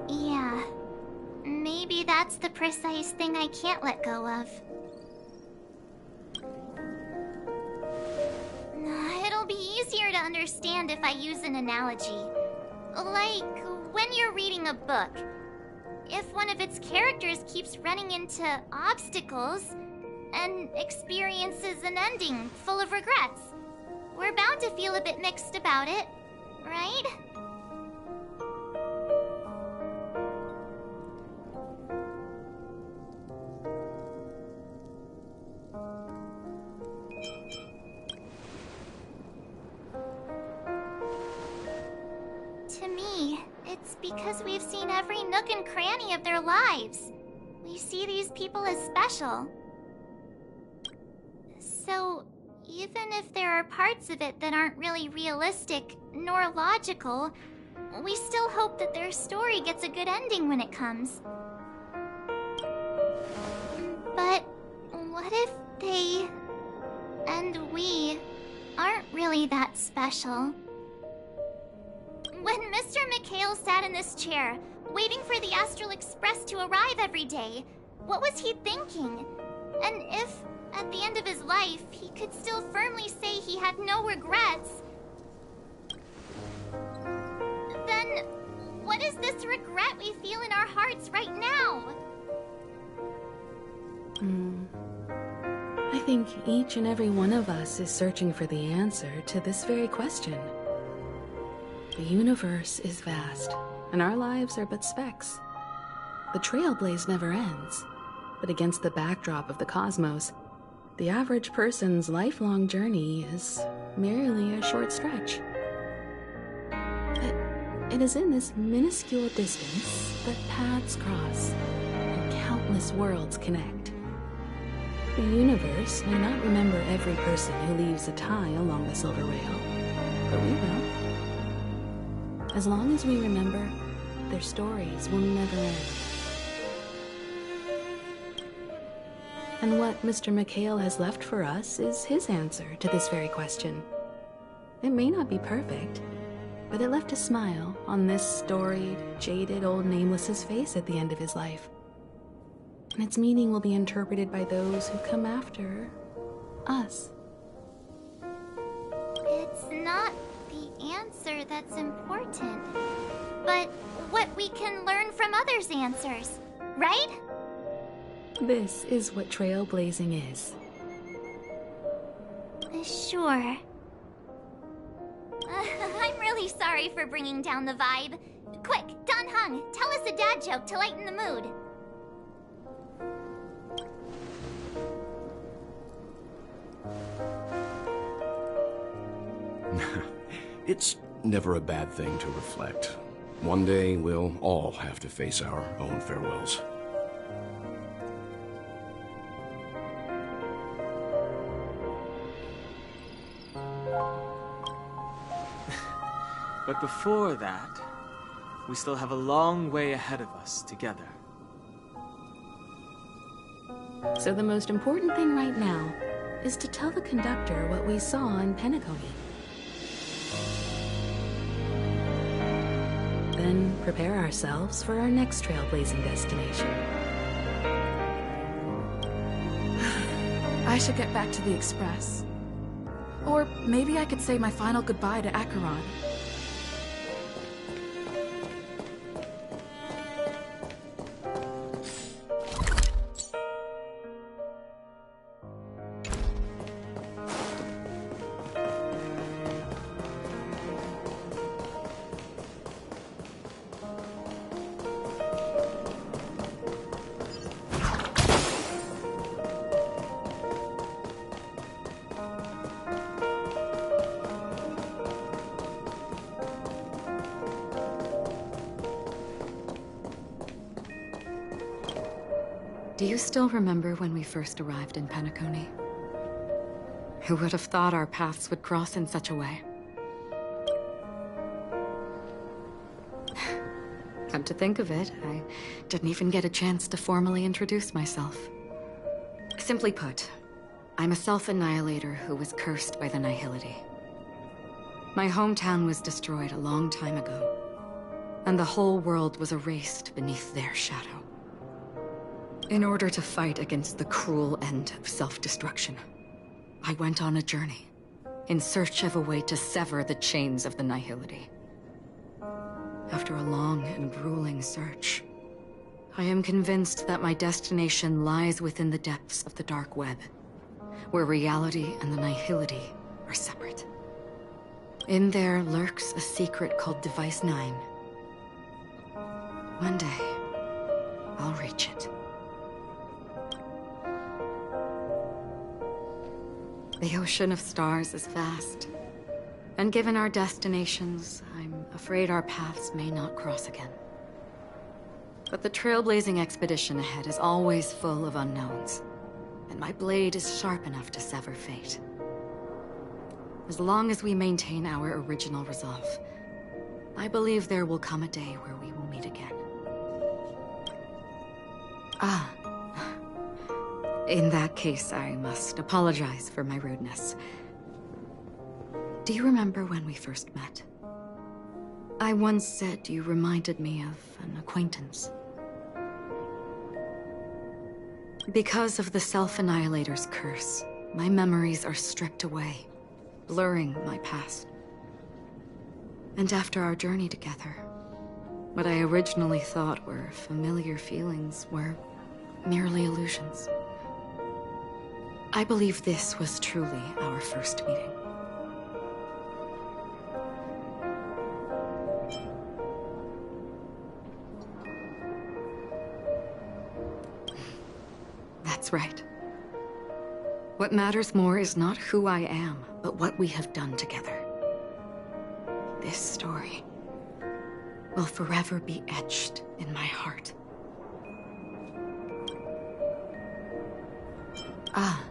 Yeah, maybe that's the precise thing I can't let go of. It'll be easier to understand if I use an analogy. Like when you're reading a book. If one of its characters keeps running into obstacles and experiences an ending full of regrets, we're bound to feel a bit mixed about it, right? To me, it's because we've seen every nook and cranny of their lives. We see these people as special. So, even if there are parts of it that aren't really realistic nor logical, we still hope that their story gets a good ending when it comes. But what if they and we aren't really that special? When Mr. Mikhail sat in this chair, waiting for the Astral Express to arrive every day, what was he thinking? And if, at the end of his life, he could still firmly say he had no regrets, then what is this regret we feel in our hearts right now? I think each and every one of us is searching for the answer to this very question. The universe is vast, and our lives are but specks. The trailblaze never ends, but against the backdrop of the cosmos, the average person's lifelong journey is merely a short stretch. It is in this minuscule distance that paths cross and countless worlds connect. The universe may not remember every person who leaves a tie along the silver rail, but we will. As long as we remember, their stories will never end. And what Mr. McHale has left for us is his answer to this very question. It may not be perfect, but it left a smile on this storied, jaded old Nameless's face at the end of his life. And its meaning will be interpreted by those who come after us. It's not the answer that's important, but what we can learn from others' answers, right? This is what trailblazing is. Sure. I'm really sorry for bringing down the vibe. Quick, Don Hung, tell us a dad joke to lighten the mood. It's never a bad thing to reflect. One day, we'll all have to face our own farewells. But before that, we still have a long way ahead of us together. So the most important thing right now is to tell the conductor what we saw in Penacony. Then prepare ourselves for our next trailblazing destination. I should get back to the Express. Or maybe I could say my final goodbye to Acheron. Do you still remember when we first arrived in Penacony? Who would have thought our paths would cross in such a way? Come to think of it, I didn't even get a chance to formally introduce myself. Simply put, I'm a self-annihilator who was cursed by the Nihility. My hometown was destroyed a long time ago, and the whole world was erased beneath their shadow. In order to fight against the cruel end of self-destruction, I went on a journey, in search of a way to sever the chains of the Nihility. After a long and grueling search, I am convinced that my destination lies within the depths of the dark web, where reality and the Nihility are separate. In there lurks a secret called Device 9. One day, I'll reach it. The ocean of stars is vast, and given our destinations, I'm afraid our paths may not cross again. But the trailblazing expedition ahead is always full of unknowns, and my blade is sharp enough to sever fate. As long as we maintain our original resolve, I believe there will come a day where we will meet again. In that case, I must apologize for my rudeness. Do you remember when we first met? I once said you reminded me of an acquaintance. Because of the Self-Annihilator's curse, my memories are stripped away, blurring my past. And after our journey together, what I originally thought were familiar feelings were merely illusions. I believe this was truly our first meeting. That's right. What matters more is not who I am, but what we have done together. This story, will forever be etched in my heart. Ah.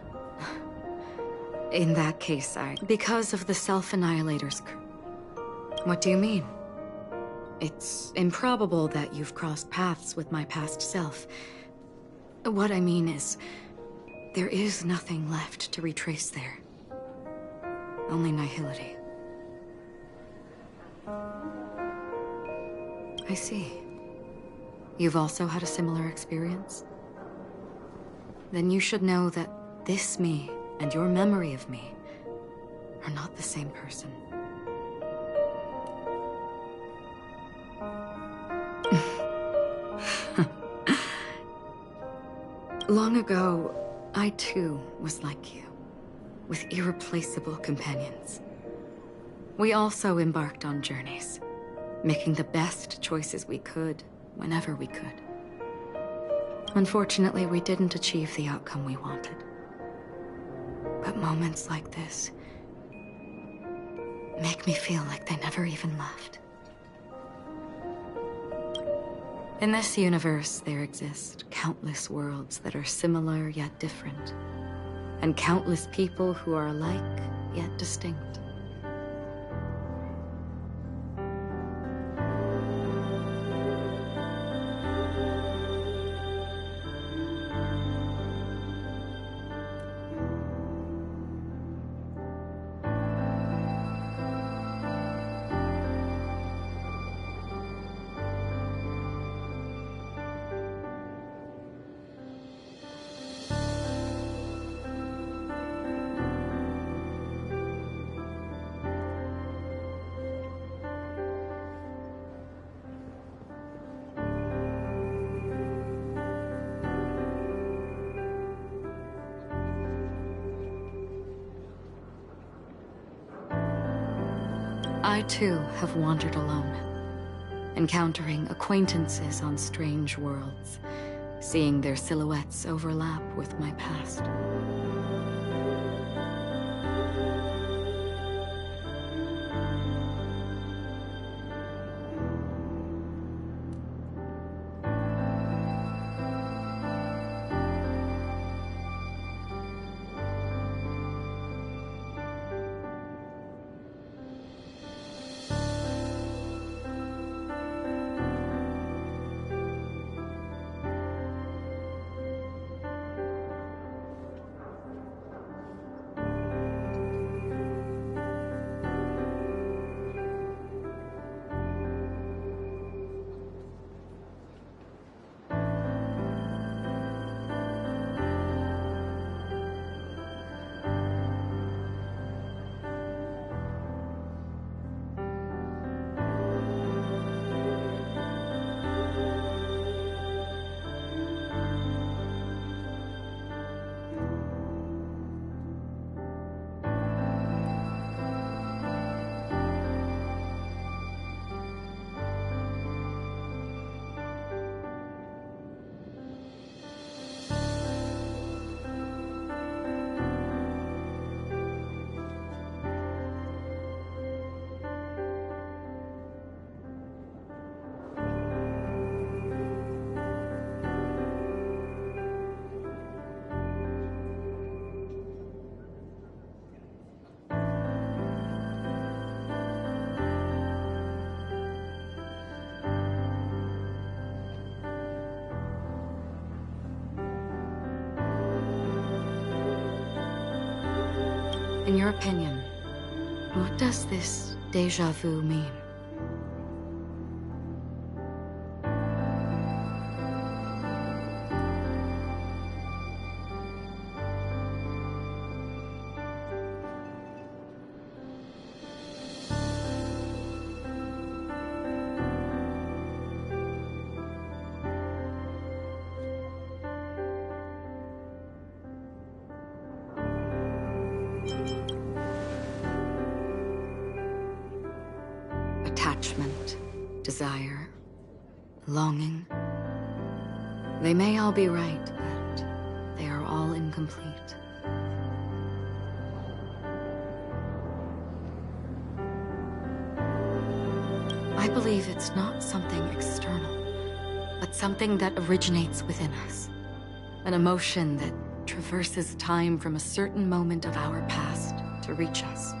In that case, because of the Self-Annihilator's What do you mean? It's improbable that you've crossed paths with my past self. What I mean is, there is nothing left to retrace there. Only nihility. I see. You've also had a similar experience? Then you should know that this me and your memory of me are not the same person. Long ago, I too was like you, with irreplaceable companions. We also embarked on journeys, making the best choices we could, whenever we could. Unfortunately, we didn't achieve the outcome we wanted. But moments like this make me feel like they never even left. In this universe, there exist countless worlds that are similar yet different, and countless people who are alike yet distinct. I too have wandered alone, encountering acquaintances on strange worlds, seeing their silhouettes overlap with my past. In your opinion, what does this déjà vu mean? Attachment, desire, longing. They may all be right, but they are all incomplete. I believe it's not something external, but something that originates within us. An emotion that traverses time from a certain moment of our past to reach us.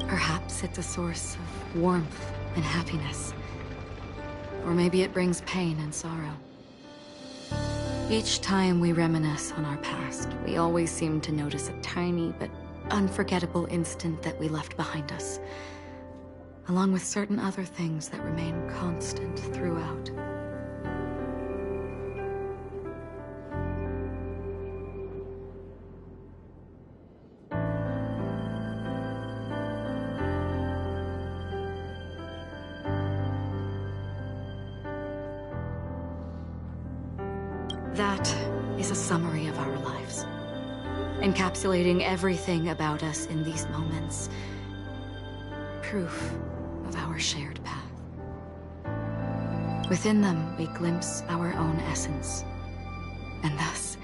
Perhaps it's a source of warmth and happiness. Or maybe it brings pain and sorrow. Each time we reminisce on our past, we always seem to notice a tiny but unforgettable instant that we left behind us, along with certain other things that remain constant throughout. That is a summary of our lives, encapsulating everything about us in these moments. Proof of our shared path. Within them, we glimpse our own essence, and thus,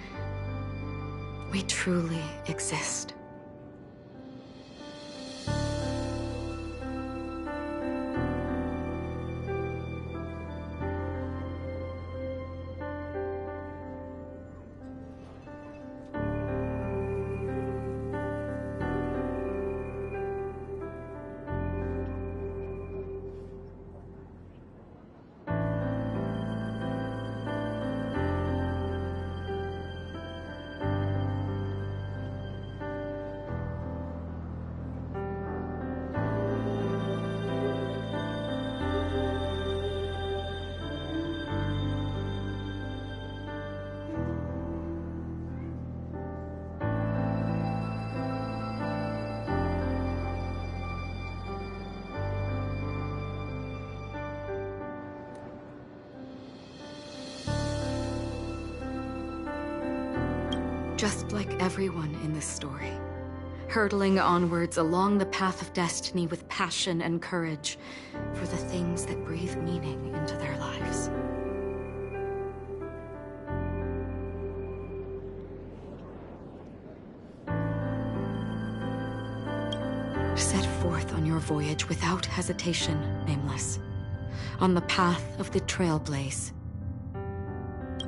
we truly exist. Just like everyone in this story, hurtling onwards along the path of destiny with passion and courage for the things that breathe meaning into their lives. Set forth on your voyage without hesitation, Nameless, on the path of the Trailblaze.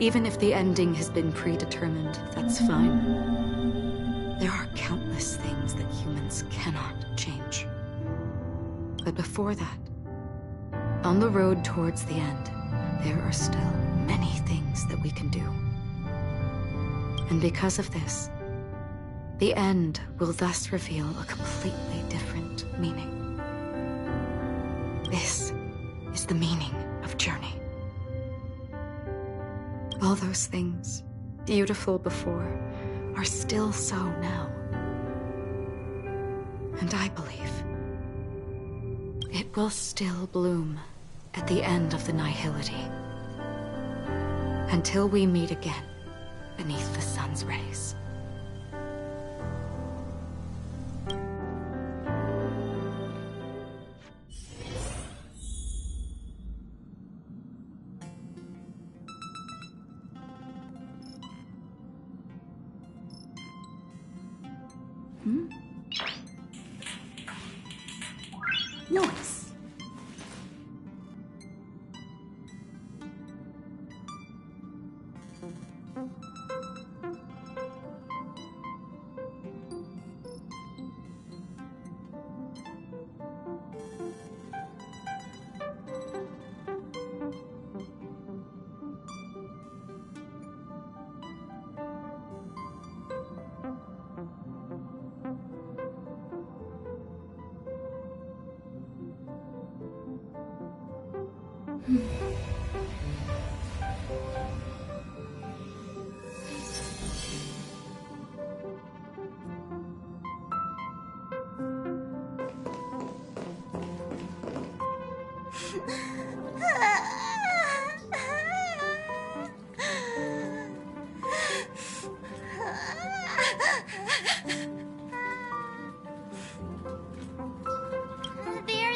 Even if the ending has been predetermined, that's fine. There are countless things that humans cannot change. But before that, on the road towards the end, there are still many things that we can do. And because of this, the end will thus reveal a completely different meaning. This is the meaning of Journey. All those things, beautiful before, are still so now. And I believe it will still bloom at the end of the nihility. Until we meet again beneath the sun's rays. Noise.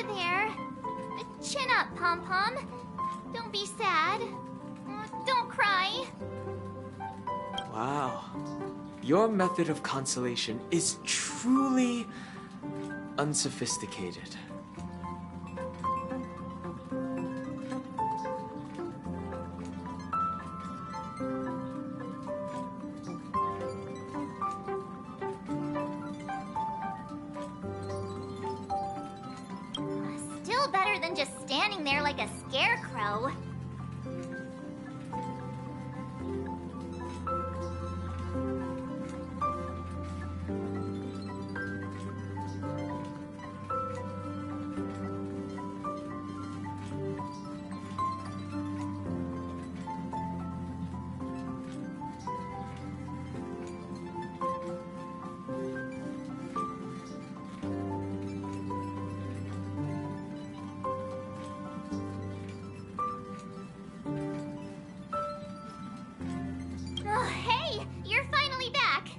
There. Chin up, Pom-Pom. Don't be sad. Don't cry. Wow. Your method of consolation is truly unsophisticated. standing there like a scarecrow. Oh, hey! You're finally back!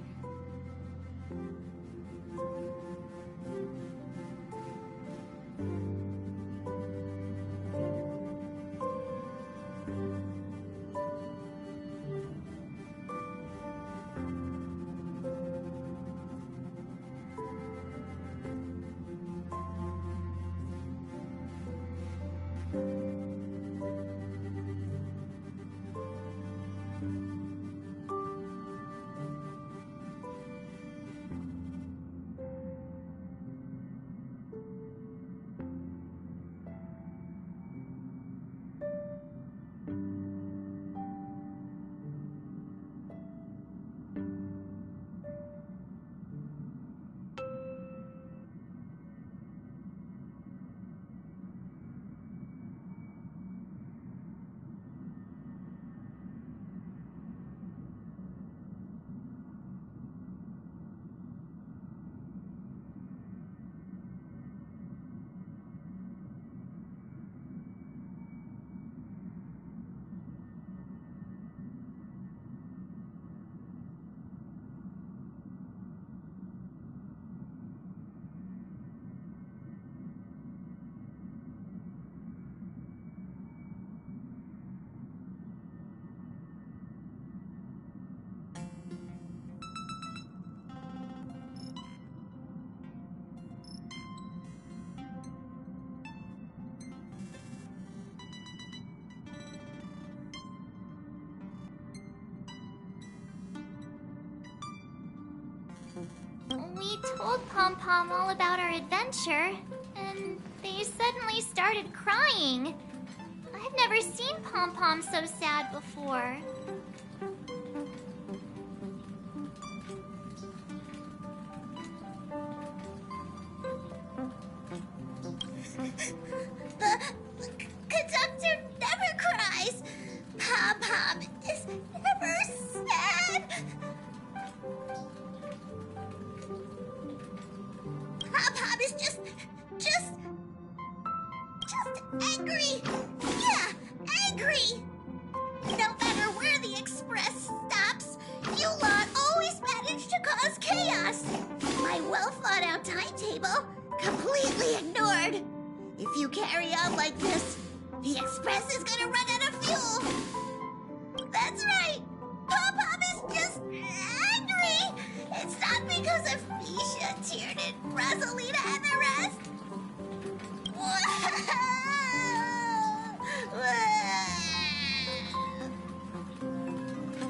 We told Pom Pom all about our adventure, and they suddenly started crying. I've never seen Pom Pom so sad before. The conductor never cries. Pom Pom is never sad. Pom Pom is just angry. Yeah, angry. No matter where the express stops, you lot always manage to cause chaos. My well-thought-out timetable completely ignored. If you carry on like this, the express is gonna run out of fuel. That's right. Pom Pom is just angry. It's not because of Misha, Tiernan, Rosalina, and the rest.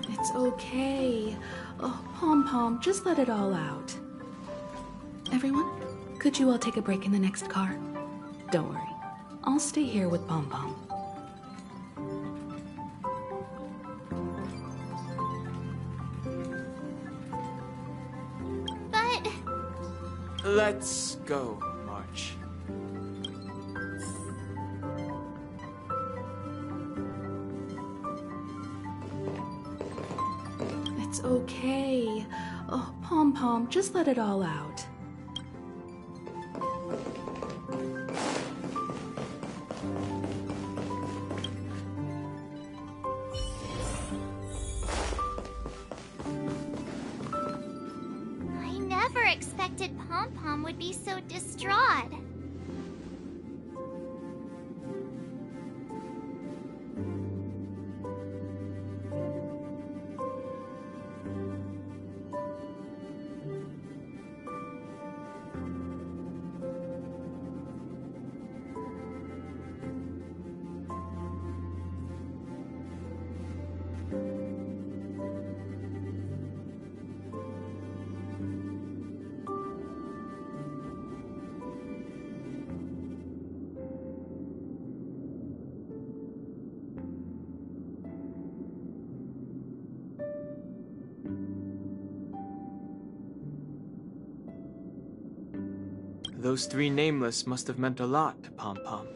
It's okay. Oh, Pom Pom, just let it all out. Everyone, could you all take a break in the next car? Don't worry. I'll stay here with Pom Pom. But... Let's go, March. It's okay. Oh, Pom Pom, just let it all out. I never expected Pom Pom would be so distraught. Those three nameless must have meant a lot to Pom Pom.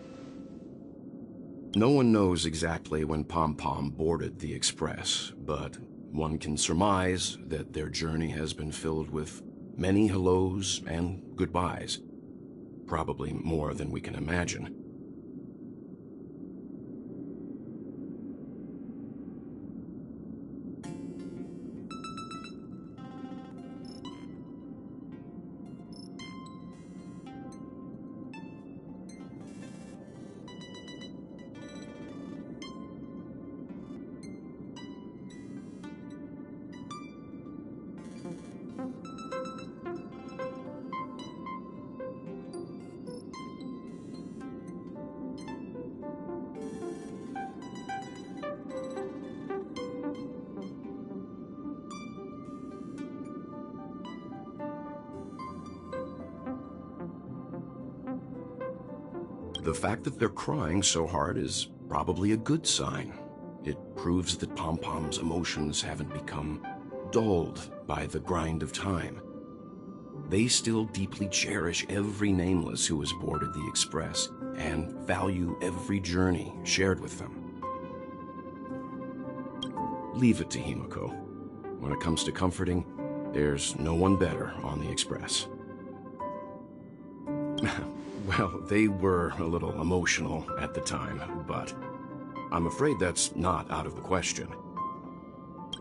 No one knows exactly when Pom Pom boarded the Express, but one can surmise that their journey has been filled with many hellos and goodbyes. Probably more than we can imagine. The fact that they're crying so hard is probably a good sign. It proves that Pom Pom's emotions haven't become dulled by the grind of time. They still deeply cherish every nameless who has boarded the Express and value every journey shared with them. Leave it to Himiko. When it comes to comforting, there's no one better on the Express. Well, they were a little emotional at the time, but I'm afraid that's not out of the question.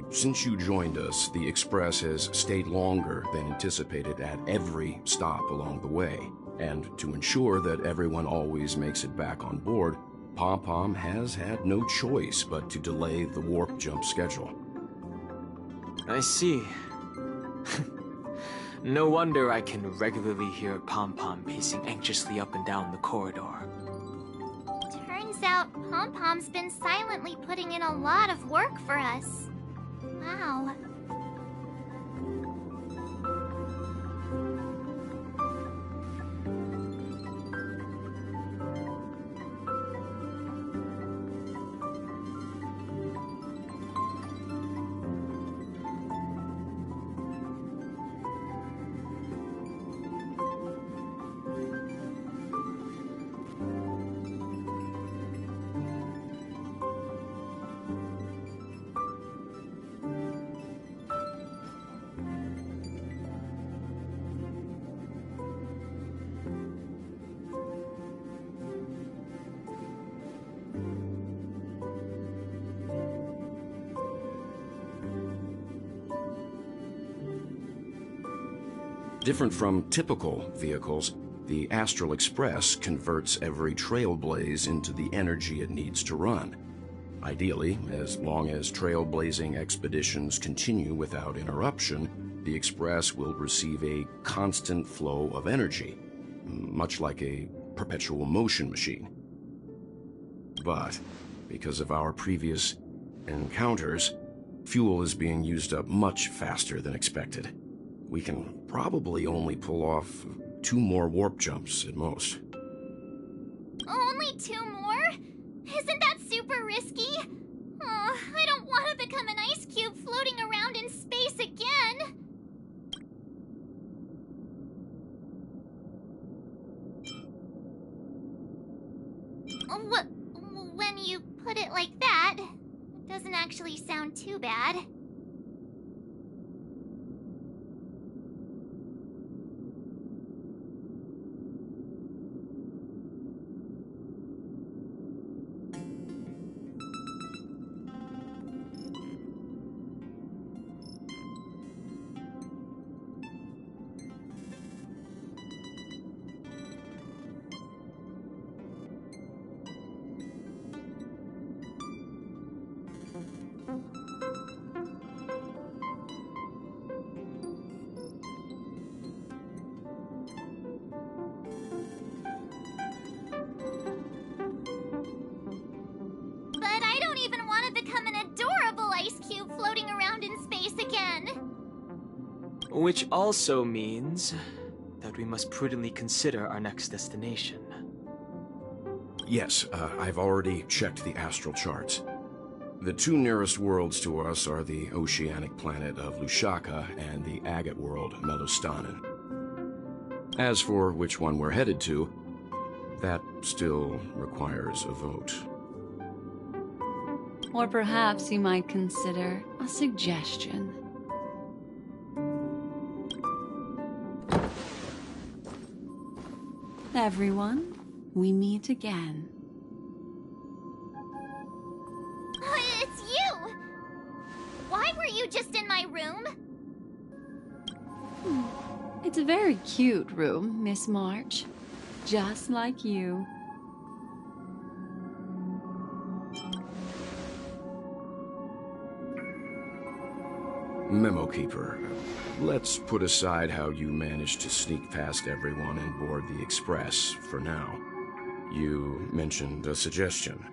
Since you joined us, the Express has stayed longer than anticipated at every stop along the way. And to ensure that everyone always makes it back on board, Pom Pom has had no choice but to delay the warp jump schedule. I see. No wonder I can regularly hear Pom Pom pacing anxiously up and down the corridor. Turns out Pom Pom's been silently putting in a lot of work for us. Wow. Different from typical vehicles, the Astral Express converts every trailblaze into the energy it needs to run. Ideally, as long as trailblazing expeditions continue without interruption, the Express will receive a constant flow of energy, much like a perpetual motion machine. But because of our previous encounters, fuel is being used up much faster than expected. We can probably only pull off 2 more warp jumps at most. Only 2 more? Isn't that super risky? I don't want to become an ice cube floating around in space again. When you put it like that, it doesn't actually sound too bad. Which also means that we must prudently consider our next destination. Yes, I've already checked the astral charts. The 2 nearest worlds to us are the oceanic planet of Lushaka and the agate world, Melostanin. As for which one we're headed to, that still requires a vote. Or perhaps you might consider a suggestion. Everyone, we meet again. It's you! Why were you just in my room? It's a very cute room, Miss March. Just like you. Memo Keeper, let's put aside how you managed to sneak past everyone and board the Express for now. You mentioned a suggestion.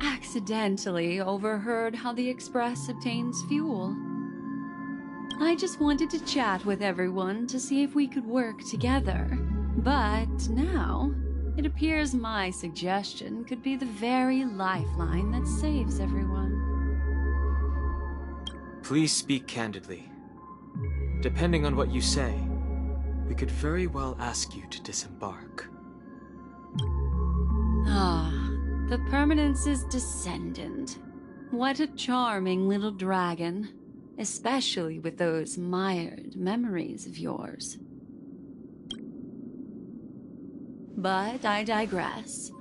Accidentally overheard how the Express obtains fuel. I just wanted to chat with everyone to see if we could work together. But now, it appears my suggestion could be the very lifeline that saves everyone. Please speak candidly. Depending on what you say, we could very well ask you to disembark. The Permanence's descendant. What a charming little dragon, especially with those mired memories of yours. But I digress.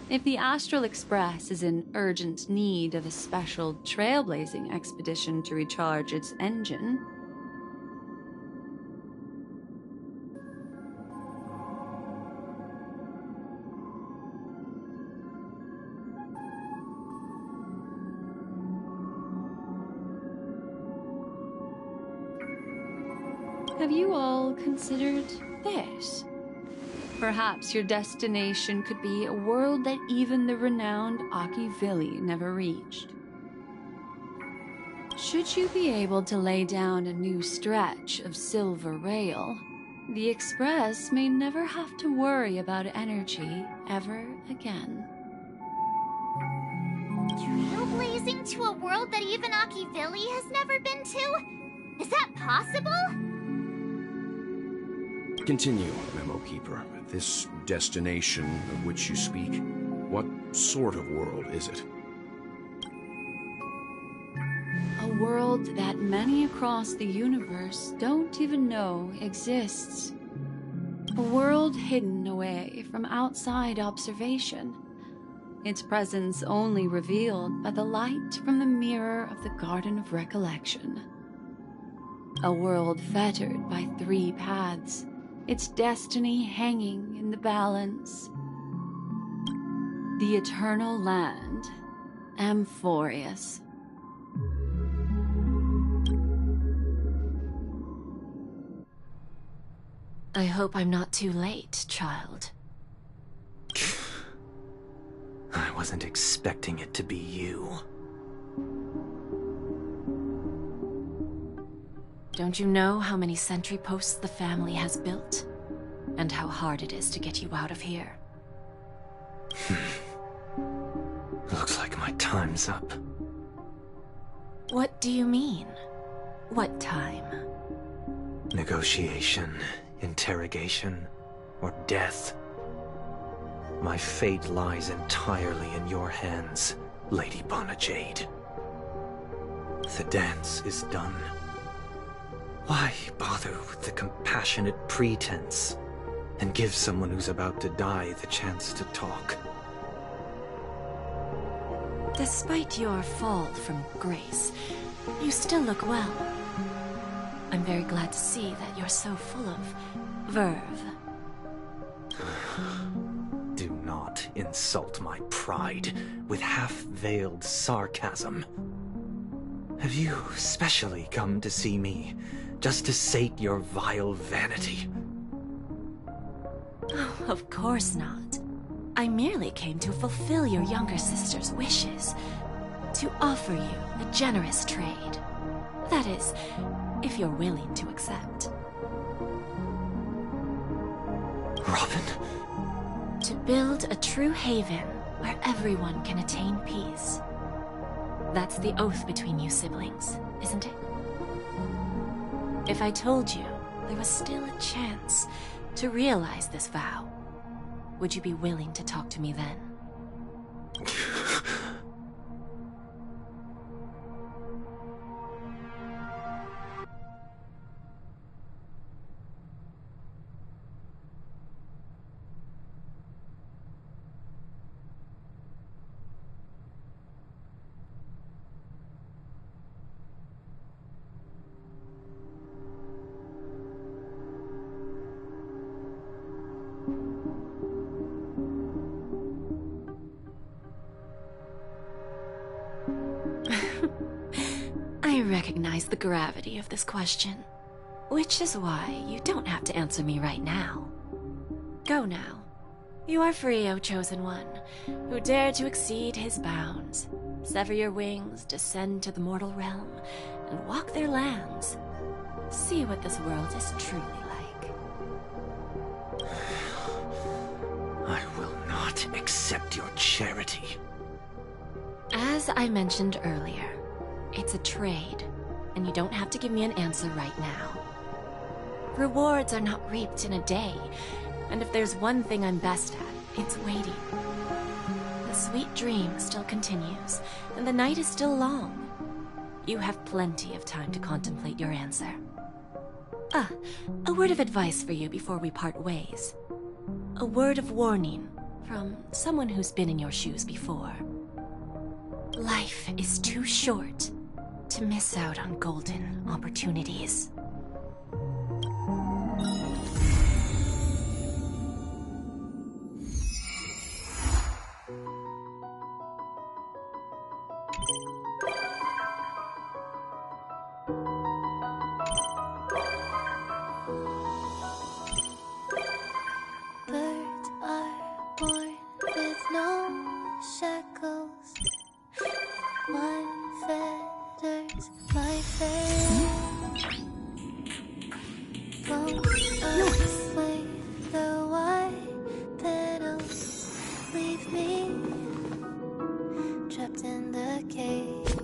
If the Astral Express is in urgent need of a special trailblazing expedition to recharge its engine, have you all considered this? Perhaps your destination could be a world that even the renowned Akivili never reached. Should you be able to lay down a new stretch of silver rail, the Express may never have to worry about energy ever again. Trailblazing to a world that even Akivili has never been to? Is that possible? Continue, Memo Keeper. This destination of which you speak, what sort of world is it? A world that many across the universe don't even know exists. A world hidden away from outside observation. Its presence only revealed by the light from the mirror of the Garden of Recollection. A world fettered by 3 paths. Its destiny hanging in the balance. The eternal land, Amphorius. I hope I'm not too late, child. I wasn't expecting it to be you. Don't you know how many sentry posts the family has built? And how hard it is to get you out of here? Looks like my time's up. What do you mean? What time? Negotiation, interrogation, or death. My fate lies entirely in your hands, Lady Bonajade. The dance is done. Why bother with the compassionate pretense and give someone who's about to die the chance to talk? Despite your fall from grace, you still look well. I'm very glad to see that you're so full of verve. Do not insult my pride with half-veiled sarcasm. Have you specially come to see me just to sate your vile vanity? Oh, of course not. I merely came to fulfill your younger sister's wishes. To offer you a generous trade. That is, if you're willing to accept. Robin? To build a true haven where everyone can attain peace. That's the oath between you siblings, isn't it? If I told you there was still a chance to realize this vow, would you be willing to talk to me then? I recognize the gravity of this question, which is why you don't have to answer me right now. Go now. You are free, O Chosen One, who dare to exceed his bounds, sever your wings, descend to the mortal realm, and walk their lands. See what this world is truly like. I will not accept your charity. As I mentioned earlier, it's a trade, and you don't have to give me an answer right now. Rewards are not reaped in a day, and if there's one thing I'm best at, it's waiting. The sweet dream still continues, and the night is still long. You have plenty of time to contemplate your answer. A word of advice for you before we part ways. A word of warning from someone who's been in your shoes before. Life is too short to miss out on golden opportunities. Birds are born with no shackles. One fetters my fate. Blown away, the white petals leave me trapped in the cage.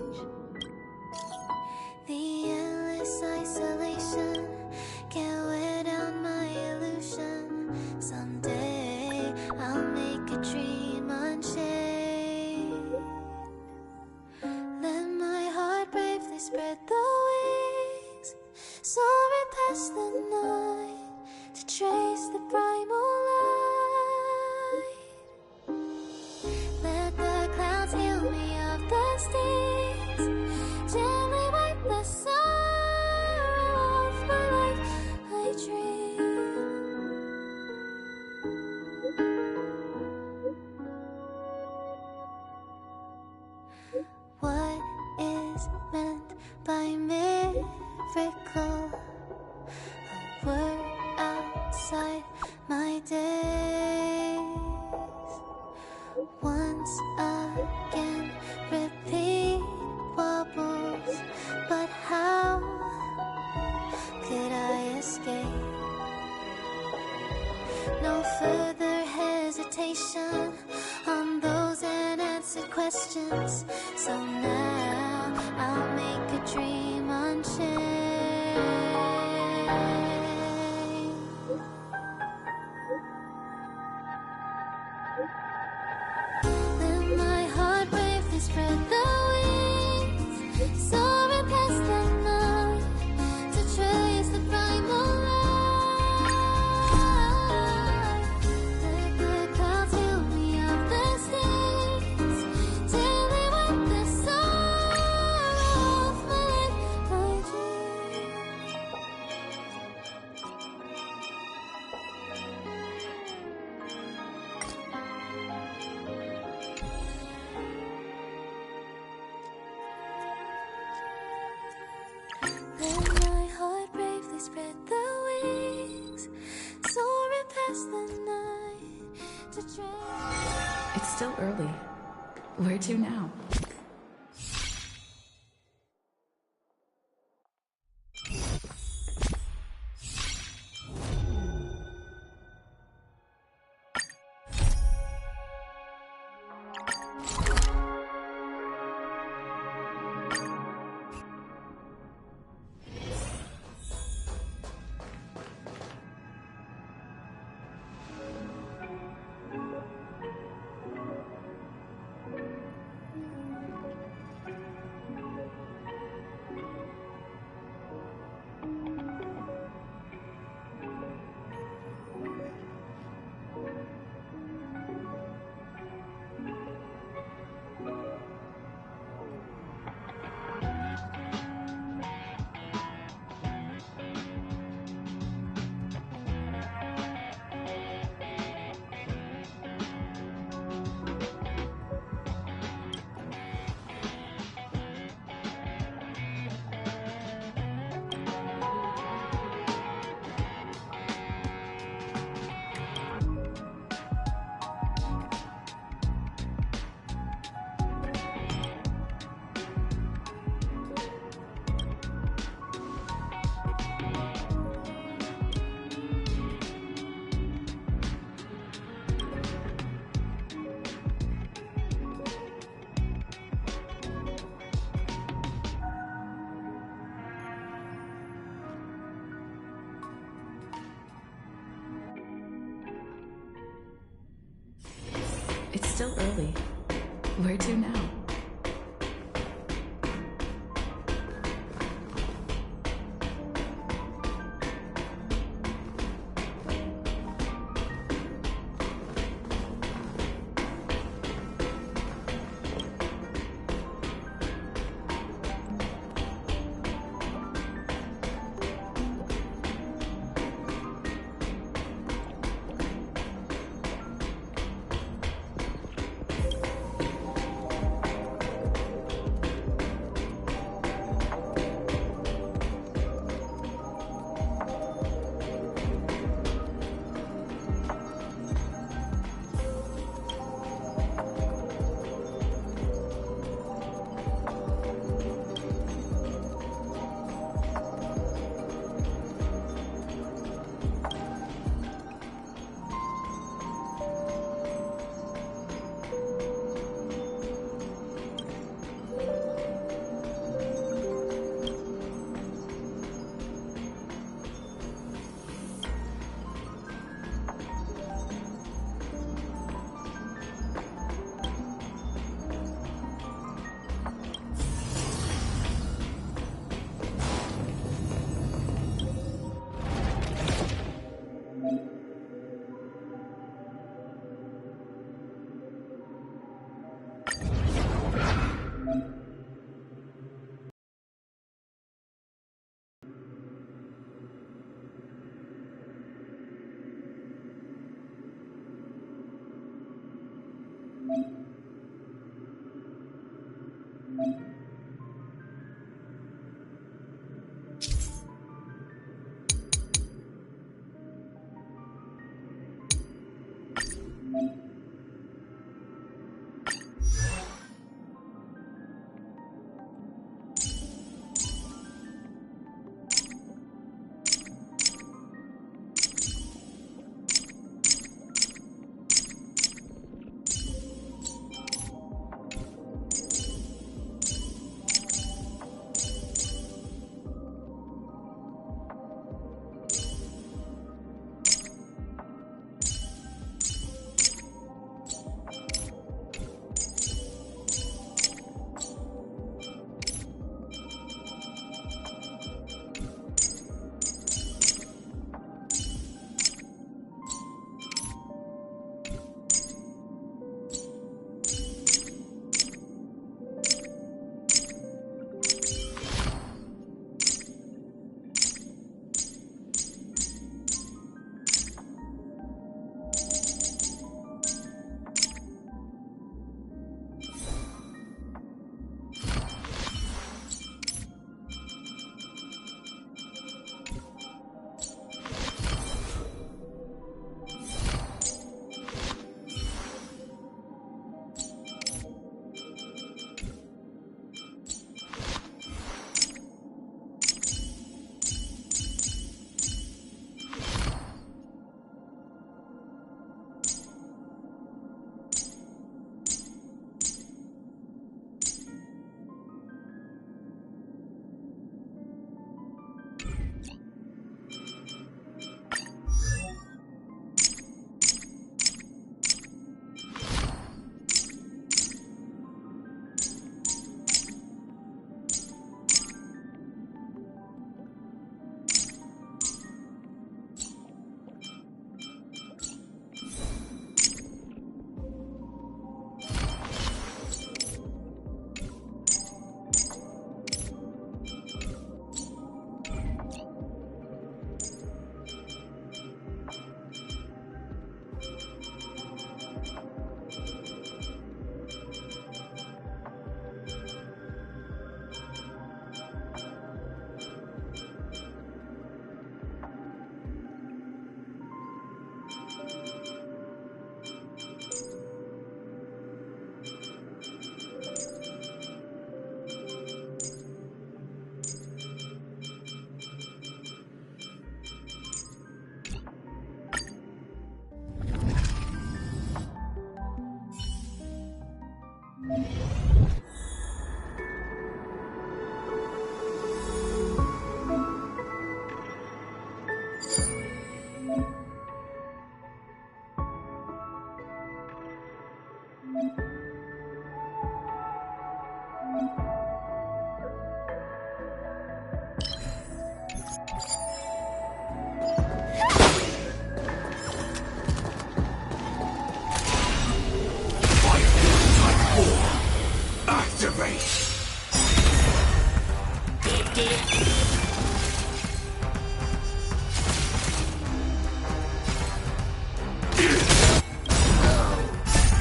The endless isolation can't wear down my illusion. Someday I'll make a dream unchained. Let my heart bravely spread the wings, soaring past the night to trace the primal light. Let the clouds heal me of the stings, gently wipe the sorrow off my life. I dream. What is meant by miracle? A word outside my days. Once again, repeat wobbles. But how could I escape? No further hesitation on those unanswered questions. So now I'll make a dream unchained. Let my heart bravely spread the wings, soaring past the night to trace the primal light. Let the clouds heal me of the stings till they to trace. It's still early. Where to now? It's still early. Where to now?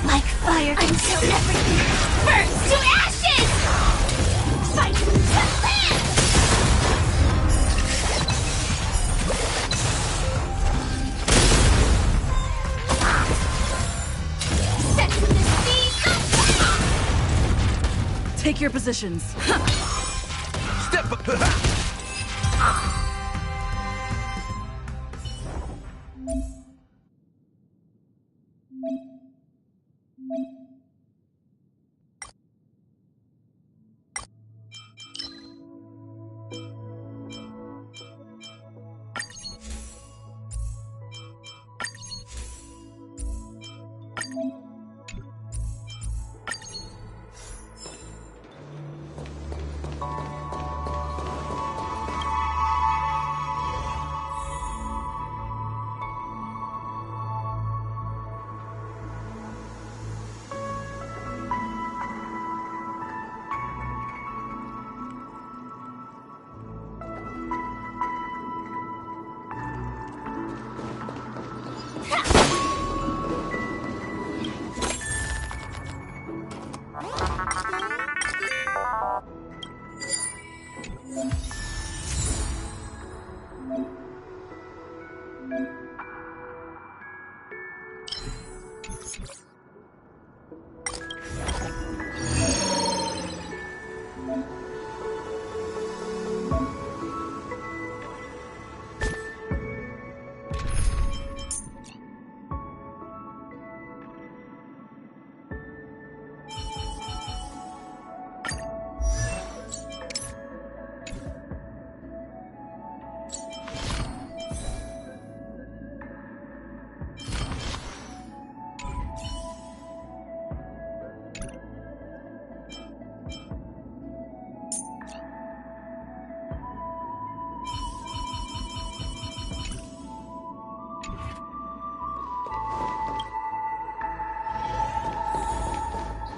Like fire until everything burns to ashes! Fight to live! Set the seas of Take your positions. Step up!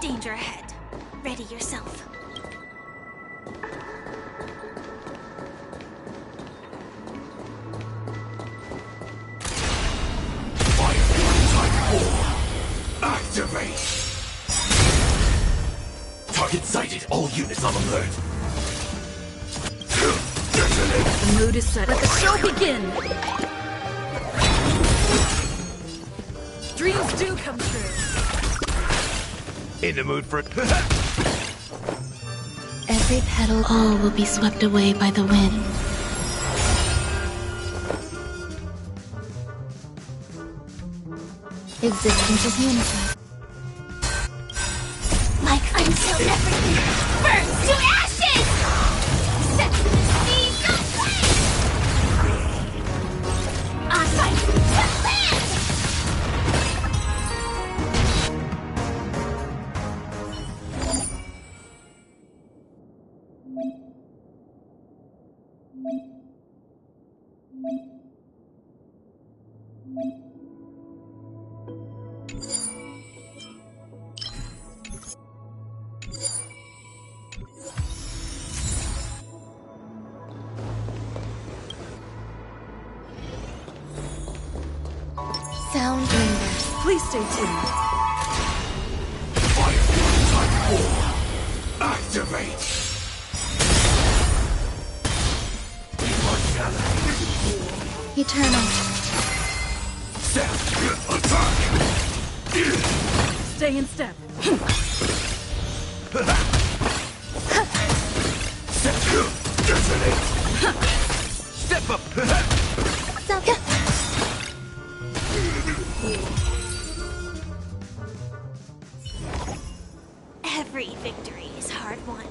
danger ahead. Ready yourself. Activate! Target sighted. All units on alert. The mood is set. Let the show begin! Dreams do come true. In the mood for it. Every petal, all will be swept away by the wind. Existence is unified. Like until everything burns to ashes! Set the seas aflame! On fight to land! Sound lingers. Please stay tuned. Activate! Eternal. Attack! Stay in step. Detonate! Step up! Every victory is hard won.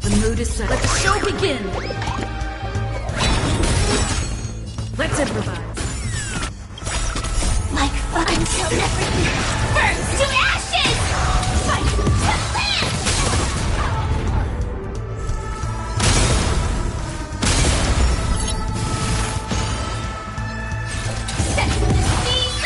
The mood is set. Let the show begin! Let's improvise. Like fun until everything burns to ashes! Fight to live! Set the seas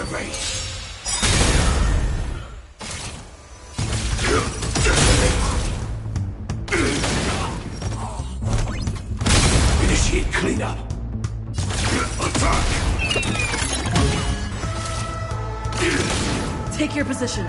aflame! Initiate cleanup. Attack! Take your position.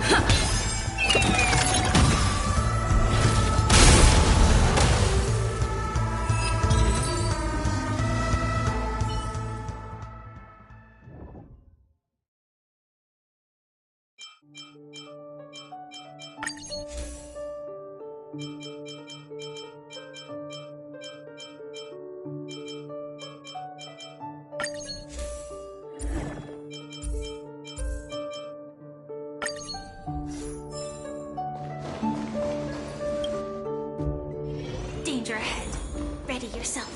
Danger ahead. Ready yourself.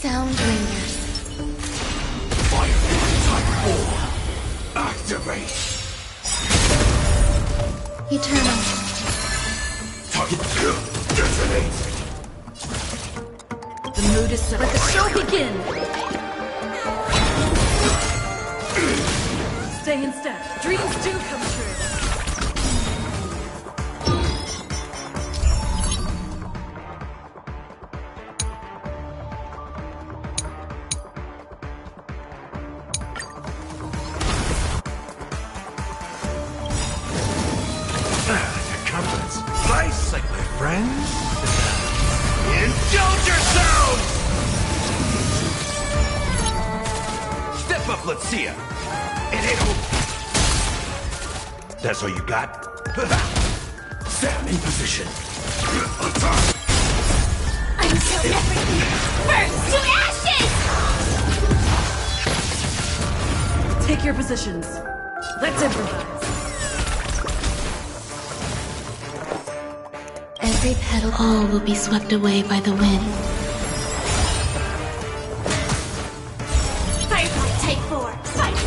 Sound lingers. Firefly Type 4. Activate! Eternal. Target detonate. The mood is set. Let the show begin! Stay in step. Dreams do come true. Confidence. Nice, like my friends. Indulge yourselves! Step up, let's see ya. It ain't over. That's all you got? Stand in position. Attack! Until everything burns to ashes! Take your positions. Let's improvise. Every petal, all will be swept away by the wind. Firefly Type 4, fight!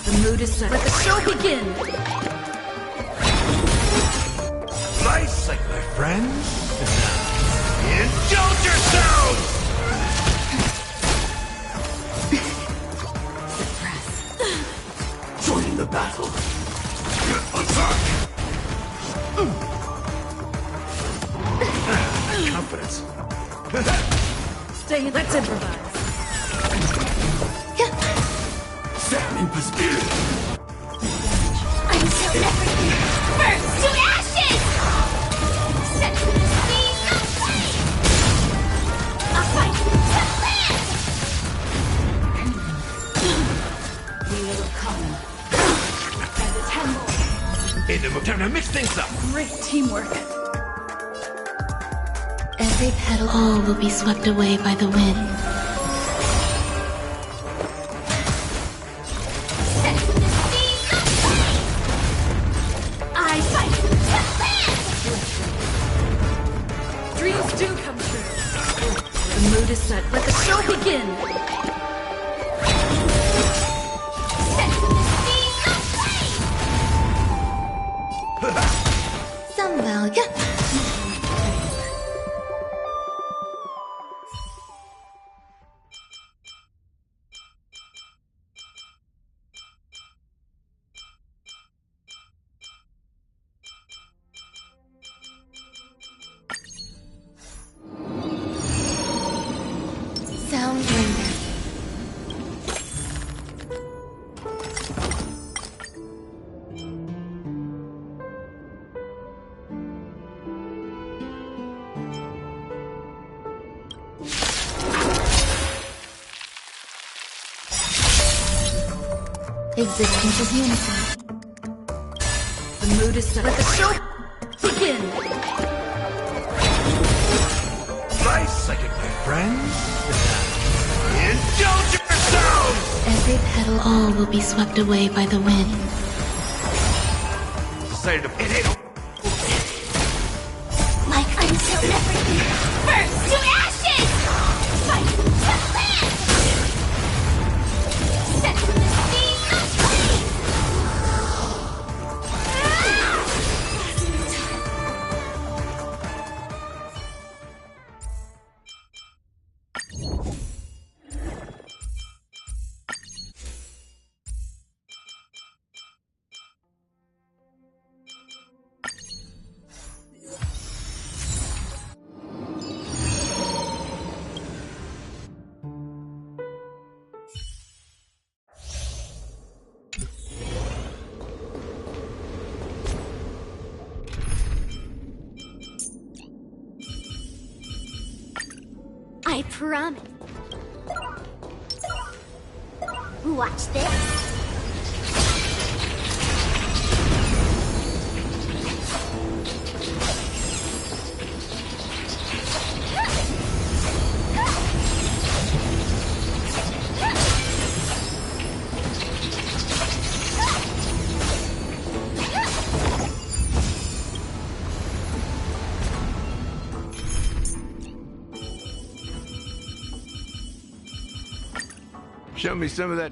The mood is set. Let the show begin! Nice, like my friends. Indulge yourselves! Join the battle. Attack! Confidence. Stay. Let's improvise. Stand in position. Until everything burns to ashes! Set the seas aflame! A fight to live! We will come. And assemble. Hey, then time to mix things up. Great teamwork. Every petal, all will be swept away by the wind. I fight to live! Dreams do come true. The mood is set. Let the show begin. Some value. Sound bringer. Existence is unity. The mood is set. Let the show begin! My psychic, my friends. Indulge yourselves! Every petal, all will be swept away by the wind. Decided to hit it. Like until everything burns to ashes! Fight the land! Set the seas aflame! I promise. Watch this. Show me some of that.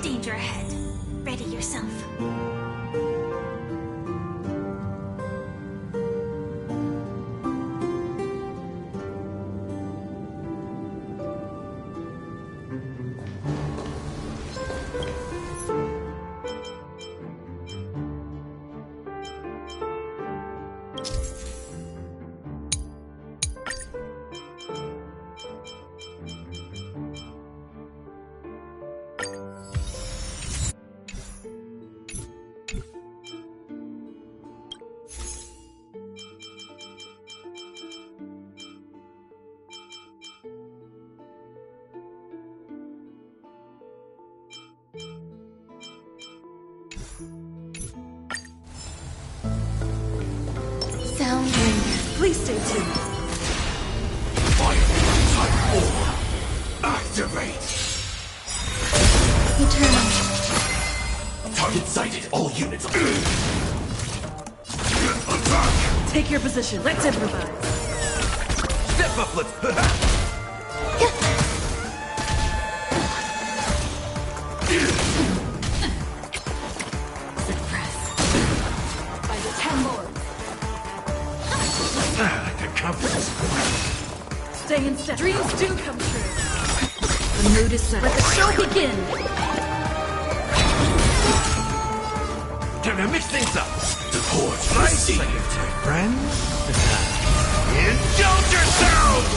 Danger ahead. Ready yourself. Sound bringer. Please stay tuned. Fire type 4. Activate. Eternal. Target sighted. All units. Attack. Take your position. Let's improvise. Step up. Let's. Stay in step. Dreams do come true. The mood is set. Let the show begin. Time to mix things up. Support. My secretary, friends. Indulge yourselves!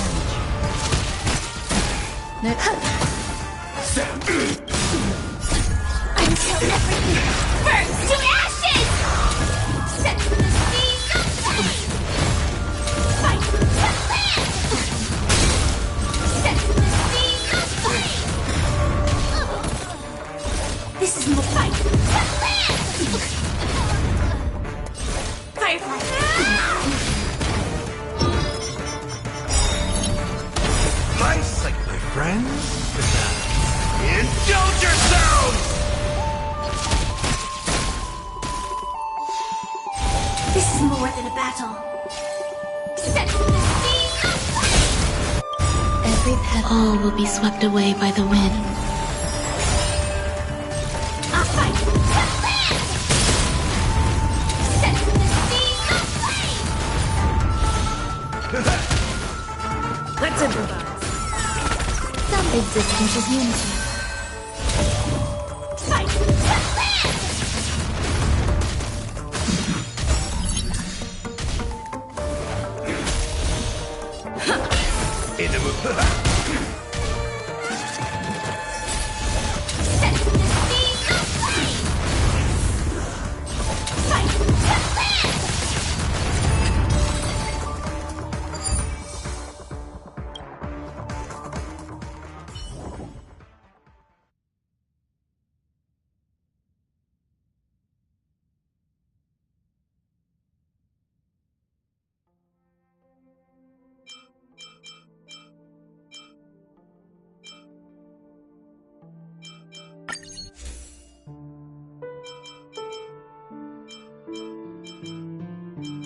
Sam. Until everything burns to ashes! Set the seas aflame! Fight the land! Set the seas aflame! This is more fight the land! Firefly! My sight, my friends. Indulge battle. Set the sea aflame! Every petal. All will be swept away by the wind. A fight to land! Set the sea aflame! Let's improvise. Some existence is unity. Fight to land! Set the sea aflame! Fight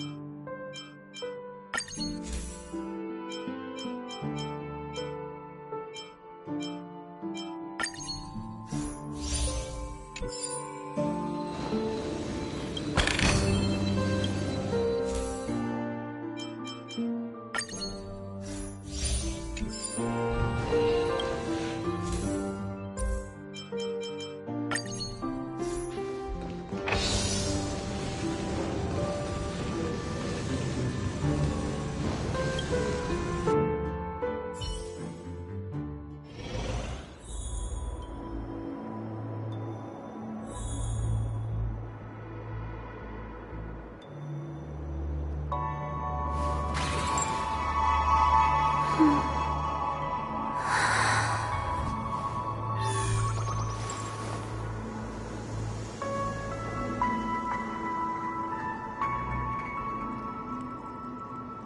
to land!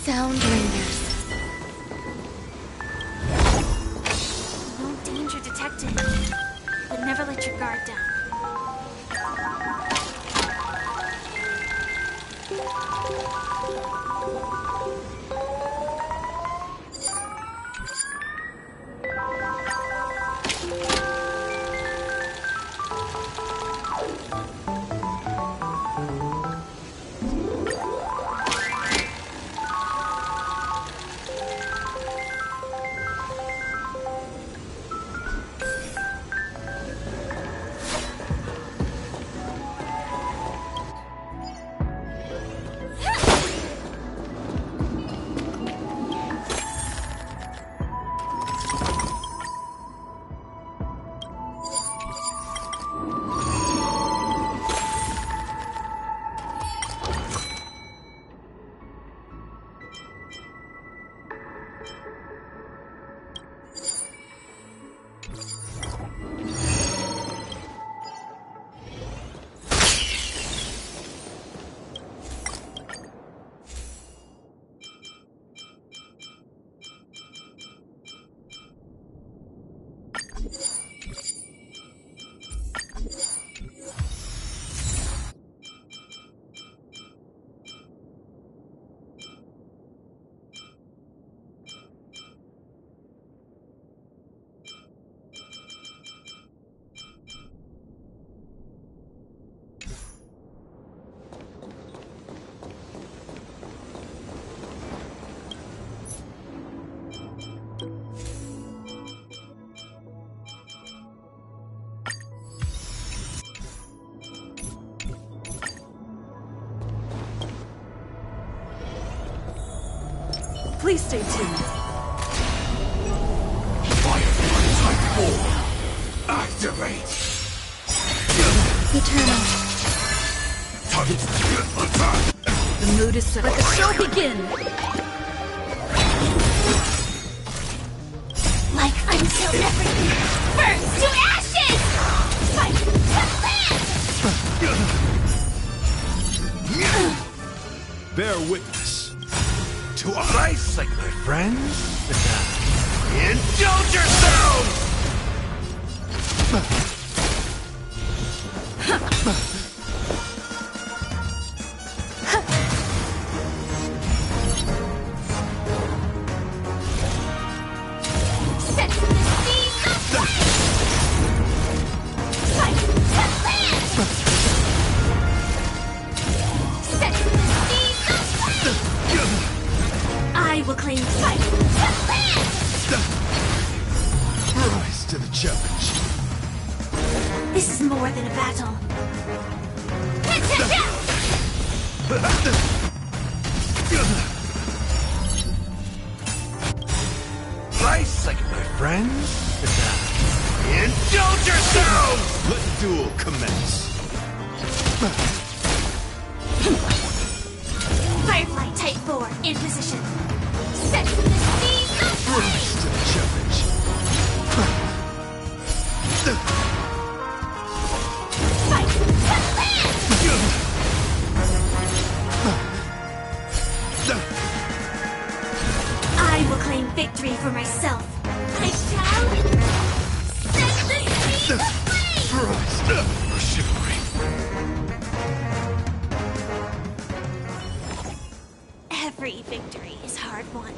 Sound lingers. No danger detected, but never let your guard down. Please stay tuned. Firefly Type 4. Activate. Eternal. Target attack. The mood is set. Let the show begin! Like until everything burns to ashes! Fight to land! Bear witness. to ice like my friends? Indulge yourselves! I will claim fight. Rise to the challenge. This is more than a battle. Ice like my friends? Indulge yourselves! Let the duel commence. Firefly Type 4 in position. Set. Rise to the challenge. I will claim victory for myself. I shall set the speed aflame! Rise for chivalry. Every victory is hard won.